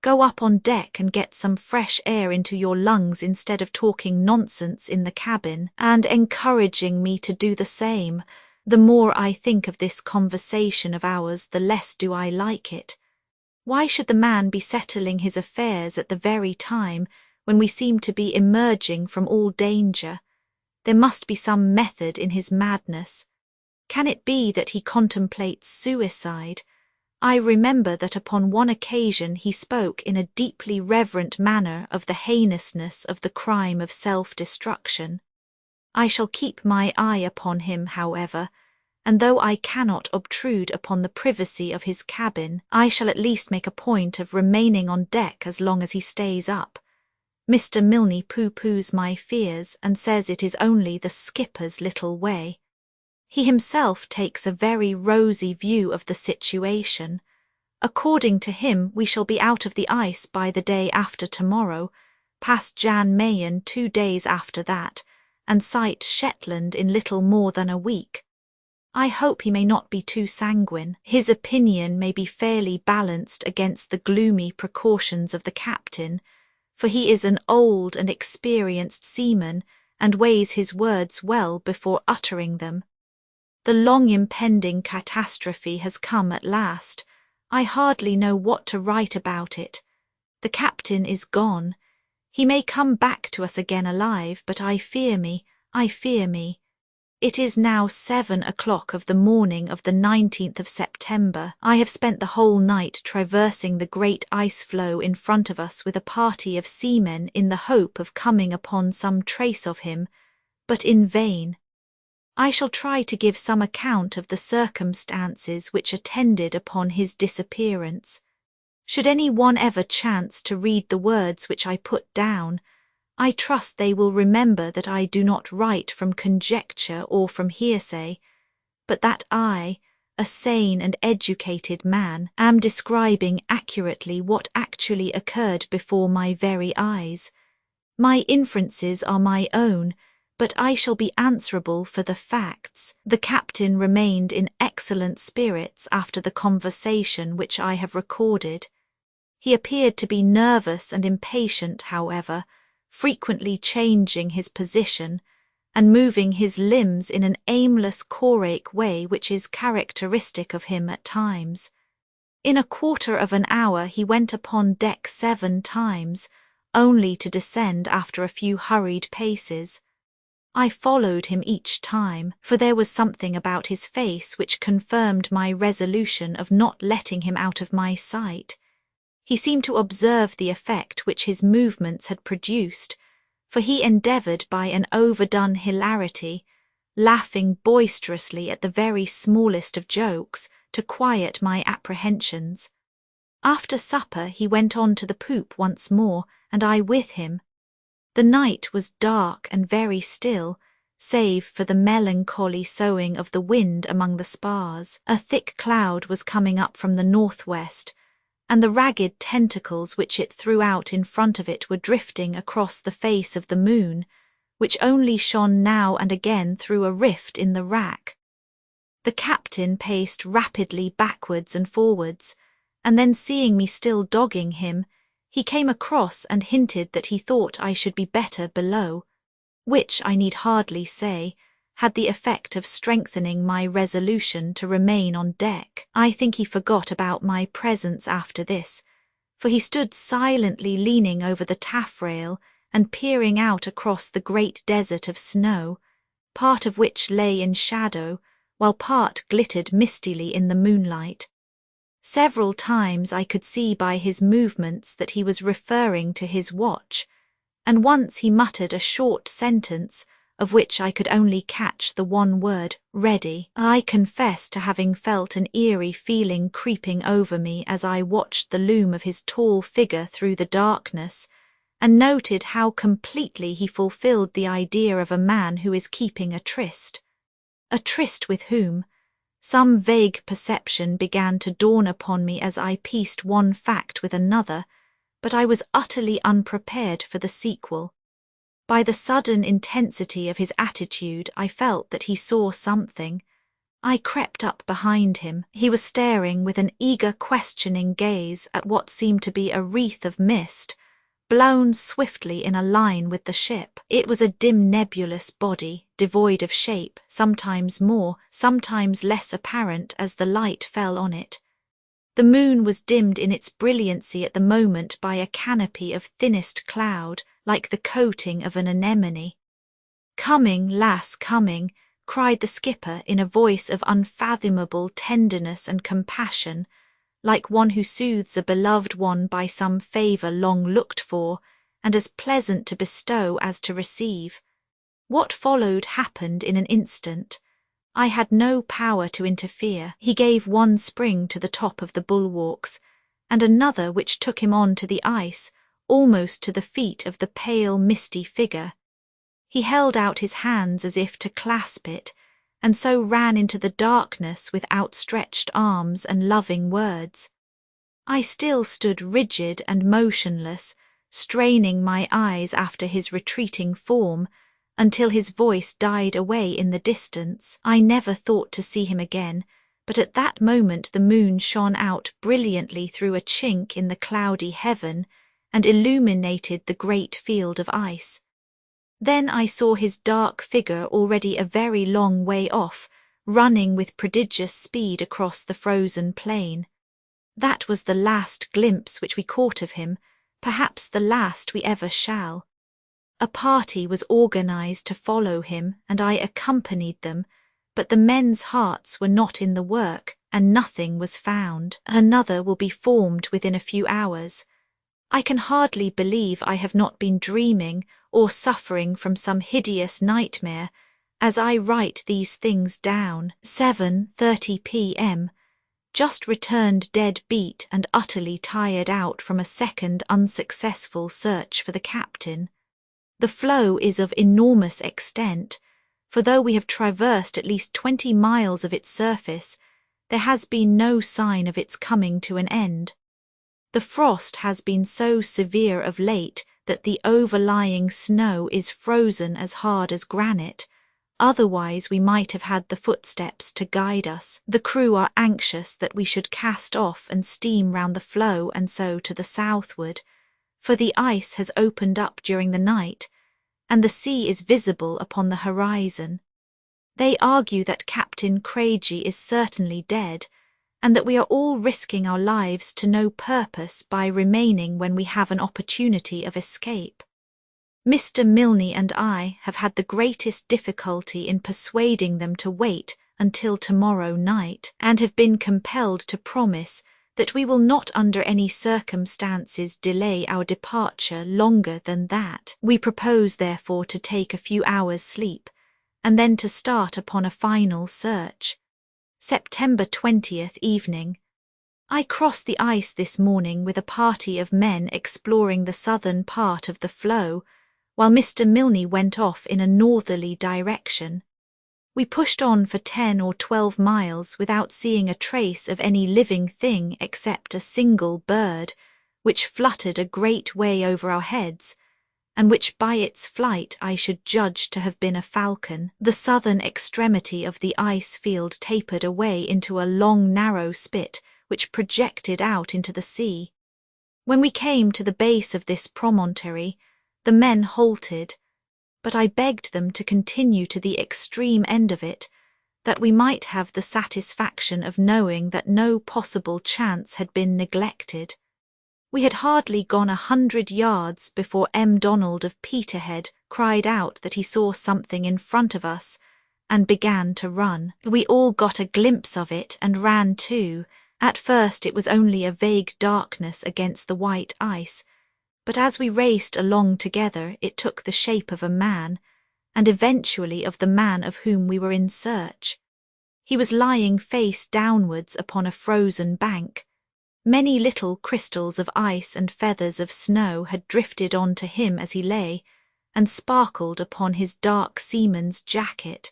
Go up on deck and get some fresh air into your lungs instead of talking nonsense in the cabin and encouraging me to do the same. The more I think of this conversation of ours, the less do I like it. Why should the man be settling his affairs at the very time when we seem to be emerging from all danger? There must be some method in his madness. Can it be that he contemplates suicide? I remember that upon one occasion he spoke in a deeply reverent manner of the heinousness of the crime of self-destruction. I shall keep my eye upon him, however, and though I cannot obtrude upon the privacy of his cabin, I shall at least make a point of remaining on deck as long as he stays up. Mr. Milne pooh-poohs my fears and says it is only the skipper's little way. He himself takes a very rosy view of the situation. According to him, we shall be out of the ice by the day after tomorrow, past Jan Mayen 2 days after that, and sight Shetland in little more than a week. I hope he may not be too sanguine. His opinion may be fairly balanced against the gloomy precautions of the captain, for he is an old and experienced seaman and weighs his words well before uttering them. The long impending catastrophe has come at last. I hardly know what to write about it. The captain is gone. He may come back to us again alive, but I fear me. It is now 7 o'clock of the morning of the 19th of September. I have spent the whole night traversing the great ice floe in front of us with a party of seamen in the hope of coming upon some trace of him, but in vain. I shall try to give some account of the circumstances which attended upon his disappearance. Should any one ever chance to read the words which I put down, I trust they will remember that I do not write from conjecture or from hearsay, but that I, a sane and educated man, am describing accurately what actually occurred before my very eyes. My inferences are my own, but I shall be answerable for the facts. The captain remained in excellent spirits after the conversation which I have recorded. He appeared to be nervous and impatient, however, frequently changing his position and moving his limbs in an aimless choreic way which is characteristic of him at times. In a quarter of an hour he went upon deck 7 times, only to descend after a few hurried paces. I followed him each time, for there was something about his face which confirmed my resolution of not letting him out of my sight. He seemed to observe the effect which his movements had produced, for he endeavoured by an overdone hilarity, laughing boisterously at the very smallest of jokes, to quiet my apprehensions. After supper he went on to the poop once more, and I with him. The night was dark and very still, save for the melancholy soughing of the wind among the spars. A thick cloud was coming up from the northwest, and the ragged tentacles which it threw out in front of it were drifting across the face of the moon, which only shone now and again through a rift in the rack. The captain paced rapidly backwards and forwards, and then seeing me still dogging him, he came across and hinted that he thought I should be better below, which I need hardly say, had the effect of strengthening my resolution to remain on deck. I think he forgot about my presence after this, for he stood silently leaning over the taffrail and peering out across the great desert of snow, part of which lay in shadow, while part glittered mistily in the moonlight. Several times I could see by his movements that he was referring to his watch, and once he muttered a short sentence of which I could only catch the one word, ready. I confess to having felt an eerie feeling creeping over me as I watched the loom of his tall figure through the darkness, and noted how completely he fulfilled the idea of a man who is keeping a tryst. A tryst with whom? Some vague perception began to dawn upon me as I pieced one fact with another, but I was utterly unprepared for the sequel. By the sudden intensity of his attitude, I felt that he saw something. I crept up behind him. He was staring with an eager, questioning gaze at what seemed to be a wreath of mist, blown swiftly in a line with the ship. It was a dim nebulous body, devoid of shape, sometimes more, sometimes less apparent as the light fell on it. The moon was dimmed in its brilliancy at the moment by a canopy of thinnest cloud, like the coating of an anemone. "Coming, lass, coming," cried the skipper in a voice of unfathomable tenderness and compassion, like one who soothes a beloved one by some favour long looked for, and as pleasant to bestow as to receive. What followed happened in an instant. I had no power to interfere. He gave one spring to the top of the bulwarks, and another which took him on to the ice, almost to the feet of the pale, misty figure. He held out his hands as if to clasp it, and so ran into the darkness with outstretched arms and loving words. I still stood rigid and motionless, straining my eyes after his retreating form, until his voice died away in the distance. I never thought to see him again, but at that moment the moon shone out brilliantly through a chink in the cloudy heaven and illuminated the great field of ice. Then I saw his dark figure already a very long way off, running with prodigious speed across the frozen plain. That was the last glimpse which we caught of him, perhaps the last we ever shall. A party was organized to follow him, and I accompanied them, but the men's hearts were not in the work, and nothing was found. Another will be formed within a few hours. I can hardly believe I have not been dreaming or suffering from some hideous nightmare as I write these things down. 7:30 p.m. Just returned dead beat and utterly tired out from a second unsuccessful search for the captain. The floe is of enormous extent, for though we have traversed at least 20 miles of its surface, there has been no sign of its coming to an end. The frost has been so severe of late that the overlying snow is frozen as hard as granite, otherwise we might have had the footsteps to guide us. The crew are anxious that we should cast off and steam round the floe and so to the southward, for the ice has opened up during the night, and the sea is visible upon the horizon. They argue that Captain Craigie is certainly dead, and that we are all risking our lives to no purpose by remaining when we have an opportunity of escape. Mr. Milne and I have had the greatest difficulty in persuading them to wait until tomorrow night, and have been compelled to promise that we will not under any circumstances delay our departure longer than that. We propose therefore to take a few hours' sleep, and then to start upon a final search. September 20th evening. I crossed the ice this morning with a party of men exploring the southern part of the floe, while Mr. Milne went off in a northerly direction. We pushed on for 10 or 12 miles without seeing a trace of any living thing except a single bird, which fluttered a great way over our heads, and which by its flight I should judge to have been a falcon. The southern extremity of the ice field tapered away into a long narrow spit which projected out into the sea. When we came to the base of this promontory, the men halted. but I begged them to continue to the extreme end of it, that we might have the satisfaction of knowing that no possible chance had been neglected. We had hardly gone 100 yards before M. Donald of Peterhead cried out that he saw something in front of us and began to run. We all got a glimpse of it and ran too. At first it was only a vague darkness against the white ice, but as we raced along together it took the shape of a man, and eventually of the man of whom we were in search. He was lying face downwards upon a frozen bank. Many little crystals of ice and feathers of snow had drifted on to him as he lay, and sparkled upon his dark seaman's jacket.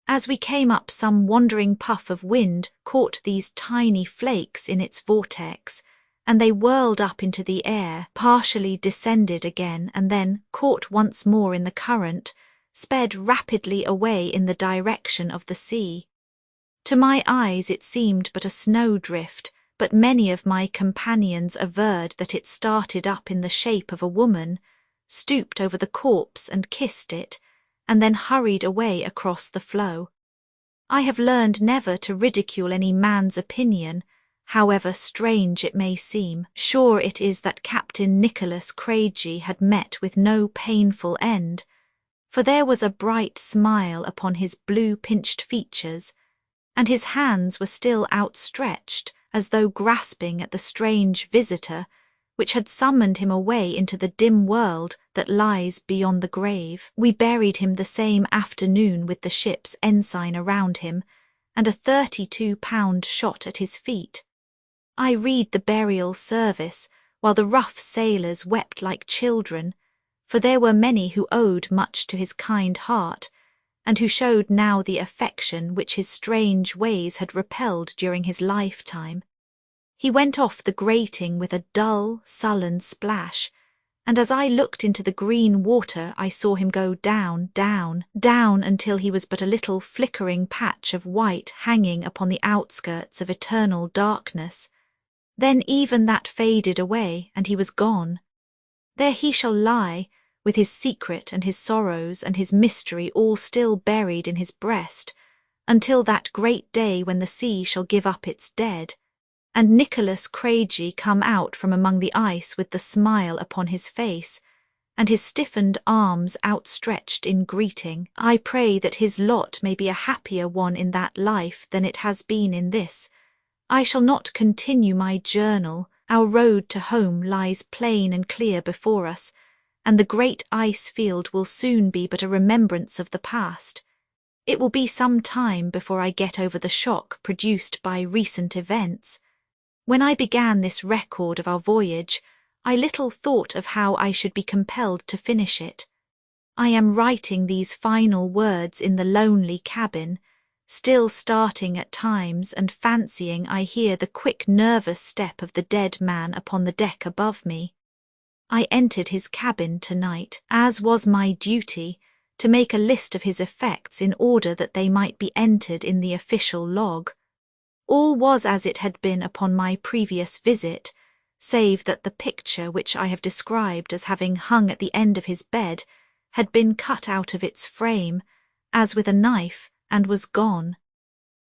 As we came up, some wandering puff of wind caught these tiny flakes in its vortex, and they whirled up into the air, partially descended again, and then, caught once more in the current, sped rapidly away in the direction of the sea. To my eyes it seemed but a snowdrift, but many of my companions averred that it started up in the shape of a woman, stooped over the corpse and kissed it, and then hurried away across the floe. I have learned never to ridicule any man's opinion, however strange it may seem. Sure it is that Captain Nicholas Craigie had met with no painful end, for there was a bright smile upon his blue-pinched features, and his hands were still outstretched, as though grasping at the strange visitor which had summoned him away into the dim world that lies beyond the grave. We buried him the same afternoon with the ship's ensign around him, and a 32-pound shot at his feet. I read the burial service, while the rough sailors wept like children, for there were many who owed much to his kind heart, and who showed now the affection which his strange ways had repelled during his lifetime. He went off the grating with a dull, sullen splash, and as I looked into the green water I saw him go down, down, down until he was but a little flickering patch of white hanging upon the outskirts of eternal darkness. Then even that faded away, and he was gone. There he shall lie, with his secret and his sorrows and his mystery all still buried in his breast, until that great day when the sea shall give up its dead, and Nicholas Craigie come out from among the ice with the smile upon his face, and his stiffened arms outstretched in greeting. I pray that his lot may be a happier one in that life than it has been in this. I shall not continue my journal. Our road to home lies plain and clear before us, and the great ice field will soon be but a remembrance of the past. It will be some time before I get over the shock produced by recent events. When I began this record of our voyage, I little thought of how I should be compelled to finish it. I am writing these final words in the lonely cabin, still starting at times and fancying I hear the quick nervous step of the dead man upon the deck above me. I entered his cabin tonight, as was my duty, to make a list of his effects in order that they might be entered in the official log. All was as it had been upon my previous visit, save that the picture which I have described as having hung at the end of his bed had been cut out of its frame, as with a knife, and was gone.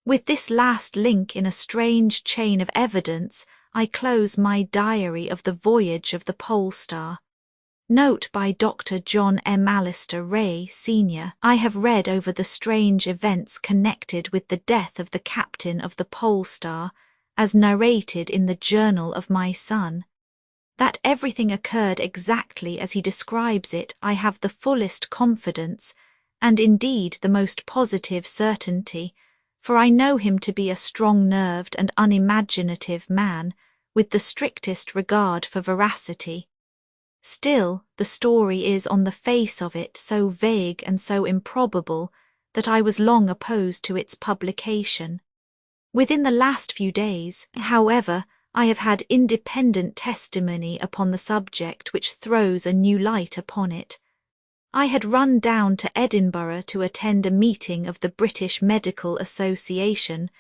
With this last link in a strange chain of evidence, I close my diary of the voyage of the Pole Star. Note by Dr. John M. Alister Ray, Sr. I have read over the strange events connected with the death of the captain of the Pole Star, as narrated in the journal of my son. That everything occurred exactly as he describes it, I have the fullest confidence, and indeed the most positive certainty, for I know him to be a strong-nerved and unimaginative man, with the strictest regard for veracity. Still, the story is on the face of it so vague and so improbable that I was long opposed to its publication. Within the last few days, however, I have had independent testimony upon the subject which throws a new light upon it. I had run down to Edinburgh to attend a meeting of the British Medical Association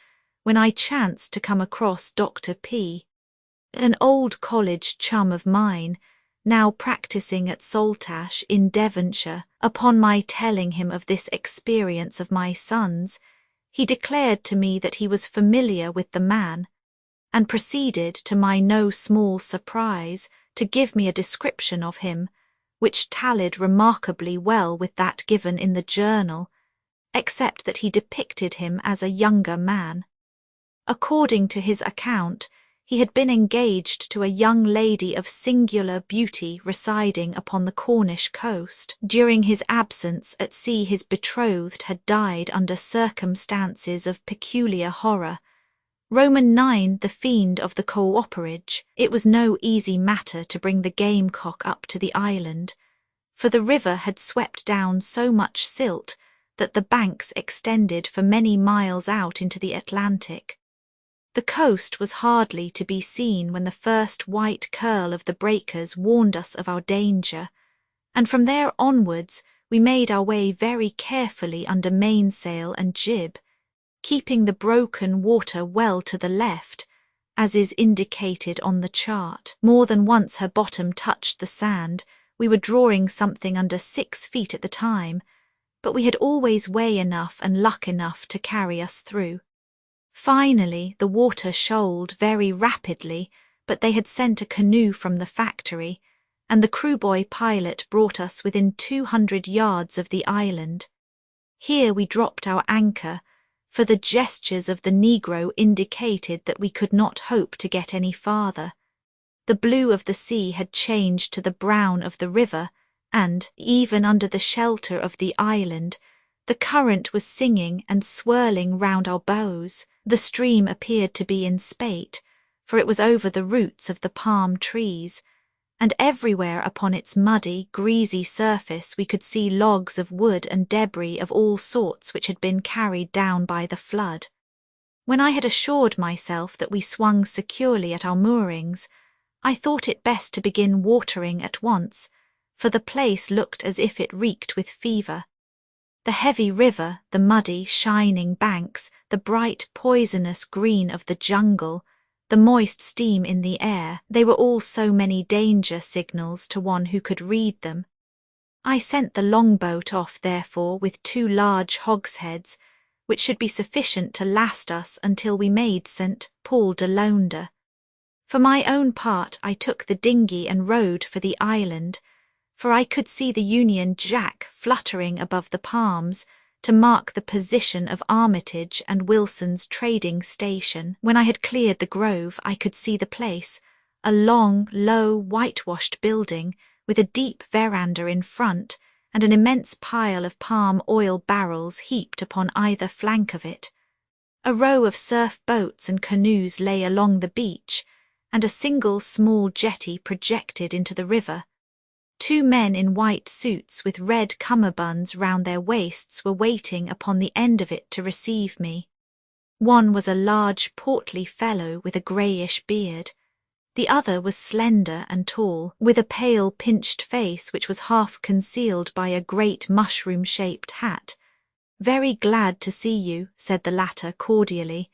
when I chanced to come across Dr. P., an old college chum of mine, now practising at Saltash in Devonshire. Upon my telling him of this experience of my son's, he declared to me that he was familiar with the man, and proceeded, to my no small surprise, to give me a description of him, which tallied remarkably well with that given in the journal, except that he depicted him as a younger man. According to his account, he had been engaged to a young lady of singular beauty residing upon the Cornish coast. During his absence at sea, his betrothed had died under circumstances of peculiar horror. Roman 9, the fiend of the cooperage. It was no easy matter to bring the gamecock up to the island, for the river had swept down so much silt that the banks extended for many miles out into the Atlantic. The coast was hardly to be seen when the first white curl of the breakers warned us of our danger, and from there onwards we made our way very carefully under mainsail and jib, keeping the broken water well to the left, as is indicated on the chart. More than once her bottom touched the sand. We were drawing something under 6 feet at the time, but we had always way enough and luck enough to carry us through. Finally, the water shoaled very rapidly, but they had sent a canoe from the factory, and the crewboy pilot brought us within 200 yards of the island. Here we dropped our anchor, for the gestures of the negro indicated that we could not hope to get any farther. The blue of the sea had changed to the brown of the river, and, even under the shelter of the island, the current was singing and swirling round our bows. The stream appeared to be in spate, for it was over the roots of the palm trees, and everywhere upon its muddy, greasy surface we could see logs of wood and debris of all sorts which had been carried down by the flood. When I had assured myself that we swung securely at our moorings, I thought it best to begin watering at once, for the place looked as if it reeked with fever. The heavy river, the muddy, shining banks, the bright, poisonous green of the jungle, the moist steam in the air, they were all so many danger signals to one who could read them. I sent the longboat off, therefore, with 2 large hogsheads, which should be sufficient to last us until we made St. Paul de Londa. For my own part, I took the dinghy and rowed for the island, for I could see the Union Jack fluttering above the palms to mark the position of Armitage and Wilson's trading station. When I had cleared the grove, I could see the place, a long, low, whitewashed building with a deep veranda in front and an immense pile of palm oil barrels heaped upon either flank of it. A row of surf boats and canoes lay along the beach, and a single small jetty projected into the river. 2 men in white suits with red cummerbunds round their waists were waiting upon the end of it to receive me. One was a large, portly fellow with a greyish beard. The other was slender and tall, with a pale, pinched face which was half concealed by a great mushroom-shaped hat. "Very glad to see you," said the latter cordially.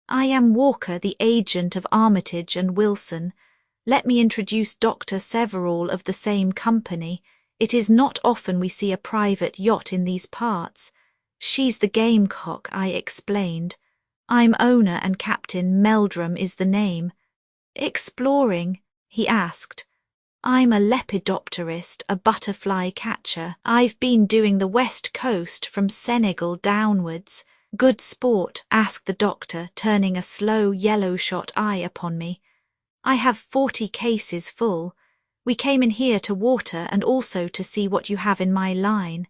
"I am Walker, the agent of Armitage and Wilson. Let me introduce Dr. Severall of the same company. It is not often we see a private yacht in these parts." "She's the Gamecock," I explained. "I'm owner and Captain Meldrum is the name." "Exploring?" he asked. "I'm a lepidopterist, a butterfly catcher. I've been doing the west coast from Senegal downwards." "Good sport?" asked the doctor, turning a slow yellow-shot eye upon me. "I have 40 cases full. We came in here to water and also to see what you have in my line."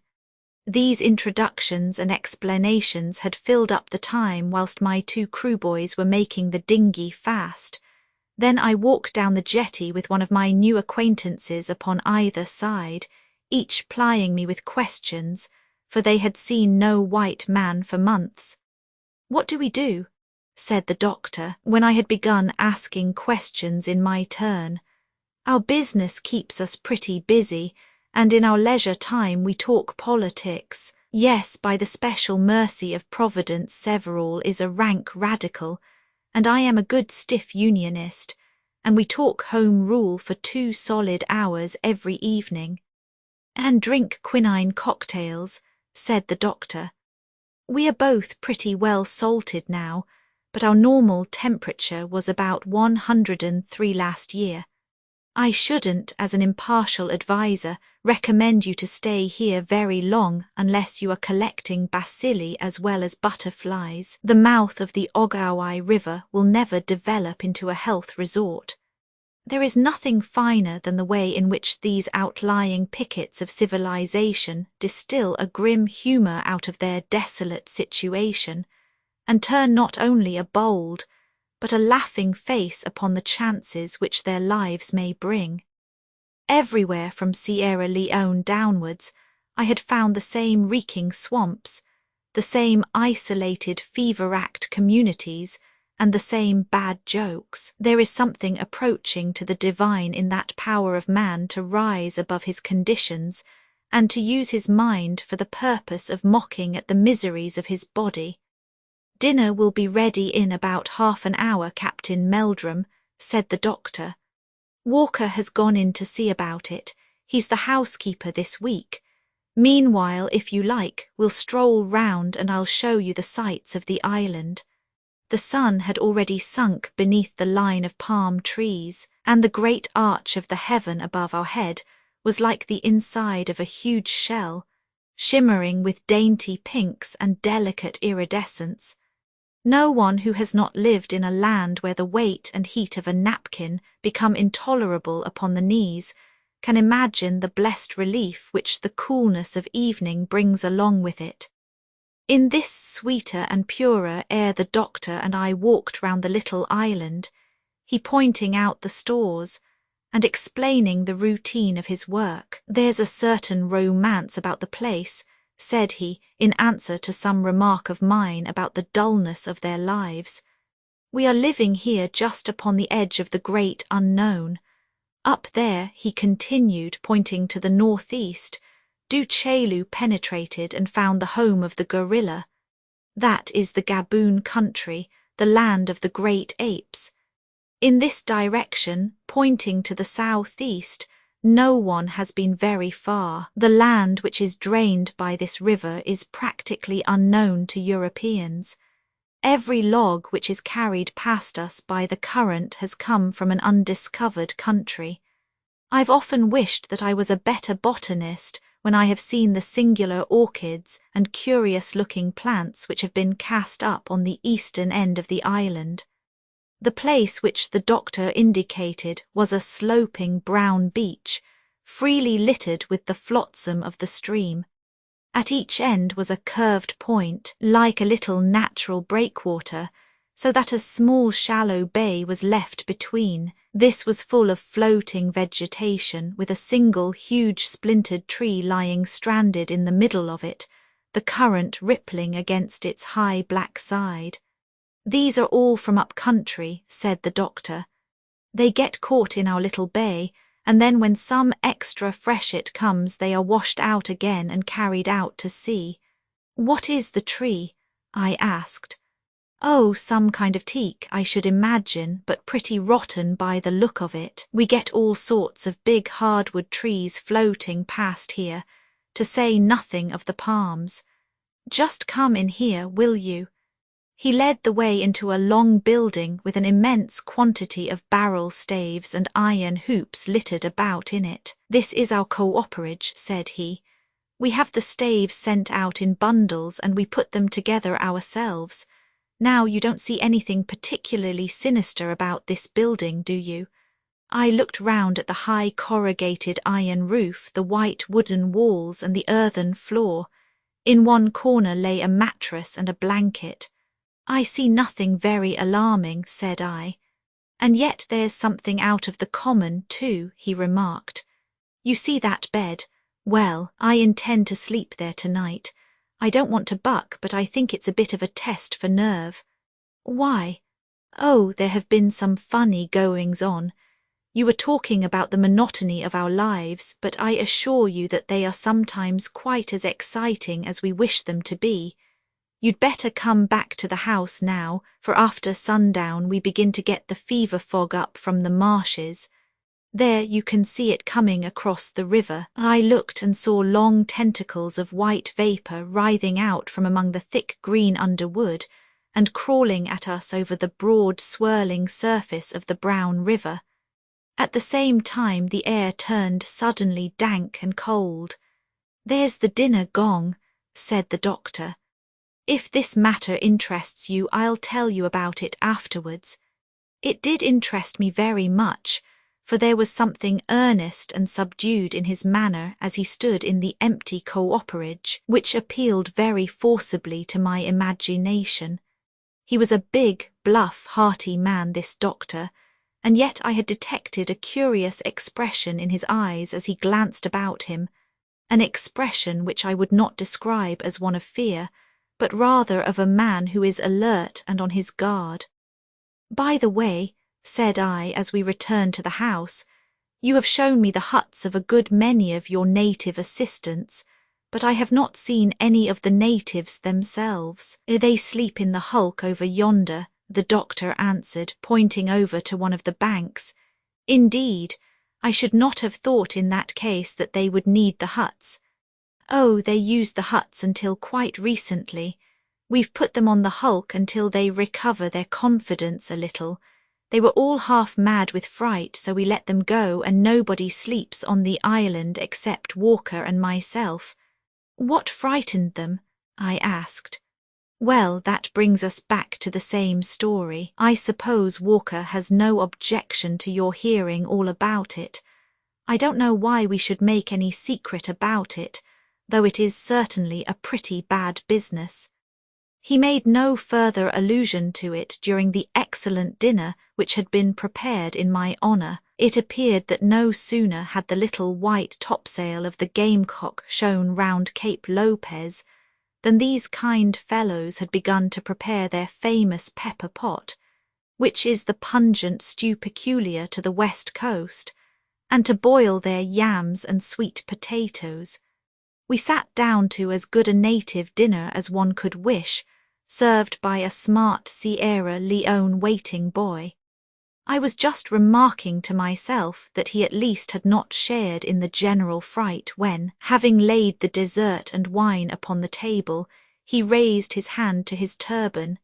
These introductions and explanations had filled up the time whilst my 2 crewboys were making the dinghy fast. Then I walked down the jetty with one of my new acquaintances upon either side, each plying me with questions, for they had seen no white man for months. "What do we do?" said the doctor, when I had begun asking questions in my turn. "Our business keeps us pretty busy, and in our leisure time we talk politics. Yes, by the special mercy of Providence, Severall is a rank radical, and I am a good stiff unionist, and we talk Home Rule for 2 solid hours every evening. And drink quinine cocktails, said the doctor. We are both pretty well salted now, but our normal temperature was about 103 last year. I shouldn't, as an impartial adviser, recommend you to stay here very long unless you are collecting bacilli as well as butterflies. The mouth of the Ogauai River will never develop into a health resort. There is nothing finer than the way in which these outlying pickets of civilization distill a grim humour out of their desolate situation, and turn not only a bold, but a laughing face upon the chances which their lives may bring. Everywhere from Sierra Leone downwards, I had found the same reeking swamps, the same isolated fever-racked communities, and the same bad jokes. There is something approaching to the divine in that power of man to rise above his conditions and to use his mind for the purpose of mocking at the miseries of his body. Dinner will be ready in about half an hour, Captain Meldrum, said the doctor. Walker has gone in to see about it. He's the housekeeper this week. Meanwhile, if you like, we'll stroll round and I'll show you the sights of the island. The sun had already sunk beneath the line of palm trees, and the great arch of the heaven above our head was like the inside of a huge shell, shimmering with dainty pinks and delicate iridescence. No one who has not lived in a land where the weight and heat of a napkin become intolerable upon the knees can imagine the blessed relief which the coolness of evening brings along with it. In this sweeter and purer air the doctor and I walked round the little island, he pointing out the stores and explaining the routine of his work. There's a certain romance about the place, said he, in answer to some remark of mine about the dullness of their lives. We are living here just upon the edge of the great unknown. Up there, he continued, pointing to the northeast, Duchelu penetrated and found the home of the gorilla. That is the Gaboon country, the land of the great apes. In this direction, pointing to the southeast, no one has been very far. The land which is drained by this river is practically unknown to Europeans. Every log which is carried past us by the current has come from an undiscovered country. I've often wished that I was a better botanist when I have seen the singular orchids and curious-looking plants which have been cast up on the eastern end of the island. The place which the doctor indicated was a sloping brown beach, freely littered with the flotsam of the stream. At each end was a curved point, like a little natural breakwater, so that a small shallow bay was left between. This was full of floating vegetation, with a single huge splintered tree lying stranded in the middle of it, the current rippling against its high black side. These are all from up country, said the doctor. They get caught in our little bay, and then when some extra freshet comes they are washed out again and carried out to sea. What is the tree? I asked. Oh, some kind of teak, I should imagine, but pretty rotten by the look of it. We get all sorts of big hardwood trees floating past here, to say nothing of the palms. Just come in here, will you? He led the way into a long building with an immense quantity of barrel staves and iron hoops littered about in it. This is our cooperage, said he. We have the staves sent out in bundles and we put them together ourselves. Now you don't see anything particularly sinister about this building, do you? I looked round at the high corrugated iron roof, the white wooden walls and the earthen floor. In one corner lay a mattress and a blanket. I see nothing very alarming, said I. And yet there's something out of the common, too, he remarked. You see that bed? Well, I intend to sleep there tonight. I don't want to buck, but I think it's a bit of a test for nerve. Why? Oh, there have been some funny goings-on. You were talking about the monotony of our lives, but I assure you that they are sometimes quite as exciting as we wish them to be. You'd better come back to the house now, for after sundown we begin to get the fever fog up from the marshes. There you can see it coming across the river." I looked and saw long tentacles of white vapour writhing out from among the thick green underwood and crawling at us over the broad swirling surface of the brown river. At the same time the air turned suddenly dank and cold. "There's the dinner gong," said the doctor. "If this matter interests you, I'll tell you about it afterwards." It did interest me very much, for there was something earnest and subdued in his manner as he stood in the empty cooperage, which appealed very forcibly to my imagination. He was a big, bluff, hearty man, this doctor, and yet I had detected a curious expression in his eyes as he glanced about him, an expression which I would not describe as one of fear, but rather of a man who is alert and on his guard. "By the way," said I as we returned to the house, "you have shown me the huts of a good many of your native assistants, but I have not seen any of the natives themselves." "They sleep in the hulk over yonder," the doctor answered, pointing over to one of the banks. "Indeed, I should not have thought in that case that they would need the huts." "Oh, they used the huts until quite recently. We've put them on the hulk until they recover their confidence a little. They were all half mad with fright, so we let them go, and nobody sleeps on the island except Walker and myself." "What frightened them?" I asked. "Well, that brings us back to the same story. I suppose Walker has no objection to your hearing all about it. I don't know why we should make any secret about it, though it is certainly a pretty bad business." He made no further allusion to it during the excellent dinner which had been prepared in my honour. It appeared that no sooner had the little white topsail of the Gamecock shown round Cape Lopez than these kind fellows had begun to prepare their famous pepper pot, which is the pungent stew peculiar to the west coast, and to boil their yams and sweet potatoes. We sat down to as good a native dinner as one could wish, served by a smart Sierra Leone waiting boy. I was just remarking to myself that he at least had not shared in the general fright when, having laid the dessert and wine upon the table, he raised his hand to his turban.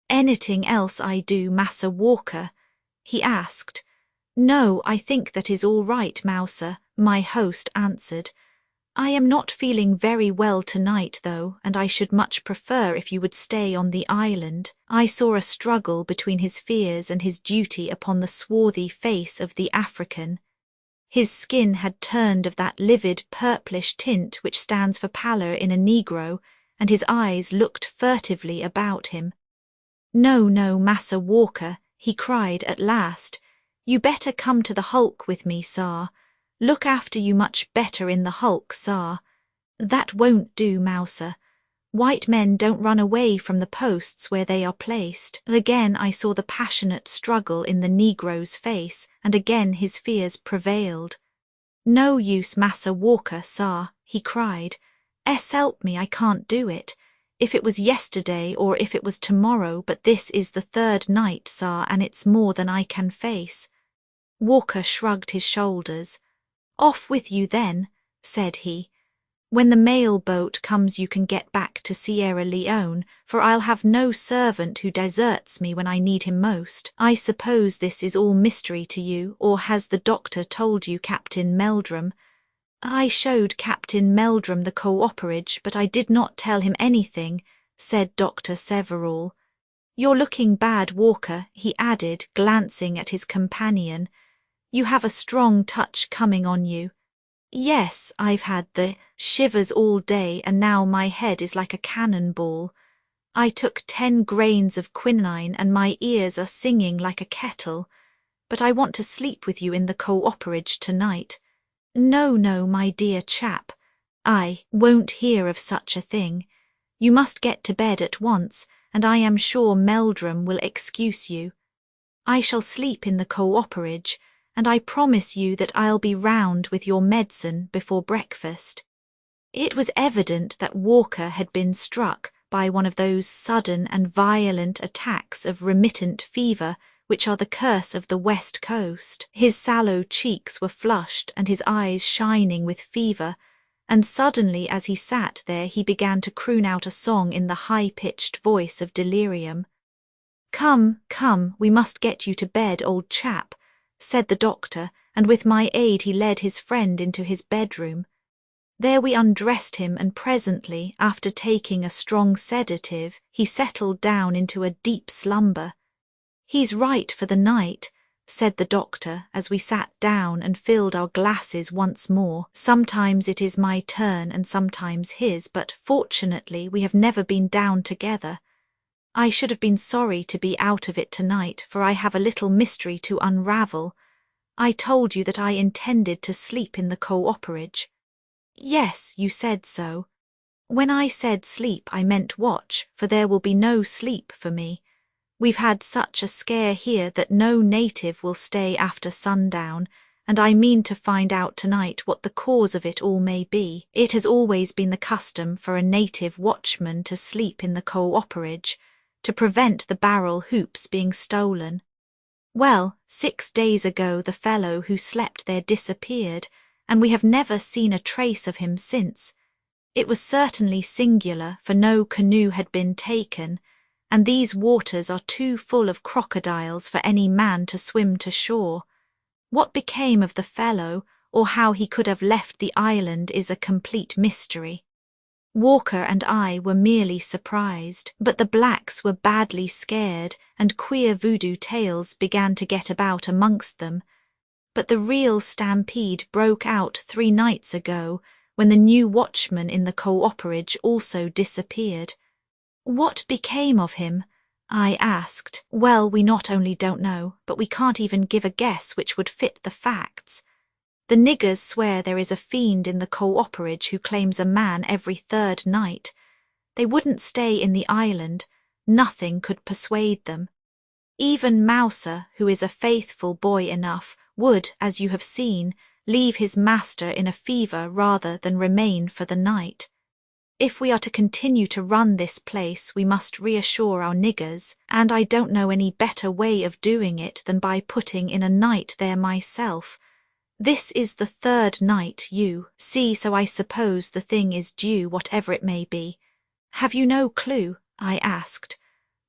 "Anything else I do, Massa Walker?" he asked. "No, I think that is all right, Mouser," my host answered. "I am not feeling very well tonight, though, and I should much prefer if you would stay on the island." I saw a struggle between his fears and his duty upon the swarthy face of the African. His skin had turned of that livid purplish tint which stands for pallor in a Negro, and his eyes looked furtively about him. "No, no, Massa Walker," he cried at last. "You better come to the hulk with me, sir. Look after you much better in the hulk, sir. That won't do, Mouser. White men don't run away from the posts where they are placed." Again I saw the passionate struggle in the Negro's face, and again his fears prevailed. "No use, Massa Walker, sir," he cried. "Help me, I can't do it. If it was yesterday or if it was tomorrow, but this is the third night, sir, and it's more than I can face." Walker shrugged his shoulders. "Off with you then," said he. "When the mail boat comes you can get back to Sierra Leone, for I'll have no servant who deserts me when I need him most. I suppose this is all mystery to you, or has the doctor told you, Captain Meldrum?" "I showed Captain Meldrum the cooperage, but I did not tell him anything," said Dr. Severall. "You're looking bad, Walker," he added, glancing at his companion. "You have a strong touch coming on you." "Yes, I've had the shivers all day, and now my head is like a cannonball. I took 10 grains of quinine and my ears are singing like a kettle. But I want to sleep with you in the cooperage tonight." "No, no, my dear chap. I won't hear of such a thing. You must get to bed at once, and I am sure Meldrum will excuse you. I shall sleep in the cooperage, and I promise you that I'll be round with your medicine before breakfast." It was evident that Walker had been struck by one of those sudden and violent attacks of remittent fever which are the curse of the West Coast. His sallow cheeks were flushed and his eyes shining with fever, and suddenly as he sat there he began to croon out a song in the high-pitched voice of delirium. "Come, come, we must get you to bed, old chap," said the doctor, and with my aid he led his friend into his bedroom. There we undressed him, and presently, after taking a strong sedative, he settled down into a deep slumber. "He's right for the night," said the doctor as we sat down and filled our glasses once more. "Sometimes it is my turn and sometimes his, but fortunately we have never been down together. I should have been sorry to be out of it tonight, for I have a little mystery to unravel. I told you that I intended to sleep in the cooperage." "Yes, you said so." "When I said sleep I meant watch, for there will be no sleep for me. We've had such a scare here that no native will stay after sundown, and I mean to find out tonight what the cause of it all may be. It has always been the custom for a native watchman to sleep in the cooperage, to prevent the barrel hoops being stolen. Well, 6 days ago the fellow who slept there disappeared, and we have never seen a trace of him since. It was certainly singular, for no canoe had been taken, and these waters are too full of crocodiles for any man to swim to shore. What became of the fellow, or how he could have left the island, is a complete mystery. Walker and I were merely surprised, but the blacks were badly scared, and queer voodoo tales began to get about amongst them. But the real stampede broke out 3 nights ago, when the new watchman in the cooperage also disappeared. "What became of him?" I asked. "Well, we not only don't know, but we can't even give a guess which would fit the facts. The niggers swear there is a fiend in the cooperage who claims a man every 3rd night. They wouldn't stay in the island. Nothing could persuade them. Even Mouser, who is a faithful boy enough, would, as you have seen, leave his master in a fever rather than remain for the night. If we are to continue to run this place, we must reassure our niggers, and I don't know any better way of doing it than by putting in a night there myself. This is the 3rd night you see, so I suppose the thing is due, whatever it may be. Have you no clue?" I asked.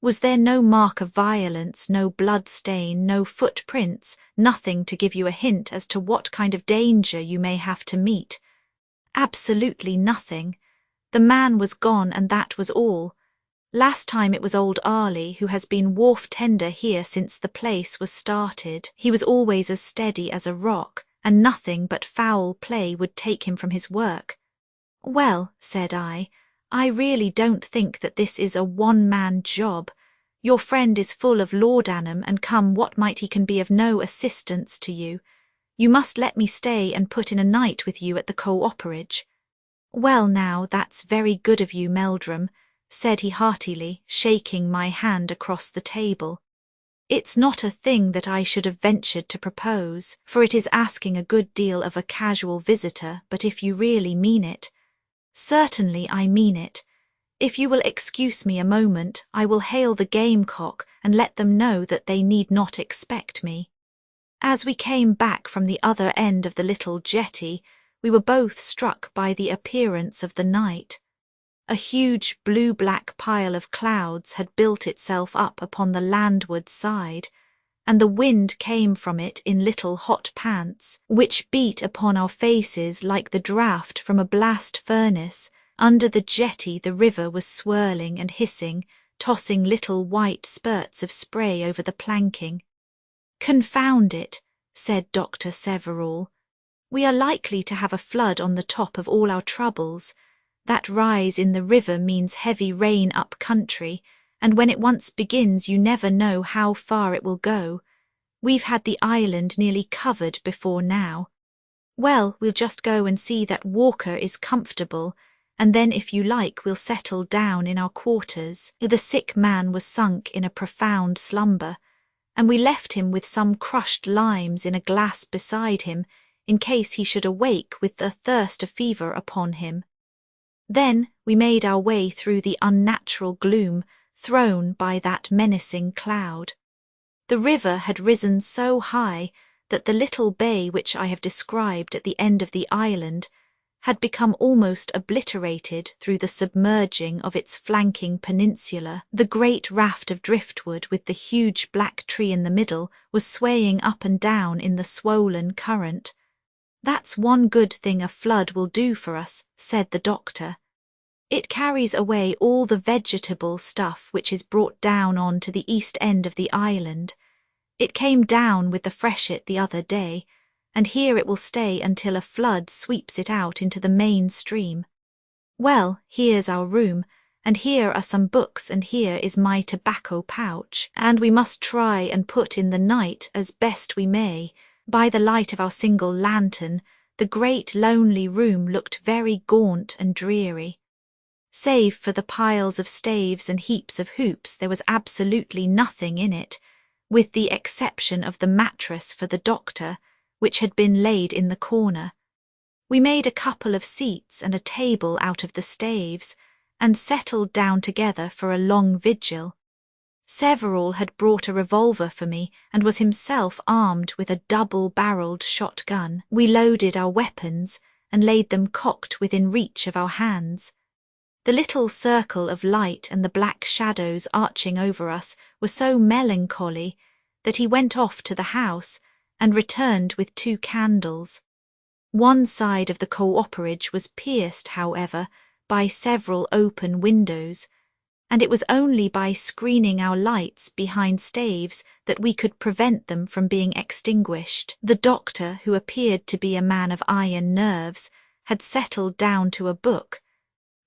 "Was there no mark of violence, no blood stain, no footprints, nothing to give you a hint as to what kind of danger you may have to meet?" "Absolutely nothing. The man was gone and that was all. Last time it was old Arlie, who has been wharf tender here since the place was started. He was always as steady as a rock, and nothing but foul play would take him from his work." "Well," said I really don't think that this is a one-man job. Your friend is full of laudanum, and come what might he can be of no assistance to you. You must let me stay and put in a night with you at the cooperage." "Well now, that's very good of you, Meldrum," said he heartily, shaking my hand across the table. "It's not a thing that I should have ventured to propose, for it is asking a good deal of a casual visitor, but if you really mean it—" "Certainly I mean it. If you will excuse me a moment, I will hail the gamecock and let them know that they need not expect me." As we came back from the other end of the little jetty, we were both struck by the appearance of the night. A huge blue-black pile of clouds had built itself up upon the landward side, and the wind came from it in little hot pants, which beat upon our faces like the draught from a blast furnace. Under the jetty the river was swirling and hissing, tossing little white spurts of spray over the planking. "Confound it," said Dr. Severall. "We are likely to have a flood on the top of all our troubles. That rise in the river means heavy rain up country, and when it once begins you never know how far it will go. We've had the island nearly covered before now. Well, we'll just go and see that Walker is comfortable, and then if you like we'll settle down in our quarters." The sick man was sunk in a profound slumber, and we left him with some crushed limes in a glass beside him, in case he should awake with the thirst of fever upon him. Then, we made our way through the unnatural gloom thrown by that menacing cloud. The river had risen so high that the little bay which I have described at the end of the island had become almost obliterated through the submerging of its flanking peninsula. The great raft of driftwood with the huge black tree in the middle was swaying up and down in the swollen current. "That's one good thing a flood will do for us," said the doctor. "It carries away all the vegetable stuff which is brought down on to the east end of the island. It came down with the freshet the other day, and here it will stay until a flood sweeps it out into the main stream. Well, here's our room, and here are some books, and here is my tobacco pouch, and we must try and put in the night as best we may. By the light of our single lantern, the great lonely room looked very gaunt and dreary. Save for the piles of staves and heaps of hoops, there was absolutely nothing in it, with the exception of the mattress for the doctor, which had been laid in the corner. We made a couple of seats and a table out of the staves, and settled down together for a long vigil. Several had brought a revolver for me and was himself armed with a double-barreled shotgun. We loaded our weapons and laid them cocked within reach of our hands. The little circle of light and the black shadows arching over us were so melancholy that he went off to the house and returned with 2 candles. One side of the cooperage was pierced, however, by several open windows, and it was only by screening our lights behind staves that we could prevent them from being extinguished. The doctor, who appeared to be a man of iron nerves, had settled down to a book,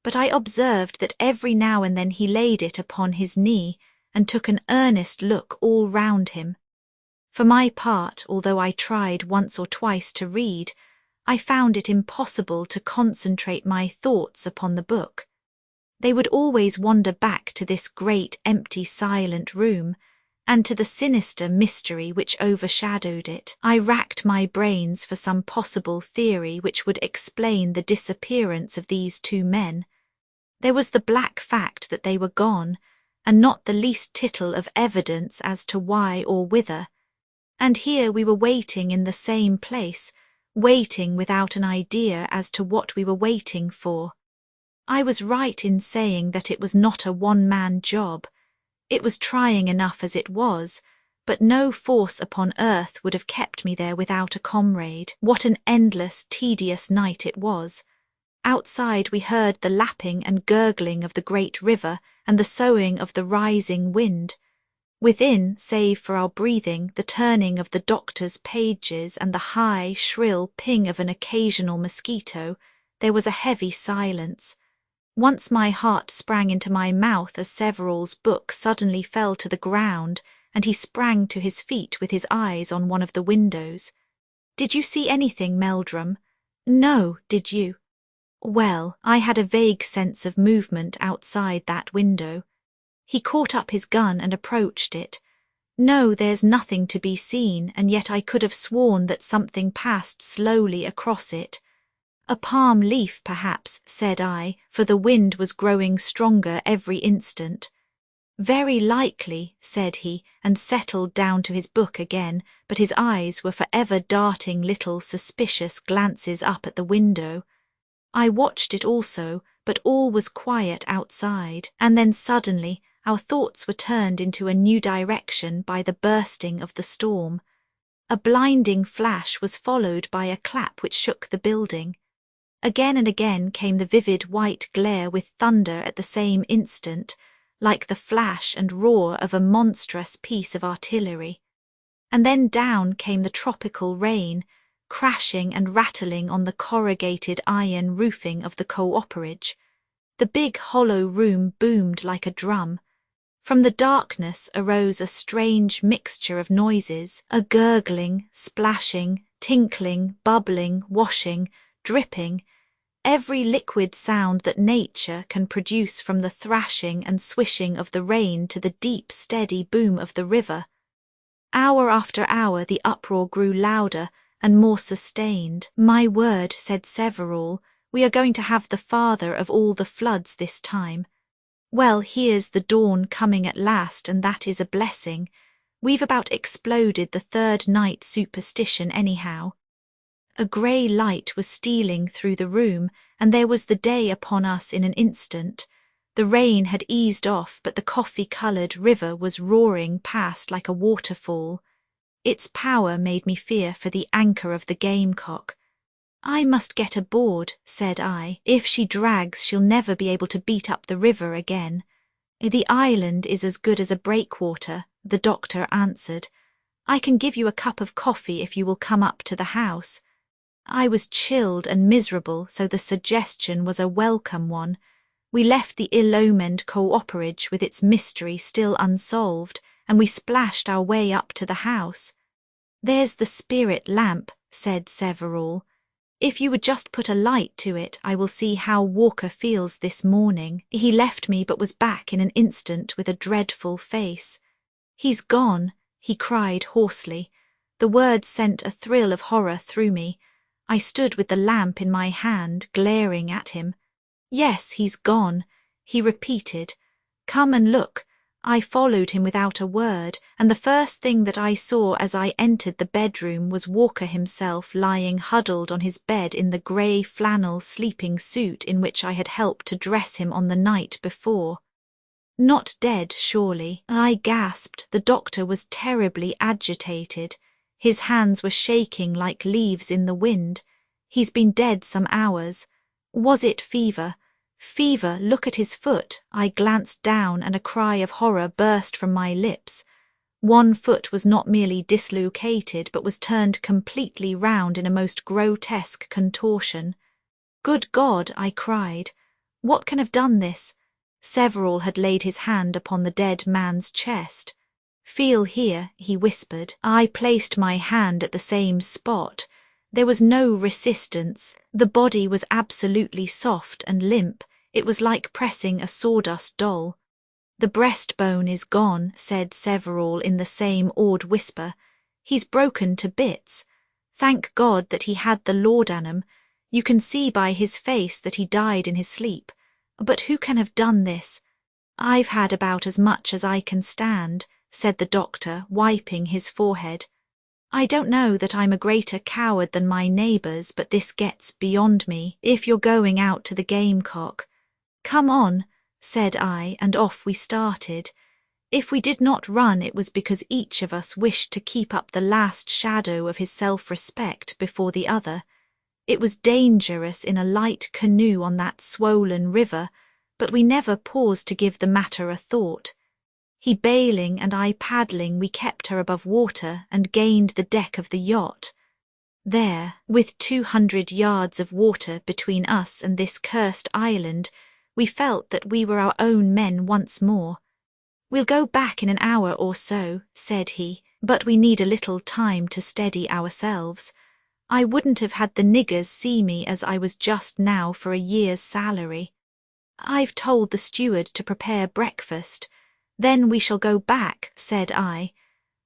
but I observed that every now and then he laid it upon his knee and took an earnest look all round him. For my part, although I tried once or twice to read, I found it impossible to concentrate my thoughts upon the book. They would always wander back to this great empty silent room, and to the sinister mystery which overshadowed it. I racked my brains for some possible theory which would explain the disappearance of these 2 men. There was the black fact that they were gone, and not the least tittle of evidence as to why or whither. And here we were waiting in the same place, waiting without an idea as to what we were waiting for. I was right in saying that it was not a one-man job. It was trying enough as it was, but no force upon earth would have kept me there without a comrade. What an endless, tedious night it was. Outside we heard the lapping and gurgling of the great river and the soughing of the rising wind. Within, save for our breathing, the turning of the doctor's pages and the high, shrill ping of an occasional mosquito, there was a heavy silence. Once my heart sprang into my mouth as Severall's book suddenly fell to the ground, and he sprang to his feet with his eyes on one of the windows. "Did you see anything, Meldrum?" "No, did you?" Well, I had a vague sense of movement outside that window. He caught up his gun and approached it. "No, there's nothing to be seen, and yet I could have sworn that something passed slowly across it." "A palm leaf, perhaps," said I, for the wind was growing stronger every instant. "Very likely," said he, and settled down to his book again, but his eyes were forever darting little suspicious glances up at the window. I watched it also, but all was quiet outside, and then suddenly our thoughts were turned into a new direction by the bursting of the storm. A blinding flash was followed by a clap which shook the building. Again and again came the vivid white glare with thunder at the same instant, like the flash and roar of a monstrous piece of artillery. And then down came the tropical rain, crashing and rattling on the corrugated iron roofing of the cooperage. The big hollow room boomed like a drum. From the darkness arose a strange mixture of noises, a gurgling, splashing, tinkling, bubbling, washing, dripping, every liquid sound that nature can produce, from the thrashing and swishing of the rain to the deep, steady boom of the river. Hour after hour the uproar grew louder and more sustained. "My word," said Severall, We are going to have the father of all the floods this time. Well, here's the dawn coming at last, and that is a blessing. We've about exploded the third night superstition anyhow. A grey light was stealing through the room, and there was the day upon us in an instant. The rain had eased off, but the coffee-coloured river was roaring past like a waterfall. Its power made me fear for the anchor of the gamecock. "I must get aboard," said I. "If she drags, she'll never be able to beat up the river again." "The island is as good as a breakwater," the doctor answered. "I can give you a cup of coffee if you will come up to the house." I was chilled and miserable, so the suggestion was a welcome one. We left the ill-omened cooperage with its mystery still unsolved, and we splashed our way up to the house. "There's the spirit lamp," said Severall. "If you would just put a light to it, I will see how Walker feels this morning." He left me but was back in an instant with a dreadful face. "He's gone," he cried hoarsely. The words sent a thrill of horror through me. I stood with the lamp in my hand, glaring at him. "Yes, he's gone," he repeated. "Come and look." I followed him without a word, and the first thing that I saw as I entered the bedroom was Walker himself lying huddled on his bed in the grey flannel sleeping suit in which I had helped to dress him on the night before. "Not dead, surely?" I gasped. The doctor was terribly agitated. His hands were shaking like leaves in the wind. "He's been dead some hours." "Was it fever?" "Fever, look at his foot." I glanced down and a cry of horror burst from my lips. One foot was not merely dislocated but was turned completely round in a most grotesque contortion. "Good God!" I cried. "What can have done this?" Severall had laid his hand upon the dead man's chest. "Feel here," he whispered. I placed my hand at the same spot. There was no resistance. The body was absolutely soft and limp. It was like pressing a sawdust doll. "The breastbone is gone," said Severall in the same awed whisper. "He's broken to bits. Thank God that he had the laudanum. You can see by his face that he died in his sleep. But who can have done this?" "I've had about as much as I can stand," said the doctor, wiping his forehead. "I don't know that I'm a greater coward than my neighbours, but this gets beyond me. If you're going out to the gamecock—" "Come on," said I, and off we started. If we did not run, it was because each of us wished to keep up the last shadow of his self-respect before the other. It was dangerous in a light canoe on that swollen river, but we never paused to give the matter a thought. He bailing and I paddling, we kept her above water and gained the deck of the yacht. There, with 200 yards of water between us and this cursed island, we felt that we were our own men once more. "We'll go back in an hour or so," said he, "but we need a little time to steady ourselves. I wouldn't have had the niggers see me as I was just now for a year's salary. I've told the steward to prepare breakfast. Then we shall go back," said I.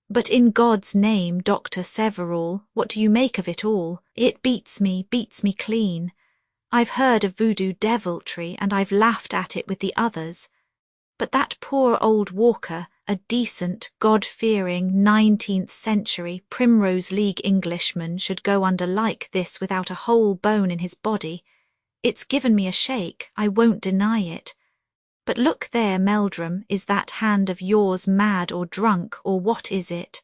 "But in God's name, Dr. Severall, what do you make of it all? It beats me clean. I've heard of voodoo deviltry and I've laughed at it with the others. But that poor old Walker, a decent, God-fearing, 19th century Primrose League Englishman, should go under like this without a whole bone in his body. It's given me a shake, I won't deny it. But look there, Meldrum, is that hand of yours mad or drunk, or what is it?"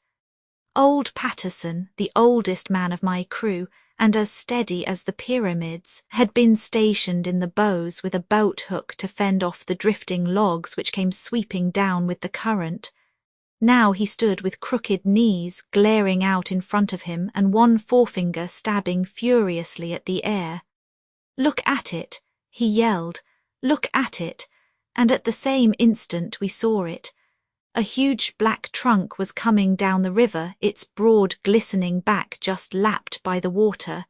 Old Patterson, the oldest man of my crew, and as steady as the pyramids, had been stationed in the bows with a boat hook to fend off the drifting logs which came sweeping down with the current. Now he stood with crooked knees, glaring out in front of him and one forefinger stabbing furiously at the air. "Look at it," he yelled, "look at it," and at the same instant we saw it. A huge black trunk was coming down the river, its broad glistening back just lapped by the water.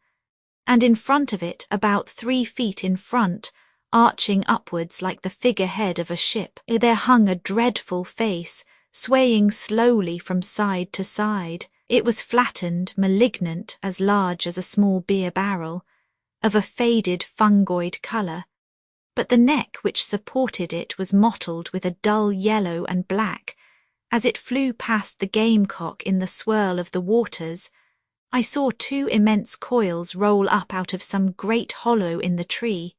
And in front of it, about 3 feet in front, arching upwards like the figurehead of a ship, there hung a dreadful face, swaying slowly from side to side. It was flattened, malignant, as large as a small beer barrel. of a faded fungoid colour, but the neck which supported it was mottled with a dull yellow and black. As it flew past the gamecock in the swirl of the waters, I saw two immense coils roll up out of some great hollow in the tree,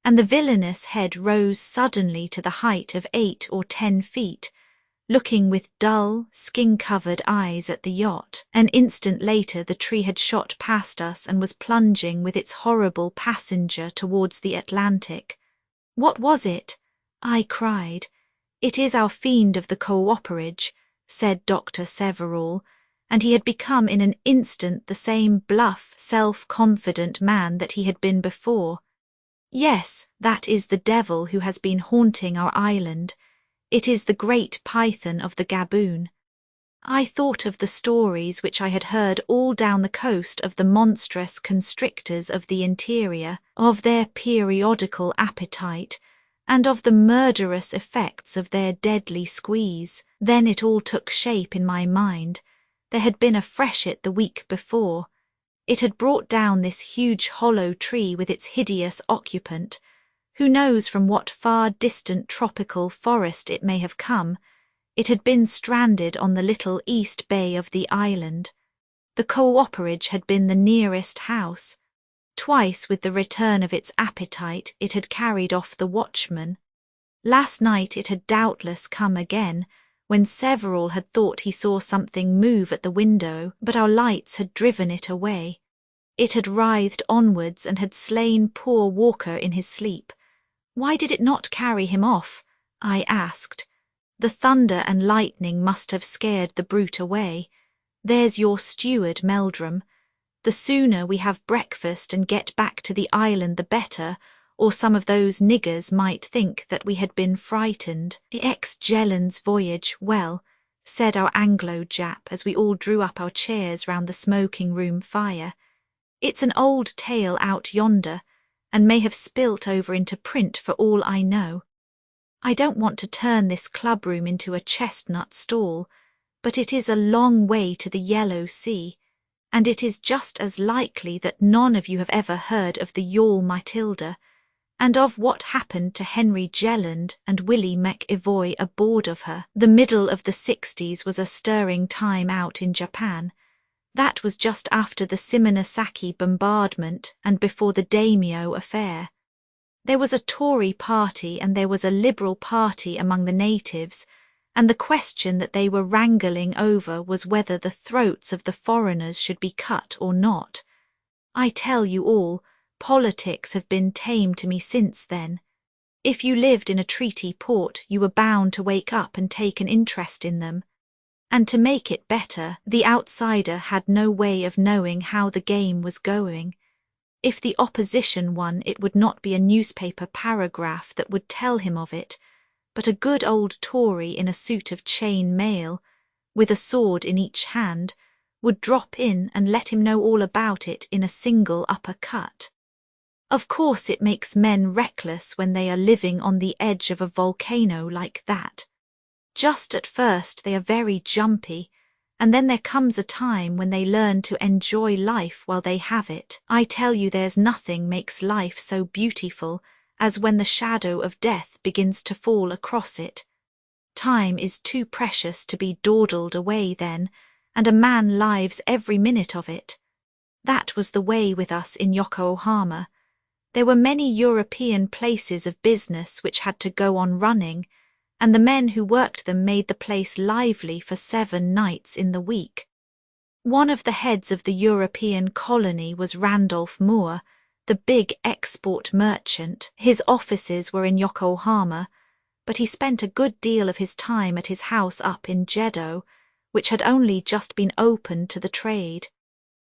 and the villainous head rose suddenly to the height of 8 or 10 feet, looking with dull, skin-covered eyes at the yacht. An instant later the tree had shot past us and was plunging with its horrible passenger towards the Atlantic. "What was it?" I cried. "It is our fiend of the cooperage," said Dr. Severall, and he had become in an instant the same bluff, self-confident man that he had been before. "Yes, that is the devil who has been haunting our island. It is the great python of the Gaboon." I thought of the stories which I had heard all down the coast of the monstrous constrictors of the interior, of their periodical appetite, and of the murderous effects of their deadly squeeze. Then it all took shape in my mind. There had been a freshet the week before. It had brought down this huge hollow tree with its hideous occupant. Who knows from what far distant tropical forest it may have come? It had been stranded on the little east bay of the island. The cooperage had been the nearest house. Twice with the return of its appetite it had carried off the watchman. Last night it had doubtless come again, when Severall had thought he saw something move at the window, but our lights had driven it away. It had writhed onwards and had slain poor Walker in his sleep. Why did it not carry him off? I asked. The thunder and lightning must have scared the brute away. There's your steward, Meldrum. The sooner we have breakfast and get back to the island the better, or some of those niggers might think that we had been frightened. Ex-Jelland's voyage, well, said our Anglo-Jap as we all drew up our chairs round the smoking-room fire. It's an old tale out yonder, and may have spilt over into print for all I know. I don't want to turn this clubroom into a chestnut stall, but it is a long way to the Yellow Sea, and it is just as likely that none of you have ever heard of the yawl Matilda, and of what happened to Henry Jelland and Willie McEvoy aboard of her. The middle of the 60s was a stirring time out in Japan. That was just after the Shimonoseki bombardment and before the Daimyo affair. There was a Tory party and there was a Liberal party among the natives, and the question that they were wrangling over was whether the throats of the foreigners should be cut or not. I tell you all, politics have been tame to me since then. If you lived in a treaty port, you were bound to wake up and take an interest in them. And to make it better, the outsider had no way of knowing how the game was going. If the opposition won, it would not be a newspaper paragraph that would tell him of it, but a good old Tory in a suit of chain mail, with a sword in each hand, would drop in and let him know all about it in a single upper-cut. Of course it makes men reckless when they are living on the edge of a volcano like that. Just at first they are very jumpy, and then there comes a time when they learn to enjoy life while they have it. I tell you there's nothing makes life so beautiful as when the shadow of death begins to fall across it. Time is too precious to be dawdled away then, and a man lives every minute of it. That was the way with us in Yokohama. There were many European places of business which had to go on running, and the men who worked them made the place lively for 7 nights in the week. One of the heads of the European colony was Randolph Moore, the big export merchant. His offices were in Yokohama, but he spent a good deal of his time at his house up in Jeddo, which had only just been opened to the trade.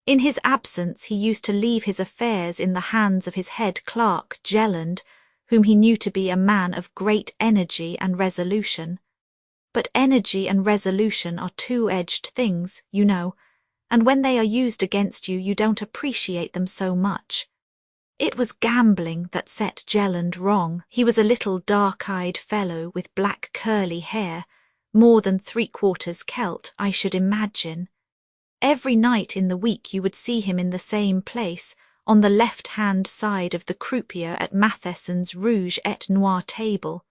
In his absence he used to leave his affairs in the hands of his head clerk, Jelland, whom he knew to be a man of great energy and resolution. But energy and resolution are two-edged things, you know, and when they are used against you, you don't appreciate them so much. It was gambling that set Jelland wrong. He was a little dark-eyed fellow with black curly hair, more than 3/4 Celt, I should imagine. Every night in the week you would see him in the same place, on the left-hand side of the croupier at Matheson's Rouge et Noir table.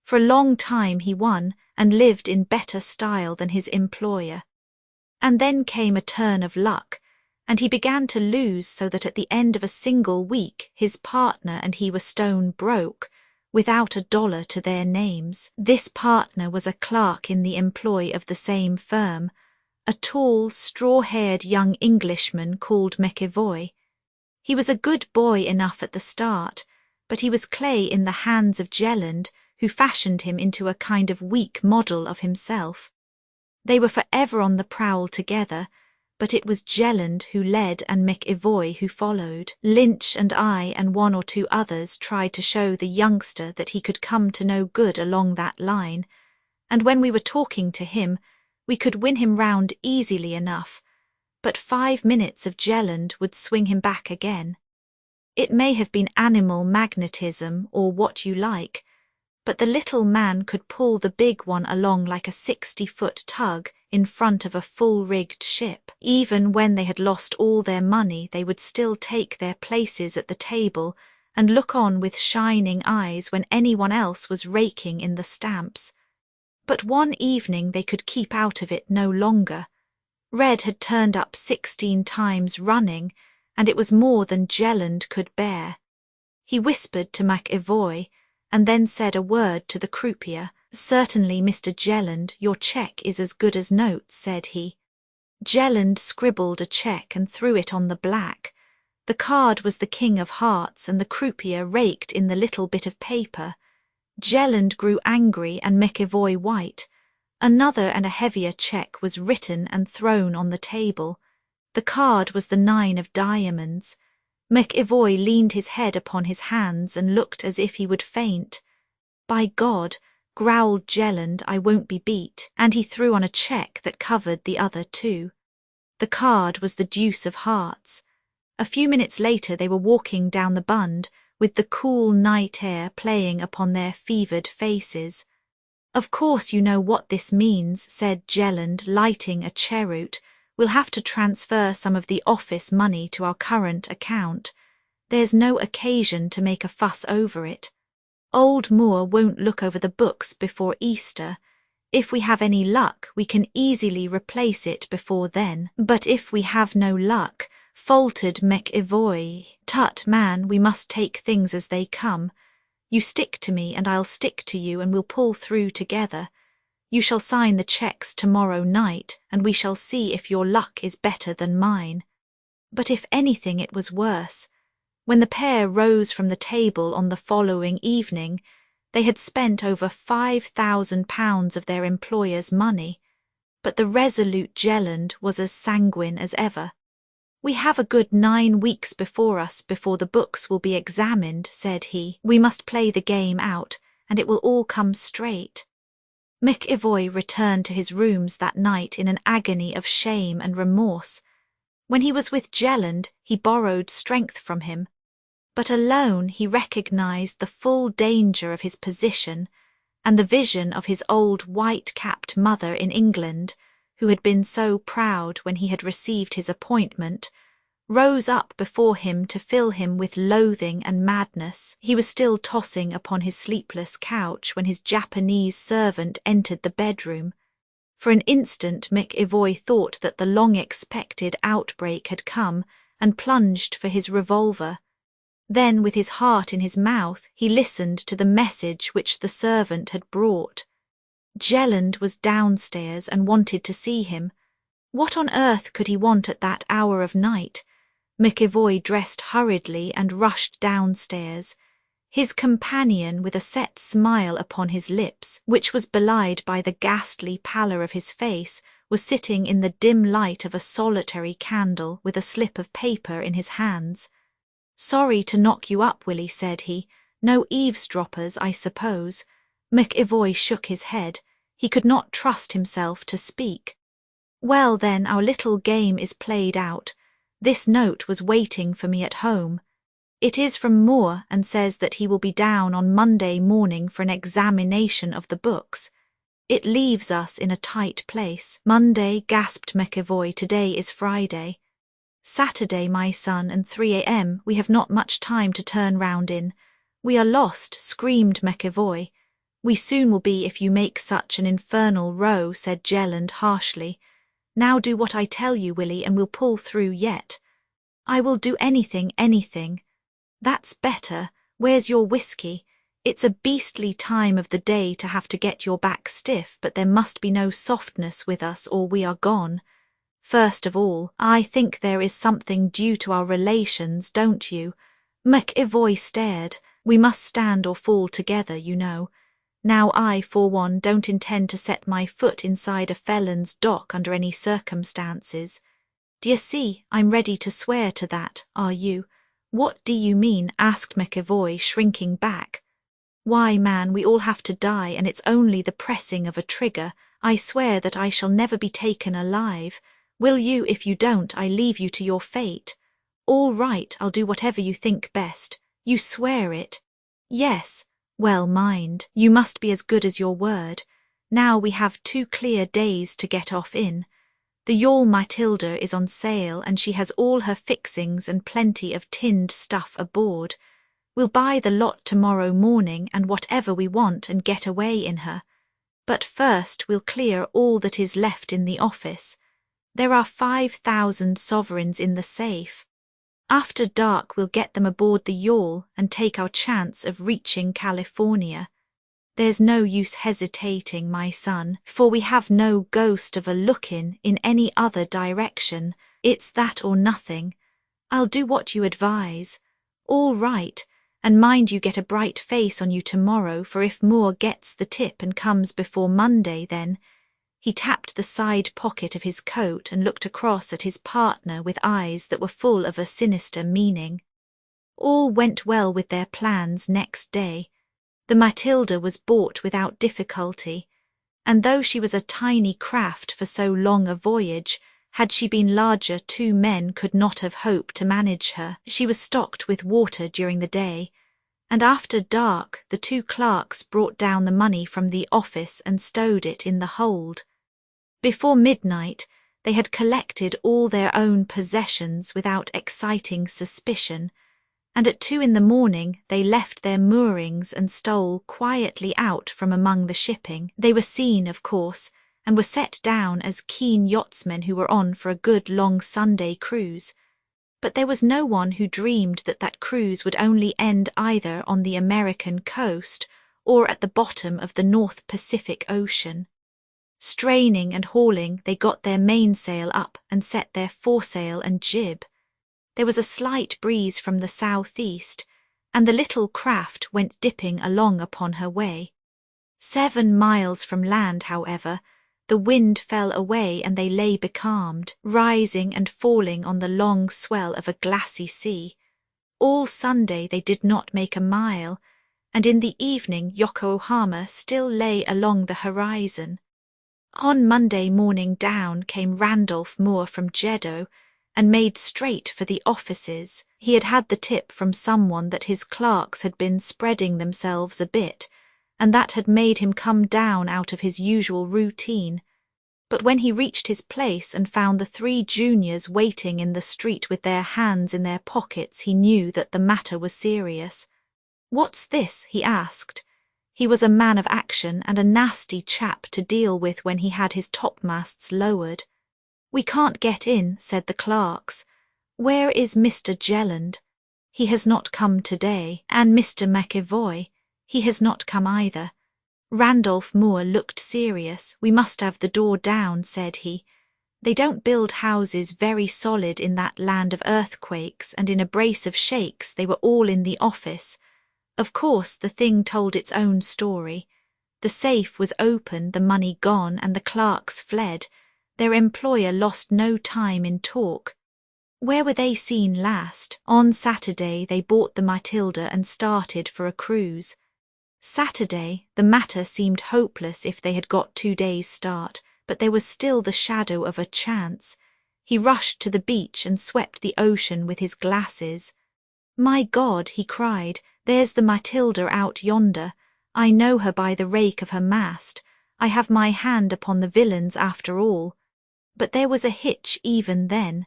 For a long time he won and lived in better style than his employer. And then came a turn of luck, and he began to lose so that at the end of a single week his partner and he were stone broke, without $1 to their names. This partner was a clerk in the employ of the same firm, a tall, straw-haired young Englishman called McEvoy. He was a good boy enough at the start, but he was clay in the hands of Jelland, who fashioned him into a kind of weak model of himself. They were forever on the prowl together, but it was Jelland who led and McEvoy who followed. Lynch and I and one or two others tried to show the youngster that he could come to no good along that line, and when we were talking to him, we could win him round easily enough, but 5 minutes of Jelland would swing him back again. It may have been animal magnetism or what you like, but the little man could pull the big one along like a 60-foot tug in front of a full-rigged ship. Even when they had lost all their money, they would still take their places at the table and look on with shining eyes when anyone else was raking in the stamps. But one evening they could keep out of it no longer. Red had turned up 16 times running, and it was more than Jelland could bear. He whispered to McEvoy, and then said a word to the croupier. "Certainly, Mr. Jelland, your cheque is as good as notes," said he. Jelland scribbled a cheque and threw it on the black. The card was the king of hearts, and the croupier raked in the little bit of paper. Jelland grew angry and McEvoy white. Another and a heavier cheque was written and thrown on the table. The card was the 9 of diamonds. McEvoy leaned his head upon his hands and looked as if he would faint. "By God," growled Jelland, "I won't be beat," and he threw on a cheque that covered the other 2. The card was the deuce of hearts. A few minutes later they were walking down the Bund, with the cool night air playing upon their fevered faces. "Of course you know what this means," said Jelland, lighting a cheroot. "We'll have to transfer some of the office money to our current account. There's no occasion to make a fuss over it. Old Moore won't look over the books before Easter. If we have any luck, we can easily replace it before then. But if we have no luck," faltered McEvoy. "Tut, man, we must take things as they come. You stick to me and I'll stick to you and we'll pull through together. You shall sign the cheques tomorrow night, and we shall see if your luck is better than mine." But if anything it was worse. When the pair rose from the table on the following evening, they had spent over £5,000 of their employer's money, but the resolute Jelland was as sanguine as ever. "We have a good 9 weeks before us before the books will be examined," said he. "We must play the game out, and it will all come straight." McEvoy returned to his rooms that night in an agony of shame and remorse. When he was with Jelland, he borrowed strength from him, but alone he recognized the full danger of his position, and the vision of his old white-capped mother in England, who had been so proud when he had received his appointment, rose up before him to fill him with loathing and madness. He was still tossing upon his sleepless couch when his Japanese servant entered the bedroom. For an instant McEvoy thought that the long-expected outbreak had come and plunged for his revolver. Then, with his heart in his mouth, he listened to the message which the servant had brought. Jelland was downstairs and wanted to see him. What on earth could he want at that hour of night? McEvoy dressed hurriedly and rushed downstairs. His companion, with a set smile upon his lips, which was belied by the ghastly pallor of his face, was sitting in the dim light of a solitary candle with a slip of paper in his hands. "Sorry to knock you up, Willie," said he. "No eavesdroppers, I suppose?" McEvoy shook his head. He could not trust himself to speak. "Well, then, our little game is played out. This note was waiting for me at home. It is from Moore and says that he will be down on Monday morning for an examination of the books. It leaves us in a tight place." "Monday," gasped McEvoy. "Today is Friday." Saturday, my son, and 3 a.m. We have not much time to turn round in. We are lost, screamed McEvoy. We soon will be if you make such an infernal row, said Jelland harshly. Now do what I tell you, Willie, and we'll pull through yet. I will do anything, anything. That's better. Where's your whiskey? It's a beastly time of the day to have to get your back stiff, but there must be no softness with us or we are gone. First of all, I think there is something due to our relations, don't you? McEvoy stared. We must stand or fall together, you know. Now I, for one, don't intend to set my foot inside a felon's dock under any circumstances. D'ye see, I'm ready to swear to that, are you? What do you mean? Asked McEvoy, shrinking back. Why, man, we all have to die, and it's only the pressing of a trigger. I swear that I shall never be taken alive. Will you? If you don't, I leave you to your fate. All right, I'll do whatever you think best. You swear it? Yes. Well, mind, you must be as good as your word. Now we have 2 clear days to get off in. The yawl Matilda is on sale, and she has all her fixings and plenty of tinned stuff aboard. We'll buy the lot tomorrow morning and whatever we want and get away in her. But first we'll clear all that is left in the office. There are 5,000 sovereigns in the safe. After dark we'll get them aboard the yawl and take our chance of reaching California. There's no use hesitating, my son, for we have no ghost of a look-in any other direction. It's that or nothing. I'll do what you advise. All right, and mind you get a bright face on you tomorrow, for if Moore gets the tip and comes before Monday, then... He tapped the side pocket of his coat and looked across at his partner with eyes that were full of a sinister meaning. All went well with their plans next day. The Matilda was bought without difficulty, and though she was a tiny craft for so long a voyage, had she been larger 2 men could not have hoped to manage her. She was stocked with water during the day, and after dark the 2 clerks brought down the money from the office and stowed it in the hold. Before midnight they had collected all their own possessions without exciting suspicion, and at 2 in the morning they left their moorings and stole quietly out from among the shipping. They were seen, of course, and were set down as keen yachtsmen who were on for a good long Sunday cruise. But there was no one who dreamed that that cruise would only end either on the American coast or at the bottom of the North Pacific Ocean. Straining and hauling, they got their mainsail up and set their foresail and jib. There was a slight breeze from the southeast, and the little craft went dipping along upon her way. 7 miles from land, however, the wind fell away and they lay becalmed, rising and falling on the long swell of a glassy sea. All Sunday they did not make a mile, and in the evening Yokohama still lay along the horizon. On Monday morning down came Randolph Moore from Jeddo and made straight for the offices. He had had the tip from someone that his clerks had been spreading themselves a bit, and that had made him come down out of his usual routine. But when he reached his place and found the 3 juniors waiting in the street with their hands in their pockets, he knew that the matter was serious. "What's this?" he asked. He was a man of action and a nasty chap to deal with when he had his topmasts lowered. "We can't get in," said the clerks. "Where is Mr. Jelland?" "He has not come today." "And Mr. McEvoy?" "He has not come either." Randolph Moore looked serious. "We must have the door down," said he. "They don't build houses very solid in that land of earthquakes, and in a brace of shakes they were all in the office. Of course the thing told its own story. The safe was open, the money gone, and the clerks fled. Their employer lost no time in talk. Where were they seen last? On Saturday they bought the Matilda and started for a cruise. Saturday, the matter seemed hopeless if they had got 2 days' start, but there was still the shadow of a chance. He rushed to the beach and swept the ocean with his glasses. "My God," he cried, "there's the Matilda out yonder. I know her by the rake of her mast. I have my hand upon the villains after all." But there was a hitch even then.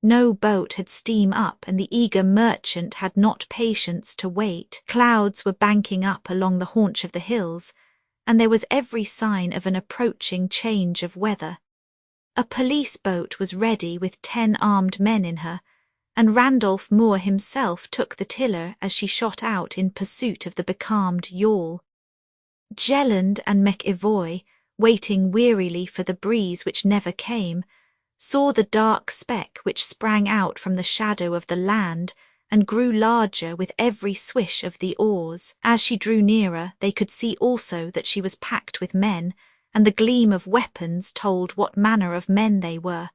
No boat had steam up, and the eager merchant had not patience to wait. Clouds were banking up along the haunch of the hills, and there was every sign of an approaching change of weather. A police boat was ready with 10 armed men in her, and Randolph Moore himself took the tiller as she shot out in pursuit of the becalmed yawl. Jelland and McEvoy, waiting wearily for the breeze which never came, saw the dark speck which sprang out from the shadow of the land and grew larger with every swish of the oars. As she drew nearer, they could see also that she was packed with men, and the gleam of weapons told what manner of men they were.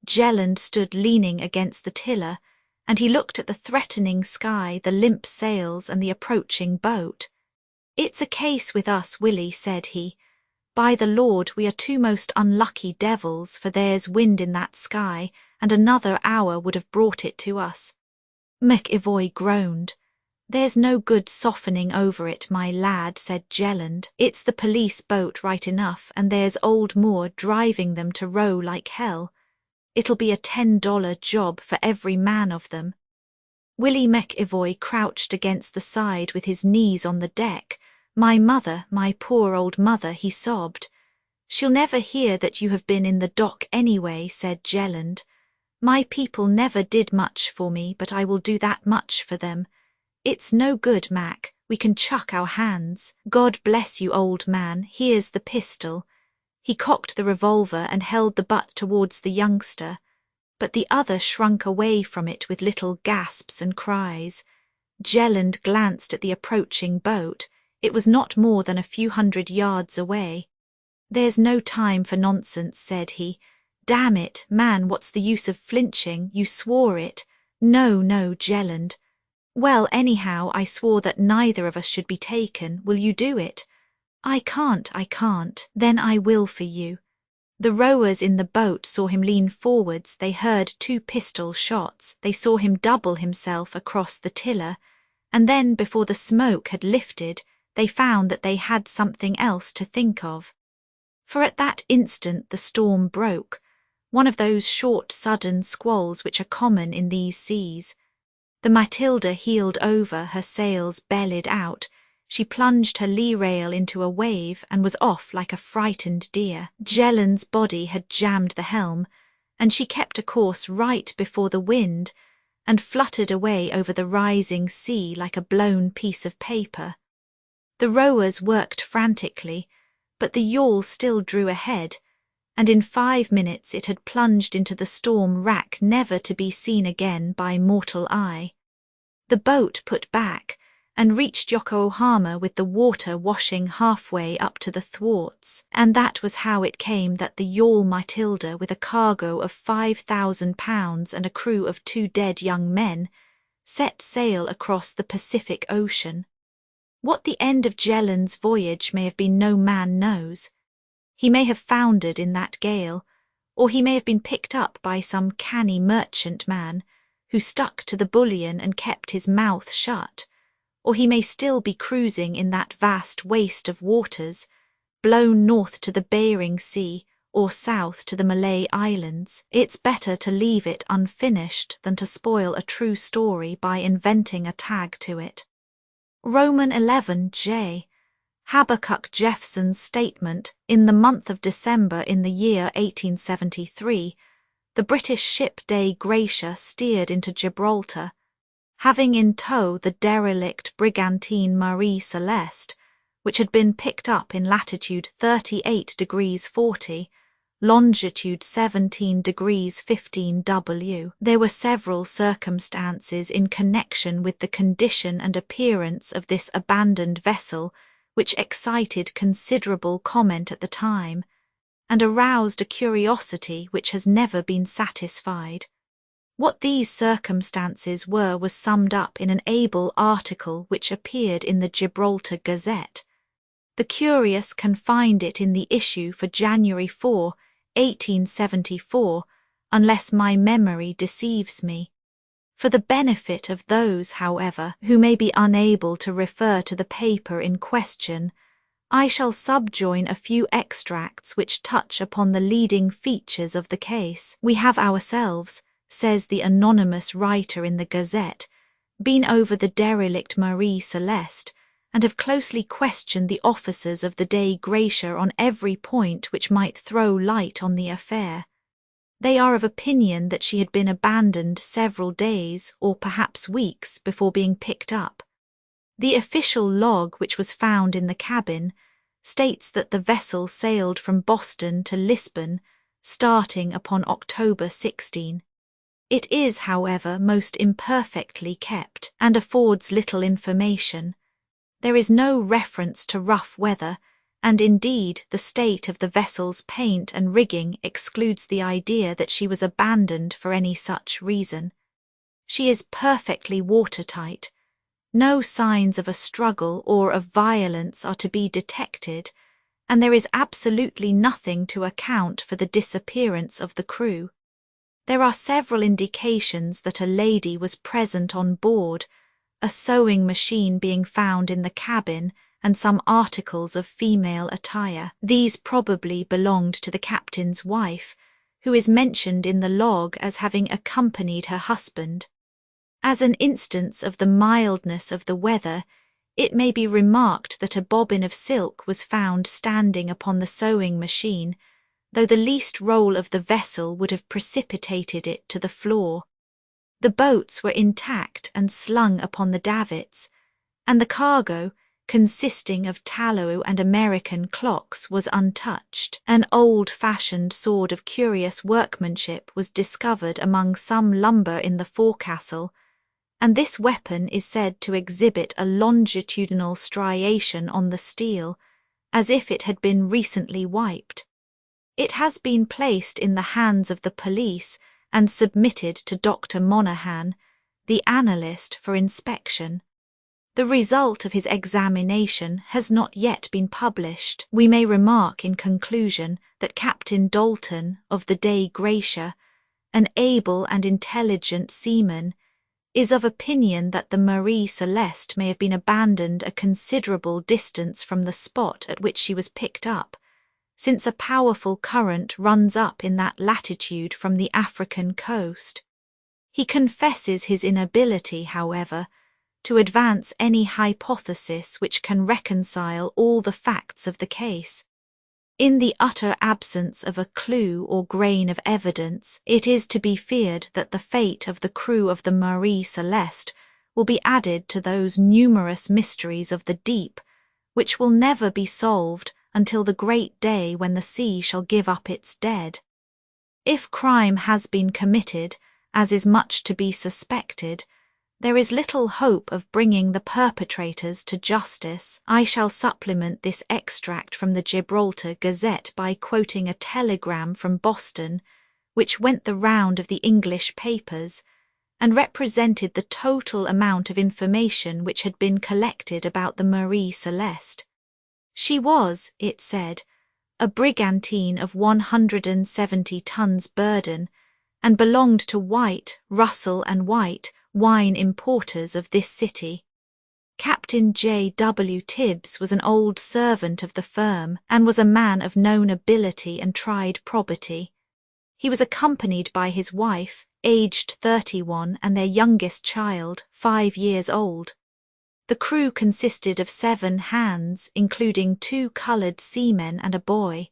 Jelland stood leaning against the tiller, and he looked at the threatening sky, the limp sails, and the approaching boat. "It's a case with us, Willie," said he. "By the Lord, we are 2 most unlucky devils, for there's wind in that sky, and another hour would have brought it to us." McEvoy groaned. "There's no good softening over it, my lad," said Jelland. "It's the police boat right enough, and there's old Moore driving them to row like hell. It'll be a $10 job for every man of them." Willie McEvoy crouched against the side with his knees on the deck. "My mother, my poor old mother," he sobbed. "She'll never hear that you have been in the dock anyway," said Jelland. "My people never did much for me, but I will do that much for them. It's no good, Mac, we can chuck our hands. God bless you, old man, here's the pistol." He cocked the revolver and held the butt towards the youngster, but the other shrunk away from it with little gasps and cries. Jelland glanced at the approaching boat. It was not more than a few 100 yards away. "There's no time for nonsense," said he. "Damn it, man, what's the use of flinching? You swore it." "No, Jelland." "Well, anyhow, I swore that neither of us should be taken. Will you do it?" I can't. "Then I will for you." The rowers in the boat saw him lean forwards, they heard 2 pistol shots, they saw him double himself across the tiller, and then, before the smoke had lifted, they found that they had something else to think of. For at that instant the storm broke, one of those short sudden squalls which are common in these seas. The Matilda heeled over, her sails bellied out. She plunged her lee rail into a wave and was off like a frightened deer. Jelland's body had jammed the helm, and she kept a course right before the wind and fluttered away over the rising sea like a blown piece of paper. The rowers worked frantically, but the yawl still drew ahead, and in 5 minutes it had plunged into the storm rack never to be seen again by mortal eye. The boat put back and reached Yokohama with the water washing halfway up to the thwarts, and that was how it came that the yawl Matilda, with a cargo of £5,000 and a crew of 2 dead young men, set sail across the Pacific Ocean. What the end of Jelland's voyage may have been no man knows. He may have foundered in that gale, or he may have been picked up by some canny merchant man who stuck to the bullion and kept his mouth shut, or he may still be cruising in that vast waste of waters, blown north to the Bering Sea or south to the Malay Islands. It's better to leave it unfinished than to spoil a true story by inventing a tag to it. Roman 11J. Habakkuk Jeffson's statement: "In the month of December in the year 1873, the British ship Dei Gratia steered into Gibraltar, having in tow the derelict brigantine Marie Celeste, which had been picked up in latitude 38 degrees 40, longitude 17 degrees 15 W. There were several circumstances in connection with the condition and appearance of this abandoned vessel which excited considerable comment at the time, and aroused a curiosity which has never been satisfied. What these circumstances were was summed up in an able article which appeared in the Gibraltar Gazette. The curious can find it in the issue for January 4, 1874, unless my memory deceives me. For the benefit of those, however, who may be unable to refer to the paper in question, I shall subjoin a few extracts which touch upon the leading features of the case. We have ourselves, says the anonymous writer in the Gazette, been over the derelict Marie Celeste and have closely questioned the officers of the Dei Gratia on every point which might throw light on the affair. They are of opinion that she had been abandoned several days or perhaps weeks before being picked up. The official log which was found in the cabin states that the vessel sailed from Boston to Lisbon starting upon October 16. It is, however, most imperfectly kept and affords little information. There is no reference to rough weather, and indeed the state of the vessel's paint and rigging excludes the idea that she was abandoned for any such reason. She is perfectly watertight. No signs of a struggle or of violence are to be detected, and there is absolutely nothing to account for the disappearance of the crew. There are several indications that a lady was present on board, a sewing machine being found in the cabin and some articles of female attire. These probably belonged to the captain's wife, who is mentioned in the log as having accompanied her husband. As an instance of the mildness of the weather, it may be remarked that a bobbin of silk was found standing upon the sewing machine, though the least roll of the vessel would have precipitated it to the floor. The boats were intact and slung upon the davits, and the cargo, consisting of tallow and American clocks, was untouched. An old-fashioned sword of curious workmanship was discovered among some lumber in the forecastle, and this weapon is said to exhibit a longitudinal striation on the steel, as if it had been recently wiped. It has been placed in the hands of the police and submitted to Dr. Monaghan, the analyst, for inspection. The result of his examination has not yet been published. We may remark in conclusion that Captain Dalton of the Dei Gratia, an able and intelligent seaman, is of opinion that the Marie Celeste may have been abandoned a considerable distance from the spot at which she was picked up, since a powerful current runs up in that latitude from the African coast. He confesses his inability, however, to advance any hypothesis which can reconcile all the facts of the case. In the utter absence of a clue or grain of evidence, it is to be feared that the fate of the crew of the Marie Celeste will be added to those numerous mysteries of the deep, which will never be solved until the great day when the sea shall give up its dead. If crime has been committed, as is much to be suspected, there is little hope of bringing the perpetrators to justice. I shall supplement this extract from the Gibraltar Gazette by quoting a telegram from Boston, which went the round of the English papers, and represented the total amount of information which had been collected about the Marie Celeste. She was, it said, a brigantine of 170 tons burden, and belonged to White, Russell and White, wine importers of this city. Captain J. W. Tibbs was an old servant of the firm, and was a man of known ability and tried probity. He was accompanied by his wife, aged 31, and their youngest child, 5 years old. The crew consisted of 7 hands, including 2 coloured seamen and a boy.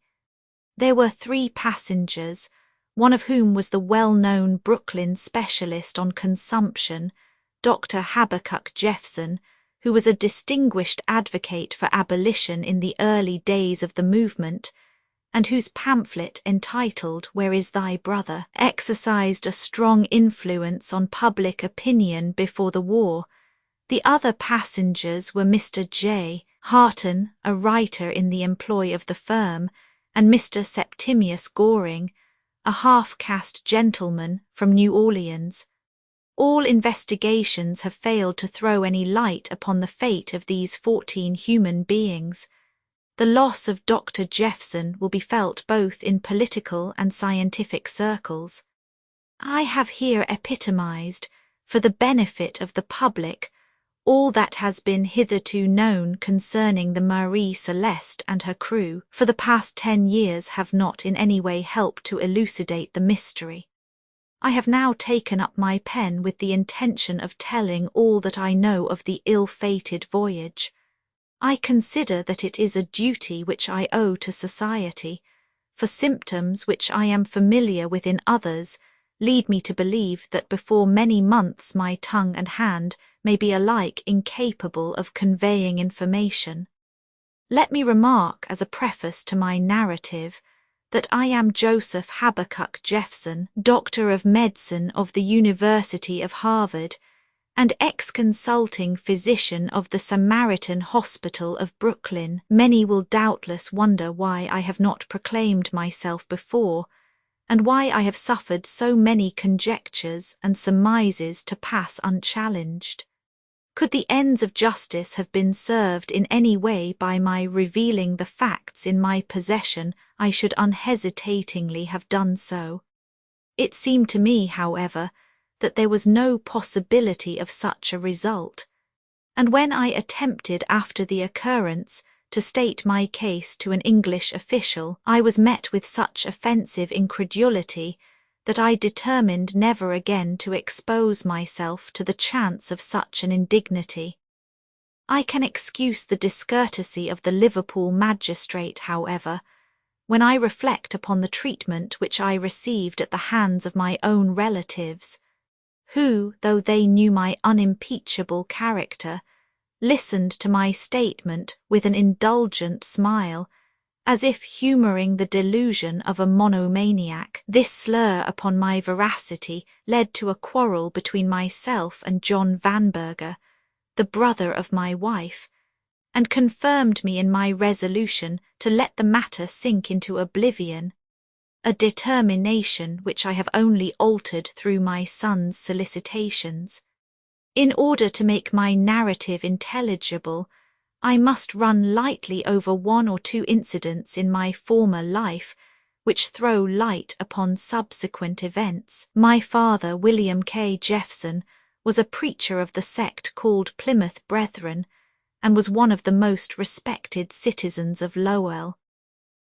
There were 3 passengers, one of whom was the well-known Brooklyn specialist on consumption, Dr. Habakkuk Jeffson, who was a distinguished advocate for abolition in the early days of the movement, and whose pamphlet entitled "Where is Thy Brother?" exercised a strong influence on public opinion before the war. The other passengers were Mr. J. Harton, a writer in the employ of the firm, and Mr. Septimius Goring, a half-caste gentleman from New Orleans. All investigations have failed to throw any light upon the fate of these 14 human beings. The loss of Dr. Jeffson will be felt both in political and scientific circles. I have here epitomized, for the benefit of the public, all that has been hitherto known concerning the Marie Celeste and her crew, for the past 10 years have not in any way helped to elucidate the mystery. I have now taken up my pen with the intention of telling all that I know of the ill-fated voyage. I consider that it is a duty which I owe to society, for symptoms which I am familiar with in others lead me to believe that before many months my tongue and hand may be alike incapable of conveying information. Let me remark as a preface to my narrative that I am Joseph Habakkuk Jeffson, Doctor of Medicine of the University of Harvard, and ex-consulting physician of the Samaritan Hospital of Brooklyn. Many will doubtless wonder why I have not proclaimed myself before, and why I have suffered so many conjectures and surmises to pass unchallenged. Could the ends of justice have been served in any way by my revealing the facts in my possession, I should unhesitatingly have done so. It seemed to me, however, that there was no possibility of such a result, and when I attempted after the occurrence to state my case to an English official, I was met with such offensive incredulity that I determined never again to expose myself to the chance of such an indignity. I can excuse the discourtesy of the Liverpool magistrate, however, when I reflect upon the treatment which I received at the hands of my own relatives, who, though they knew my unimpeachable character, listened to my statement with an indulgent smile, as if humouring the delusion of a monomaniac. This slur upon my veracity led to a quarrel between myself and John Vanberger, the brother of my wife, and confirmed me in my resolution to let the matter sink into oblivion, a determination which I have only altered through my son's solicitations. In order to make my narrative intelligible, I must run lightly over one or two incidents in my former life which throw light upon subsequent events. My father, William K. Jeffson, was a preacher of the sect called Plymouth Brethren, and was one of the most respected citizens of Lowell.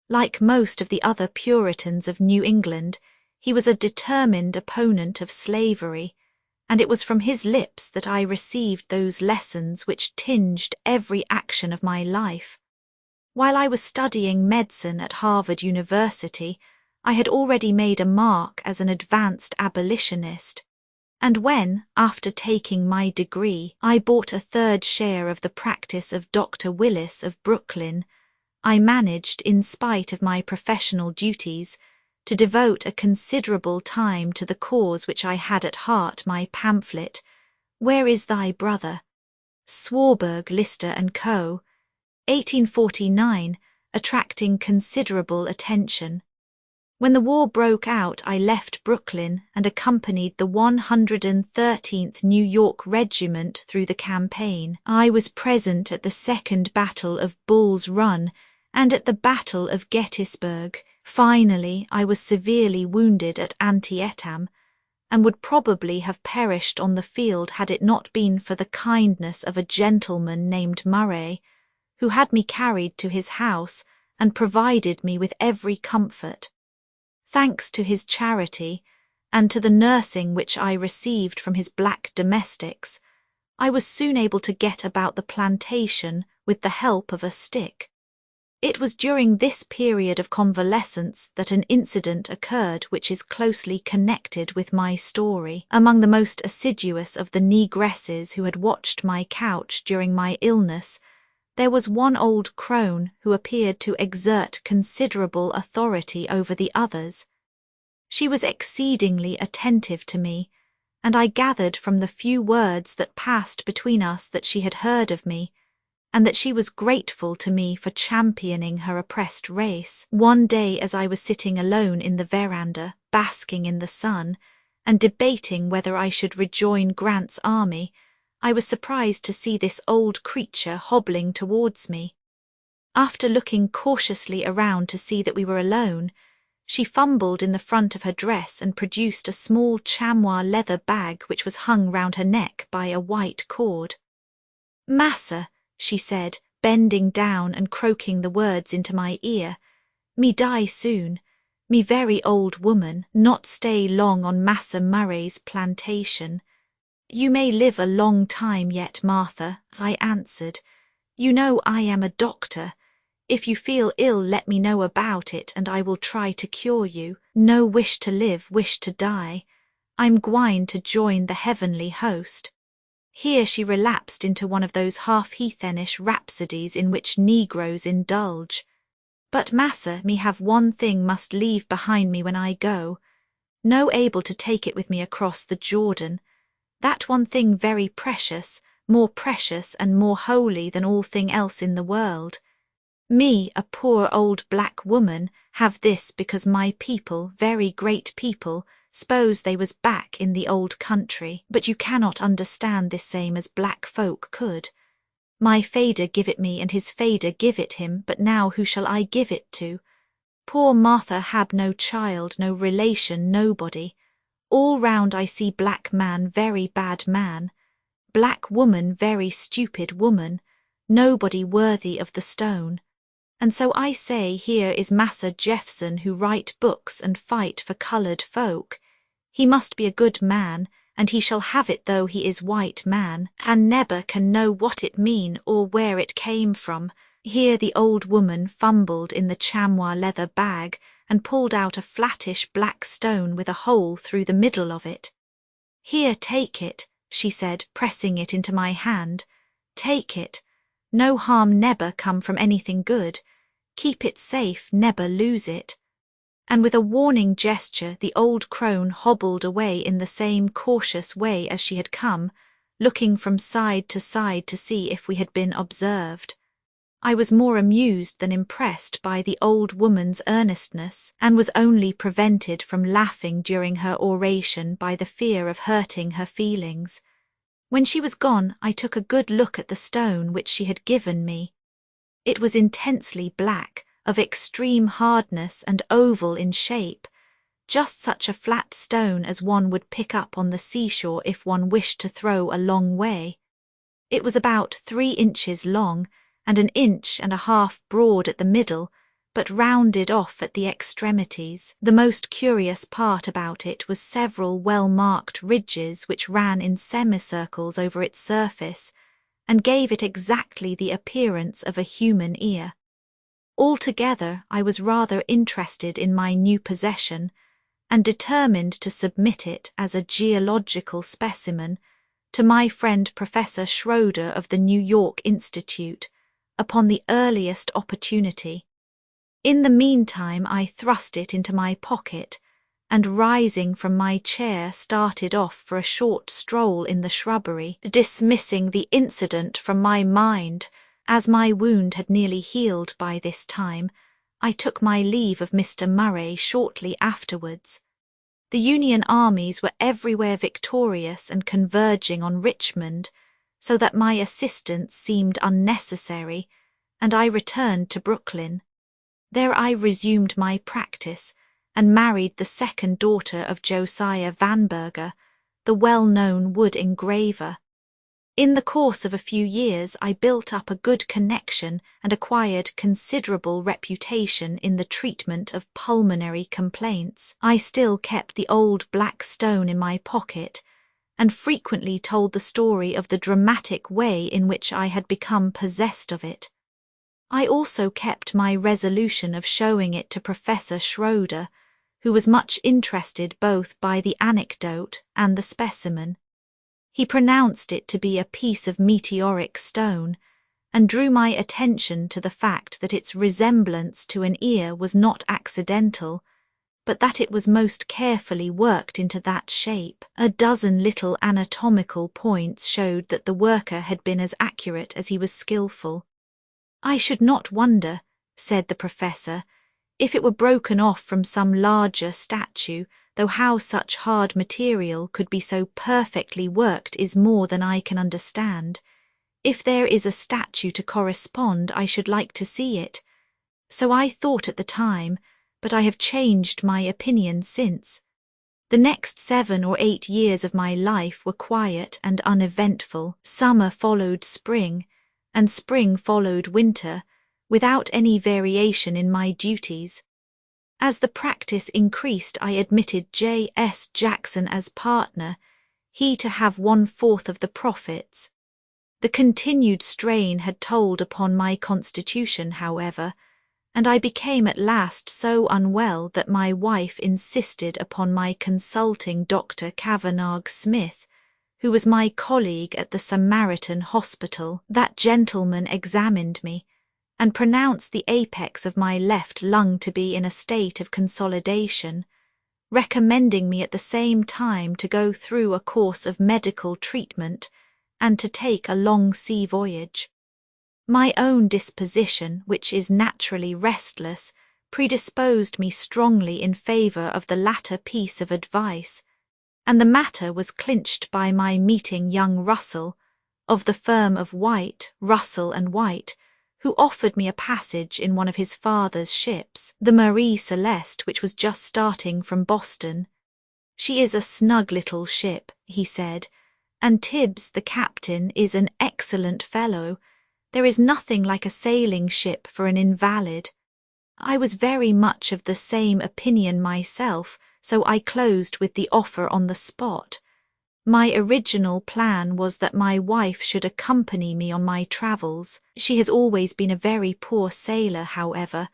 Like most of the other Puritans of New England, he was a determined opponent of slavery, and it was from his lips that I received those lessons which tinged every action of my life. While I was studying medicine at Harvard University, I had already made a mark as an advanced abolitionist, and when, after taking my degree, I bought a third share of the practice of Dr. Willis of Brooklyn, I managed, in spite of my professional duties, to devote a considerable time to the cause which I had at heart. My pamphlet, Where is Thy Brother? Swarberg, Lister & Co., 1849, attracting considerable attention. When the war broke out, I left Brooklyn and accompanied the 113th New York Regiment through the campaign. I was present at the Second Battle of Bull's Run and at the Battle of Gettysburg. Finally, I was severely wounded at Antietam, and would probably have perished on the field had it not been for the kindness of a gentleman named Murray, who had me carried to his house and provided me with every comfort. Thanks to his charity, and to the nursing which I received from his black domestics, I was soon able to get about the plantation with the help of a stick. It was during this period of convalescence that an incident occurred which is closely connected with my story. Among the most assiduous of the negresses who had watched my couch during my illness, there was one old crone who appeared to exert considerable authority over the others. She was exceedingly attentive to me, and I gathered from the few words that passed between us that she had heard of me, and that she was grateful to me for championing her oppressed race. One day, as I was sitting alone in the veranda, basking in the sun, and debating whether I should rejoin Grant's army, I was surprised to see this old creature hobbling towards me. After looking cautiously around to see that we were alone, she fumbled in the front of her dress and produced a small chamois leather bag which was hung round her neck by a white cord. "Massa," she said, bending down and croaking the words into my ear, "me die soon. Me very old woman, not stay long on Massa Murray's plantation. You may live a long time yet, Martha, I answered. You know I am a doctor. If you feel ill, let me know about it, and I will try to cure you. No wish to live, wish to die. I'm gwine to join the heavenly host. Here she relapsed into one of those half-heathenish rhapsodies in which negroes indulge. But massa, me have one thing must leave behind me when I go. No able to take it with me across the Jordan. That one thing very precious, more precious and more holy than all thing else in the world. Me, a poor old black woman, have this because my people, very great people, s'pose they was back in the old country, but you cannot understand this same as black folk could. My fader give it me and his fader give it him, but now who shall I give it to? Poor Martha have no child, no relation, nobody. All round I see black man, very bad man. Black woman, very stupid woman. Nobody worthy of the stone. And so I say, here is Massa Jeffson who write books and fight for coloured folk. He must be a good man, and he shall have it though he is white man, and never can know what it mean or where it came from. Here the old woman fumbled in the chamois leather bag and pulled out a flattish black stone with a hole through the middle of it. Here, take it, she said, pressing it into my hand. Take it. No harm never come from anything good. Keep it safe, never lose it. And with a warning gesture the old crone hobbled away in the same cautious way as she had come, looking from side to see if we had been observed. I was more amused than impressed by the old woman's earnestness, and was only prevented from laughing during her oration by the fear of hurting her feelings. When she was gone, I took a good look at the stone which she had given me. It was intensely black, of extreme hardness and oval in shape, just such a flat stone as one would pick up on the seashore if one wished to throw a long way. It was about 3 inches long, and 1.5 inches broad at the middle, but rounded off at the extremities. The most curious part about it was several well-marked ridges which ran in semicircles over its surface, and gave it exactly the appearance of a human ear. Altogether, I was rather interested in my new possession, and determined to submit it as a geological specimen to my friend Professor Schroeder of the New York Institute upon the earliest opportunity. In the meantime I thrust it into my pocket, and rising from my chair started off for a short stroll in the shrubbery, dismissing the incident from my mind. As my wound had nearly healed by this time, I took my leave of Mr. Murray shortly afterwards. The Union armies were everywhere victorious and converging on Richmond, so that my assistance seemed unnecessary, and I returned to Brooklyn. There I resumed my practice, and married the second daughter of Josiah Vanberger, the well-known wood engraver. In the course of a few years I built up a good connection and acquired considerable reputation in the treatment of pulmonary complaints. I still kept the old black stone in my pocket, and frequently told the story of the dramatic way in which I had become possessed of it. I also kept my resolution of showing it to Professor Schroeder, who was much interested both by the anecdote and the specimen. He pronounced it to be a piece of meteoric stone, and drew my attention to the fact that its resemblance to an ear was not accidental, but that it was most carefully worked into that shape. A dozen little anatomical points showed that the worker had been as accurate as he was skilful. I should not wonder, said the professor, if it were broken off from some larger statue, though how such hard material could be so perfectly worked is more than I can understand. If there is a statue to correspond, I should like to see it. So I thought at the time, but I have changed my opinion since. The next 7 or 8 years of my life were quiet and uneventful. Summer followed spring, and spring followed winter, without any variation in my duties. As the practice increased, I admitted J.S. Jackson as partner, he to have 1/4 of the profits. The continued strain had told upon my constitution, however, and I became at last so unwell that my wife insisted upon my consulting Dr. Kavanagh Smith, who was my colleague at the Samaritan Hospital. That gentleman examined me, and pronounced the apex of my left lung to be in a state of consolidation, recommending me at the same time to go through a course of medical treatment and to take a long sea voyage. My own disposition, which is naturally restless, predisposed me strongly in favour of the latter piece of advice, and the matter was clinched by my meeting young Russell, of the firm of White, Russell and White, who offered me a passage in one of his father's ships, the Marie Celeste, which was just starting from Boston. "She is a snug little ship," he said, "and Tibbs, the captain, is an excellent fellow. There is nothing like a sailing ship for an invalid." I was very much of the same opinion myself, so I closed with the offer on the spot. My original plan was that my wife should accompany me on my travels. She has always been a very poor sailor, however,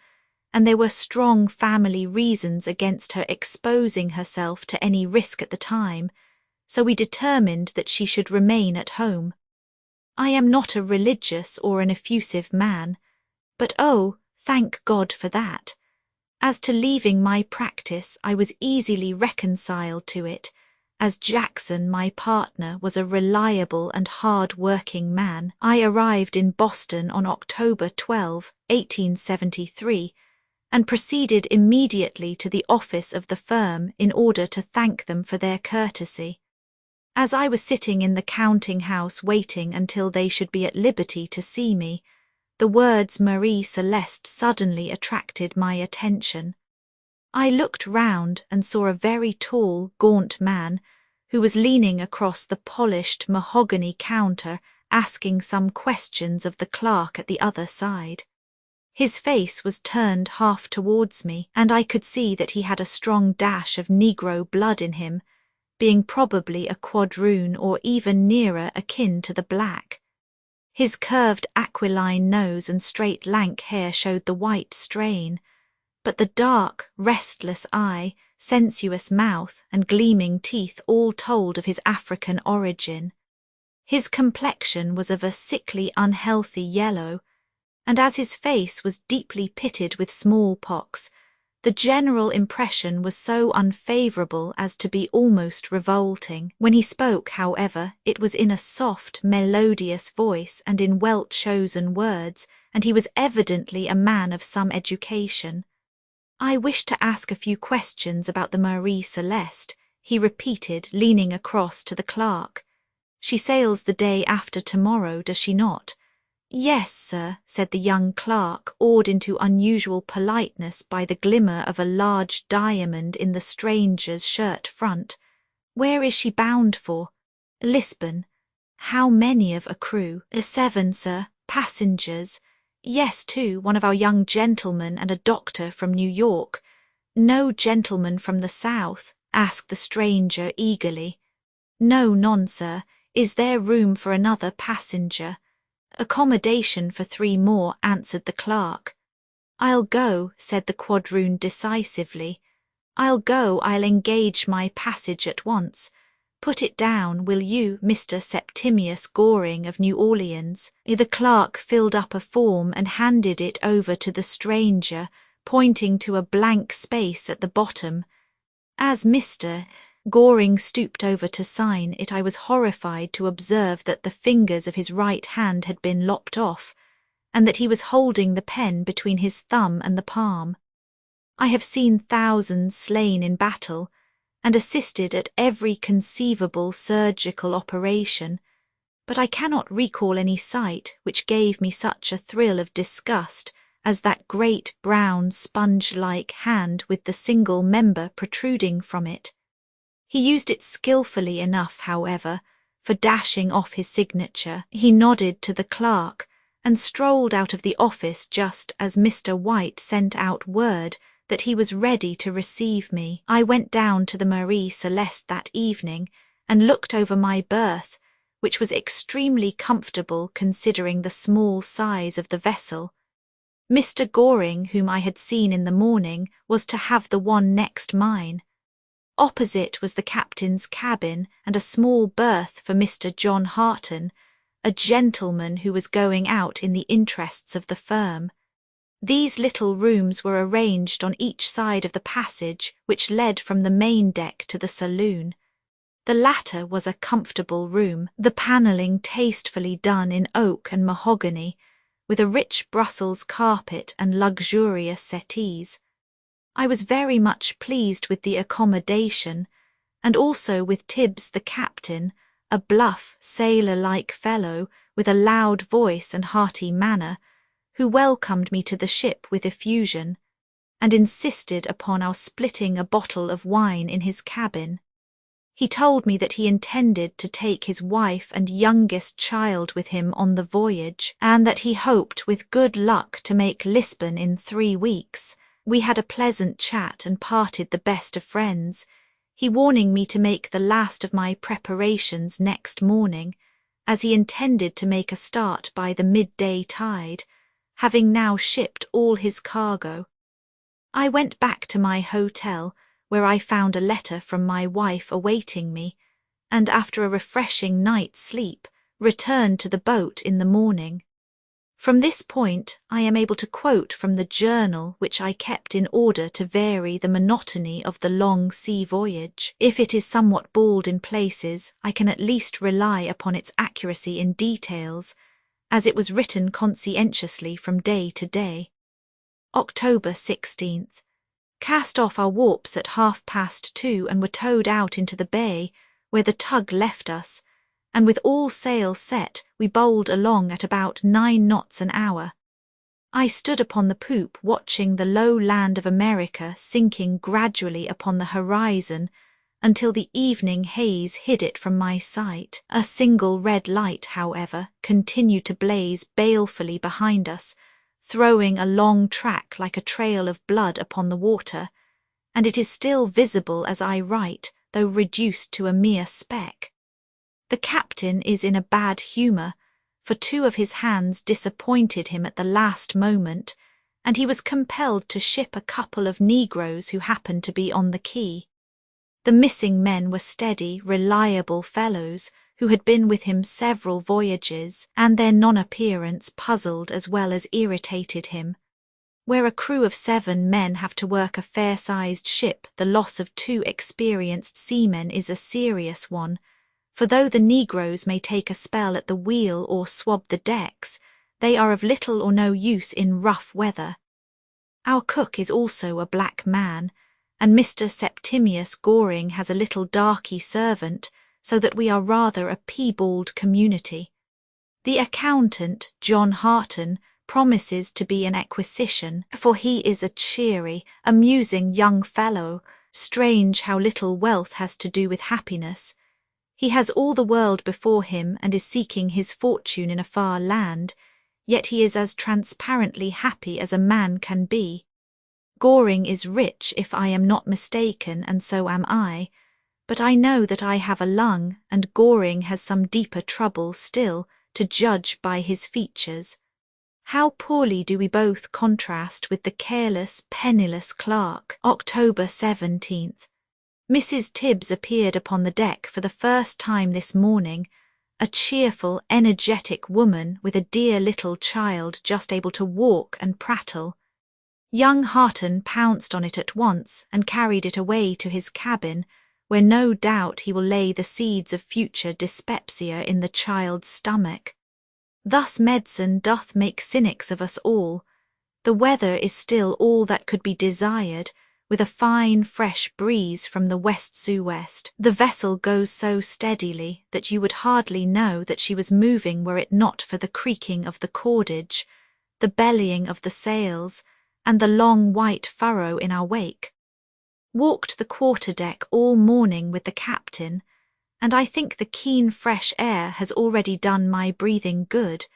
and there were strong family reasons against her exposing herself to any risk at the time, so we determined that she should remain at home. I am not a religious or an effusive man, but oh, thank God for that. As to leaving my practice, I was easily reconciled to it, as Jackson, my partner, was a reliable and hard-working man. I arrived in Boston on October 12, 1873, and proceeded immediately to the office of the firm in order to thank them for their courtesy. As I was sitting in the counting-house waiting until they should be at liberty to see me, the words Marie Celeste suddenly attracted my attention. I looked round and saw a very tall, gaunt man, who was leaning across the polished mahogany counter asking some questions of the clerk at the other side. His face was turned half towards me, and I could see that he had a strong dash of Negro blood in him, being probably a quadroon or even nearer akin to the black. His curved aquiline nose and straight lank hair showed the white strain, but the dark, restless eye, sensuous mouth, and gleaming teeth all told of his African origin. His complexion was of a sickly, unhealthy yellow, and as his face was deeply pitted with smallpox, the general impression was so unfavourable as to be almost revolting. When he spoke, however, it was in a soft, melodious voice and in well-chosen words, and he was evidently a man of some education. "I wish to ask a few questions about the Marie Celeste," he repeated, leaning across to the clerk. "She sails the day after tomorrow, does she not?" "Yes, sir," said the young clerk, awed into unusual politeness by the glimmer of a large diamond in the stranger's shirt front. "Where is she bound for?" "Lisbon." "How many of a crew?" "7, sir. Passengers?" "Yes, 2, one of our young gentlemen and a doctor from New York." "No gentleman from the South?" asked the stranger eagerly. "No, none, sir. Is there room for another passenger?" "Accommodation for 3 more," answered the clerk. "I'll go," said the quadroon decisively. "I'll go. I'll engage my passage at once. Put it down, will you, Mr. Septimius Goring of New Orleans?" The clerk filled up a form and handed it over to the stranger, pointing to a blank space at the bottom. As Mr. Goring stooped over to sign it, I was horrified to observe that the fingers of his right hand had been lopped off, and that he was holding the pen between his thumb and the palm. I have seen thousands slain in battle, and assisted at every conceivable surgical operation, but I cannot recall any sight which gave me such a thrill of disgust as that great brown sponge-like hand with the single member protruding from it. He used it skilfully enough, however, for dashing off his signature. He nodded to the clerk and strolled out of the office just as Mr. White sent out word that he was ready to receive me. I went down to the Marie Celeste that evening and looked over my berth, which was extremely comfortable considering the small size of the vessel. Mr. Goring, whom I had seen in the morning, was to have the one next mine. Opposite was the captain's cabin and a small berth for Mr. John Harton, a gentleman who was going out in the interests of the firm. These little rooms were arranged on each side of the passage which led from the main deck to the saloon. The latter was a comfortable room, the panelling tastefully done in oak and mahogany, with a rich Brussels carpet and luxurious settees. I was very much pleased with the accommodation, and also with Tibbs the captain, a bluff, sailor-like fellow with a loud voice and hearty manner, who welcomed me to the ship with effusion, and insisted upon our splitting a bottle of wine in his cabin. He told me that he intended to take his wife and youngest child with him on the voyage, and that he hoped with good luck to make Lisbon in 3 weeks. We had a pleasant chat and parted the best of friends, he warning me to make the last of my preparations next morning, as he intended to make a start by the midday tide, having now shipped all his cargo. I went back to my hotel, where I found a letter from my wife awaiting me, and after a refreshing night's sleep, returned to the boat in the morning. From this point I am able to quote from the journal which I kept in order to vary the monotony of the long sea voyage. If it is somewhat bald in places, I can at least rely upon its accuracy in details, as it was written conscientiously from day to day. October 16th. Cast off our warps at 2:30 and were towed out into the bay, where the tug left us, and with all sail set we bowled along at about 9 knots an hour. I stood upon the poop watching the low land of America sinking gradually upon the horizon until the evening haze hid it from my sight. A single red light, however, continued to blaze balefully behind us, throwing a long track like a trail of blood upon the water, and it is still visible as I write, though reduced to a mere speck. The captain is in a bad humour, for 2 of his hands disappointed him at the last moment, and he was compelled to ship a couple of negroes who happened to be on the quay. The missing men were steady, reliable fellows who had been with him several voyages, and their non-appearance puzzled as well as irritated him. Where a crew of 7 men have to work a fair-sized ship, the loss of 2 experienced seamen is a serious one, for though the negroes may take a spell at the wheel or swab the decks, they are of little or no use in rough weather. Our cook is also a black man, and Mr. Septimius Goring has a little darky servant, so that we are rather a piebald community. The accountant, John Harton, promises to be an acquisition, for he is a cheery, amusing young fellow. Strange how little wealth has to do with happiness. He has all the world before him and is seeking his fortune in a far land, yet he is as transparently happy as a man can be. Goring is rich if I am not mistaken, and so am I, but I know that I have a lung, and Goring has some deeper trouble still, to judge by his features. How poorly do we both contrast with the careless, penniless clerk. October 17th. Mrs. Tibbs appeared upon the deck for the first time this morning, a cheerful, energetic woman with a dear little child just able to walk and prattle. Young Harton pounced on it at once and carried it away to his cabin, where no doubt he will lay the seeds of future dyspepsia in the child's stomach. Thus medicine doth make cynics of us all. The weather is still all that could be desired, with a fine fresh breeze from the west-sou-west. The vessel goes so steadily that you would hardly know that she was moving were it not for the creaking of the cordage, the bellying of the sails, and the long white furrow in our wake. Walked the quarter-deck all morning with the captain, and I think the keen fresh air has already done my breathing good,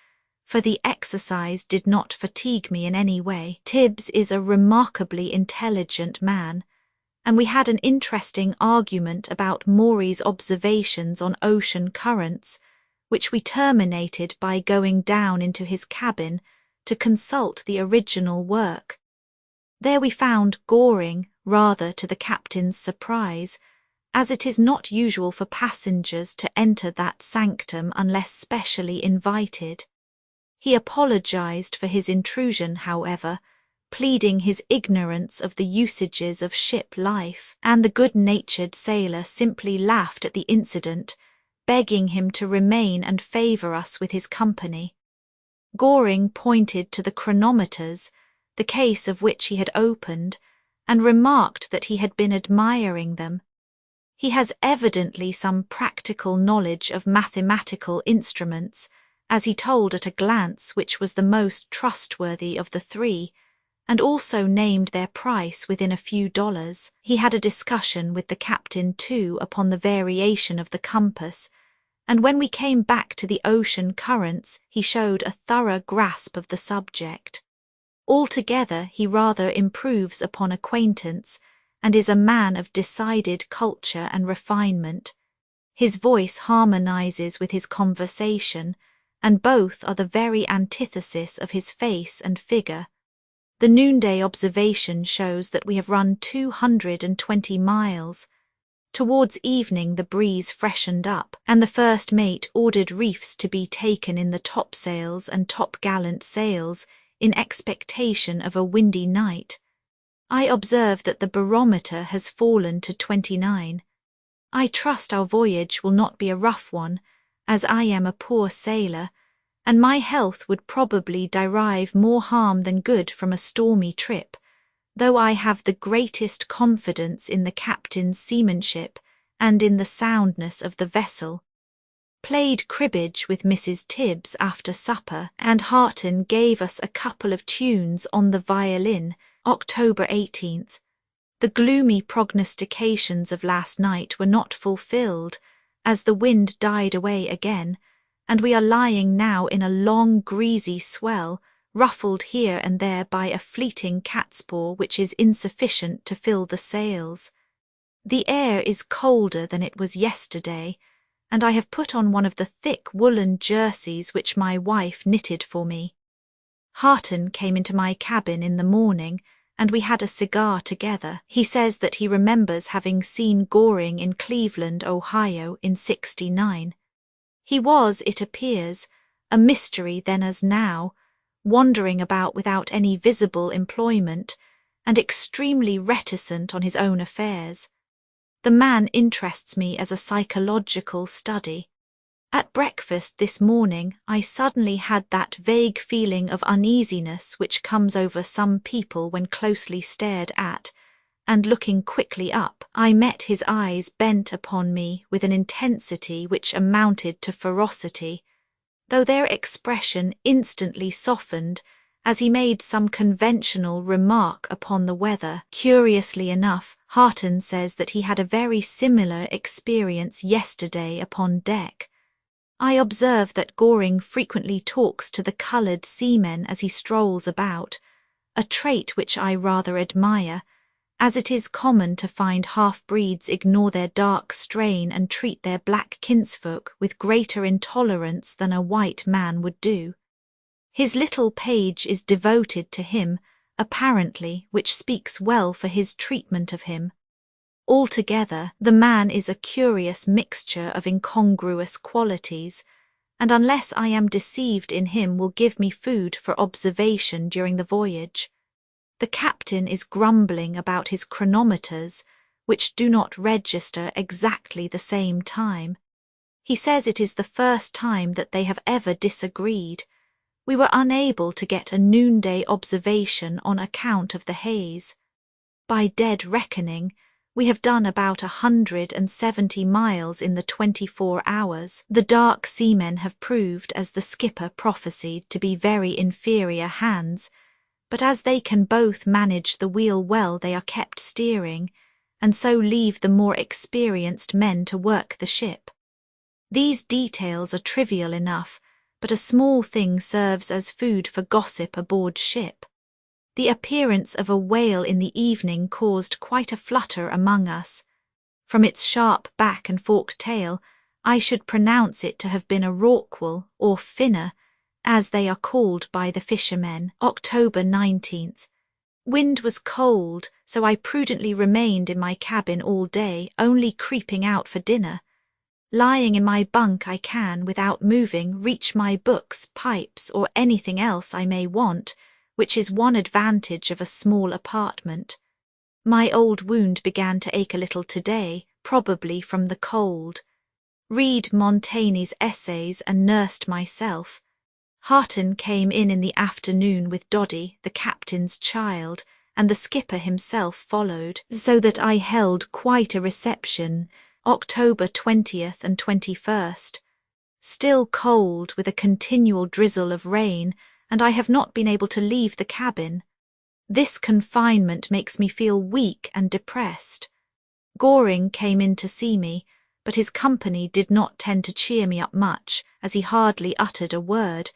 for the exercise did not fatigue me in any way. Tibbs is a remarkably intelligent man, and we had an interesting argument about Maury's observations on ocean currents, which we terminated by going down into his cabin to consult the original work. There we found Goring, rather to the captain's surprise, as it is not usual for passengers to enter that sanctum unless specially invited. He apologized for his intrusion, however, pleading his ignorance of the usages of ship life, and the good-natured sailor simply laughed at the incident, begging him to remain and favour us with his company. Goring pointed to the chronometers, the case of which he had opened, and remarked that he had been admiring them. He has evidently some practical knowledge of mathematical instruments, as he told at a glance which was the most trustworthy of the three, and also named their price within a few dollars. He had a discussion with the captain too upon the variation of the compass, and when we came back to the ocean currents he showed a thorough grasp of the subject. Altogether he rather improves upon acquaintance, and is a man of decided culture and refinement. His voice harmonizes with his conversation, and both are the very antithesis of his face and figure. The noonday observation shows that we have run 220 miles. Towards evening the breeze freshened up, and the first mate ordered reefs to be taken in the topsails and topgallant sails in expectation of a windy night. I observe that the barometer has fallen to 29. I trust our voyage will not be a rough one, as I am a poor sailor, and my health would probably derive more harm than good from a stormy trip, though I have the greatest confidence in the captain's seamanship and in the soundness of the vessel. Played cribbage with Mrs. Tibbs after supper, and Harton gave us a couple of tunes on the violin, October 18th. The gloomy prognostications of last night were not fulfilled, as the wind died away again, and we are lying now in a long greasy swell, ruffled here and there by a fleeting catspaw which is insufficient to fill the sails. The air is colder than it was yesterday, and I have put on one of the thick woolen jerseys which my wife knitted for me. Harton came into my cabin in the morning, and we had a cigar together. He says that he remembers having seen Goring in Cleveland, Ohio, in '69. He was, it appears, a mystery then as now, wandering about without any visible employment, and extremely reticent on his own affairs. The man interests me as a psychological study. At breakfast this morning I suddenly had that vague feeling of uneasiness which comes over some people when closely stared at, and looking quickly up, I met his eyes bent upon me with an intensity which amounted to ferocity, though their expression instantly softened as he made some conventional remark upon the weather. Curiously enough, Harton says that he had a very similar experience yesterday upon deck. I observe that Goring frequently talks to the coloured seamen as he strolls about, a trait which I rather admire, as it is common to find half-breeds ignore their dark strain and treat their black kinsfolk with greater intolerance than a white man would do. His little page is devoted to him, apparently, which speaks well for his treatment of him. Altogether, the man is a curious mixture of incongruous qualities, and unless I am deceived in him will give me food for observation during the voyage. The captain is grumbling about his chronometers, which do not register exactly the same time. He says it is the first time that they have ever disagreed. We were unable to get a noonday observation on account of the haze. By dead reckoning, we have done about 170 miles in the 24 hours. The dark seamen have proved, as the skipper prophesied, to be very inferior hands, but as they can both manage the wheel well they are kept steering, and so leave the more experienced men to work the ship. These details are trivial enough, but a small thing serves as food for gossip aboard ship. The appearance of a whale in the evening caused quite a flutter among us. From its sharp back and forked tail, I should pronounce it to have been a rorqual, or finner, as they are called by the fishermen. October 19th. Wind was cold, so I prudently remained in my cabin all day, only creeping out for dinner. Lying in my bunk I can, without moving, reach my books, pipes, or anything else I may want, which is one advantage of a small apartment. My old wound began to ache a little today, probably from the cold. Read Montaigne's essays and nursed myself. Harton came in the afternoon with Doddy, the captain's child, and the skipper himself followed, so that I held quite a reception, October 20th and 21st. Still cold, with a continual drizzle of rain, and I have not been able to leave the cabin. This confinement makes me feel weak and depressed. Goring came in to see me, but his company did not tend to cheer me up much, as he hardly uttered a word,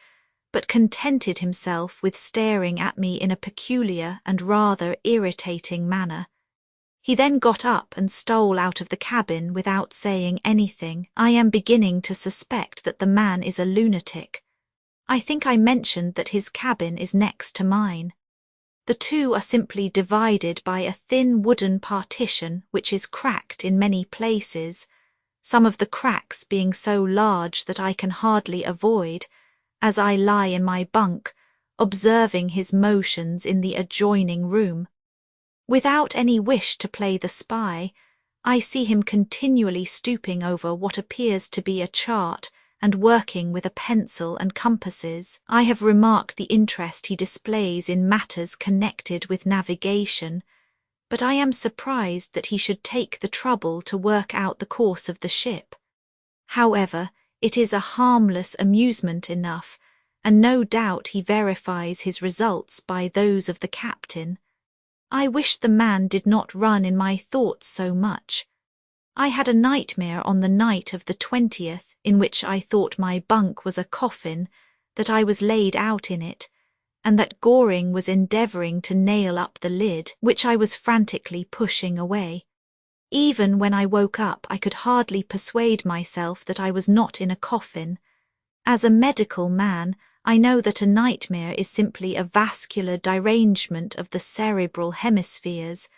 but contented himself with staring at me in a peculiar and rather irritating manner. He then got up and stole out of the cabin without saying anything. I am beginning to suspect that the man is a lunatic. I think I mentioned that his cabin is next to mine. The two are simply divided by a thin wooden partition which is cracked in many places, some of the cracks being so large that I can hardly avoid, as I lie in my bunk, observing his motions in the adjoining room. Without any wish to play the spy, I see him continually stooping over what appears to be a chart and working with a pencil and compasses. I have remarked the interest he displays in matters connected with navigation, but I am surprised that he should take the trouble to work out the course of the ship. However, it is a harmless amusement enough, and no doubt he verifies his results by those of the captain. I wish the man did not run in my thoughts so much. I had a nightmare on the night of the 20th in which I thought my bunk was a coffin, that I was laid out in it, and that Goring was endeavouring to nail up the lid, which I was frantically pushing away. Even when I woke up, I could hardly persuade myself that I was not in a coffin. As a medical man, I know that a nightmare is simply a vascular derangement of the cerebral hemispheres,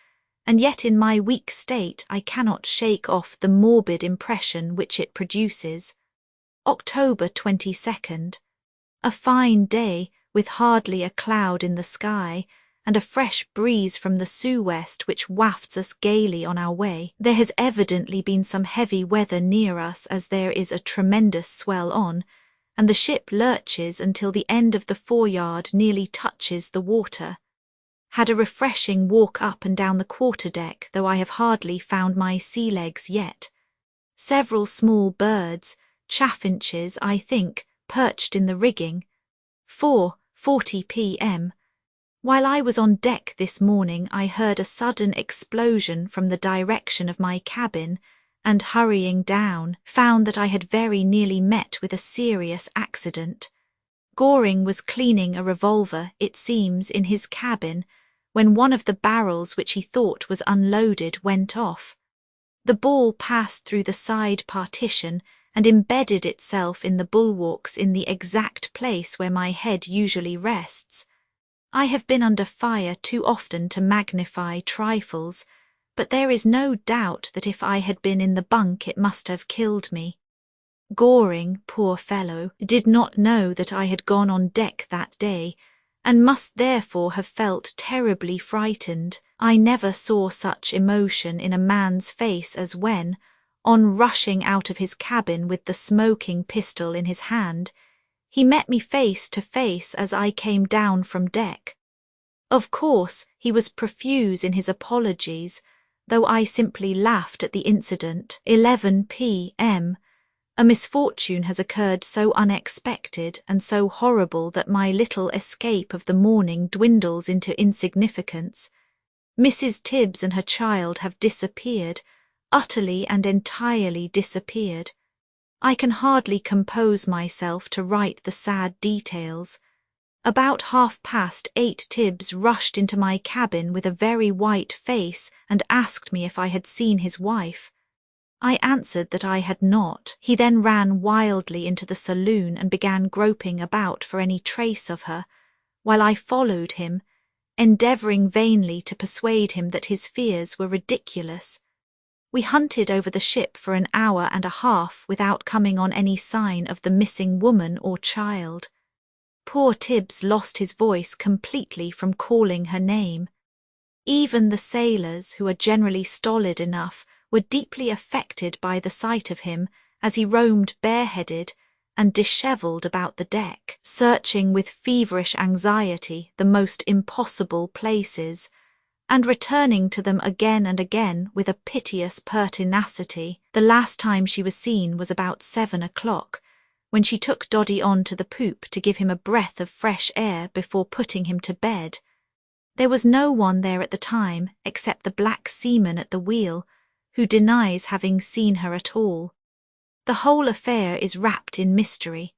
and yet in my weak state I cannot shake off the morbid impression which it produces. October 22nd. A fine day, with hardly a cloud in the sky, and a fresh breeze from the sou-west which wafts us gaily on our way. There has evidently been some heavy weather near us, as there is a tremendous swell on, and the ship lurches until the end of the foreyard nearly touches the water. Had a refreshing walk up and down the quarter-deck, though I have hardly found my sea legs yet. Several small birds, chaffinches, I think, perched in the rigging. 4:40 p.m. While I was on deck this morning, I heard a sudden explosion from the direction of my cabin, and hurrying down, found that I had very nearly met with a serious accident. Goring was cleaning a revolver, it seems, in his cabin, when one of the barrels which he thought was unloaded went off. The ball passed through the side partition and embedded itself in the bulwarks in the exact place where my head usually rests. I have been under fire too often to magnify trifles, but there is no doubt that if I had been in the bunk it must have killed me. Goring, poor fellow, did not know that I had gone on deck that day, and must therefore have felt terribly frightened. I never saw such emotion in a man's face as when, on rushing out of his cabin with the smoking pistol in his hand, he met me face to face as I came down from deck. Of course, he was profuse in his apologies, though I simply laughed at the incident. 11 p.m. A misfortune has occurred so unexpected and so horrible that my little escape of the morning dwindles into insignificance. Mrs. Tibbs and her child have disappeared, utterly and entirely disappeared. I can hardly compose myself to write the sad details. About 8:30 Tibbs rushed into my cabin with a very white face and asked me if I had seen his wife. I answered that I had not. He then ran wildly into the saloon and began groping about for any trace of her, while I followed him, endeavouring vainly to persuade him that his fears were ridiculous. We hunted over the ship for an hour and a half without coming on any sign of the missing woman or child. Poor Tibbs lost his voice completely from calling her name. Even the sailors, who are generally stolid enough, were deeply affected by the sight of him as he roamed bareheaded and dishevelled about the deck, searching with feverish anxiety the most impossible places, and returning to them again and again with a piteous pertinacity. The last time she was seen was about 7 o'clock, when she took Doddy on to the poop to give him a breath of fresh air before putting him to bed. There was no one there at the time except the black seaman at the wheel, who denies having seen her at all. The whole affair is wrapped in mystery.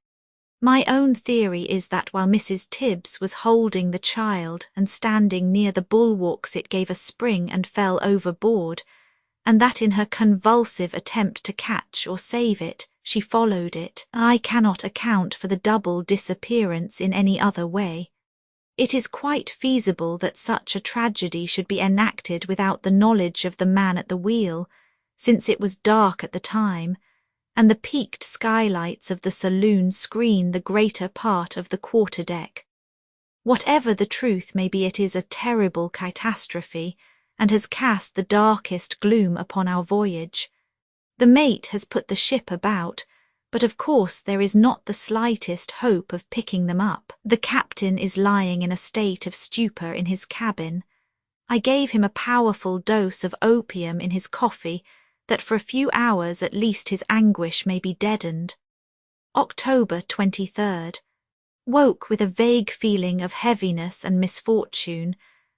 My own theory is that while Mrs. Tibbs was holding the child and standing near the bulwarks it gave a spring and fell overboard, and that in her convulsive attempt to catch or save it, she followed it. I cannot account for the double disappearance in any other way. It is quite feasible that such a tragedy should be enacted without the knowledge of the man at the wheel, since it was dark at the time, and the peaked skylights of the saloon screen the greater part of the quarter-deck. Whatever the truth may be, it is a terrible catastrophe, and has cast the darkest gloom upon our voyage. The mate has put the ship about, but of course there is not the slightest hope of picking them up. The captain is lying in a state of stupor in his cabin. I gave him a powerful dose of opium in his coffee, that for a few hours at least his anguish may be deadened. October 23rd. Woke with a vague feeling of heaviness and misfortune,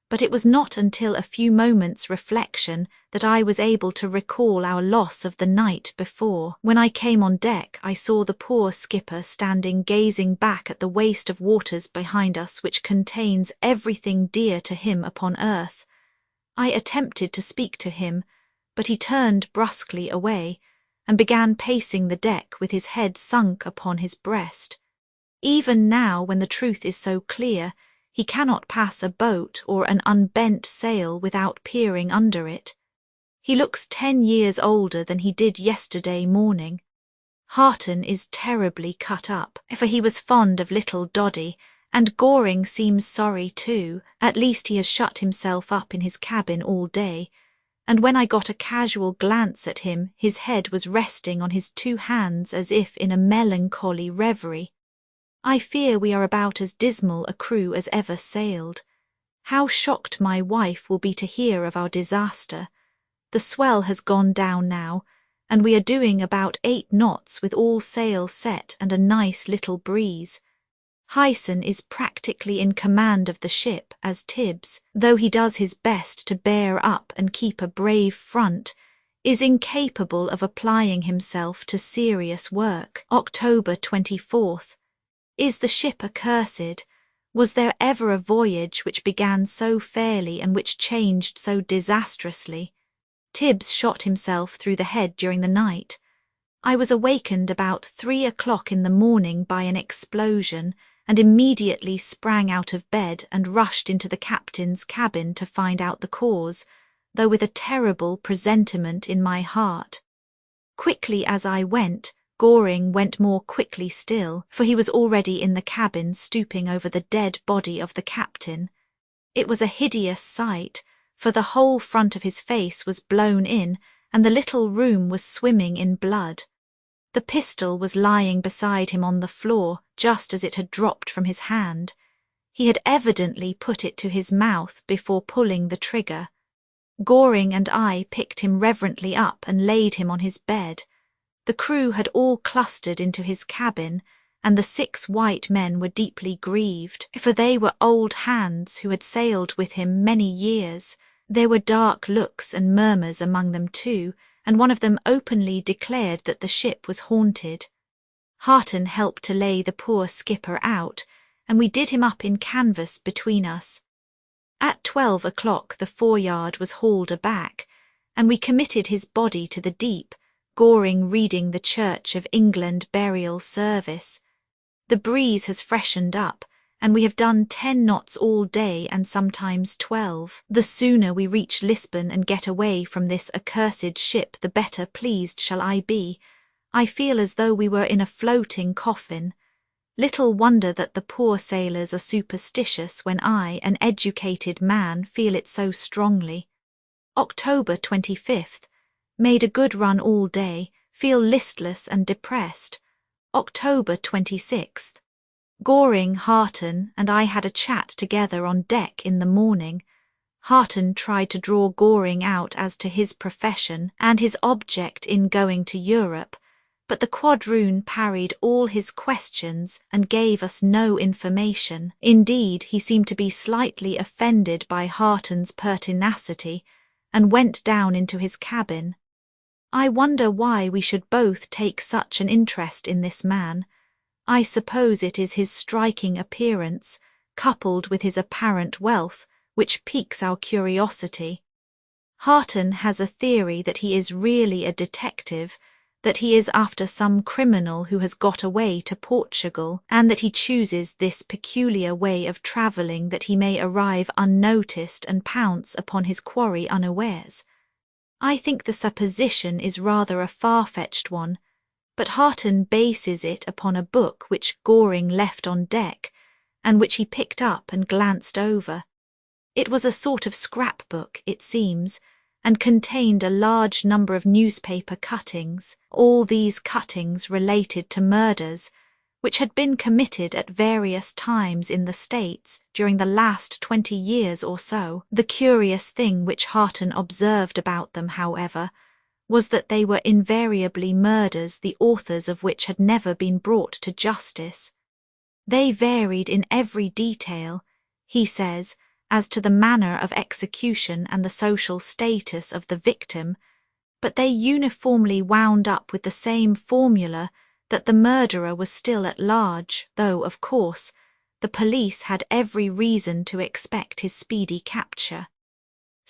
but it was not until a few moments' reflection that I was able to recall our loss of the night before. When I came on deck, I saw the poor skipper standing gazing back at the waste of waters behind us which contains everything dear to him upon earth. I attempted to speak to him, but he turned brusquely away and began pacing the deck with his head sunk upon his breast. Even now, when the truth is so clear, he cannot pass a boat or an unbent sail without peering under it. He looks 10 years older than he did yesterday morning. Harton is terribly cut up, for he was fond of little Doddy, and Goring seems sorry too. At least he has shut himself up in his cabin all day, and when I got a casual glance at him, his head was resting on his 2 hands as if in a melancholy reverie. I fear we are about as dismal a crew as ever sailed. How shocked my wife will be to hear of our disaster. The swell has gone down now, and we are doing about 8 knots with all sail set and a nice little breeze. Hyson is practically in command of the ship as Tibbs, though he does his best to bear up and keep a brave front, is incapable of applying himself to serious work. October 24th. Is the ship accursed? Was there ever a voyage which began so fairly and which changed so disastrously? Tibbs shot himself through the head during the night. I was awakened about 3 o'clock in the morning by an explosion, and immediately sprang out of bed and rushed into the captain's cabin to find out the cause, though with a terrible presentiment in my heart. Quickly as I went, Goring went more quickly still, for he was already in the cabin stooping over the dead body of the captain. It was a hideous sight, for the whole front of his face was blown in, and the little room was swimming in blood. The pistol was lying beside him on the floor, just as it had dropped from his hand. He had evidently put it to his mouth before pulling the trigger. Goring and I picked him reverently up and laid him on his bed. The crew had all clustered into his cabin, and the 6 white men were deeply grieved, for they were old hands who had sailed with him many years. There were dark looks and murmurs among them too, and one of them openly declared that the ship was haunted. Harton helped to lay the poor skipper out, and we did him up in canvas between us. At 12 o'clock the foreyard was hauled aback, and we committed his body to the deep, Goring reading the Church of England burial service. The breeze has freshened up, and we have done 10 knots all day and sometimes 12. The sooner we reach Lisbon and get away from this accursed ship, the better pleased shall I be. I feel as though we were in a floating coffin. Little wonder that the poor sailors are superstitious when I, an educated man, feel it so strongly. October 25th. Made a good run all day, feel listless and depressed. October 26th. Goring, Harton, and I had a chat together on deck in the morning. Harton tried to draw Goring out as to his profession and his object in going to Europe, but the quadroon parried all his questions and gave us no information. Indeed, he seemed to be slightly offended by Harton's pertinacity, and went down into his cabin. I wonder why we should both take such an interest in this man. I suppose it is his striking appearance, coupled with his apparent wealth, which piques our curiosity. Harton has a theory that he is really a detective, that he is after some criminal who has got away to Portugal, and that he chooses this peculiar way of travelling that he may arrive unnoticed and pounce upon his quarry unawares. I think the supposition is rather a far-fetched one, but Harton bases it upon a book which Goring left on deck, and which he picked up and glanced over. It was a sort of scrapbook, it seems, and contained a large number of newspaper cuttings. All these cuttings related to murders, which had been committed at various times in the States during the last 20 years or so. The curious thing which Harton observed about them, however, was that they were invariably murders the authors of which had never been brought to justice. They varied in every detail, he says, as to the manner of execution and the social status of the victim, but they uniformly wound up with the same formula that the murderer was still at large, though, of course, the police had every reason to expect his speedy capture.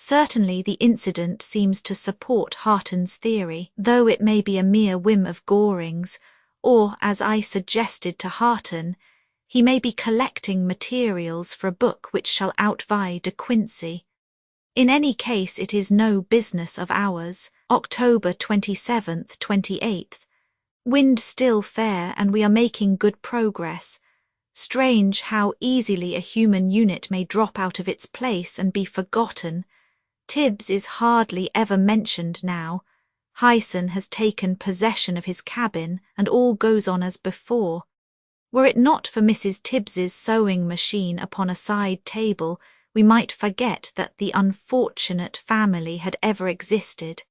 Certainly the incident seems to support Harton's theory, though it may be a mere whim of Goring's, or, as I suggested to Harton, he may be collecting materials for a book which shall outvie De Quincey. In any case, it is no business of ours. October 27th, 28th. Wind still fair, and we are making good progress. Strange how easily a human unit may drop out of its place and be forgotten. Tibbs is hardly ever mentioned now. Hyson has taken possession of his cabin, and all goes on as before. Were it not for Mrs. Tibbs's sewing machine upon a side table, we might forget that the unfortunate family had ever existed.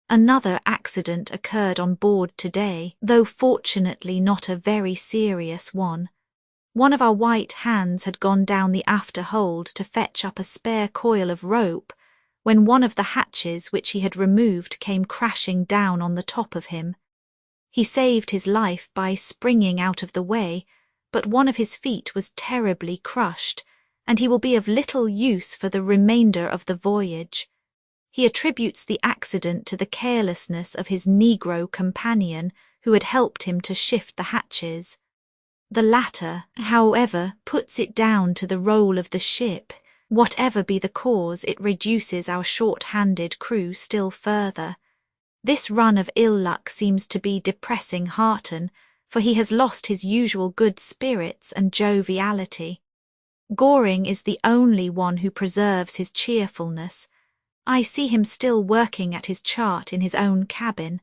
Another accident occurred on board today, though fortunately not a very serious one. One of our white hands had gone down the after hold to fetch up a spare coil of rope, when one of the hatches which he had removed came crashing down on the top of him. He saved his life by springing out of the way, but one of his feet was terribly crushed, and he will be of little use for the remainder of the voyage. He attributes the accident to the carelessness of his Negro companion who had helped him to shift the hatches. The latter, however, puts it down to the roll of the ship. Whatever be the cause, it reduces our short-handed crew still further. This run of ill luck seems to be depressing Harton, for he has lost his usual good spirits and joviality. Goring is the only one who preserves his cheerfulness. I see him still working at his chart in his own cabin.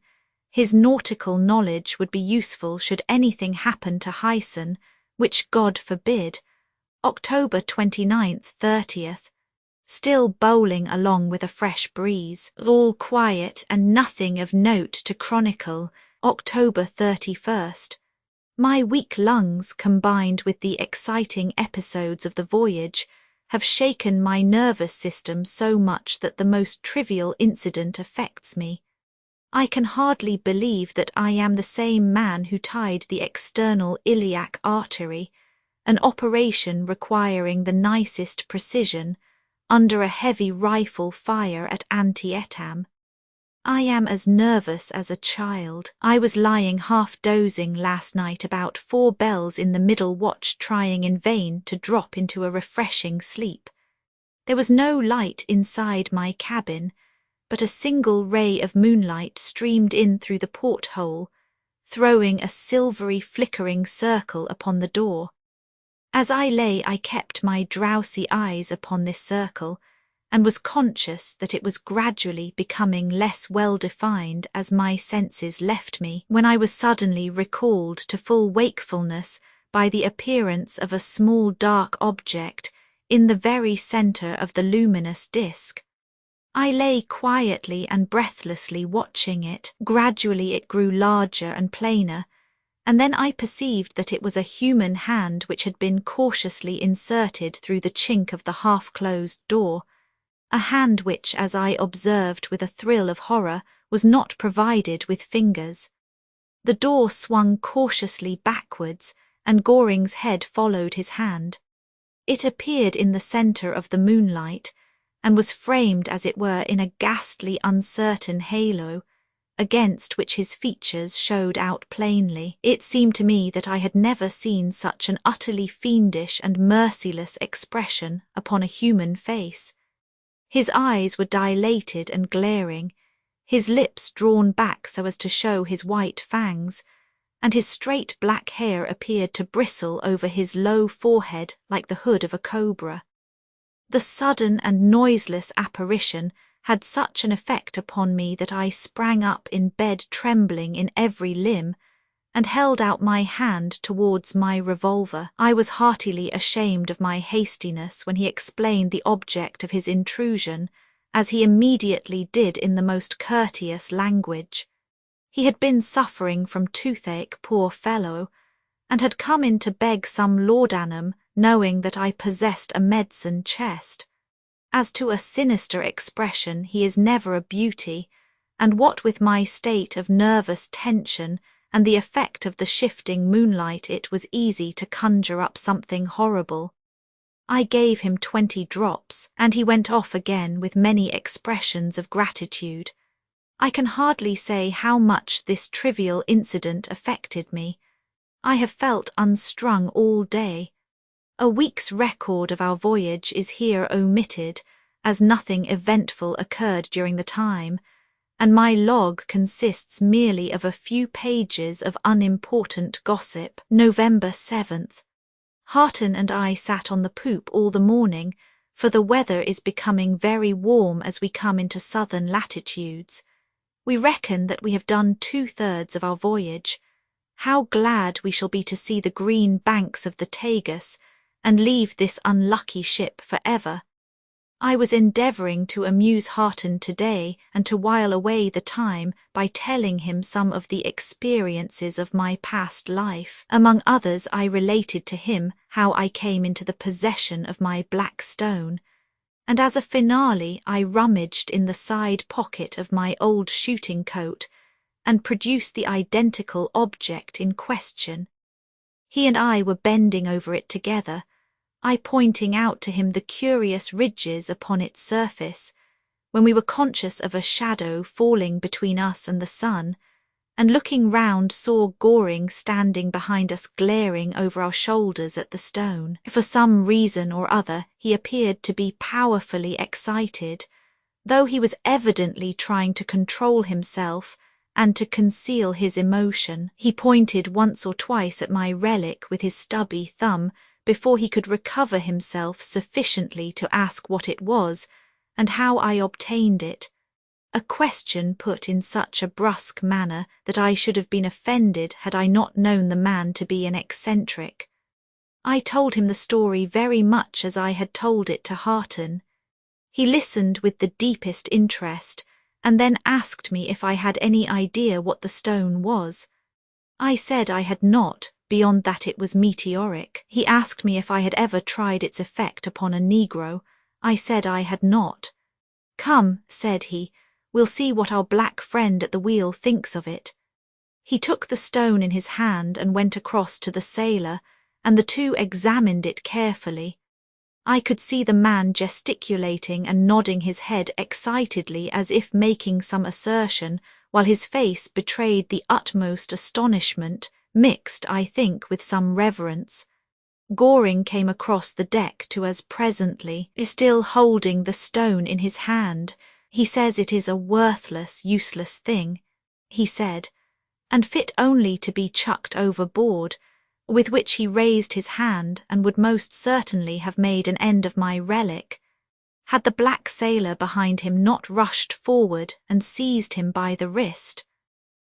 His nautical knowledge would be useful should anything happen to Hyson, which God forbid. October 29th, 30th. Still bowling along with a fresh breeze. All quiet and nothing of note to chronicle. October 31st. My weak lungs, combined with the exciting episodes of the voyage, have shaken my nervous system so much that the most trivial incident affects me. I can hardly believe that I am the same man who tied the external iliac artery, an operation requiring the nicest precision, under a heavy rifle fire at Antietam. I am as nervous as a child. I was lying half dozing last night about 4 bells in the middle watch, trying in vain to drop into a refreshing sleep. There was no light inside my cabin, but a single ray of moonlight streamed in through the porthole, throwing a silvery flickering circle upon the door. As I lay, I kept my drowsy eyes upon this circle, and was conscious that it was gradually becoming less well-defined as my senses left me, when I was suddenly recalled to full wakefulness by the appearance of a small dark object in the very centre of the luminous disk. I lay quietly and breathlessly watching it. Gradually it grew larger and plainer, and then I perceived that it was a human hand which had been cautiously inserted through the chink of the half-closed door, a hand which, as I observed with a thrill of horror, was not provided with fingers. The door swung cautiously backwards, and Goring's head followed his hand. It appeared in the centre of the moonlight, and was framed as it were in a ghastly uncertain halo, against which his features showed out plainly. It seemed to me that I had never seen such an utterly fiendish and merciless expression upon a human face. His eyes were dilated and glaring, his lips drawn back so as to show his white fangs, and his straight black hair appeared to bristle over his low forehead like the hood of a cobra. The sudden and noiseless apparition had such an effect upon me that I sprang up in bed trembling in every limb, and held out my hand towards my revolver. I was heartily ashamed of my hastiness when he explained the object of his intrusion, as he immediately did in the most courteous language. He had been suffering from toothache, poor fellow, and had come in to beg some laudanum, knowing that I possessed a medicine chest. As to a sinister expression, he is never a beauty, and what with my state of nervous tension and the effect of the shifting moonlight, it was easy to conjure up something horrible. I gave him 20 drops, and he went off again with many expressions of gratitude. I can hardly say how much this trivial incident affected me. I have felt unstrung all day. A week's record of our voyage is here omitted, as nothing eventful occurred during the time, and my log consists merely of a few pages of unimportant gossip. November 7th. Harton and I sat on the poop all the morning, for the weather is becoming very warm as we come into southern latitudes. We reckon that we have done 2/3 of our voyage. How glad we shall be to see the green banks of the Tagus, and leave this unlucky ship for ever. I was endeavouring to amuse Harton today and to while away the time by telling him some of the experiences of my past life. Among others, I related to him how I came into the possession of my black stone, and as a finale I rummaged in the side pocket of my old shooting coat and produced the identical object in question. He and I were bending over it together, I pointing out to him the curious ridges upon its surface, when we were conscious of a shadow falling between us and the sun, and looking round saw Goring standing behind us glaring over our shoulders at the stone. For some reason or other he appeared to be powerfully excited, though he was evidently trying to control himself and to conceal his emotion. He pointed once or twice at my relic with his stubby thumb before he could recover himself sufficiently to ask what it was and how I obtained it, a question put in such a brusque manner that I should have been offended had I not known the man to be an eccentric. I told him the story very much as I had told it to Harton. He listened with the deepest interest, and then asked me if I had any idea what the stone was. I said I had not, beyond that it was meteoric. He asked me if I had ever tried its effect upon a Negro. I said I had not. "Come," said he, We'll see what our black friend at the wheel thinks of it." He took the stone in his hand and went across to the sailor, and the two examined it carefully. I could see the man gesticulating and nodding his head excitedly as if making some assertion, while his face betrayed the utmost astonishment, mixed, I think, with some reverence. Goring came across the deck to us presently, still holding the stone in his hand. "He says it is a worthless, useless thing," he said, "and fit only to be chucked overboard," with which he raised his hand and would most certainly have made an end of my relic, had the black sailor behind him not rushed forward and seized him by the wrist.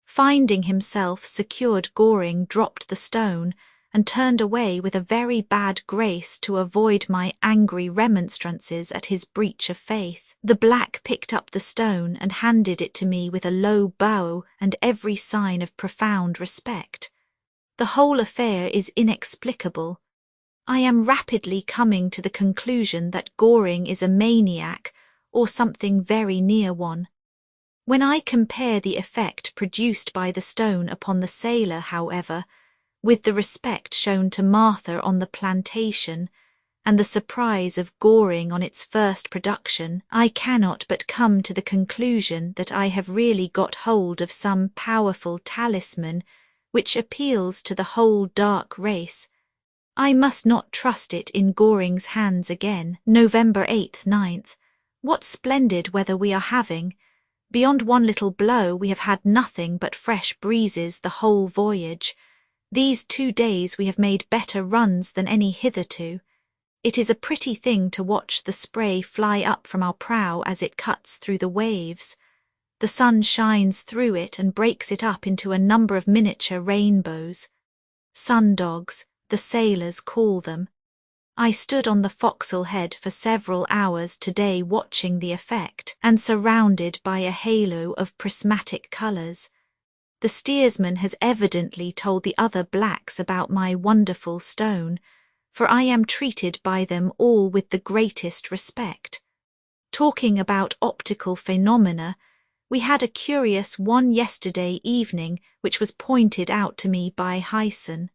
Finding himself secured, Goring dropped the stone and turned away with a very bad grace to avoid my angry remonstrances at his breach of faith. The black picked up the stone and handed it to me with a low bow and every sign of profound respect. The whole affair is inexplicable. I am rapidly coming to the conclusion that Goring is a maniac or something very near one. When I compare the effect produced by the stone upon the sailor, however, with the respect shown to Martha on the plantation, and the surprise of Goring on its first production, I cannot but come to the conclusion that I have really got hold of some powerful talisman which appeals to the whole dark race. I must not trust it in Goring's hands again. November 8th, 9th. What splendid weather we are having! Beyond one little blow we have had nothing but fresh breezes the whole voyage. These 2 days we have made better runs than any hitherto. It is a pretty thing to watch the spray fly up from our prow as it cuts through the waves. The sun shines through it and breaks it up into a number of miniature rainbows. Sundogs, the sailors call them. I stood on the forecastle head for several hours today watching the effect, and surrounded by a halo of prismatic colours. The steersman has evidently told the other blacks about my wonderful stone, for I am treated by them all with the greatest respect. Talking about optical phenomena, we had a curious one yesterday evening which was pointed out to me by Hyson.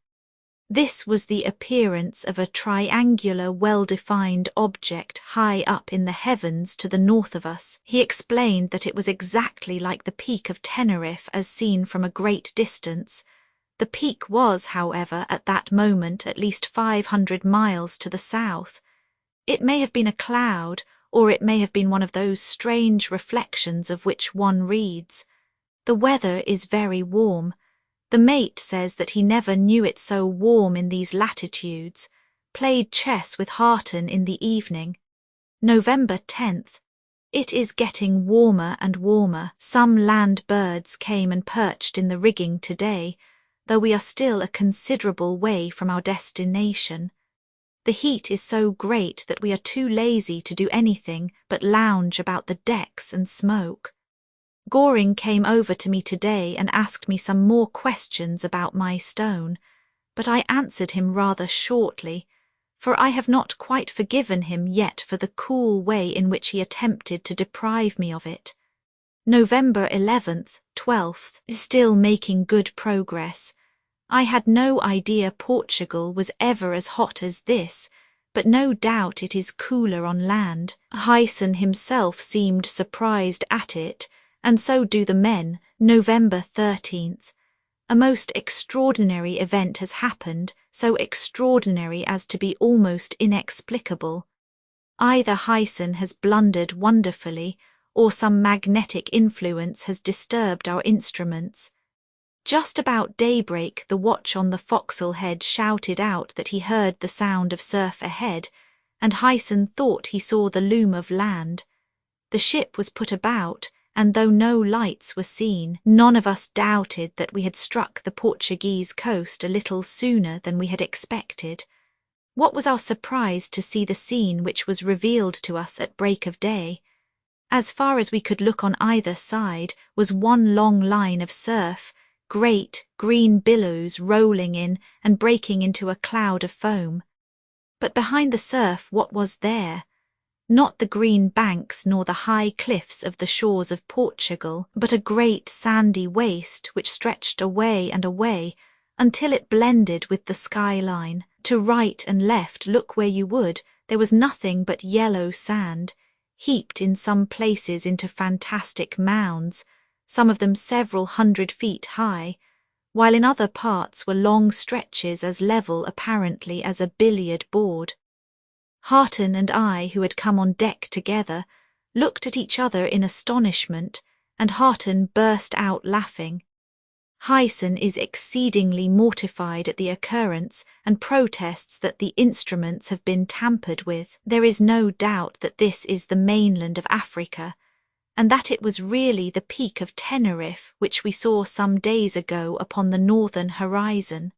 This was the appearance of a triangular, well-defined object high up in the heavens to the north of us. He explained that it was exactly like the peak of Tenerife as seen from a great distance. The peak was, however, at that moment at least 500 miles to the south. It may have been a cloud, or it may have been one of those strange reflections of which one reads. The weather is very warm. The mate says that he never knew it so warm in these latitudes. Played chess with Harton in the evening. November 10th. It is getting warmer and warmer. Some land birds came and perched in the rigging today, though we are still a considerable way from our destination. The heat is so great that we are too lazy to do anything but lounge about the decks and smoke. Goring came over to me today and asked me some more questions about my stone, but I answered him rather shortly, for I have not quite forgiven him yet for the cool way in which he attempted to deprive me of it. November 11th, 12th, still making good progress. I had no idea Portugal was ever as hot as this, but no doubt it is cooler on land. Hyson himself seemed surprised at it, and so do the men. November 13th. A most extraordinary event has happened, so extraordinary as to be almost inexplicable. Either Hyson has blundered wonderfully, or some magnetic influence has disturbed our instruments. Just about daybreak the watch on the forecastle head shouted out that he heard the sound of surf ahead, and Hyson thought he saw the loom of land. The ship was put about, and though no lights were seen, none of us doubted that we had struck the Portuguese coast a little sooner than we had expected. What was our surprise to see the scene which was revealed to us at break of day. As far as we could look on either side was one long line of surf, great green billows rolling in and breaking into a cloud of foam. But behind the surf what was there? not the green banks nor the high cliffs of the shores of Portugal, but a great sandy waste which stretched away and away until it blended with the skyline. To right and left, look where you would, there was nothing but yellow sand, heaped in some places into fantastic mounds, some of them several 100 feet high, while in other parts were long stretches as level apparently as a billiard board. Harton and I, who had come on deck together, looked at each other in astonishment, and Harton burst out laughing. Hyson is exceedingly mortified at the occurrence and protests that the instruments have been tampered with. There is no doubt that this is the mainland of Africa, and that it was really the peak of Tenerife which we saw some days ago upon the northern horizon.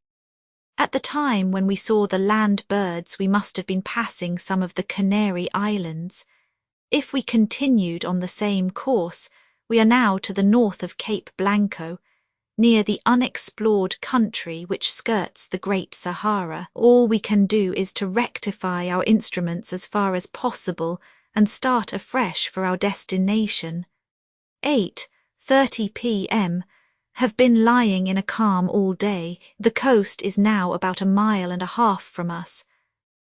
At the time when we saw the land birds we must have been passing some of the Canary Islands. If we continued on the same course, we are now to the north of Cape Blanco, near the unexplored country which skirts the Great Sahara. All we can do is to rectify our instruments as far as possible and start afresh for our destination. 8:30 p.m. Have been lying in a calm all day. The coast is now about 1.5 miles from us.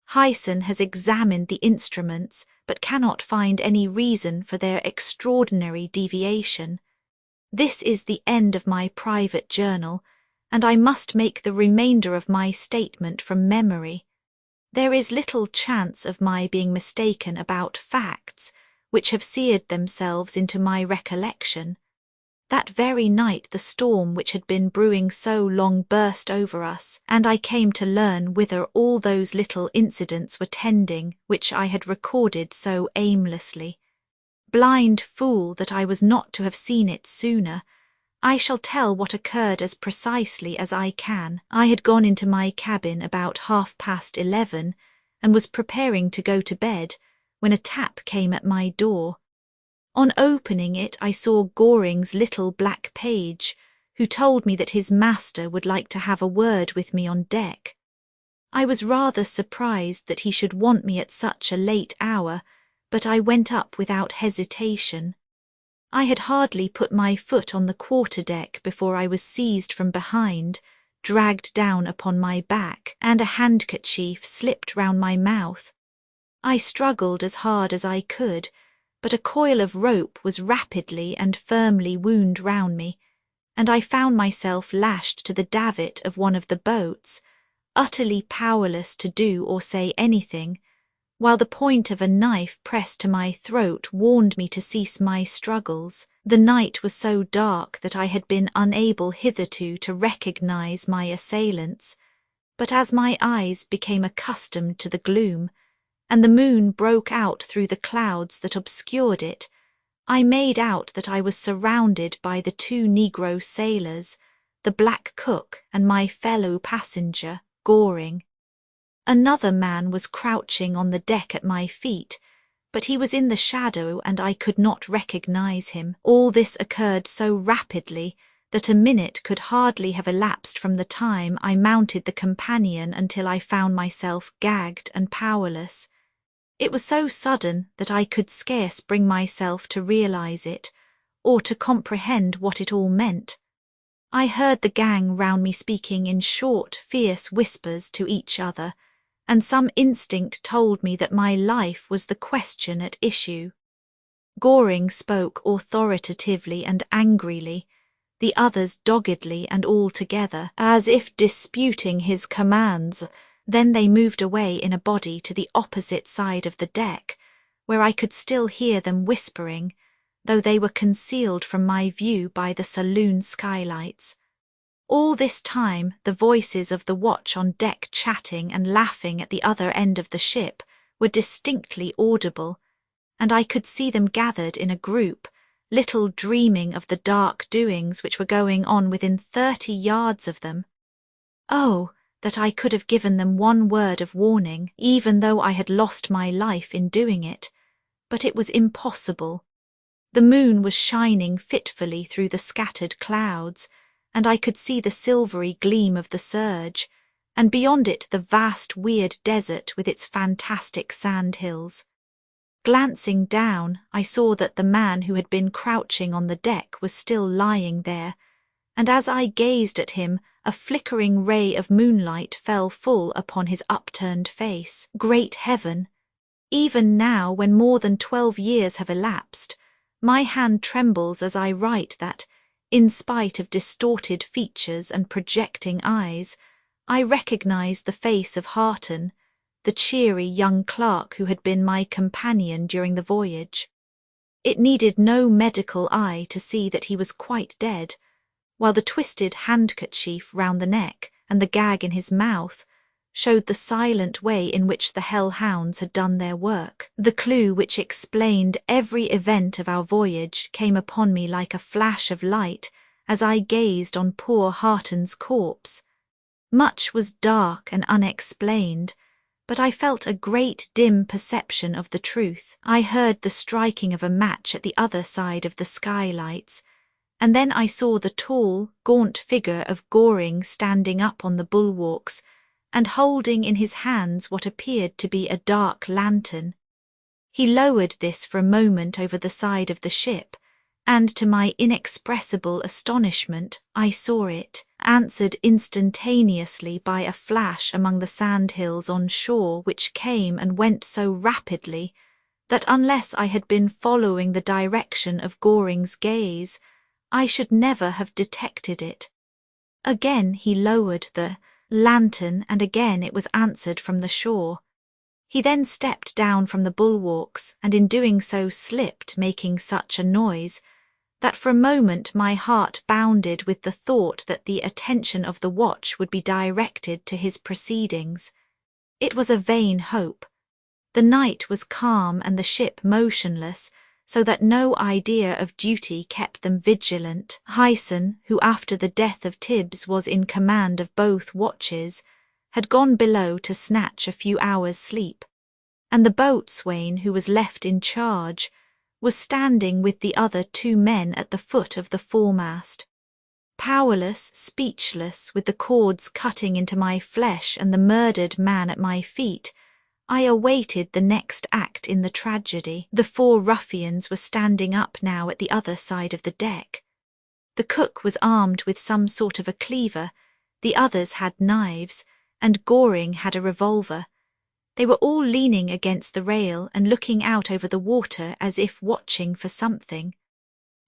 Hyson has examined the instruments, but cannot find any reason for their extraordinary deviation. This is the end of my private journal, and I must make the remainder of my statement from memory. There is little chance of my being mistaken about facts, which have seared themselves into my recollection. That very night the storm which had been brewing so long burst over us, and I came to learn whither all those little incidents were tending which I had recorded so aimlessly. Blind fool that I was not to have seen it sooner. I shall tell what occurred as precisely as I can. I had gone into my cabin about 11:30 and was preparing to go to bed when a tap came at my door. On opening it, I saw Goring's little black page, who told me that his master would like to have a word with me on deck. I was rather surprised that he should want me at such a late hour, but I went up without hesitation. I had hardly put my foot on the quarter-deck before I was seized from behind, dragged down upon my back, and a handkerchief slipped round my mouth. I struggled as hard as I could, but a coil of rope was rapidly and firmly wound round me, and I found myself lashed to the davit of one of the boats, utterly powerless to do or say anything, while the point of a knife pressed to my throat warned me to cease my struggles. The night was so dark that I had been unable hitherto to recognize my assailants, but as my eyes became accustomed to the gloom, and the moon broke out through the clouds that obscured it, I made out that I was surrounded by the 2 Negro sailors, the black cook and my fellow passenger, Goring. Another man was crouching on the deck at my feet, but he was in the shadow and I could not recognize him. All this occurred so rapidly that a minute could hardly have elapsed from the time I mounted the companion until I found myself gagged and powerless. It was so sudden that I could scarce bring myself to realize it, or to comprehend what it all meant. I heard the gang round me speaking in short, fierce whispers to each other, and some instinct told me that my life was the question at issue. Goring spoke authoritatively and angrily, the others doggedly and all together, as if disputing his commands. Then they moved away in a body to the opposite side of the deck, where I could still hear them whispering, though they were concealed from my view by the saloon skylights. All this time the voices of the watch on deck chatting and laughing at the other end of the ship were distinctly audible, and I could see them gathered in a group, little dreaming of the dark doings which were going on within 30 yards of them. Oh, that I could have given them one word of warning, even though I had lost my life in doing it, but it was impossible. The moon was shining fitfully through the scattered clouds, and I could see the silvery gleam of the surge, and beyond it the vast weird desert with its fantastic sand hills. Glancing down, I saw that the man who had been crouching on the deck was still lying there, and as I gazed at him, a flickering ray of moonlight fell full upon his upturned face. Great heaven! Even now, when more than 12 years have elapsed, my hand trembles as I write that, in spite of distorted features and projecting eyes, I recognize the face of Harton, the cheery young clerk who had been my companion during the voyage. It needed no medical eye to see that he was quite dead, while the twisted handkerchief round the neck and the gag in his mouth showed the silent way in which the hellhounds had done their work. The clue which explained every event of our voyage came upon me like a flash of light as I gazed on poor Harton's corpse. Much was dark and unexplained, but I felt a great dim perception of the truth. I heard the striking of a match at the other side of the skylights, and then I saw the tall, gaunt figure of Goring standing up on the bulwarks and holding in his hands what appeared to be a dark lantern. He lowered this for a moment over the side of the ship, and to my inexpressible astonishment I saw it, answered instantaneously by a flash among the sandhills on shore which came and went so rapidly that unless I had been following the direction of Goring's gaze, I should never have detected it. Again he lowered the lantern, and again it was answered from the shore. He then stepped down from the bulwarks, and in doing so slipped, making such a noise that for a moment my heart bounded with the thought that the attention of the watch would be directed to his proceedings. It was a vain hope. The night was calm and the ship motionless, so that no idea of duty kept them vigilant. Hyson, who after the death of Tibbs was in command of both watches, had gone below to snatch a few hours' sleep, and the boatswain, who was left in charge, was standing with the other 2 men at the foot of the foremast. Powerless, speechless, with the cords cutting into my flesh and the murdered man at my feet, I awaited the next act in the tragedy. The 4 ruffians were standing up now at the other side of the deck. The cook was armed with some sort of a cleaver, the others had knives, and Goring had a revolver. They were all leaning against the rail and looking out over the water as if watching for something.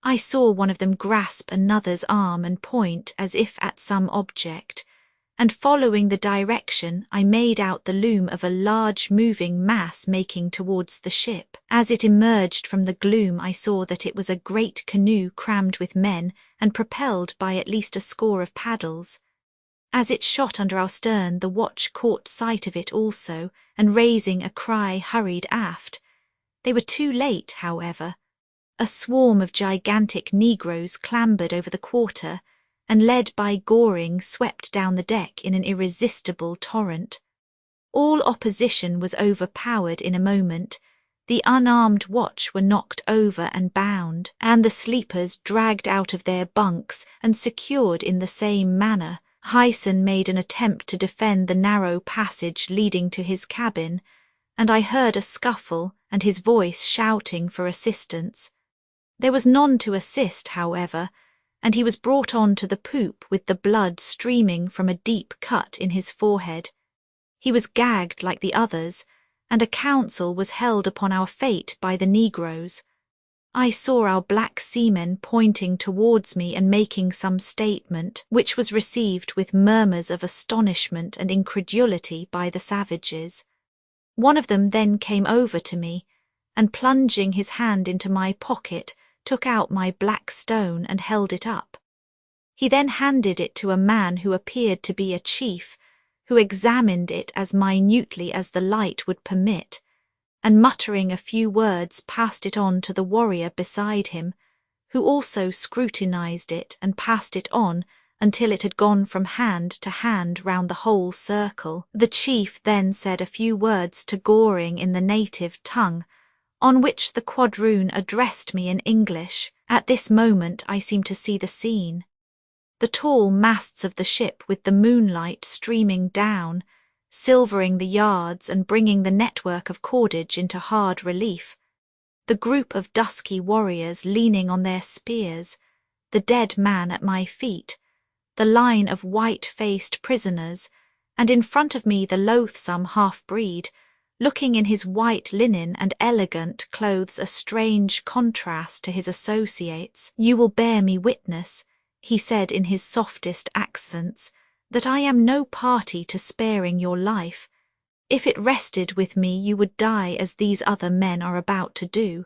I saw one of them grasp another's arm and point as if at some object, and following the direction I made out the loom of a large moving mass making towards the ship. As it emerged from the gloom I saw that it was a great canoe crammed with men and propelled by at least a score of paddles. As it shot under our stern the watch caught sight of it also, and raising a cry hurried aft. They were too late, however. A swarm of gigantic negroes clambered over the quarter, and led by Goring swept down the deck in an irresistible torrent. All opposition was overpowered in a moment. The unarmed watch were knocked over and bound, and the sleepers dragged out of their bunks and secured in the same manner. Hyson made an attempt to defend the narrow passage leading to his cabin, and I heard a scuffle and his voice shouting for assistance. There was none to assist, however, and he was brought on to the poop with the blood streaming from a deep cut in his forehead. He was gagged like the others, and a council was held upon our fate by the negroes. I saw our black seamen pointing towards me and making some statement, which was received with murmurs of astonishment and incredulity by the savages. One of them then came over to me, and plunging his hand into my pocket, took out my black stone and held it up. He then handed it to a man who appeared to be a chief, who examined it as minutely as the light would permit, and muttering a few words passed it on to the warrior beside him, who also scrutinized it and passed it on until it had gone from hand to hand round the whole circle. The chief then said a few words to Goring in the native tongue, on which the quadroon addressed me in English. At this moment I seemed to see the scene. The tall masts of the ship with the moonlight streaming down, silvering the yards and bringing the network of cordage into hard relief. the group of dusky warriors leaning on their spears, the dead man at my feet, the line of white-faced prisoners, and in front of me the loathsome half-breed, looking in his white linen and elegant clothes a strange contrast to his associates. "You will bear me witness," he said in his softest accents, "that I am no party to sparing your life. If it rested with me, you would die as these other men are about to do.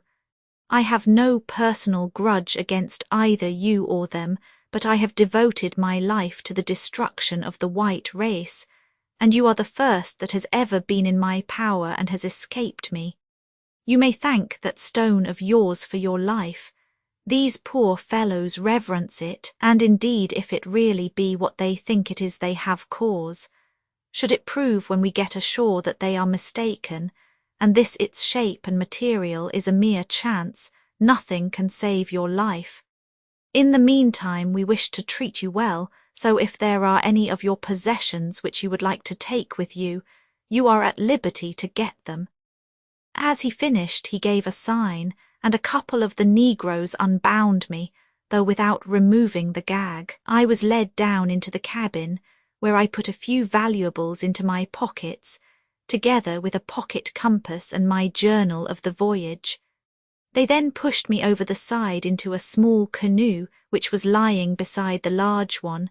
I have no personal grudge against either you or them, but I have devoted my life to the destruction of the white race, and you are the first that has ever been in my power and has escaped me. You may thank that stone of yours for your life. These poor fellows reverence it, and indeed if it really be what they think it is they have cause. Should it prove when we get ashore that they are mistaken, and this its shape and material is a mere chance, nothing can save your life. In the meantime we wish to treat you well, so if there are any of your possessions which you would like to take with you, you are at liberty to get them." As he finished he gave a sign, and a couple of the negroes unbound me, though without removing the gag. I was led down into the cabin, where I put a few valuables into my pockets, together with a pocket compass and my journal of the voyage. They then pushed me over the side into a small canoe which was lying beside the large one,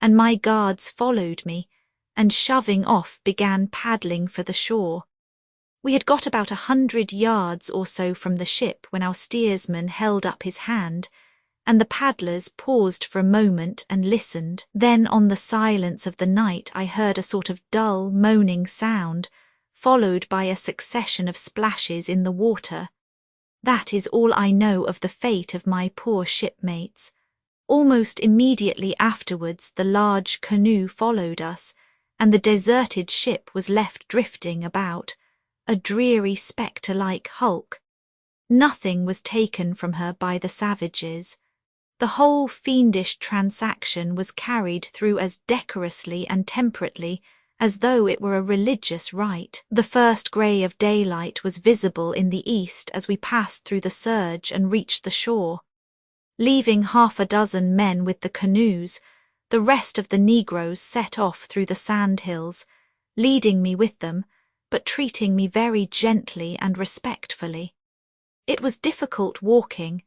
and my guards followed me, and shoving off began paddling for the shore. We had got about 100 yards or so from the ship when our steersman held up his hand, and the paddlers paused for a moment and listened. Then on the silence of the night I heard a sort of dull, moaning sound, followed by a succession of splashes in the water. That is all I know of the fate of my poor shipmates. Almost immediately afterwards the large canoe followed us, and the deserted ship was left drifting about, a dreary spectre-like hulk. Nothing was taken from her by the savages. The whole fiendish transaction was carried through as decorously and temperately as though it were a religious rite. The first grey of daylight was visible in the east as we passed through the surge and reached the shore. Leaving 6 men with the canoes, the rest of the negroes set off through the sand-hills, leading me with them, but treating me very gently and respectfully. It was difficult walking,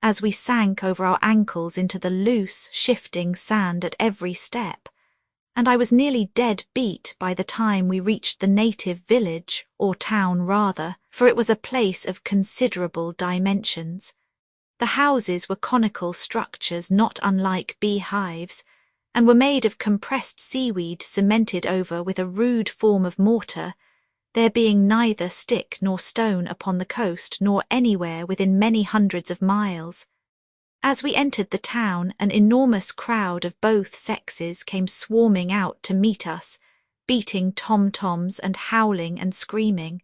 as we sank over our ankles into the loose, shifting sand at every step, and I was nearly dead beat by the time we reached the native village, or town rather, for it was a place of considerable dimensions. The houses were conical structures not unlike beehives, and were made of compressed seaweed cemented over with a rude form of mortar, there being neither stick nor stone upon the coast nor anywhere within many hundreds of miles. As we entered the town, an enormous crowd of both sexes came swarming out to meet us, beating tom-toms and howling and screaming.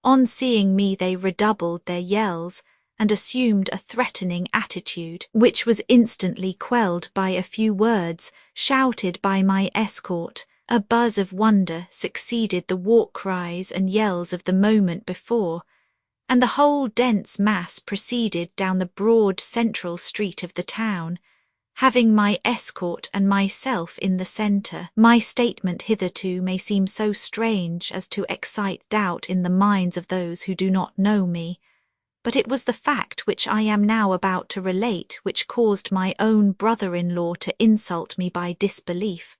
On seeing me they redoubled their yells and assumed a threatening attitude, which was instantly quelled by a few words shouted by my escort. A buzz of wonder succeeded the war cries and yells of the moment before, and the whole dense mass proceeded down the broad central street of the town, having my escort and myself in the centre. My statement hitherto may seem so strange as to excite doubt in the minds of those who do not know me, but it was the fact which I am now about to relate which caused my own brother-in-law to insult me by disbelief.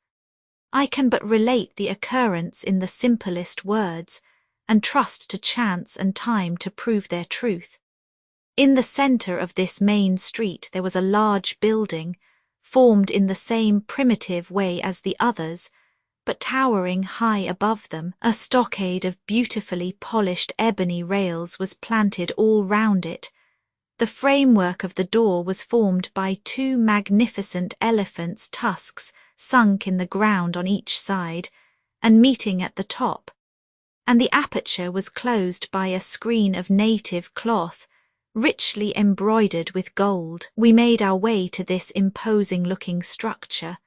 I can but relate the occurrence in the simplest words, and trust to chance and time to prove their truth. In the centre of this main street there was a large building, formed in the same primitive way as the others, but towering high above them. A stockade of beautifully polished ebony rails was planted all round it. The framework of the door was formed by 2 magnificent elephants' tusks sunk in the ground on each side, and meeting at the top, and the aperture was closed by a screen of native cloth, richly embroidered with gold. We made our way to this imposing-looking structure,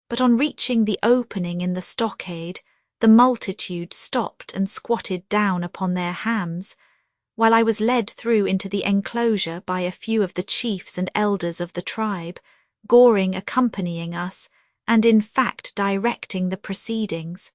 but on reaching the opening in the stockade, the multitude stopped and squatted down upon their hams, while I was led through into the enclosure by a few of the chiefs and elders of the tribe, Goring accompanying us, and in fact directing the proceedings.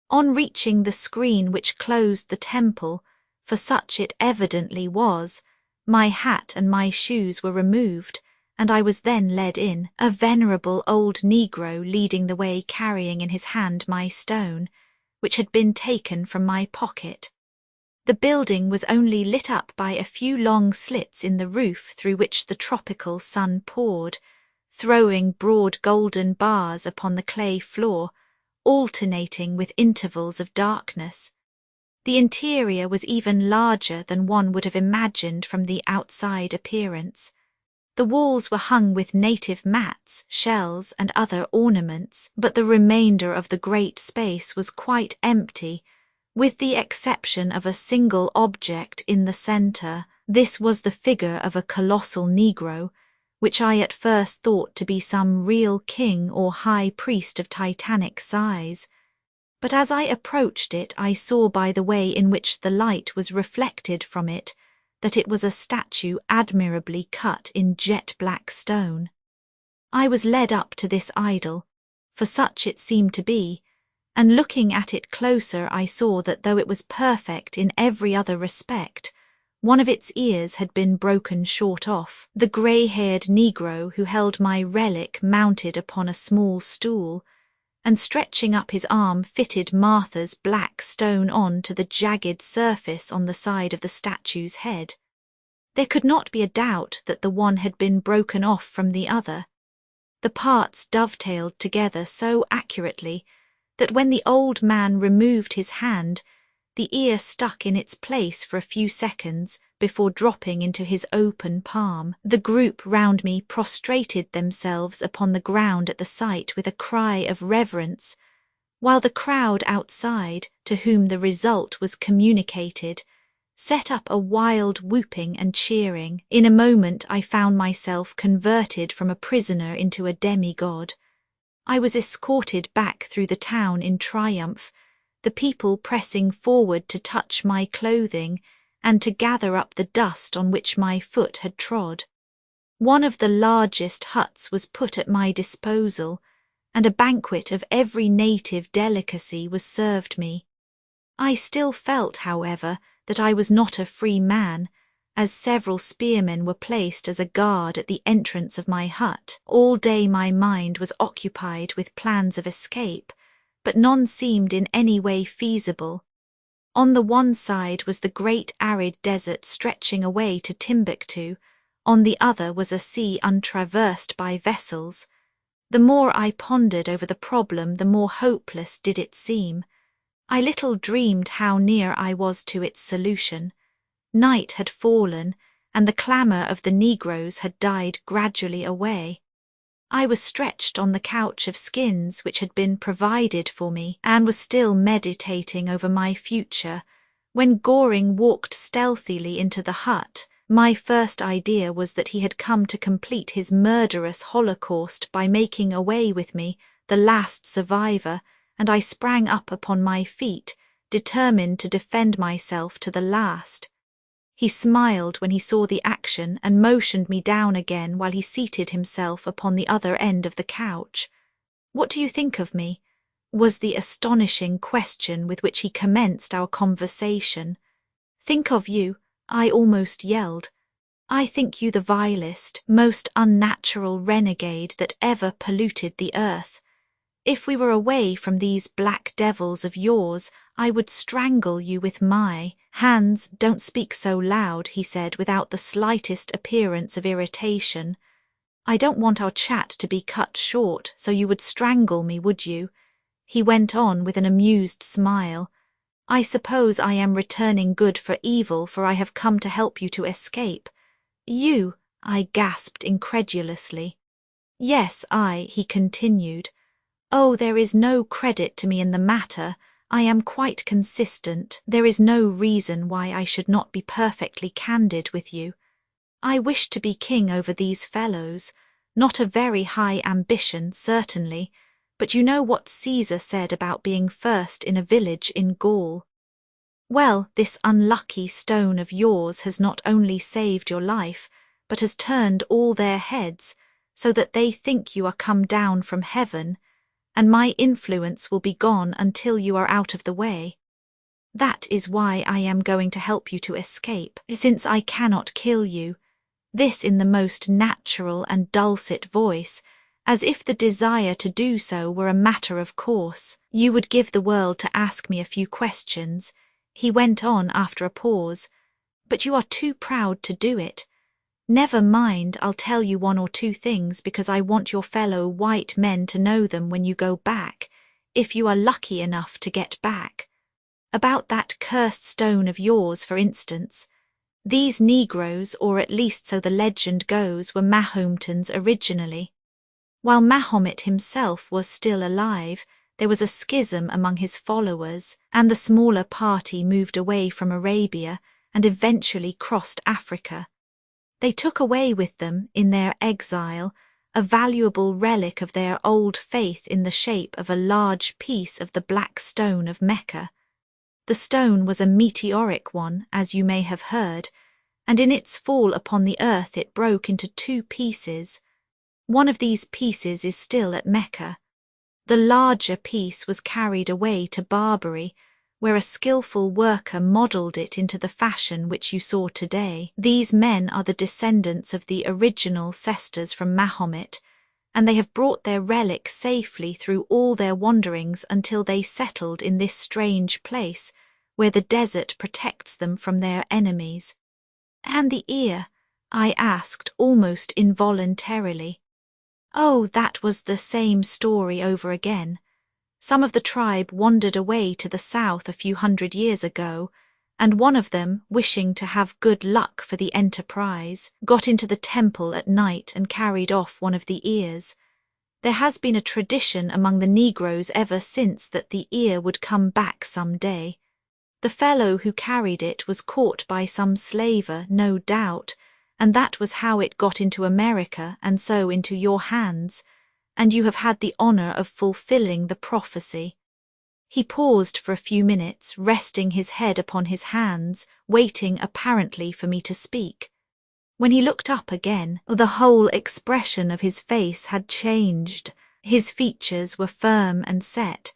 On reaching the screen which closed the temple, for such it evidently was, my hat and my shoes were removed, and I was then led in, a venerable old negro leading the way carrying in his hand my stone, which had been taken from my pocket. The building was only lit up by a few long slits in the roof through which the tropical sun poured, throwing broad golden bars upon the clay floor, alternating with intervals of darkness. The interior was even larger than one would have imagined from the outside appearance. The walls were hung with native mats, shells, and other ornaments, but the remainder of the great space was quite empty, with the exception of a single object in the centre. This was the figure of a colossal negro, which I at first thought to be some real king or high priest of titanic size. But as I approached it, I saw by the way in which the light was reflected from it that it was a statue admirably cut in jet-black stone. I was led up to this idol, for such it seemed to be, and looking at it closer I saw that though it was perfect in every other respect, one of its ears had been broken short off. The grey-haired negro who held my relic mounted upon a small stool, and stretching up his arm fitted Martha's black stone on to the jagged surface on the side of the statue's head. There could not be a doubt that the one had been broken off from the other. The parts dovetailed together so accurately that when the old man removed his hand, the ear stuck in its place for a few seconds before dropping into his open palm. The group round me prostrated themselves upon the ground at the sight with a cry of reverence, while the crowd outside, to whom the result was communicated, set up a wild whooping and cheering. In a moment I found myself converted from a prisoner into a demigod. I was escorted back through the town in triumph, the people pressing forward to touch my clothing and to gather up the dust on which my foot had trod. One of the largest huts was put at my disposal, and a banquet of every native delicacy was served me. I still felt, however, that I was not a free man, as several spearmen were placed as a guard at the entrance of my hut. All day my mind was occupied with plans of escape, but none seemed in any way feasible. On the one side was the great arid desert stretching away to Timbuktu, on the other was a sea untraversed by vessels. The more I pondered over the problem, the more hopeless did it seem. I little dreamed how near I was to its solution. Night had fallen, and the clamour of the negroes had died gradually away. I was stretched on the couch of skins which had been provided for me, and was still meditating over my future, when Goring walked stealthily into the hut. My first idea was that he had come to complete his murderous holocaust by making away with me, the last survivor, and I sprang up upon my feet, determined to defend myself to the last. He smiled when he saw the action and motioned me down again while he seated himself upon the other end of the couch. "What do you think of me?" was the astonishing question with which he commenced our conversation. "Think of you?" I almost yelled. "I think you the vilest, most unnatural renegade that ever polluted the earth. If we were away from these black devils of yours, I would strangle you with my hands." "Don't speak so loud," he said without the slightest appearance of irritation. "I don't want our chat to be cut short, so you would strangle me, would you?" He went on with an amused smile. "I suppose I am returning good for evil, for I have come to help you to escape." "You?" I gasped incredulously. "Yes, he continued. "Oh, there is no credit to me in the matter. I am quite consistent. There is no reason why I should not be perfectly candid with you. I wish to be king over these fellows, not a very high ambition, certainly, but you know what Caesar said about being first in a village in Gaul." Well, this unlucky stone of yours has not only saved your life, but has turned all their heads, so that they think you are come down from heaven, and my influence will be gone until you are out of the way. That is why I am going to help you to escape, since I cannot kill you. This in the most natural and dulcet voice, as if the desire to do so were a matter of course. You would give the world to ask me a few questions, he went on after a pause, but you are too proud to do it. Never mind, I'll tell you one or two things because I want your fellow white men to know them when you go back, if you are lucky enough to get back. About that cursed stone of yours, for instance. These Negroes, or at least so the legend goes, were Mahometans originally. While Mahomet himself was still alive, there was a schism among his followers, and the smaller party moved away from Arabia and eventually crossed Africa. They took away with them, in their exile, a valuable relic of their old faith in the shape of a large piece of the black stone of Mecca. The stone was a meteoric one, as you may have heard, and in its fall upon the earth it broke into two pieces. One of these pieces is still at Mecca. The larger piece was carried away to Barbary, where a skillful worker modelled it into the fashion which you saw today. These men are the descendants of the original Sisters from Mahomet, and they have brought their relic safely through all their wanderings until they settled in this strange place, where the desert protects them from their enemies. And the ear? I asked almost involuntarily. Oh, that was the same story over again. Some of the tribe wandered away to the south a few hundred years ago, and one of them, wishing to have good luck for the enterprise, got into the temple at night and carried off one of the ears. There has been a tradition among the Negroes ever since that the ear would come back some day. The fellow who carried it was caught by some slaver, no doubt, and that was how it got into America and so into your hands, and you have had the honour of fulfilling the prophecy. He paused for a few minutes, resting his head upon his hands, waiting apparently for me to speak. When he looked up again, the whole expression of his face had changed. His features were firm and set,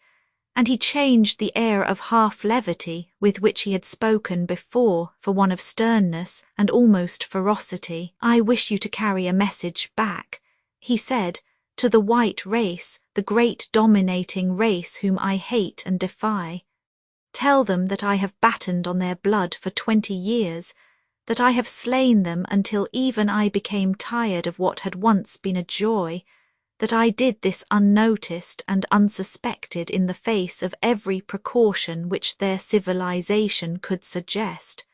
and he changed the air of half-levity with which he had spoken before for one of sternness and almost ferocity. I wish you to carry a message back, he said, to the white race, the great dominating race whom I hate and defy. Tell them that I have battened on their blood for 20 years, that I have slain them until even I became tired of what had once been a joy, that I did this unnoticed and unsuspected in the face of every precaution which their civilization could suggest.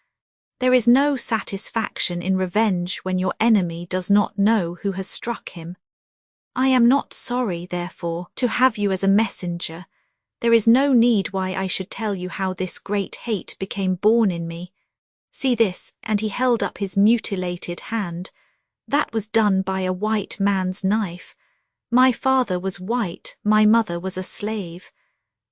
There is no satisfaction in revenge when your enemy does not know who has struck him. I am not sorry, therefore, to have you as a messenger. There is no need why I should tell you how this great hate became born in me. See this, and he held up his mutilated hand. That was done by a white man's knife. My father was white, my mother was a slave.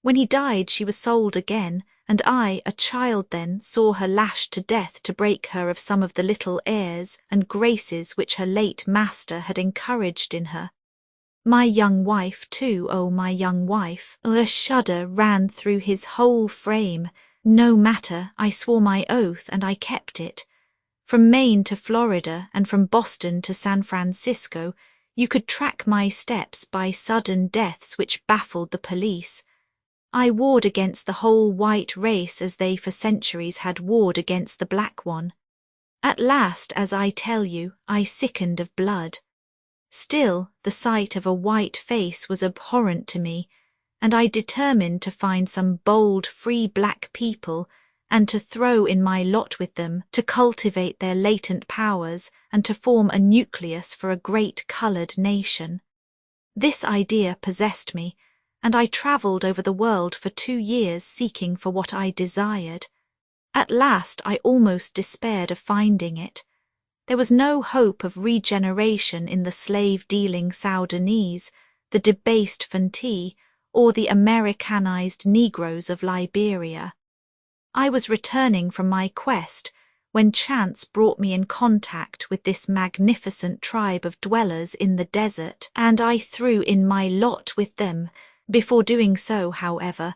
When he died she was sold again, and I, a child then, saw her lashed to death to break her of some of the little airs and graces which her late master had encouraged in her. My young wife, too, oh, my young wife. A shudder ran through his whole frame. No matter, I swore my oath and I kept it. From Maine to Florida and from Boston to San Francisco, you could track my steps by sudden deaths which baffled the police. I warred against the whole white race as they for centuries had warred against the black one. At last, as I tell you, I sickened of blood. Still, the sight of a white face was abhorrent to me, and I determined to find some bold, free black people and to throw in my lot with them, to cultivate their latent powers and to form a nucleus for a great coloured nation. This idea possessed me, and I travelled over the world for 2 years seeking for what I desired. At last I almost despaired of finding it. There was no hope of regeneration in the slave-dealing Soudanese, the debased Fantee, or the Americanized Negroes of Liberia. I was returning from my quest when chance brought me in contact with this magnificent tribe of dwellers in the desert, and I threw in my lot with them. Before doing so, however,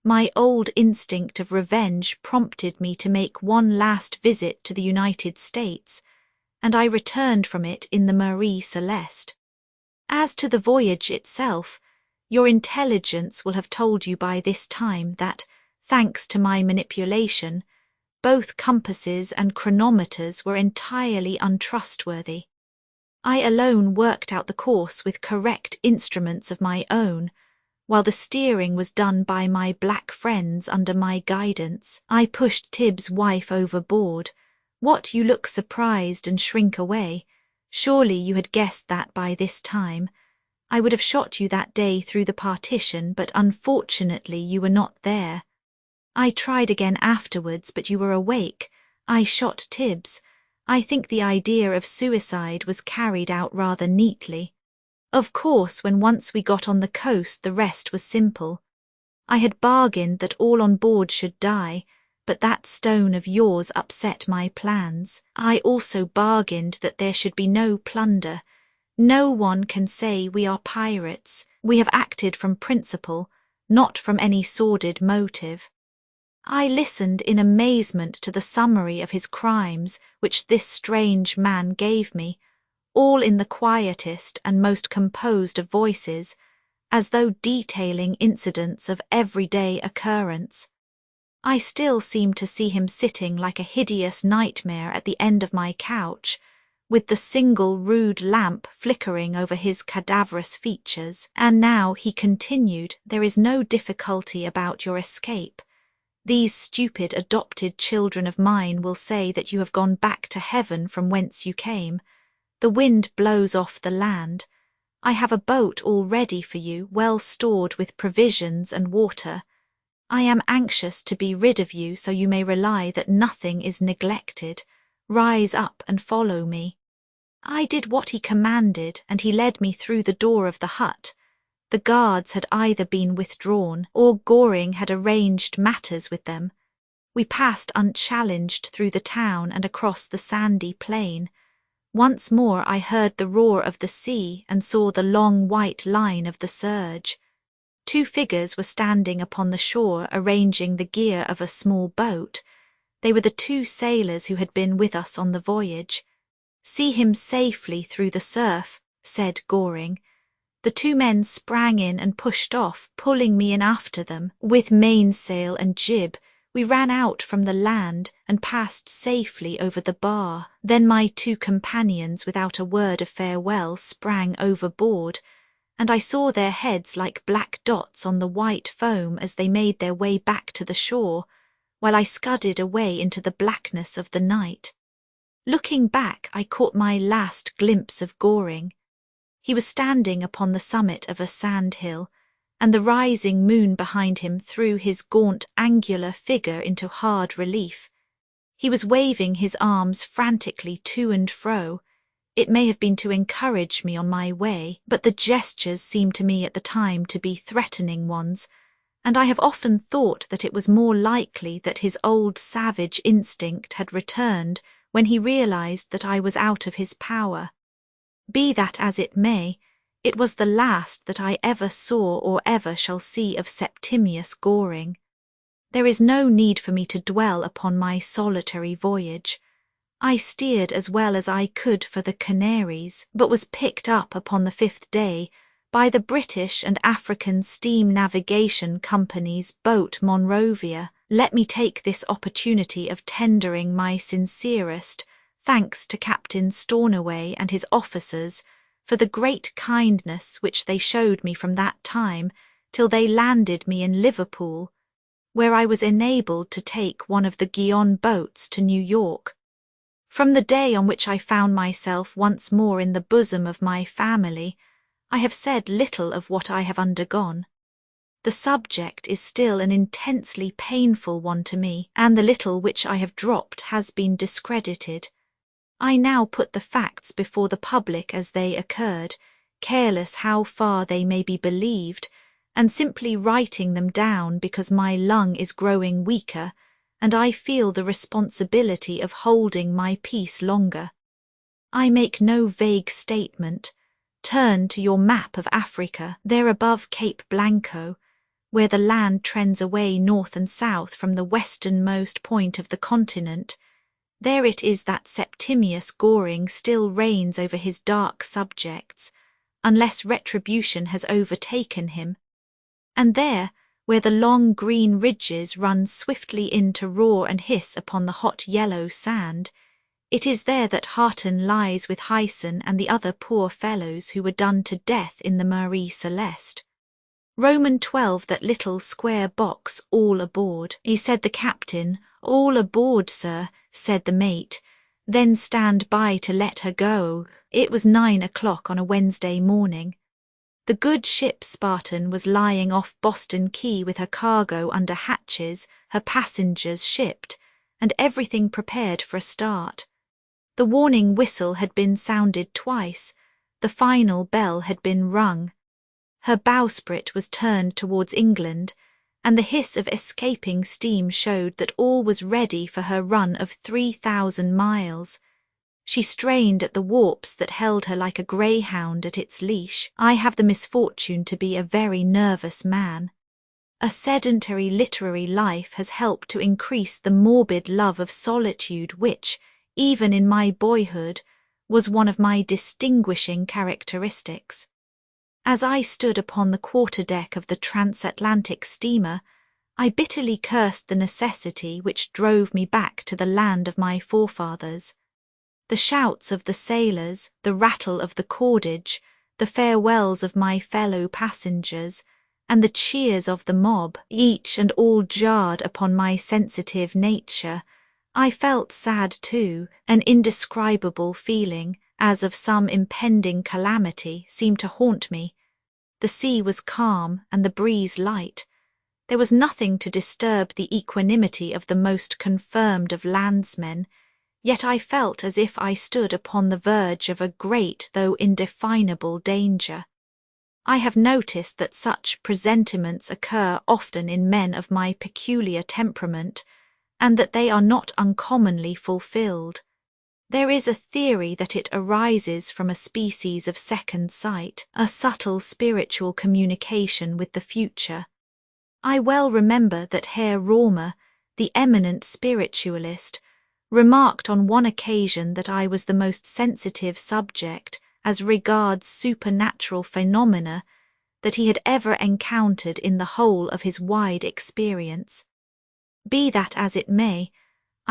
my old instinct of revenge prompted me to make one last visit to the United States, and I returned from it in the Marie Celeste. As to the voyage itself, your intelligence will have told you by this time that, thanks to my manipulation, both compasses and chronometers were entirely untrustworthy. I alone worked out the course with correct instruments of my own, while the steering was done by my black friends under my guidance. I pushed Tibbs' wife overboard. What, you look surprised and shrink away? Surely you had guessed that by this time. I would have shot you that day through the partition, but unfortunately you were not there. I tried again afterwards, but you were awake. I shot Tibbs. I think the idea of suicide was carried out rather neatly. Of course, when once we got on the coast, the rest was simple. I had bargained that all on board should die, but that stone of yours upset my plans. I also bargained that there should be no plunder. No one can say we are pirates. We have acted from principle, not from any sordid motive. I listened in amazement to the summary of his crimes which this strange man gave me, all in the quietest and most composed of voices, as though detailing incidents of everyday occurrence. I still seemed to see him sitting like a hideous nightmare at the end of my couch, with the single rude lamp flickering over his cadaverous features. And now, he continued, there is no difficulty about your escape. These stupid adopted children of mine will say that you have gone back to heaven from whence you came. The wind blows off the land. I have a boat all ready for you, well stored with provisions and water. I am anxious to be rid of you, so you may rely that nothing is neglected. Rise up and follow me. I did what he commanded, and he led me through the door of the hut. The guards had either been withdrawn, or Goring had arranged matters with them. We passed unchallenged through the town and across the sandy plain. Once more I heard the roar of the sea and saw the long white line of the surge. 2 figures were standing upon the shore arranging the gear of a small boat. They were the 2 sailors who had been with us on the voyage. See him safely through the surf, said Goring. The 2 men sprang in and pushed off, pulling me in after them. With mainsail and jib, we ran out from the land and passed safely over the bar. Then my 2 companions, without a word of farewell, sprang overboard, and I saw their heads like black dots on the white foam as they made their way back to the shore, while I scudded away into the blackness of the night. Looking back, I caught my last glimpse of Goring. He was standing upon the summit of a sand hill, and the rising moon behind him threw his gaunt, angular figure into hard relief. He was waving his arms frantically to and fro. It may have been to encourage me on my way, but the gestures seemed to me at the time to be threatening ones, and I have often thought that it was more likely that his old savage instinct had returned when he realized that I was out of his power. Be that as it may, it was the last that I ever saw or ever shall see of Septimius Goring. There is no need for me to dwell upon my solitary voyage. I steered as well as I could for the Canaries, but was picked up upon the 5th day by the British and African Steam Navigation Company's boat Monrovia. Let me take this opportunity of tendering my sincerest thanks to Captain Stornoway and his officers for the great kindness which they showed me from that time till they landed me in Liverpool, where I was enabled to take one of the Guion boats to New York. From the day on which I found myself once more in the bosom of my family, I have said little of what I have undergone. The subject is still an intensely painful one to me, and the little which I have dropped has been discredited. I now put the facts before the public as they occurred, careless how far they may be believed, and simply writing them down because my lung is growing weaker, and I feel the responsibility of holding my peace longer. I make no vague statement. Turn to your map of Africa, there above Cape Blanco, where the land trends away north and south from the westernmost point of the continent. There it is that Septimius Goring still reigns over his dark subjects, unless retribution has overtaken him. And there, where the long green ridges run swiftly in to roar and hiss upon the hot yellow sand, it is there that Harton lies with Hyson and the other poor fellows who were done to death in the Marie Celeste. Roman 12, that little square box, all aboard, said the captain. All aboard, sir, said the mate. Then stand by to let her go. It was 9 o'clock on a Wednesday morning. The good ship Spartan was lying off Boston Quay with her cargo under hatches, her passengers shipped, and everything prepared for a start. The warning whistle had been sounded twice. The final bell had been rung. Her bowsprit was turned towards England, and the hiss of escaping steam showed that all was ready for her run of 3,000 miles. She strained at the warps that held her like a greyhound at its leash. I have the misfortune to be a very nervous man. A sedentary literary life has helped to increase the morbid love of solitude which, even in my boyhood, was one of my distinguishing characteristics. As I stood upon the quarterdeck of the transatlantic steamer, I bitterly cursed the necessity which drove me back to the land of my forefathers. The shouts of the sailors, the rattle of the cordage, the farewells of my fellow passengers, and the cheers of the mob, each and all jarred upon my sensitive nature. I felt sad too, an indescribable feeling, as of some impending calamity, seemed to haunt me. The sea was calm and the breeze light. There was nothing to disturb the equanimity of the most confirmed of landsmen, yet I felt as if I stood upon the verge of a great though indefinable danger. I have noticed that such presentiments occur often in men of my peculiar temperament, and that they are not uncommonly fulfilled. There is a theory that it arises from a species of second sight, a subtle spiritual communication with the future. I well remember that Herr Römer, the eminent spiritualist, remarked on one occasion that I was the most sensitive subject, as regards supernatural phenomena, that he had ever encountered in the whole of his wide experience. Be that as it may,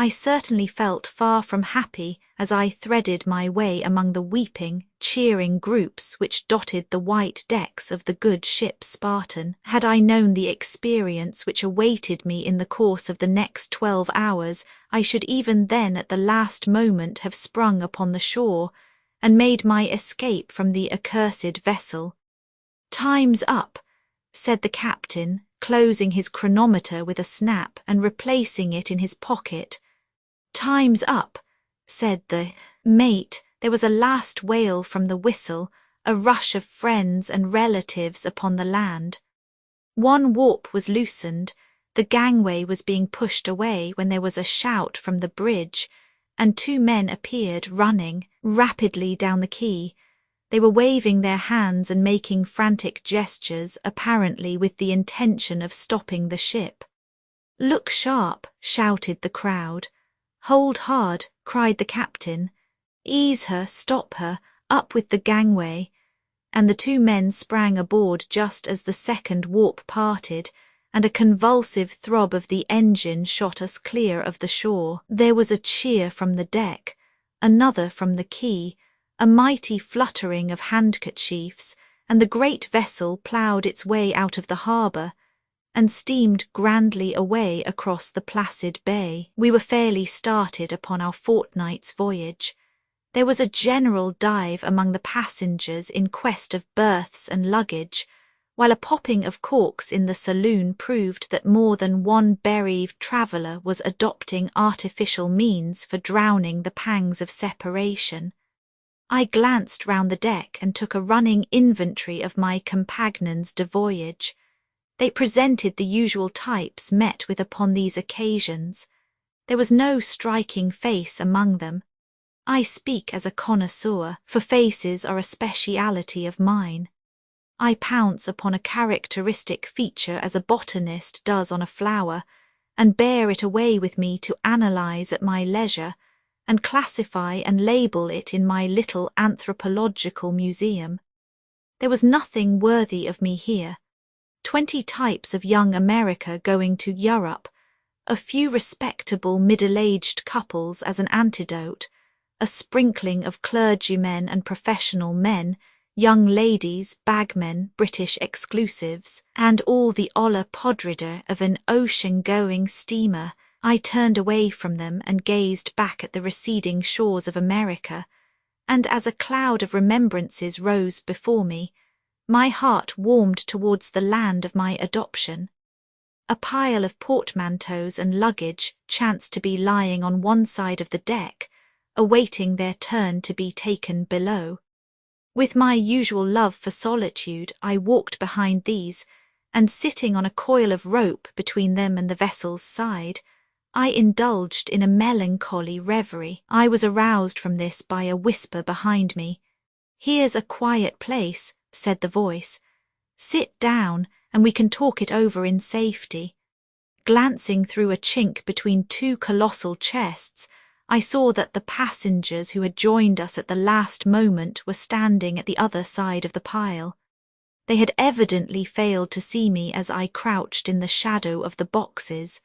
I certainly felt far from happy as I threaded my way among the weeping, cheering groups which dotted the white decks of the good ship Spartan. Had I known the experience which awaited me in the course of the next 12 hours, I should even then at the last moment have sprung upon the shore, and made my escape from the accursed vessel. "Time's up," said the captain, closing his chronometer with a snap and replacing it in his pocket. "Time's up," said the mate. There was a last wail from the whistle, a rush of friends and relatives upon the land. One warp was loosened, the gangway was being pushed away when there was a shout from the bridge, and 2 men appeared running rapidly down the quay. They were waving their hands and making frantic gestures, apparently with the intention of stopping the ship. "Look sharp," shouted the crowd. "Hold hard," cried the captain. "Ease her, stop her, up with the gangway." And the 2 men sprang aboard just as the second warp parted, and a convulsive throb of the engine shot us clear of the shore. There was a cheer from the deck, another from the quay, a mighty fluttering of handkerchiefs, and the great vessel ploughed its way out of the harbour, and steamed grandly away across the placid bay. We were fairly started upon our fortnight's voyage. There was a general dive among the passengers in quest of berths and luggage, while a popping of corks in the saloon proved that more than one bereaved traveller was adopting artificial means for drowning the pangs of separation. I glanced round the deck and took a running inventory of my compagnons de voyage. They presented the usual types met with upon these occasions. There was no striking face among them. I speak as a connoisseur, for faces are a speciality of mine. I pounce upon a characteristic feature as a botanist does on a flower, and bear it away with me to analyse at my leisure, and classify and label it in my little anthropological museum. There was nothing worthy of me here. 20 types of young America going to Europe, a few respectable middle-aged couples as an antidote, a sprinkling of clergymen and professional men, young ladies, bagmen, British exclusives, and all the olla podrida of an ocean-going steamer. I turned away from them and gazed back at the receding shores of America, and as a cloud of remembrances rose before me, my heart warmed towards the land of my adoption. A pile of portmanteaus and luggage chanced to be lying on one side of the deck, awaiting their turn to be taken below. With my usual love for solitude, I walked behind these, and sitting on a coil of rope between them and the vessel's side, I indulged in a melancholy reverie. I was aroused from this by a whisper behind me. "Here's a quiet place," said the voice. "Sit down, and we can talk it over in safety." Glancing through a chink between 2 colossal chests, I saw that the passengers who had joined us at the last moment were standing at the other side of the pile. They had evidently failed to see me as I crouched in the shadow of the boxes.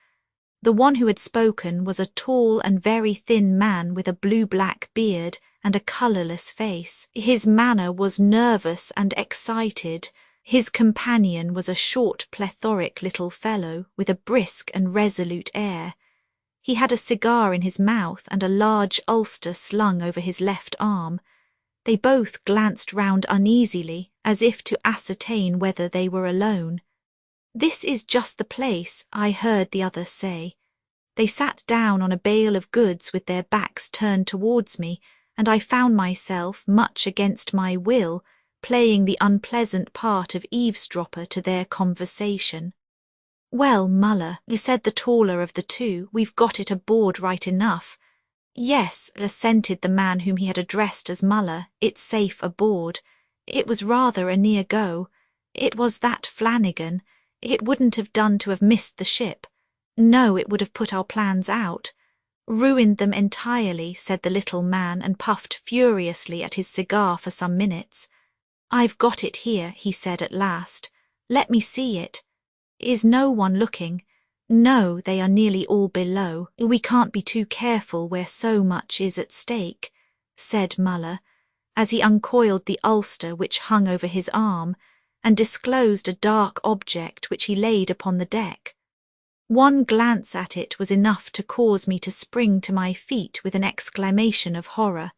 The one who had spoken was a tall and very thin man with a blue-black beard and a colourless face. His manner was nervous and excited. His companion was a short, plethoric little fellow with a brisk and resolute air. He had a cigar in his mouth and a large ulster slung over his left arm. They both glanced round uneasily, as if to ascertain whether they were alone. "This is just the place," I heard the other say. They sat down on a bale of goods with their backs turned towards me, and I found myself, much against my will, playing the unpleasant part of eavesdropper to their conversation. "Well, Muller," said the taller of the two, "we've got it aboard right enough." "Yes," assented the man whom he had addressed as Muller, "it's safe aboard. It was rather a near go. It was that Flanagan. It wouldn't have done to have missed the ship. No, it would have put our plans out. Ruined them entirely," said the little man, and puffed furiously at his cigar for some minutes. "I've got it here," he said at last. "Let me see it. Is no one looking?" "No, they are nearly all below. We can't be too careful where so much is at stake," said Muller, as he uncoiled the ulster which hung over his arm, and disclosed a dark object which he laid upon the deck. One glance at it was enough to cause me to spring to my feet with an exclamation of horror.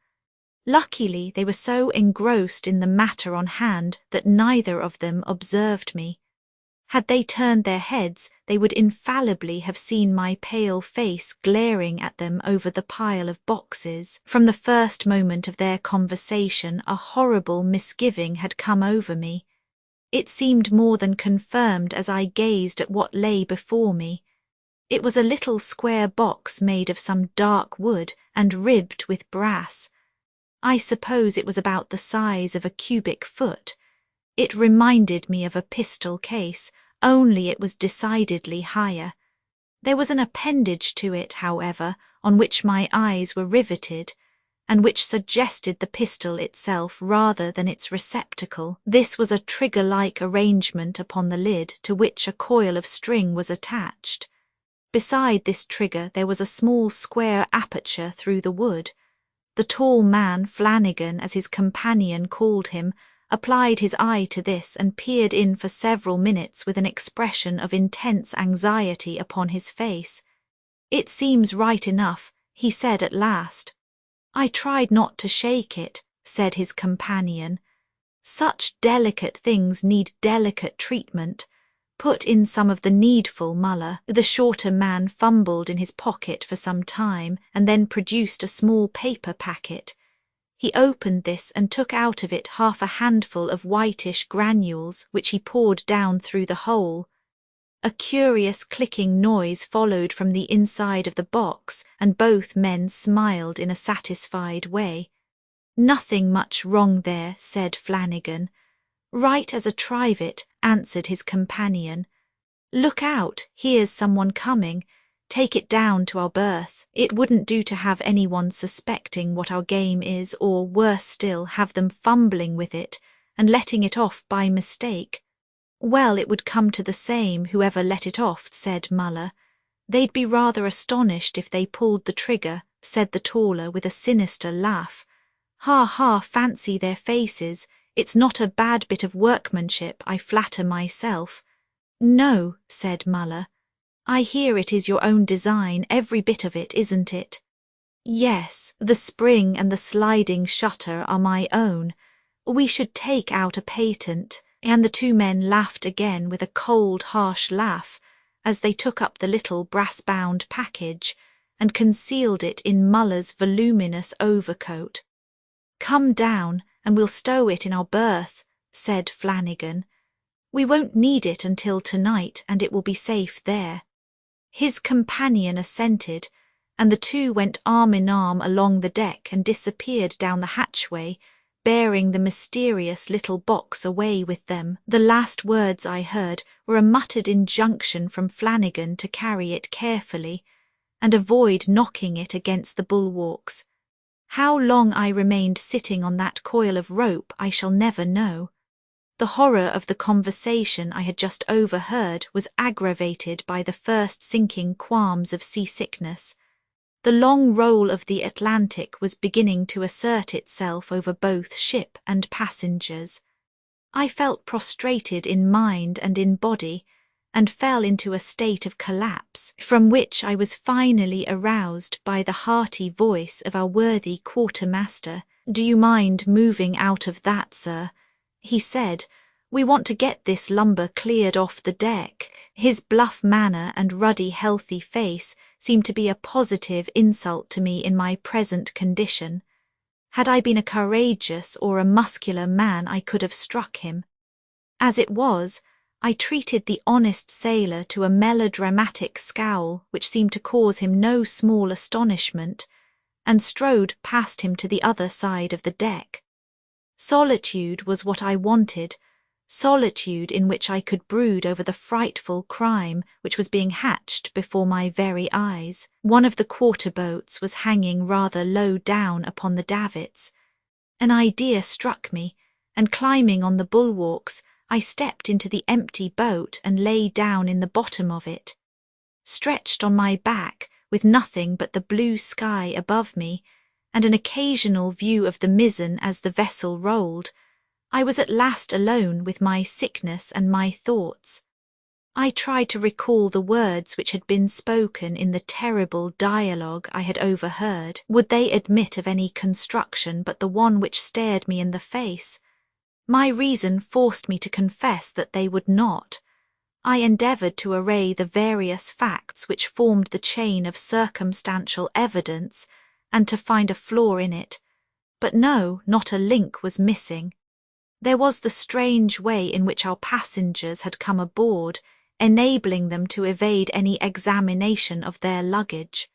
Luckily, they were so engrossed in the matter on hand that neither of them observed me. Had they turned their heads, they would infallibly have seen my pale face glaring at them over the pile of boxes. From the first moment of their conversation, a horrible misgiving had come over me. It seemed more than confirmed as I gazed at what lay before me. It was a little square box made of some dark wood and ribbed with brass. I suppose it was about the size of a cubic foot. It reminded me of a pistol case, only it was decidedly higher. There was an appendage to it, however, on which my eyes were riveted, and which suggested the pistol itself rather than its receptacle. This was a trigger-like arrangement upon the lid to which a coil of string was attached. Beside this trigger there was a small square aperture through the wood. The tall man, Flanagan as his companion called him, applied his eye to this and peered in for several minutes with an expression of intense anxiety upon his face. "It seems right enough," he said at last. "I tried not to shake it," said his companion. "Such delicate things need delicate treatment. Put in some of the needful, Muller." The shorter man fumbled in his pocket for some time and then produced a small paper packet. He opened this and took out of it half a handful of whitish granules which he poured down through the hole. A curious clicking noise followed from the inside of the box, and both men smiled in a satisfied way. "Nothing much wrong there," said Flanagan. "Right as a trivet," answered his companion. "Look out, here's someone coming. Take it down to our berth. It wouldn't do to have anyone suspecting what our game is, or, worse still, have them fumbling with it and letting it off by mistake." "Well, it would come to the same, whoever let it off," said Muller. "They'd be rather astonished if they pulled the trigger," said the taller with a sinister laugh. "Ha, ha, fancy their faces. It's not a bad bit of workmanship, I flatter myself." "No," said Muller. "I hear it is your own design, every bit of it, isn't it?" "Yes, the spring and the sliding shutter are my own. We should take out a patent." And the two men laughed again with a cold, harsh laugh as they took up the little brass-bound package and concealed it in Muller's voluminous overcoat. "Come down and we'll stow it in our berth," said Flanagan. "We won't need it until tonight, and it will be safe there." His companion assented, and the two went arm in arm along the deck and disappeared down the hatchway, bearing the mysterious little box away with them. The last words I heard were a muttered injunction from Flanagan to carry it carefully and avoid knocking it against the bulwarks. How long I remained sitting on that coil of rope I shall never know. The horror of the conversation I had just overheard was aggravated by the first sinking qualms of seasickness. The long roll of the Atlantic was beginning to assert itself over both ship and passengers. I felt prostrated in mind and in body, and fell into a state of collapse, from which I was finally aroused by the hearty voice of our worthy quartermaster. "Do you mind moving out of that, sir?" he said. "We want to get this lumber cleared off the deck." His bluff manner and ruddy healthy face seemed to be a positive insult to me in my present condition. Had I been a courageous or a muscular man I could have struck him. As it was, I treated the honest sailor to a melodramatic scowl which seemed to cause him no small astonishment, and strode past him to the other side of the deck. Solitude was what I wanted, solitude in which I could brood over the frightful crime which was being hatched before my very eyes. One of the quarter-boats was hanging rather low down upon the davits. An idea struck me, and climbing on the bulwarks, I stepped into the empty boat and lay down in the bottom of it. Stretched on my back, with nothing but the blue sky above me, and an occasional view of the mizzen as the vessel rolled, I was at last alone with my sickness and my thoughts. I tried to recall the words which had been spoken in the terrible dialogue I had overheard. Would they admit of any construction but the one which stared me in the face? My reason forced me to confess that they would not. I endeavoured to array the various facts which formed the chain of circumstantial evidence and to find a flaw in it. But no, not a link was missing. There was the strange way in which our passengers had come aboard, enabling them to evade any examination of their luggage.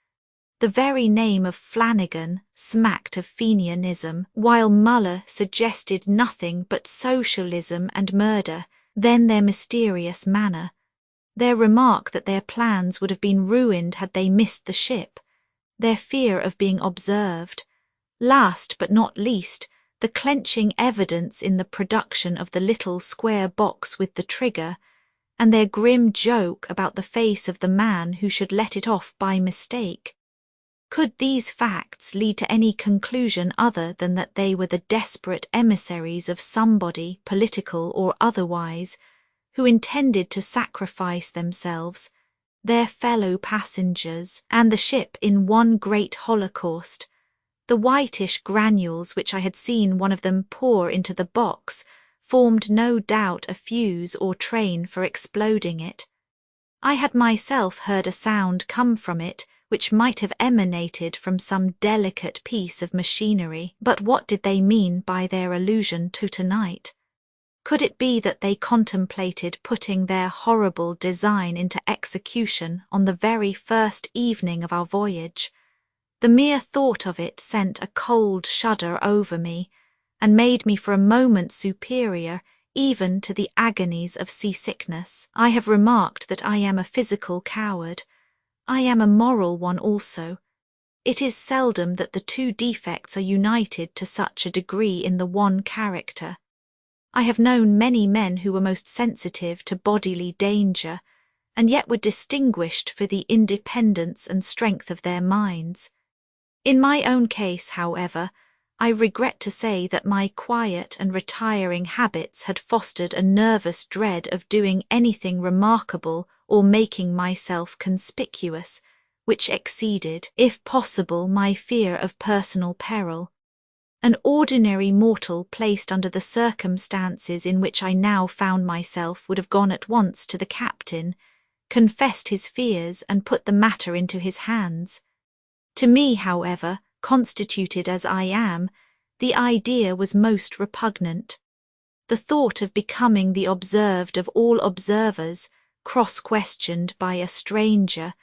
The very name of Flanagan smacked of Fenianism, while Muller suggested nothing but socialism and murder. Then their mysterious manner, their remark that their plans would have been ruined had they missed the ship, their fear of being observed. Last but not least, the clenching evidence in the production of the little square box with the trigger, and their grim joke about the face of the man who should let it off by mistake. Could these facts lead to any conclusion other than that they were the desperate emissaries of somebody, political or otherwise, who intended to sacrifice themselves, their fellow passengers, and the ship in one great holocaust? The whitish granules which I had seen one of them pour into the box formed no doubt a fuse or train for exploding it. I had myself heard a sound come from it which might have emanated from some delicate piece of machinery, but what did they mean by their allusion to tonight? Could it be that they contemplated putting their horrible design into execution on the very first evening of our voyage? The mere thought of it sent a cold shudder over me, and made me for a moment superior even to the agonies of seasickness. I have remarked that I am a physical coward. I am a moral one also. It is seldom that the two defects are united to such a degree in the one character. I have known many men who were most sensitive to bodily danger, and yet were distinguished for the independence and strength of their minds. In my own case, however, I regret to say that my quiet and retiring habits had fostered a nervous dread of doing anything remarkable or making myself conspicuous, which exceeded, if possible, my fear of personal peril. An ordinary mortal placed under the circumstances in which I now found myself would have gone at once to the captain, confessed his fears, and put the matter into his hands. To me, however, constituted as I am, the idea was most repugnant. The thought of becoming the observed of all observers, cross-questioned by a stranger,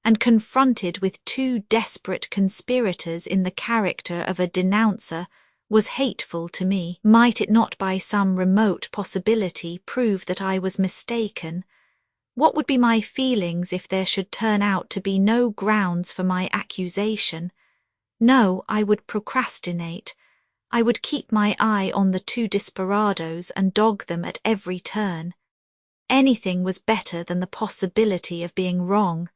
and confronted with two desperate conspirators in the character of a denouncer, was hateful to me. Might it not by some remote possibility prove that I was mistaken? What would be my feelings if there should turn out to be no grounds for my accusation? No, I would procrastinate. I would keep my eye on the two desperadoes and dog them at every turn. Anything was better than the possibility of being wrong.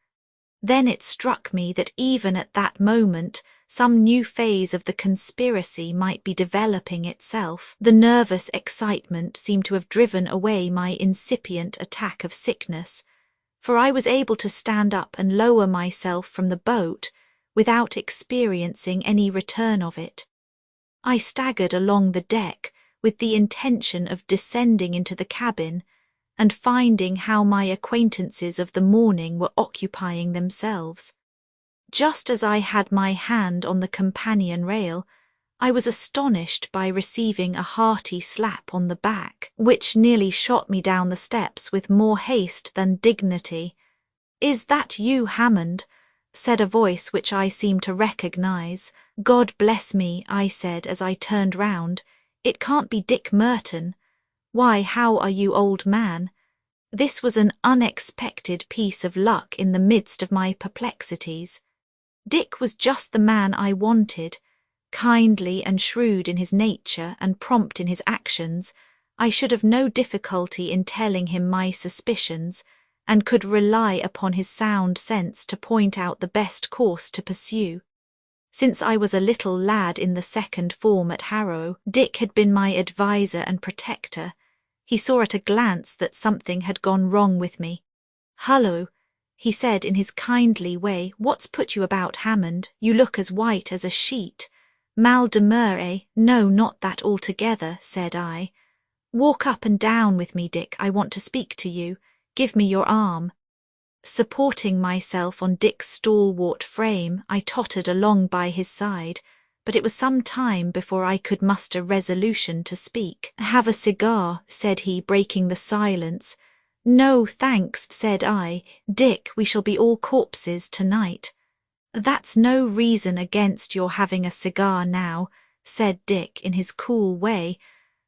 Then it struck me that even at that moment some new phase of the conspiracy might be developing itself. The nervous excitement seemed to have driven away my incipient attack of sickness, for I was able to stand up and lower myself from the boat without experiencing any return of it. I staggered along the deck with the intention of descending into the cabin, and finding how my acquaintances of the morning were occupying themselves. Just as I had my hand on the companion rail, I was astonished by receiving a hearty slap on the back, which nearly shot me down the steps with more haste than dignity. "Is that you, Hammond?" said a voice which I seemed to recognize. "God bless me," I said as I turned round. "It can't be Dick Merton. Why, how are you, old man?" This was an unexpected piece of luck in the midst of my perplexities. Dick was just the man I wanted. Kindly and shrewd in his nature and prompt in his actions, I should have no difficulty in telling him my suspicions, and could rely upon his sound sense to point out the best course to pursue. Since I was a little lad in the second form at Harrow, Dick had been my adviser and protector. He saw at a glance that something had gone wrong with me. "Hullo," he said in his kindly way, "what's put you about, Hammond? You look as white as a sheet." "Mal de mer, eh? No, not that altogether," said I. "Walk up and down with me, Dick. I want to speak to you. Give me your arm." Supporting myself on Dick's stalwart frame, I tottered along by his side, but it was some time before I could muster resolution to speak. "Have a cigar," said he, breaking the silence. "No, thanks," said I. "Dick, we shall be all corpses tonight." "That's no reason against your having a cigar now," said Dick in his cool way,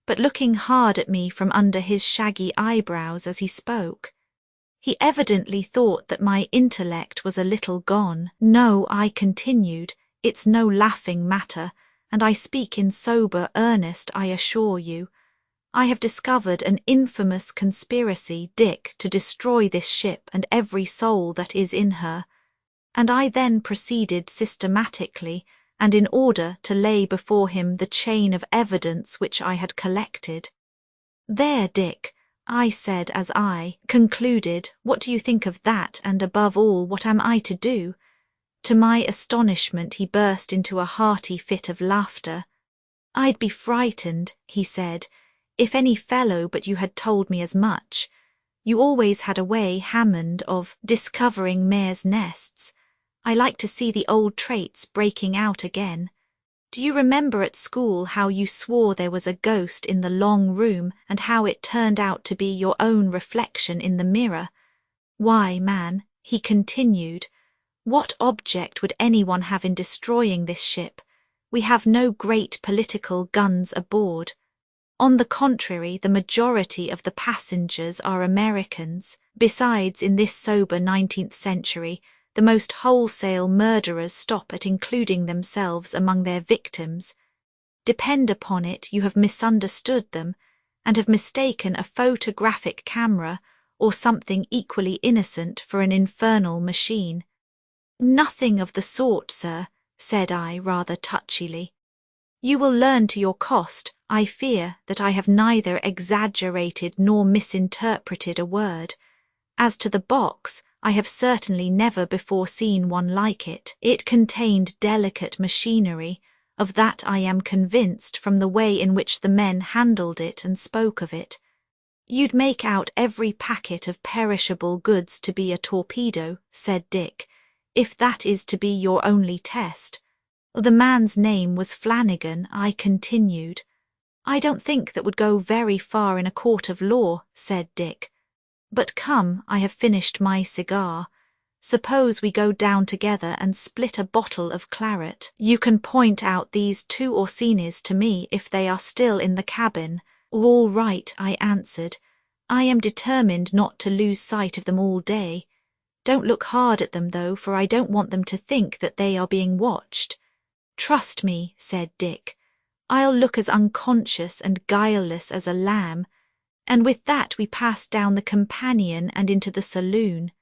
but looking hard at me from under his shaggy eyebrows as he spoke. He evidently thought that my intellect was a little gone. "No," I continued, "it's no laughing matter, and I speak in sober earnest, I assure you. I have discovered an infamous conspiracy, Dick, to destroy this ship and every soul that is in her." And I then proceeded systematically and in order to lay before him the chain of evidence which I had collected. "There, Dick," I said as I concluded, "what do you think of that, and above all, what am I to do?" To my astonishment he burst into a hearty fit of laughter. "I'd be frightened," he said, "if any fellow but you had told me as much. You always had a way, Hammond, of discovering mares' nests. I like to see the old traits breaking out again. Do you remember at school how you swore there was a ghost in the long room and how it turned out to be your own reflection in the mirror? Why, man, he continued, what object would anyone have in destroying this ship? We have no great political guns aboard. On the contrary, the majority of the passengers are Americans. Besides, in this sober 19th century, the most wholesale murderers stop at including themselves among their victims. Depend upon it, you have misunderstood them, and have mistaken a photographic camera or something equally innocent for an infernal machine. Nothing of the sort, sir, said I rather touchily. You will learn to your cost, I fear, that I have neither exaggerated nor misinterpreted a word. As to the box, I have certainly never before seen one like it. It contained delicate machinery, of that I am convinced from the way in which the men handled it and spoke of it. You'd make out every packet of perishable goods to be a torpedo, said Dick, if that is to be your only test. The man's name was Flanagan, I continued. I don't think that would go very far in a court of law, said Dick. But come, I have finished my cigar. Suppose we go down together and split a bottle of claret. You can point out these 2 Orsines to me if they are still in the cabin. All right, I answered. I am determined not to lose sight of them all day. Don't look hard at them, though, for I don't want them to think that they are being watched. Trust me, said Dick. I'll look as unconscious and guileless as a lamb. And with that we passed down the companion and into the saloon.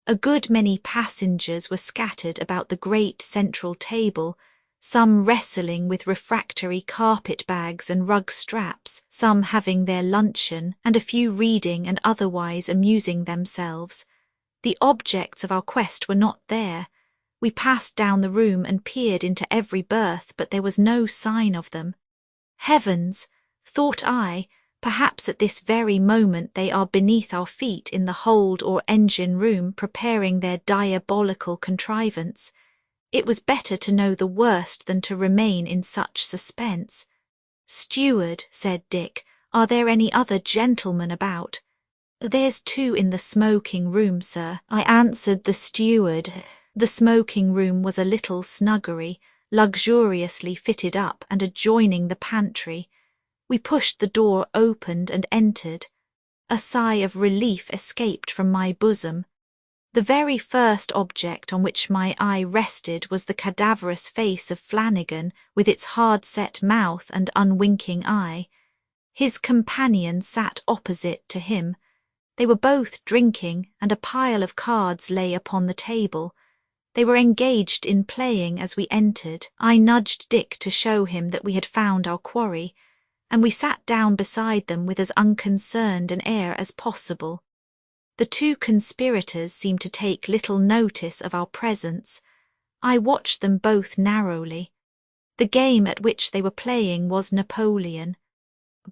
A good many passengers were scattered about the great central table, some wrestling with refractory carpet bags and rug straps, some having their luncheon, and a few reading and otherwise amusing themselves. The objects of our quest were not there. We passed down the room and peered into every berth, but there was no sign of them. Heavens, thought I, perhaps at this very moment they are beneath our feet in the hold or engine room preparing their diabolical contrivance. It was better to know the worst than to remain in such suspense. Steward, said Dick, are there any other gentlemen about? There's 2 in the smoking room, sir, I answered the steward. The smoking room was a little snuggery, luxuriously fitted up and adjoining the pantry. We pushed the door opened and entered. A sigh of relief escaped from my bosom. The very first object on which my eye rested was the cadaverous face of Flanagan, with its hard-set mouth and unwinking eye. His companion sat opposite to him. They were both drinking, and a pile of cards lay upon the table. They were engaged in playing as we entered. I nudged Dick to show him that we had found our quarry, and we sat down beside them with as unconcerned an air as possible. The 2 conspirators seemed to take little notice of our presence. I watched them both narrowly. The game at which they were playing was Napoleon.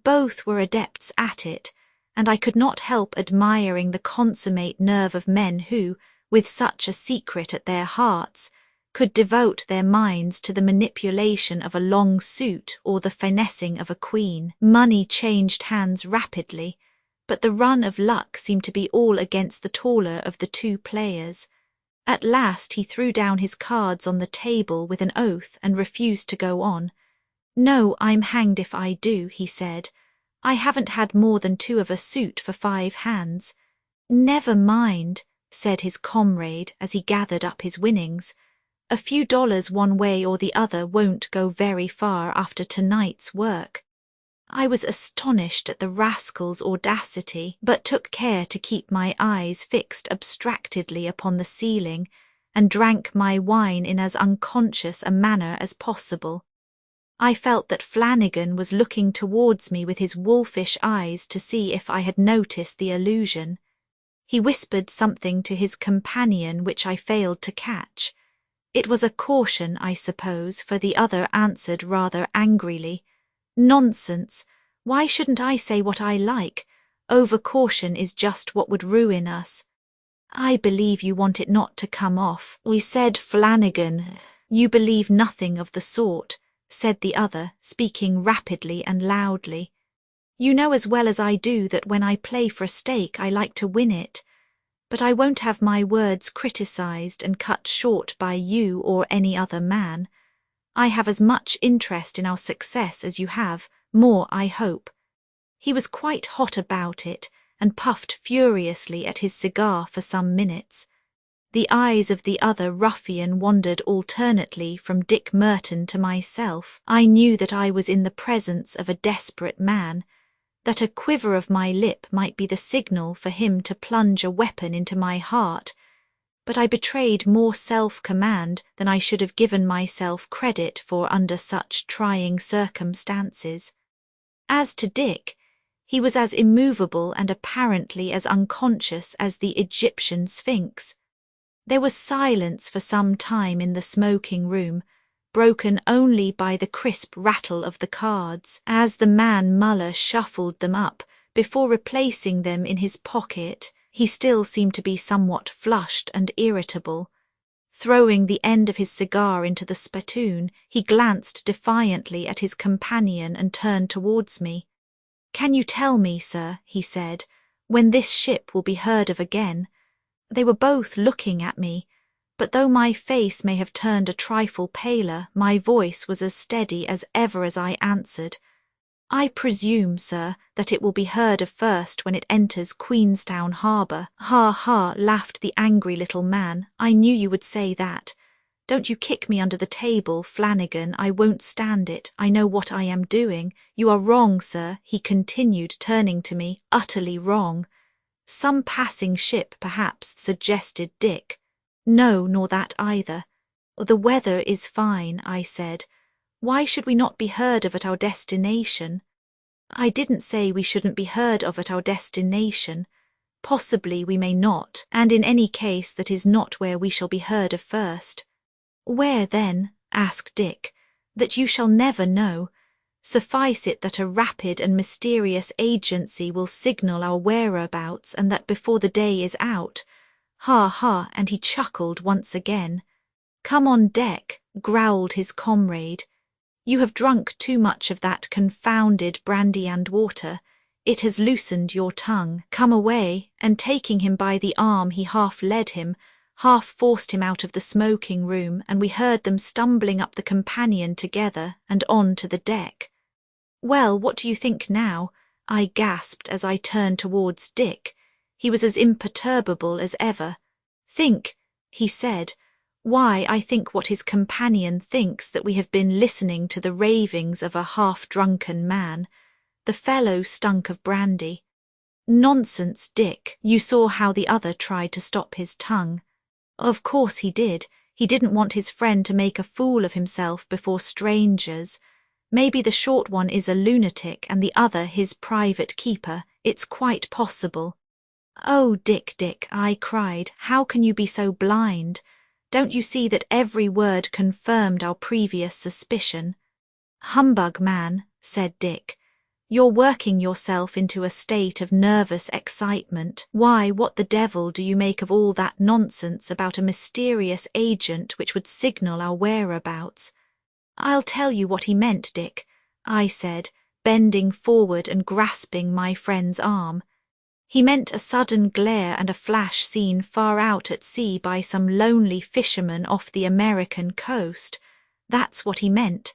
Both were adepts at it, and I could not help admiring the consummate nerve of men who, with such a secret at their hearts, could devote their minds to the manipulation of a long suit or the finessing of a queen. Money changed hands rapidly, but the run of luck seemed to be all against the taller of the 2 players. At last he threw down his cards on the table with an oath and refused to go on. No, I'm hanged if I do, he said. I haven't had more than 2 of a suit for 5 hands. Never mind, said his comrade as he gathered up his winnings. A few dollars one way or the other won't go very far after tonight's work. I was astonished at the rascal's audacity, but took care to keep my eyes fixed abstractedly upon the ceiling, and drank my wine in as unconscious a manner as possible. I felt that Flanagan was looking towards me with his wolfish eyes to see if I had noticed the allusion. He whispered something to his companion which I failed to catch. It was a caution, I suppose, for the other answered rather angrily, "Nonsense! Why shouldn't I say what I like? Over-caution is just what would ruin us." "I believe you want it not to come off," we said. Flanagan, "you believe nothing of the sort," said the other, speaking rapidly and loudly. "You know as well as I do that when I play for a stake I like to win it. But I won't have my words criticised and cut short by you or any other man. I have as much interest in our success as you have, more, I hope." He was quite hot about it and puffed furiously at his cigar for some minutes. The eyes of the other ruffian wandered alternately from Dick Merton to myself. I knew that I was in the presence of a desperate man, that a quiver of my lip might be the signal for him to plunge a weapon into my heart, but I betrayed more self-command than I should have given myself credit for under such trying circumstances. As to Dick, he was as immovable and apparently as unconscious as the Egyptian Sphinx. There was silence for some time in the smoking room, broken only by the crisp rattle of the cards, as the man Muller shuffled them up before replacing them in his pocket. He still seemed to be somewhat flushed and irritable. Throwing the end of his cigar into the spittoon, he glanced defiantly at his companion and turned towards me. "Can you tell me, sir," he said, "when this ship will be heard of again?" They were both looking at me, but though my face may have turned a trifle paler, my voice was as steady as ever as I answered, "I presume, sir, that it will be heard of first when it enters Queenstown harbour." "Ha, ha," laughed the angry little man, "I knew you would say that. Don't you kick me under the table, Flanagan, I won't stand it, I know what I am doing. You are wrong, sir," he continued, turning to me, "utterly wrong." "Some passing ship, perhaps," suggested Dick. "No, nor that either." "The weather is fine," I said. "Why should we not be heard of at our destination?" "I didn't say we shouldn't be heard of at our destination. Possibly we may not, and in any case that is not where we shall be heard of first." "Where then?" asked Dick. "That you shall never know. Suffice it that a rapid and mysterious agency will signal our whereabouts, and that before the day is out." "Ha, ha," and he chuckled once again. "Come on deck," growled his comrade. "You have drunk too much of that confounded brandy and water. It has loosened your tongue. Come away," and taking him by the arm he half led him, half forced him out of the smoking room, and we heard them stumbling up the companion together and on to the deck. "Well, what do you think now?" I gasped as I turned towards Dick. He was as imperturbable as ever. "Think," he said. "Why, I think what his companion thinks, that we have been listening to the ravings of a half-drunken man. The fellow stunk of brandy." "Nonsense, Dick. You saw how the other tried to stop his tongue." "Of course he did. He didn't want his friend to make a fool of himself before strangers. Maybe the short one is a lunatic and the other his private keeper. It's quite possible." "Oh, Dick, Dick," I cried, "how can you be so blind? Don't you see that every word confirmed our previous suspicion?" "Humbug, man," said Dick. "You're working yourself into a state of nervous excitement. Why, what the devil do you make of all that nonsense about a mysterious agent which would signal our whereabouts?" "I'll tell you what he meant, Dick," I said, bending forward and grasping my friend's arm. "He meant a sudden glare and a flash seen far out at sea by some lonely fisherman off the American coast. That's what he meant."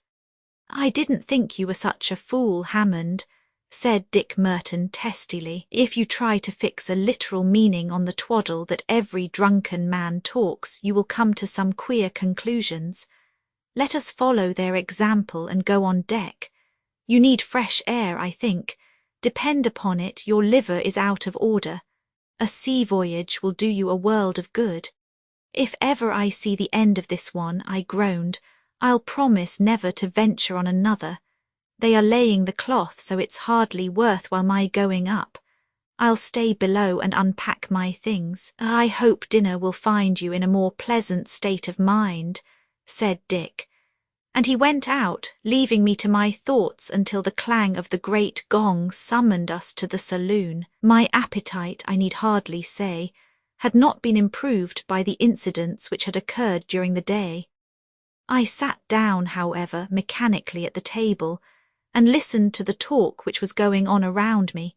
"I didn't think you were such a fool, Hammond," said Dick Merton testily. "If you try to fix a literal meaning on the twaddle that every drunken man talks, you will come to some queer conclusions. Let us follow their example and go on deck. You need fresh air, I think. Depend upon it, your liver is out of order. A sea voyage will do you a world of good." "If ever I see the end of this one," I groaned, "I'll promise never to venture on another. They are laying the cloth, so it's hardly worth while my going up. I'll stay below and unpack my things." "I hope dinner will find you in a more pleasant state of mind," said Dick. And he went out, leaving me to my thoughts until the clang of the great gong summoned us to the saloon. My appetite, I need hardly say, had not been improved by the incidents which had occurred during the day. I sat down, however, mechanically at the table, and listened to the talk which was going on around me.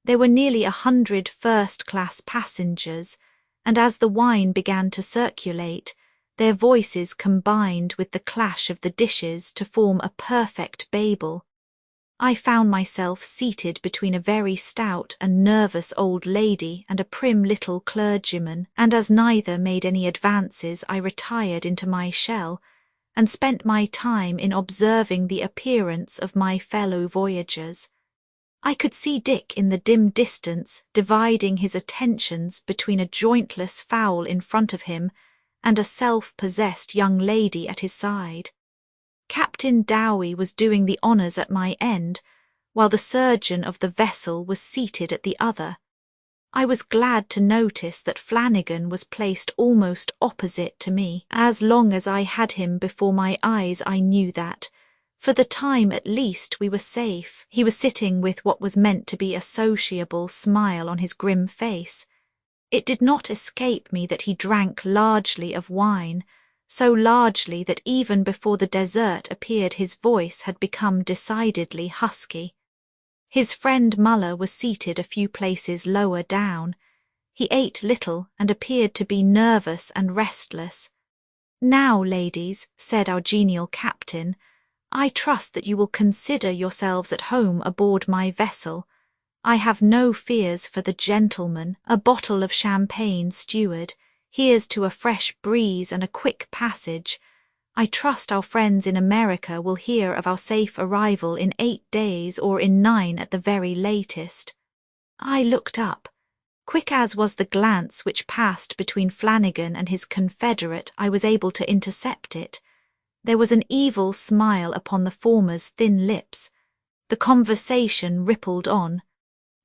There were nearly 100 first-class passengers, and as the wine began to circulate, their voices combined with the clash of the dishes to form a perfect babel. I found myself seated between a very stout and nervous old lady and a prim little clergyman, and as neither made any advances, I retired into my shell, and spent my time in observing the appearance of my fellow voyagers. I could see Dick in the dim distance, dividing his attentions between a jointless fowl in front of him and a self-possessed young lady at his side. Captain Dowie was doing the honours at my end, while the surgeon of the vessel was seated at the other. I was glad to notice that Flanagan was placed almost opposite to me. As long as I had him before my eyes, I knew that, for the time at least, we were safe. He was sitting with what was meant to be a sociable smile on his grim face. It did not escape me that he drank largely of wine, so largely that even before the dessert appeared his voice had become decidedly husky. His friend Muller was seated a few places lower down. He ate little and appeared to be nervous and restless. "Now, ladies," said our genial captain, "I trust that you will consider yourselves at home aboard my vessel. I have no fears for the gentlemen. A bottle of champagne, steward. Here's to a fresh breeze and a quick passage. I trust our friends in America will hear of our safe arrival in 8 days or in 9 at the very latest." I looked up. Quick as was the glance which passed between Flanagan and his confederate, I was able to intercept it. There was an evil smile upon the former's thin lips. The conversation rippled on.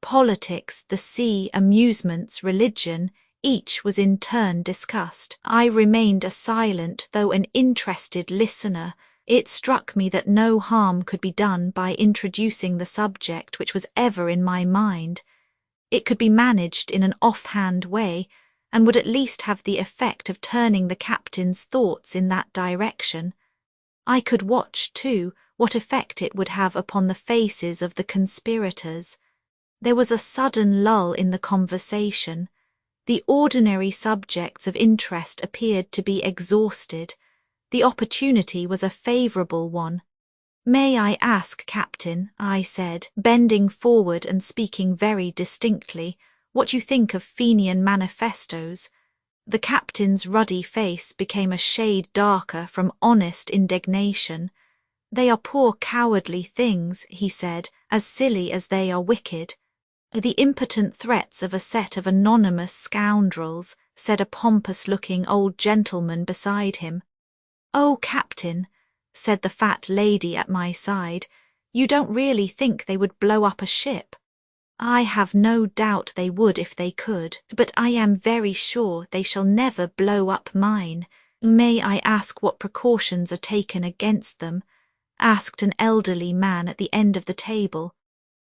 Politics, the sea, amusements, religion, each was in turn discussed. I remained a silent, though an interested listener. It struck me that no harm could be done by introducing the subject which was ever in my mind. It could be managed in an off-hand way, and would at least have the effect of turning the captain's thoughts in that direction. I could watch, too, what effect it would have upon the faces of the conspirators. There was a sudden lull in the conversation. The ordinary subjects of interest appeared to be exhausted. The opportunity was a favourable one. "May I ask, Captain," I said, bending forward and speaking very distinctly, "what you think of Fenian manifestos?" The captain's ruddy face became a shade darker from honest indignation. "They are poor cowardly things," he said, "as silly as they are wicked." "The impotent threats of a set of anonymous scoundrels," said a pompous-looking old gentleman beside him. "Oh, Captain," said the fat lady at my side, "you don't really think they would blow up a ship?" "I have no doubt they would if they could, but I am very sure they shall never blow up mine. May I ask what precautions are taken against them?" asked an elderly man at the end of the table.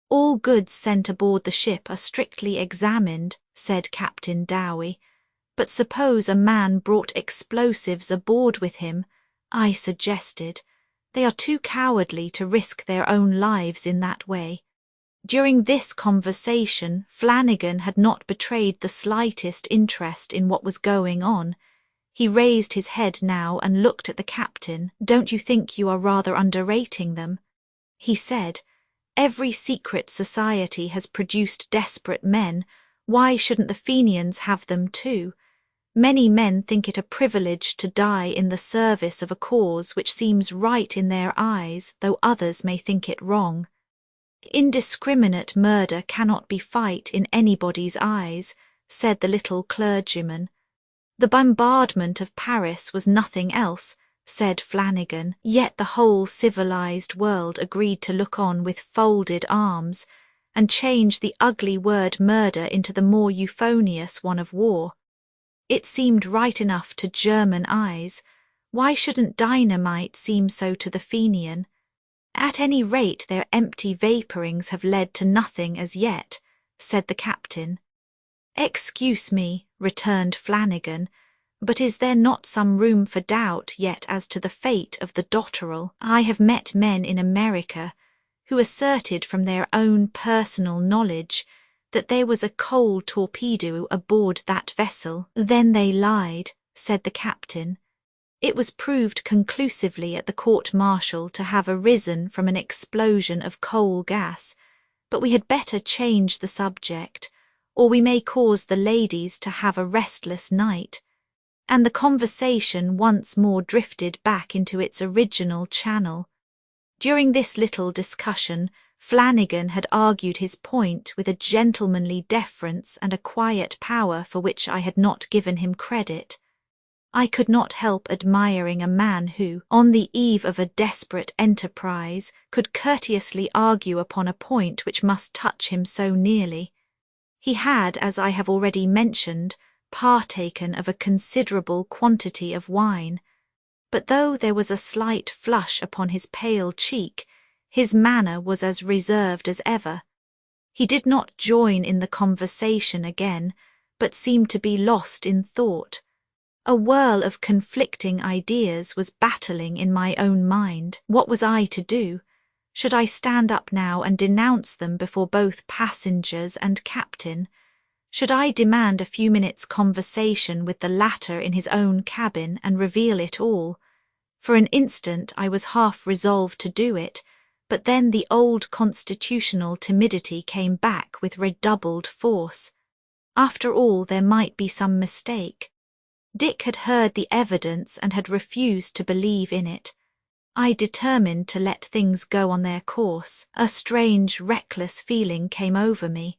"All goods sent aboard the ship are strictly examined," said Captain Dowie. "But suppose a man brought explosives aboard with him," I suggested. "They are too cowardly to risk their own lives in that way." During this conversation, Flanagan had not betrayed the slightest interest in what was going on. He raised his head now and looked at the captain. "Don't you think you are rather underrating them?" he said. "Every secret society has produced desperate men. Why shouldn't the Fenians have them too? Many men think it a privilege to die in the service of a cause which seems right in their eyes, though others may think it wrong. Indiscriminate murder cannot be fight in anybody's eyes," said the little clergyman. "The bombardment of Paris was nothing else," said Flanagan, "yet the whole civilized world agreed to look on with folded arms, and change the ugly word murder into the more euphonious one of war. It seemed right enough to German eyes. Why shouldn't dynamite seem so to the Fenian? At any rate their empty vapourings have led to nothing as yet," said the captain. "Excuse me," returned Flanagan, But is there not some room for doubt yet as to the fate of the Dotterel? I have met men in America who asserted from their own personal knowledge that there was a coal torpedo aboard that vessel. Then they lied, said the captain. It was proved conclusively at the court-martial to have arisen from an explosion of coal gas, but we had better change the subject, or we may cause the ladies to have a restless night. And the conversation once more drifted back into its original channel. During this little discussion, Flanagan had argued his point with a gentlemanly deference and a quiet power for which I had not given him credit. I could not help admiring a man who, on the eve of a desperate enterprise, could courteously argue upon a point which must touch him so nearly. He had, as I have already mentioned, partaken of a considerable quantity of wine, but though there was a slight flush upon his pale cheek, his manner was as reserved as ever. He did not join in the conversation again, but seemed to be lost in thought. A whirl of conflicting ideas was battling in my own mind. What was I to do? Should I stand up now and denounce them before both passengers and captain? Should I demand a few minutes' conversation with the latter in his own cabin and reveal it all? For an instant I was half resolved to do it, but then the old constitutional timidity came back with redoubled force. After all, there might be some mistake. Dick had heard the evidence and had refused to believe in it. I determined to let things go on their course. A strange, reckless feeling came over me.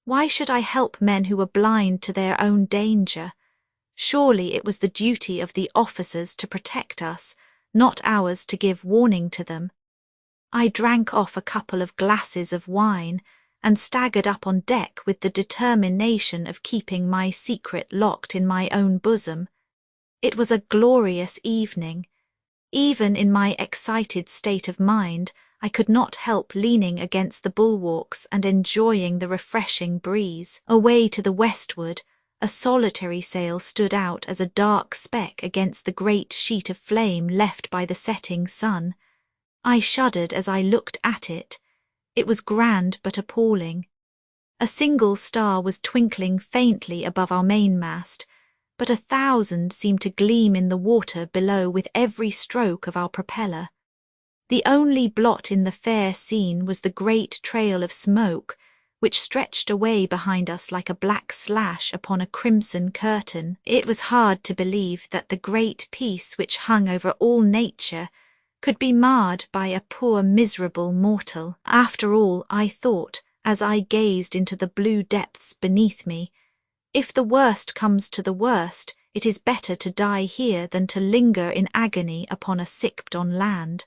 Why should I help men who were blind to their own danger? Surely it was the duty of the officers to protect us, not ours to give warning to them. I drank off a couple of glasses of wine and staggered up on deck with the determination of keeping my secret locked in my own bosom. It was a glorious evening. Even in my excited state of mind, I could not help leaning against the bulwarks and enjoying the refreshing breeze. Away to the westward, a solitary sail stood out as a dark speck against the great sheet of flame left by the setting sun. I shuddered as I looked at it. It was grand but appalling. A single star was twinkling faintly above our mainmast, but 1,000 seemed to gleam in the water below with every stroke of our propeller. The only blot in the fair scene was the great trail of smoke, which stretched away behind us like a black slash upon a crimson curtain. It was hard to believe that the great peace which hung over all nature could be marred by a poor miserable mortal. After all, I thought, as I gazed into the blue depths beneath me, if the worst comes to the worst, it is better to die here than to linger in agony upon a sick on land.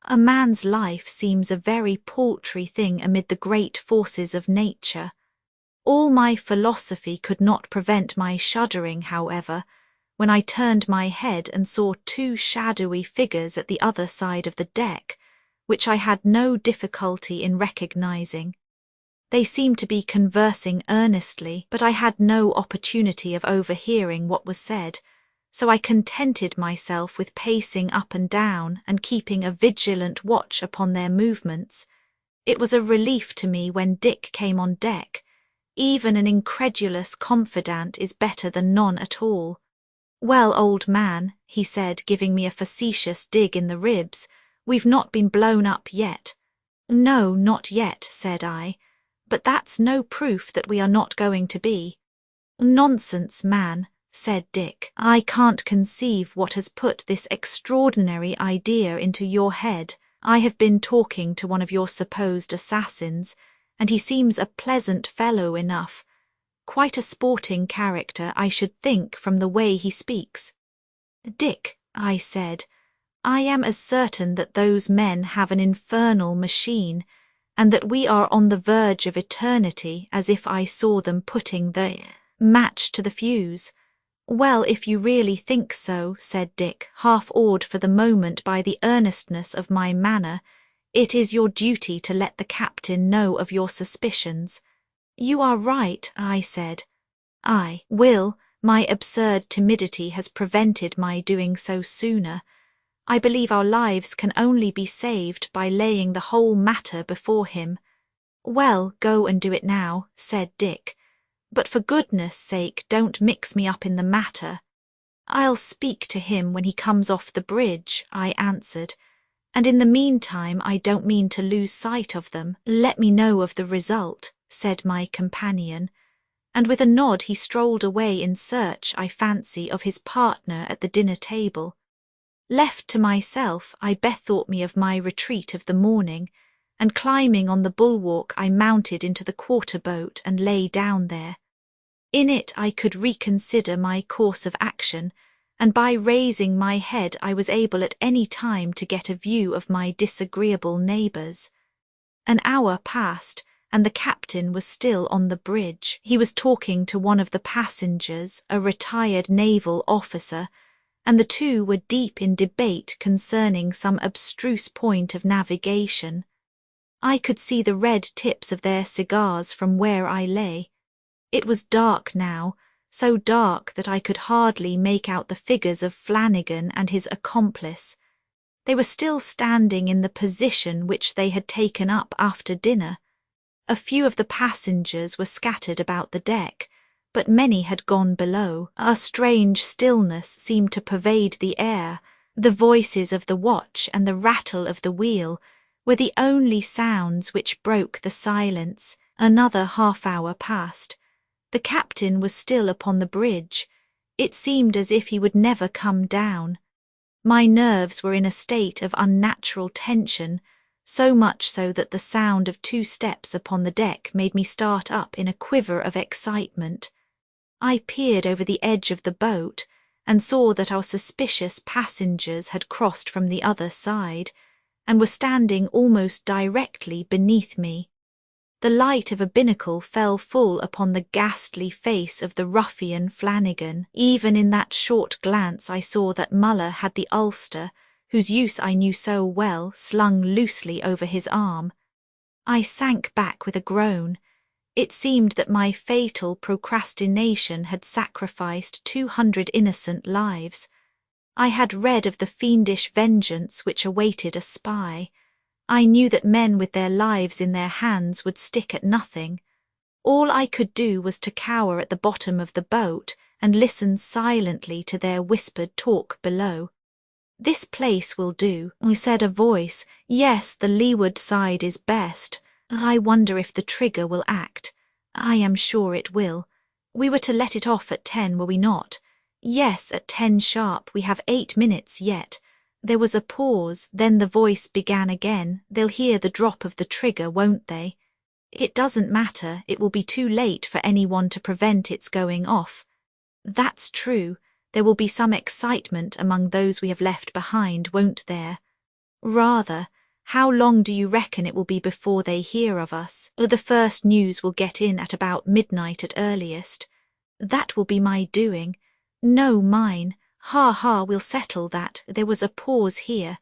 A man's life seems a very paltry thing amid the great forces of nature. All my philosophy could not prevent my shuddering, however, when I turned my head and saw 2 shadowy figures at the other side of the deck, which I had no difficulty in recognizing. They seemed to be conversing earnestly, but I had no opportunity of overhearing what was said, so I contented myself with pacing up and down and keeping a vigilant watch upon their movements. It was a relief to me when Dick came on deck. Even an incredulous confidant is better than none at all. "Well, old man," he said, giving me a facetious dig in the ribs, "we've not been blown up yet." "No, not yet," said I, "but that's no proof that we are not going to be." "Nonsense, man," said Dick. "I can't conceive what has put this extraordinary idea into your head. I have been talking to one of your supposed assassins, and he seems a pleasant fellow enough. Quite a sporting character, I should think, from the way he speaks." "Dick," I said, "I am as certain that those men have an infernal machine, and that we are on the verge of eternity as if I saw them putting the match to the fuse." "Well, if you really think so," said Dick, half awed for the moment by the earnestness of my manner, "it is your duty to let the captain know of your suspicions." "You are right," I said. "I will, My absurd timidity has prevented my doing so sooner. I believe our lives can only be saved by laying the whole matter before him." "Well, go and do it now," said Dick. "But for goodness' sake don't mix me up in the matter." "I'll speak to him when he comes off the bridge," I answered. "And in the meantime I don't mean to lose sight of them." "Let me know of the result," said my companion, and with a nod he strolled away in search, I fancy, of his partner at the dinner table. Left to myself, I bethought me of my retreat of the morning, and climbing on the bulwark I mounted into the quarter-boat and lay down there. In it I could reconsider my course of action, and by raising my head I was able at any time to get a view of my disagreeable neighbours. An hour passed, and the captain was still on the bridge. He was talking to one of the passengers, a retired naval officer, and the two were deep in debate concerning some abstruse point of navigation. I could see the red tips of their cigars from where I lay. It was dark now, so dark that I could hardly make out the figures of Flanagan and his accomplice. They were still standing in the position which they had taken up after dinner. A few of the passengers were scattered about the deck, but many had gone below. A strange stillness seemed to pervade the air. The voices of the watch and the rattle of the wheel were the only sounds which broke the silence. Another half-hour passed. The captain was still upon the bridge. It seemed as if he would never come down. My nerves were in a state of unnatural tension, so much so that the sound of 2 steps upon the deck made me start up in a quiver of excitement. I peered over the edge of the boat and saw that our suspicious passengers had crossed from the other side and were standing almost directly beneath me. The light of a binnacle fell full upon the ghastly face of the ruffian Flanagan. Even in that short glance I saw that Muller had the ulster, whose use I knew so well, slung loosely over his arm. I sank back with a groan. It seemed that my fatal procrastination had sacrificed 200 innocent lives. I had read of the fiendish vengeance which awaited a spy. I knew that men with their lives in their hands would stick at nothing. All I could do was to cower at the bottom of the boat and listen silently to their whispered talk below. "This place will do," said a voice. "Yes, the leeward side is best. I wonder if the trigger will act. I am sure it will. We were to let it off at 10, were we not? Yes, at 10 sharp. We have 8 minutes yet." There was a pause, then the voice began again. "They'll hear the drop of the trigger, won't they? It doesn't matter, it will be too late for anyone to prevent its going off. That's true, there will be some excitement among those we have left behind, won't there? Rather. How long do you reckon it will be before they hear of us? The first news will get in at about midnight at earliest. That will be my doing. No, mine. Ha ha, we'll settle that." There was a pause here.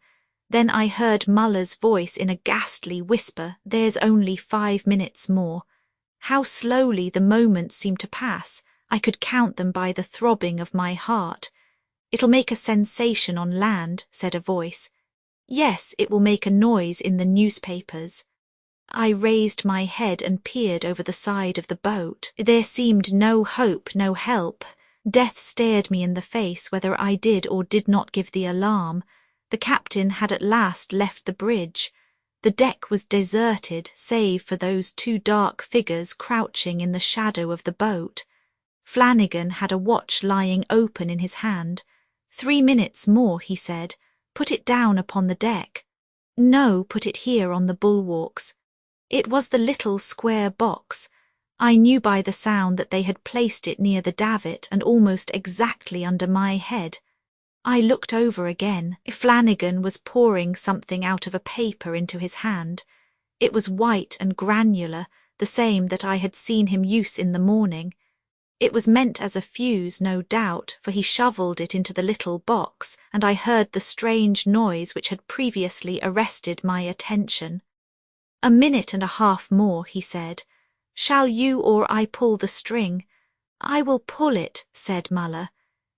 Then I heard Muller's voice in a ghastly whisper. "There's only 5 minutes more." How slowly the moments seemed to pass. I could count them by the throbbing of my heart. "It'll make a sensation on land," said a voice. "Yes, it will make a noise in the newspapers." I raised my head and peered over the side of the boat. There seemed no hope, no help. Death stared me in the face whether I did or did not give the alarm. The captain had at last left the bridge. The deck was deserted, save for those 2 dark figures crouching in the shadow of the boat. Flanagan had a watch lying open in his hand. 3 minutes more, he said. "Put it down upon the deck." "No, put it here on the bulwarks." It was the little square box. I knew by the sound that they had placed it near the davit and almost exactly under my head. I looked over again. Flanagan was pouring something out of a paper into his hand. It was white and granular, the same that I had seen him use in the morning. It was meant as a fuse, no doubt, for he shovelled it into the little box, and I heard the strange noise which had previously arrested my attention. "A minute and a half more," he said. "Shall you or I pull the string?" I will pull it, said Muller.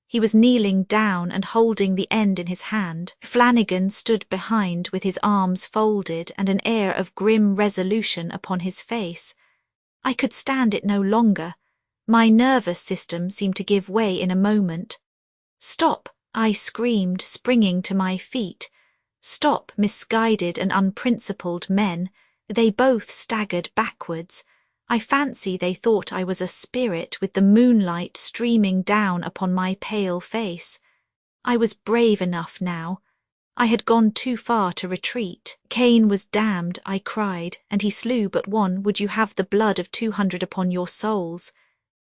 He was kneeling down and holding the end in his hand. Flanagan stood behind with his arms folded and an air of grim resolution upon his face. I could stand it no longer. My nervous system seemed to give way in a moment. Stop, I screamed, springing to my feet. Stop, misguided and unprincipled men. They both staggered backwards. I fancy they thought I was a spirit with the moonlight streaming down upon my pale face. I was brave enough now. I had gone too far to retreat. Cain was damned, I cried, and he slew but one. Would you have the blood of 200 upon your souls?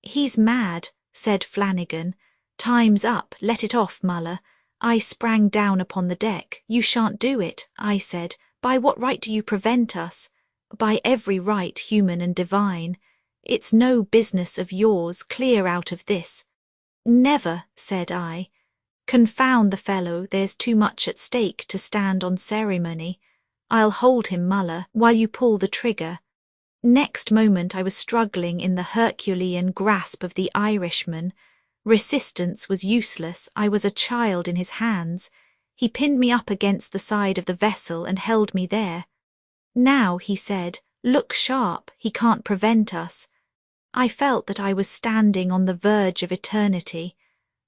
He's mad, said Flanagan. Time's up, let it off, Muller. I sprang down upon the deck. You shan't do it, I said. By what right do you prevent us? By every right, human and divine. It's no business of yours, clear out of this. Never, said I. Confound the fellow, there's too much at stake to stand on ceremony. I'll hold him, Muller, while you pull the trigger. Next moment I was struggling in the Herculean grasp of the Irishman. Resistance was useless. I was a child in his hands. He pinned me up against the side of the vessel and held me there. Now, he said, look sharp, he can't prevent us. I felt that I was standing on the verge of eternity.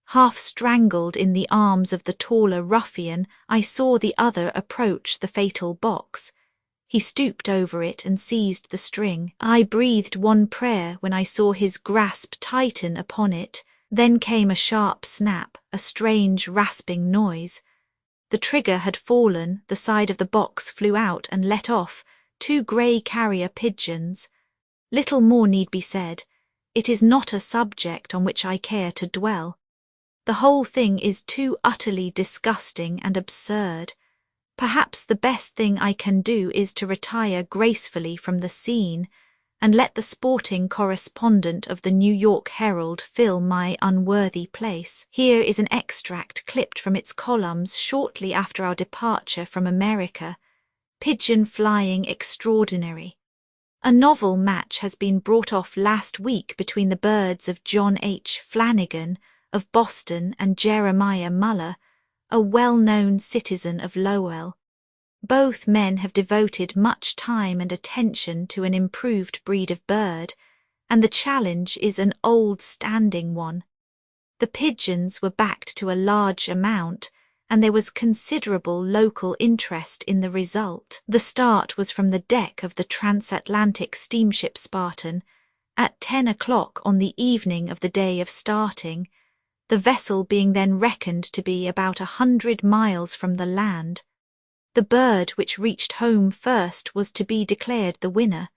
Half strangled in the arms of the taller ruffian, I saw the other approach the fatal box. He stooped over it and seized the string. I breathed one prayer when I saw his grasp tighten upon it. Then came a sharp snap, a strange rasping noise. The trigger had fallen, the side of the box flew out and let off 2 grey carrier pigeons. Little more need be said. It is not a subject on which I care to dwell. The whole thing is too utterly disgusting and absurd. Perhaps the best thing I can do is to retire gracefully from the scene, and let the sporting correspondent of the New York Herald fill my unworthy place. Here is an extract clipped from its columns shortly after our departure from America. Pigeon flying extraordinary. A novel match has been brought off last week between the birds of John H. Flanagan of Boston and Jeremiah Muller, a well-known citizen of Lowell. Both men have devoted much time and attention to an improved breed of bird, and the challenge is an old standing one. The pigeons were backed to a large amount, and there was considerable local interest in the result. The start was from the deck of the transatlantic steamship Spartan at 10 o'clock on the evening of the day of starting, the vessel being then reckoned to be about 100 miles from the land. The bird which reached home first was to be declared the winner.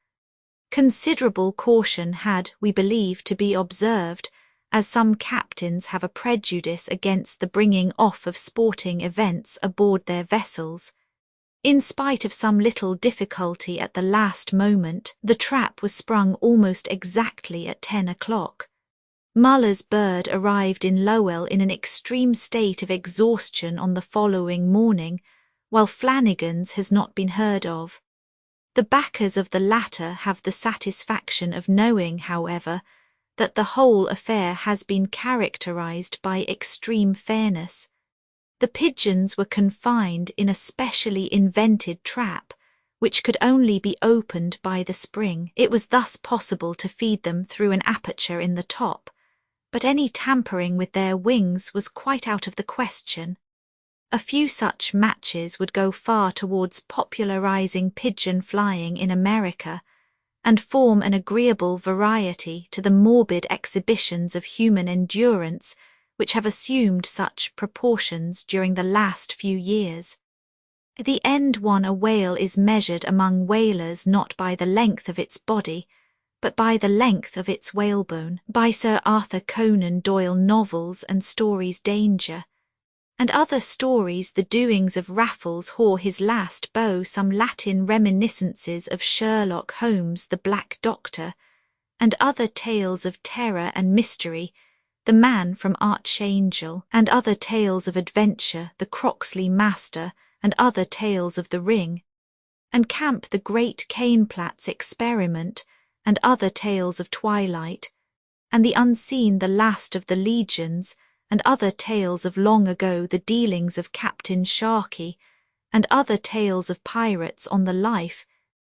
Considerable caution had, we believe, to be observed, as some captains have a prejudice against the bringing off of sporting events aboard their vessels. In spite of some little difficulty at the last moment, the trap was sprung almost exactly at 10 o'clock. Muller's bird arrived in Lowell in an extreme state of exhaustion on the following morning, while Flanagan's has not been heard of. The backers of the latter have the satisfaction of knowing, however, that the whole affair has been characterized by extreme fairness. The pigeons were confined in a specially invented trap, which could only be opened by the spring. It was thus possible to feed them through an aperture in the top, but any tampering with their wings was quite out of the question. A few such matches would go far towards popularizing pigeon flying in America, and form an agreeable variety to the morbid exhibitions of human endurance which have assumed such proportions during the last few years. The end won a whale is measured among whalers not by the length of its body, but by the length of its whalebone. By Sir Arthur Conan Doyle novels and stories Danger, and other stories the doings of Raffles Haw his last beau, some Latin reminiscences of Sherlock Holmes the Black Doctor, and other tales of terror and mystery, the Man from Archangel, and other tales of adventure, the Croxley Master, and other tales of the Ring, and Camp the Great Cainplatz Experiment, and other tales of Twilight, and the unseen the last of the legions, and other tales of long ago the dealings of Captain Sharkey, and other tales of pirates on the life,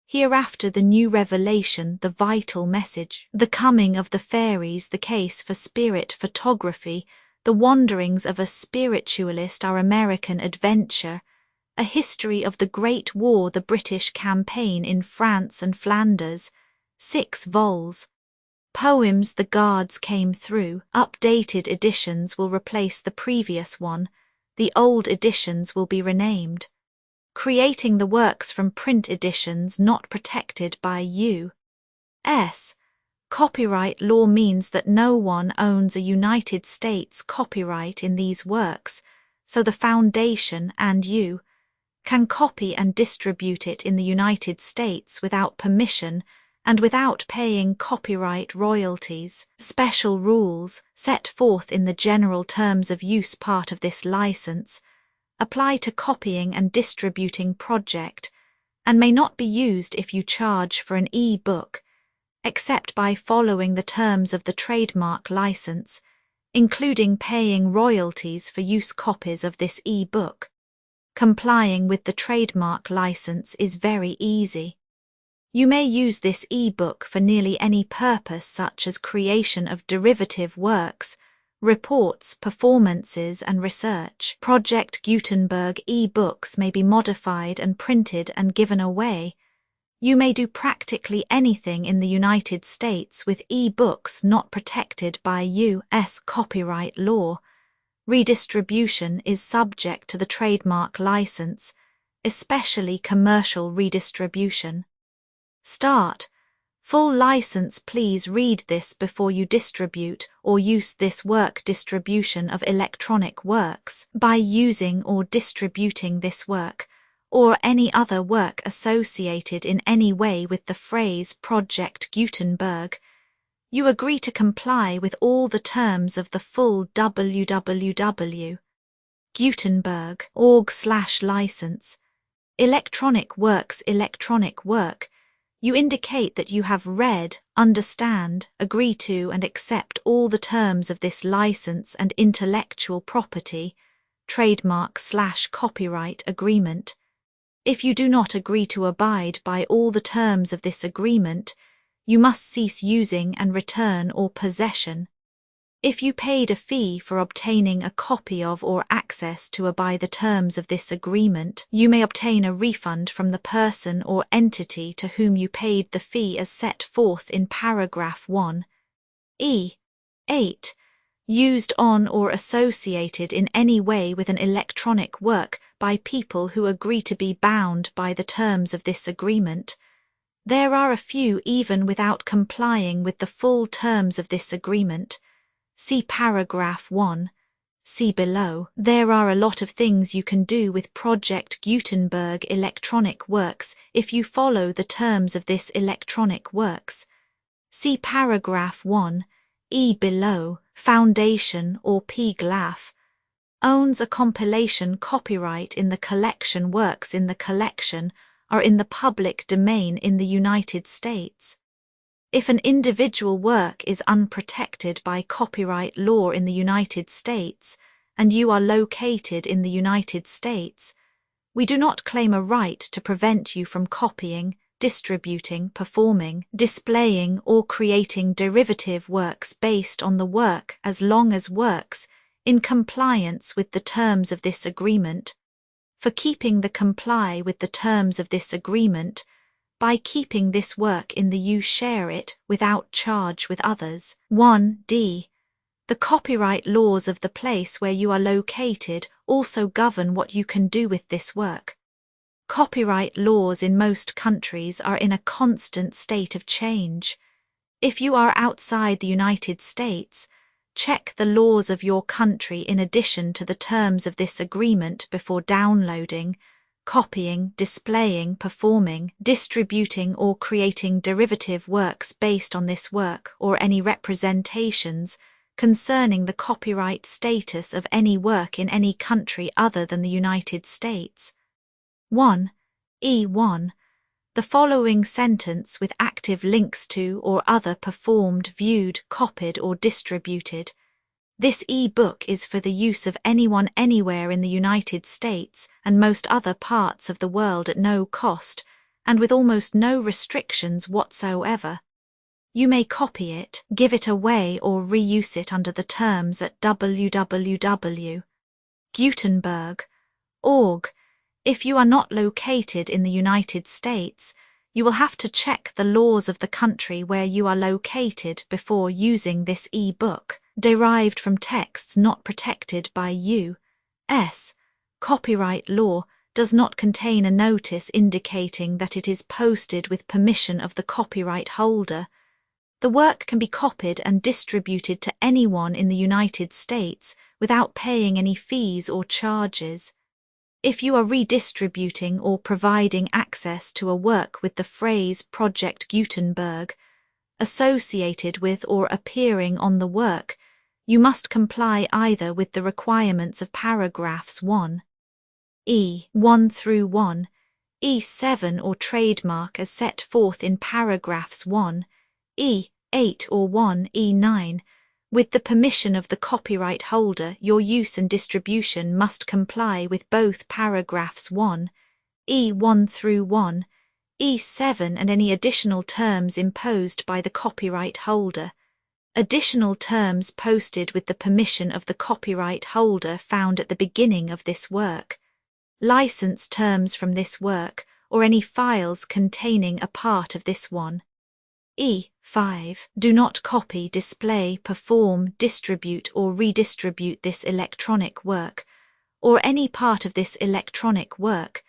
hereafter the new revelation, the vital message, the coming of the fairies, the case for spirit photography, the wanderings of a spiritualist, our American adventure, a history of the Great War, the British campaign in France and Flanders, 6 vols. Poems The Guards Came Through. Updated editions will replace the previous one, the old editions will be renamed. Creating the works from print editions not protected by U.S. copyright law means that no one owns a United States copyright in these works, so the Foundation and you can copy and distribute it in the United States without permission and without paying copyright royalties. Special rules, set forth in the general terms of use part of this license, apply to copying and distributing project, and may not be used if you charge for an e-book, except by following the terms of the trademark license, including paying royalties for use copies of this e-book. Complying with the trademark license is very easy. You may use this e-book for nearly any purpose, such as creation of derivative works, reports, performances, and research. Project Gutenberg e-books may be modified and printed and given away. You may do practically anything in the United States with e-books not protected by U.S. copyright law. Redistribution is subject to the trademark license, especially commercial redistribution. Start. Full license. Please read this before you distribute or use this work. Distribution of electronic works. By using or distributing this work, or any other work associated in any way with the phrase Project Gutenberg, you agree to comply with all the terms of the full www.gutenberg.org/license. Electronic works. Electronic work. You indicate that you have read, understand, agree to and accept all the terms of this license and intellectual property, trademark/copyright agreement. If you do not agree to abide by all the terms of this agreement, you must cease using and return or possession. If you paid a fee for obtaining a copy of or access to by the terms of this agreement, you may obtain a refund from the person or entity to whom you paid the fee as set forth in paragraph 1. 8. Used on or associated in any way with an electronic work by people who agree to be bound by the terms of this agreement. There are a few even without complying with the full terms of this agreement. See paragraph 1. See below. There are a lot of things you can do with Project Gutenberg electronic works if you follow the terms of this electronic works. See paragraph 1. Below. Foundation or PGLAF owns a compilation copyright in the collection. Works in the collection are in the public domain in the United States. If an individual work is unprotected by copyright law in the United States, and you are located in the United States, we do not claim a right to prevent you from copying, distributing, performing, displaying, or creating derivative works based on the work as long as works, in compliance with the terms of this agreement, for keeping the comply with the terms of this agreement, by keeping this work in the you share it without charge with others. 1d. The copyright laws of the place where you are located also govern what you can do with this work. Copyright laws in most countries are in a constant state of change. If you are outside the United States, check the laws of your country in addition to the terms of this agreement before downloading, copying, displaying, performing, distributing or creating derivative works based on this work or any representations concerning the copyright status of any work in any country other than the United States. 1. The following sentence with active links to or other performed, viewed, copied, or distributed. This e-book is for the use of anyone anywhere in the United States and most other parts of the world at no cost, and with almost no restrictions whatsoever. You may copy it, give it away, or reuse it under the terms at www.gutenberg.org. If you are not located in the United States, you will have to check the laws of the country where you are located before using this e-book, derived from texts not protected by U.S. copyright law, does not contain a notice indicating that it is posted with permission of the copyright holder. The work can be copied and distributed to anyone in the United States without paying any fees or charges. If you are redistributing or providing access to a work with the phrase Project Gutenberg associated with or appearing on the work, you must comply either with the requirements of paragraphs 1(e)(1 through 1(e)(7) or trademark as set forth in paragraphs 1(e)(8) or 1(e)(9). With the permission of the copyright holder, your use and distribution must comply with both paragraphs 1(e)(1 through 1(e)(7) and any additional terms imposed by the copyright holder. Additional terms posted with the permission of the copyright holder found at the beginning of this work. License terms from this work, or any files containing a part of this one. E5. Do not copy, display, perform, distribute, or redistribute this electronic work, or any part of this electronic work,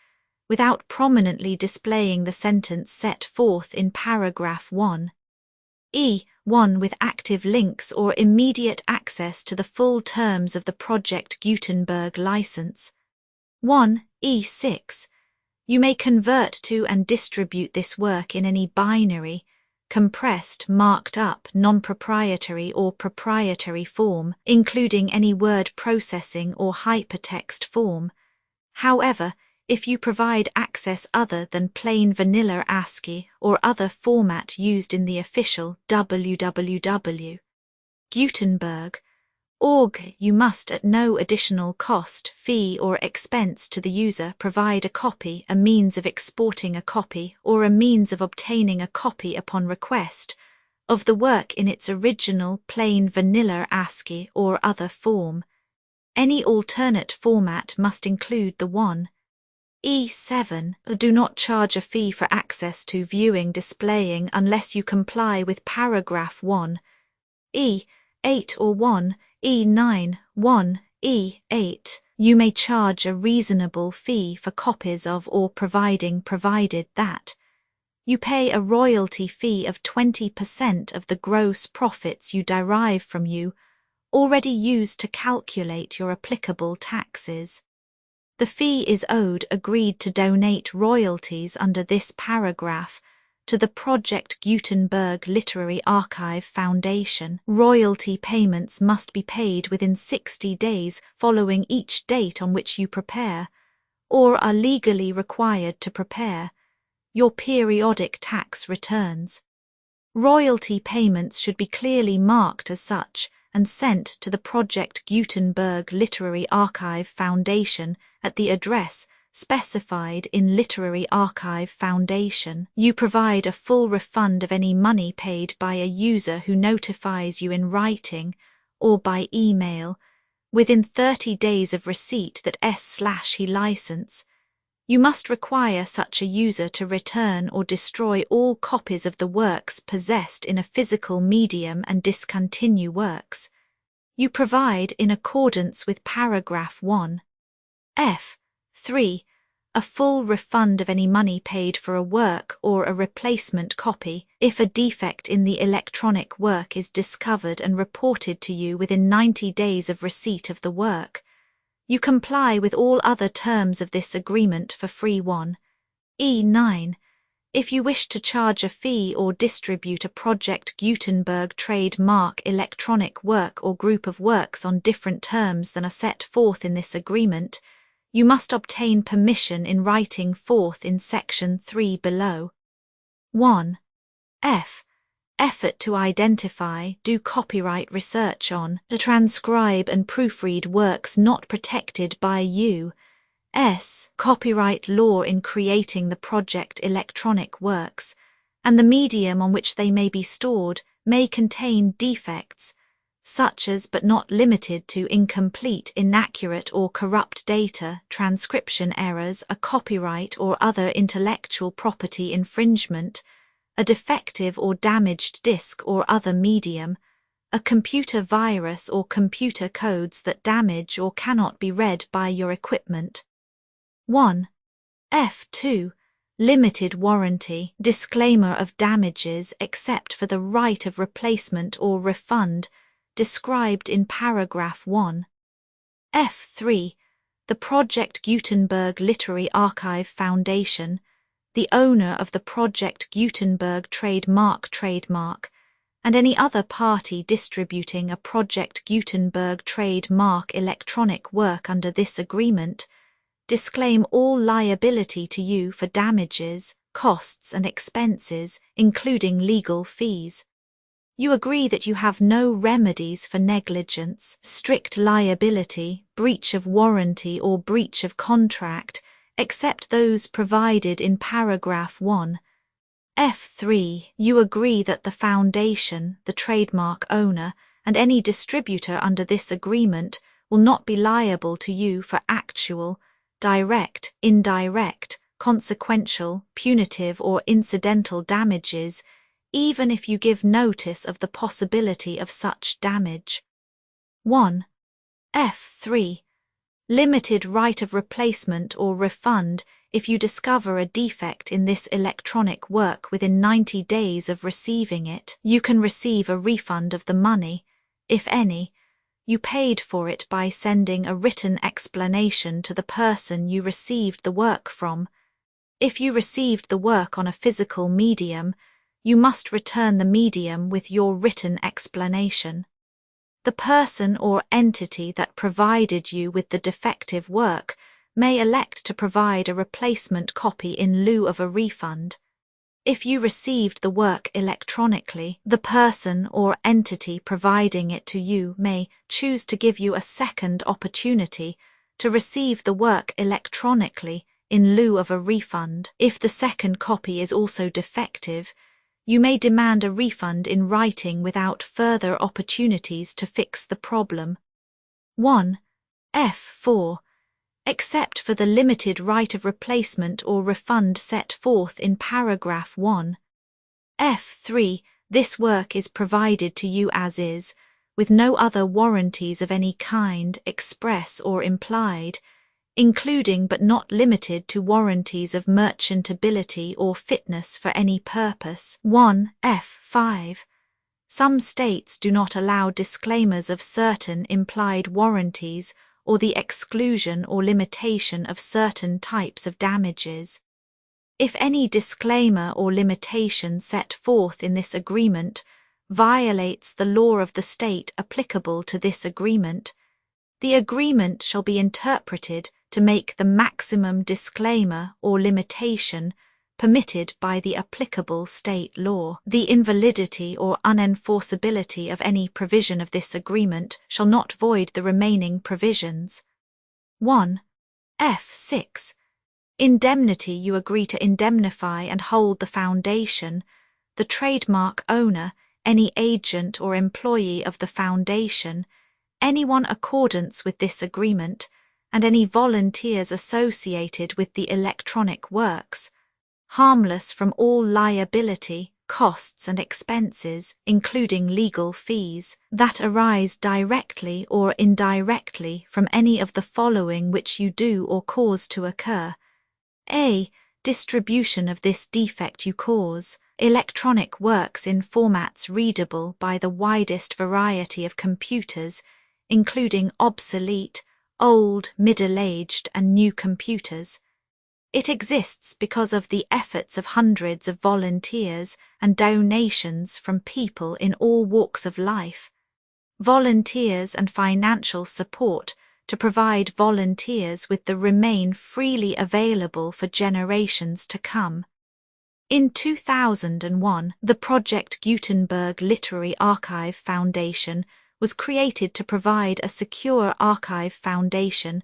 without prominently displaying the sentence set forth in paragraph 1(e)(1) with active links or immediate access to the full terms of the Project Gutenberg license. 1(e)(6). You may convert to and distribute this work in any binary, compressed, marked up, non-proprietary or proprietary form, including any word processing or hypertext form. However, if you provide access other than plain vanilla ASCII or other format used in the official www.gutenberg.org, you must at no additional cost, fee or expense to the user provide a copy, a means of exporting a copy, or a means of obtaining a copy upon request, of the work in its original plain vanilla ASCII or other form. Any alternate format must include the 1(e)(7). Do not charge a fee for access to viewing displaying unless you comply with paragraph 1(e)(8) or 1(e)(9). 1(e)(8). You may charge a reasonable fee for copies of or provided that you pay a royalty fee of 20% of the gross profits you derive from you, already used to calculate your applicable taxes. The fee is owed agreed to donate royalties under this paragraph to the Project Gutenberg Literary Archive Foundation. Royalty payments must be paid within 60 days following each date on which you prepare, or are legally required to prepare, your periodic tax returns. Royalty payments should be clearly marked as such and sent to the Project Gutenberg Literary Archive Foundation at the address specified in Literary Archive Foundation. You provide a full refund of any money paid by a user who notifies you in writing or by email within 30 days of receipt that S/he license. You must require such a user to return or destroy all copies of the works possessed in a physical medium and discontinue works. You provide, in accordance with paragraph 1(f)(3), a full refund of any money paid for a work or a replacement copy if a defect in the electronic work is discovered and reported to you within 90 days of receipt of the work. You comply with all other terms of this agreement for free. 1(e)(9). If you wish to charge a fee or distribute a Project Gutenberg trademark electronic work or group of works on different terms than are set forth in this agreement, You must obtain permission in writing forth in section 3 below. 1. F. Effort to identify, do copyright research on, transcribe and proofread works not protected by U.S. copyright law in creating the project electronic works, and the medium on which they may be stored may contain defects, such as but not limited to incomplete, inaccurate or corrupt data, transcription errors, a copyright or other intellectual property infringement, a defective or damaged disk or other medium, a computer virus or computer codes that damage or cannot be read by your equipment. 1. F2. Limited warranty, disclaimer of damages except for the right of replacement or refund, described in paragraph 1. F3. The Project Gutenberg Literary Archive Foundation, the owner of the Project Gutenberg trademark, and any other party distributing a Project Gutenberg trademark electronic work under this agreement, disclaim all liability to you for damages, costs and expenses, including legal fees. You agree that you have no remedies for negligence, strict liability, breach of warranty or breach of contract, except those provided in paragraph 1. F3. You agree that the foundation, the trademark owner, and any distributor under this agreement will not be liable to you for actual, direct, indirect, consequential, punitive or incidental damages, even if you give notice of the possibility of such damage. 1. F3. Limited right of replacement or refund if you discover a defect in this electronic work within 90 days of receiving it. You can receive a refund of the money, if any, you paid for it by sending a written explanation to the person you received the work from. If you received the work on a physical medium, you must return the medium with your written explanation. The person or entity that provided you with the defective work may elect to provide a replacement copy in lieu of a refund. If you received the work electronically, the person or entity providing it to you may choose to give you a second opportunity to receive the work electronically in lieu of a refund. If the second copy is also defective, you may demand a refund in writing without further opportunities to fix the problem. 1. F4. Except for the limited right of replacement or refund set forth in paragraph 1. F3. This work is provided to you as is, with no other warranties of any kind, express or implied, including but not limited to warranties of merchantability or fitness for any purpose. 1. F5. Some states do not allow disclaimers of certain implied warranties or the exclusion or limitation of certain types of damages. If any disclaimer or limitation set forth in this agreement violates the law of the state applicable to this agreement, the agreement shall be interpreted to make the maximum disclaimer or limitation permitted by the applicable state law. The invalidity or unenforceability of any provision of this agreement shall not void the remaining provisions. 1. F6. Indemnity. You agree to indemnify and hold the foundation, the trademark owner, any agent or employee of the foundation, anyone accordance with this agreement, and any volunteers associated with the electronic works, harmless from all liability, costs and expenses, including legal fees, that arise directly or indirectly from any of the following which you do or cause to occur. A. Distribution of this defect you cause, electronic works in formats readable by the widest variety of computers, including obsolete, old, middle-aged and new computers. It exists because of the efforts of hundreds of volunteers and donations from people in all walks of life. Volunteers and financial support to provide volunteers with the remain freely available for generations to come. In 2001, the Project Gutenberg Literary Archive Foundation was created to provide a secure archive foundation,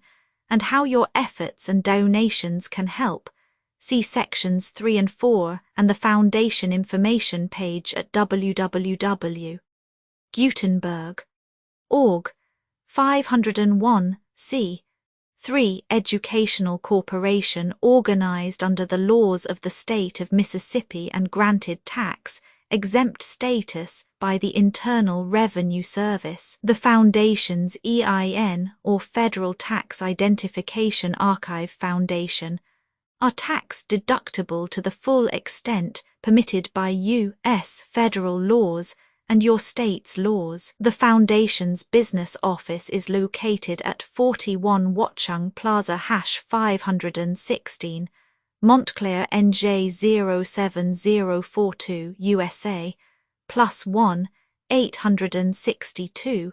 and how your efforts and donations can help. See sections 3 and 4 and the foundation information page at www.gutenberg.org. 501 c. 3. Educational corporation organized under the laws of the state of Mississippi and granted tax-exempt status by the Internal Revenue Service. The Foundation's EIN, or Federal Tax Identification Archive Foundation, are tax-deductible to the full extent permitted by U.S. federal laws and your state's laws. The Foundation's business office is located at 41 Watchung Plaza #516, Montclair, NJ 07042, USA, +1 862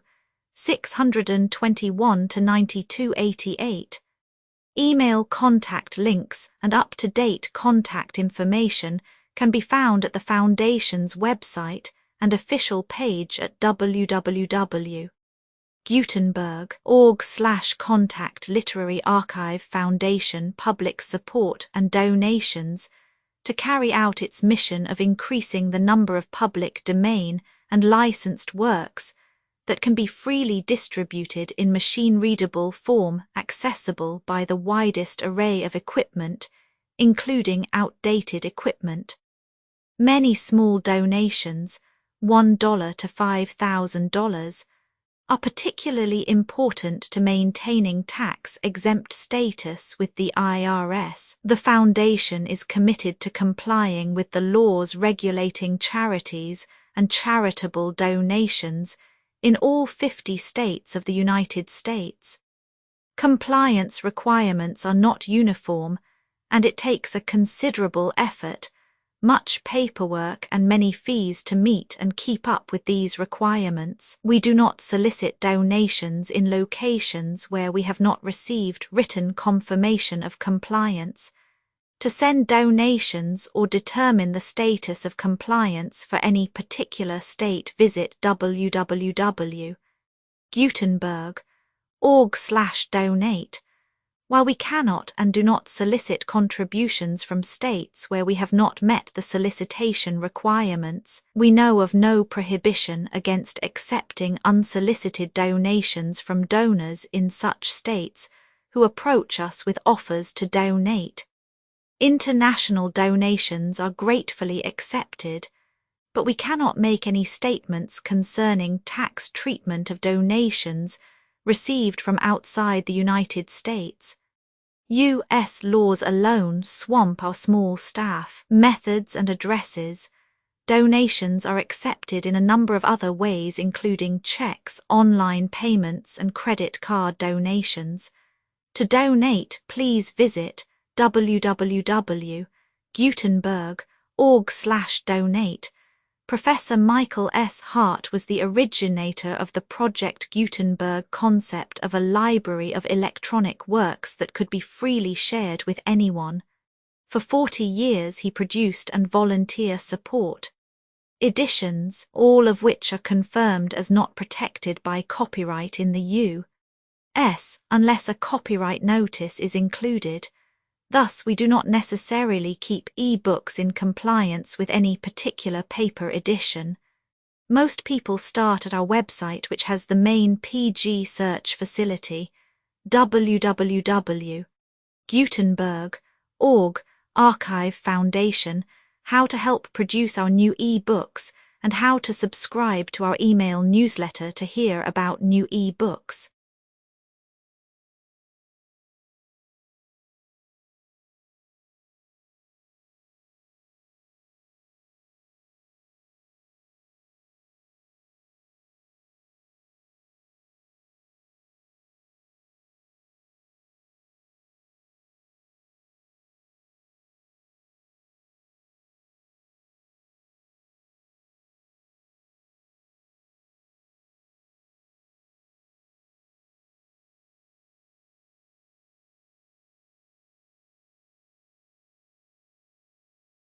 621 9288. Email contact links and up-to-date contact information can be found at the Foundation's website and official page at www.gutenberg.org/contact Literary Archive Foundation public support and donations to carry out its mission of increasing the number of public domain and licensed works that can be freely distributed in machine-readable form accessible by the widest array of equipment, including outdated equipment. Many small donations, $1 to $5,000, are particularly important to maintaining tax-exempt status with the IRS. The Foundation is committed to complying with the laws regulating charities and charitable donations in all 50 states of the United States. Compliance requirements are not uniform, and it takes a considerable effort, much paperwork and many fees to meet and keep up with these requirements. We do not solicit donations in locations where we have not received written confirmation of compliance. To send donations or determine the status of compliance for any particular state, visit www.gutenberg.org/donate. While we cannot and do not solicit contributions from states where we have not met the solicitation requirements, we know of no prohibition against accepting unsolicited donations from donors in such states who approach us with offers to donate. International donations are gratefully accepted, but we cannot make any statements concerning tax treatment of donations received from outside the United States. U.S. laws alone swamp our small staff. Methods and addresses. Donations are accepted in a number of other ways, including checks, online payments, and credit card donations. To donate, please visit www.gutenberg.org/donate. Professor Michael S. Hart was the originator of the Project Gutenberg concept of a library of electronic works that could be freely shared with anyone. For 40 years he produced and volunteer support editions, all of which are confirmed as not protected by copyright in the U.S. unless a copyright notice is included. Thus, we do not necessarily keep e-books in compliance with any particular paper edition. Most people start at our website, which has the main PG search facility, www.gutenberg.org, Archive Foundation, how to help produce our new e-books, and how to subscribe to our email newsletter to hear about new e-books.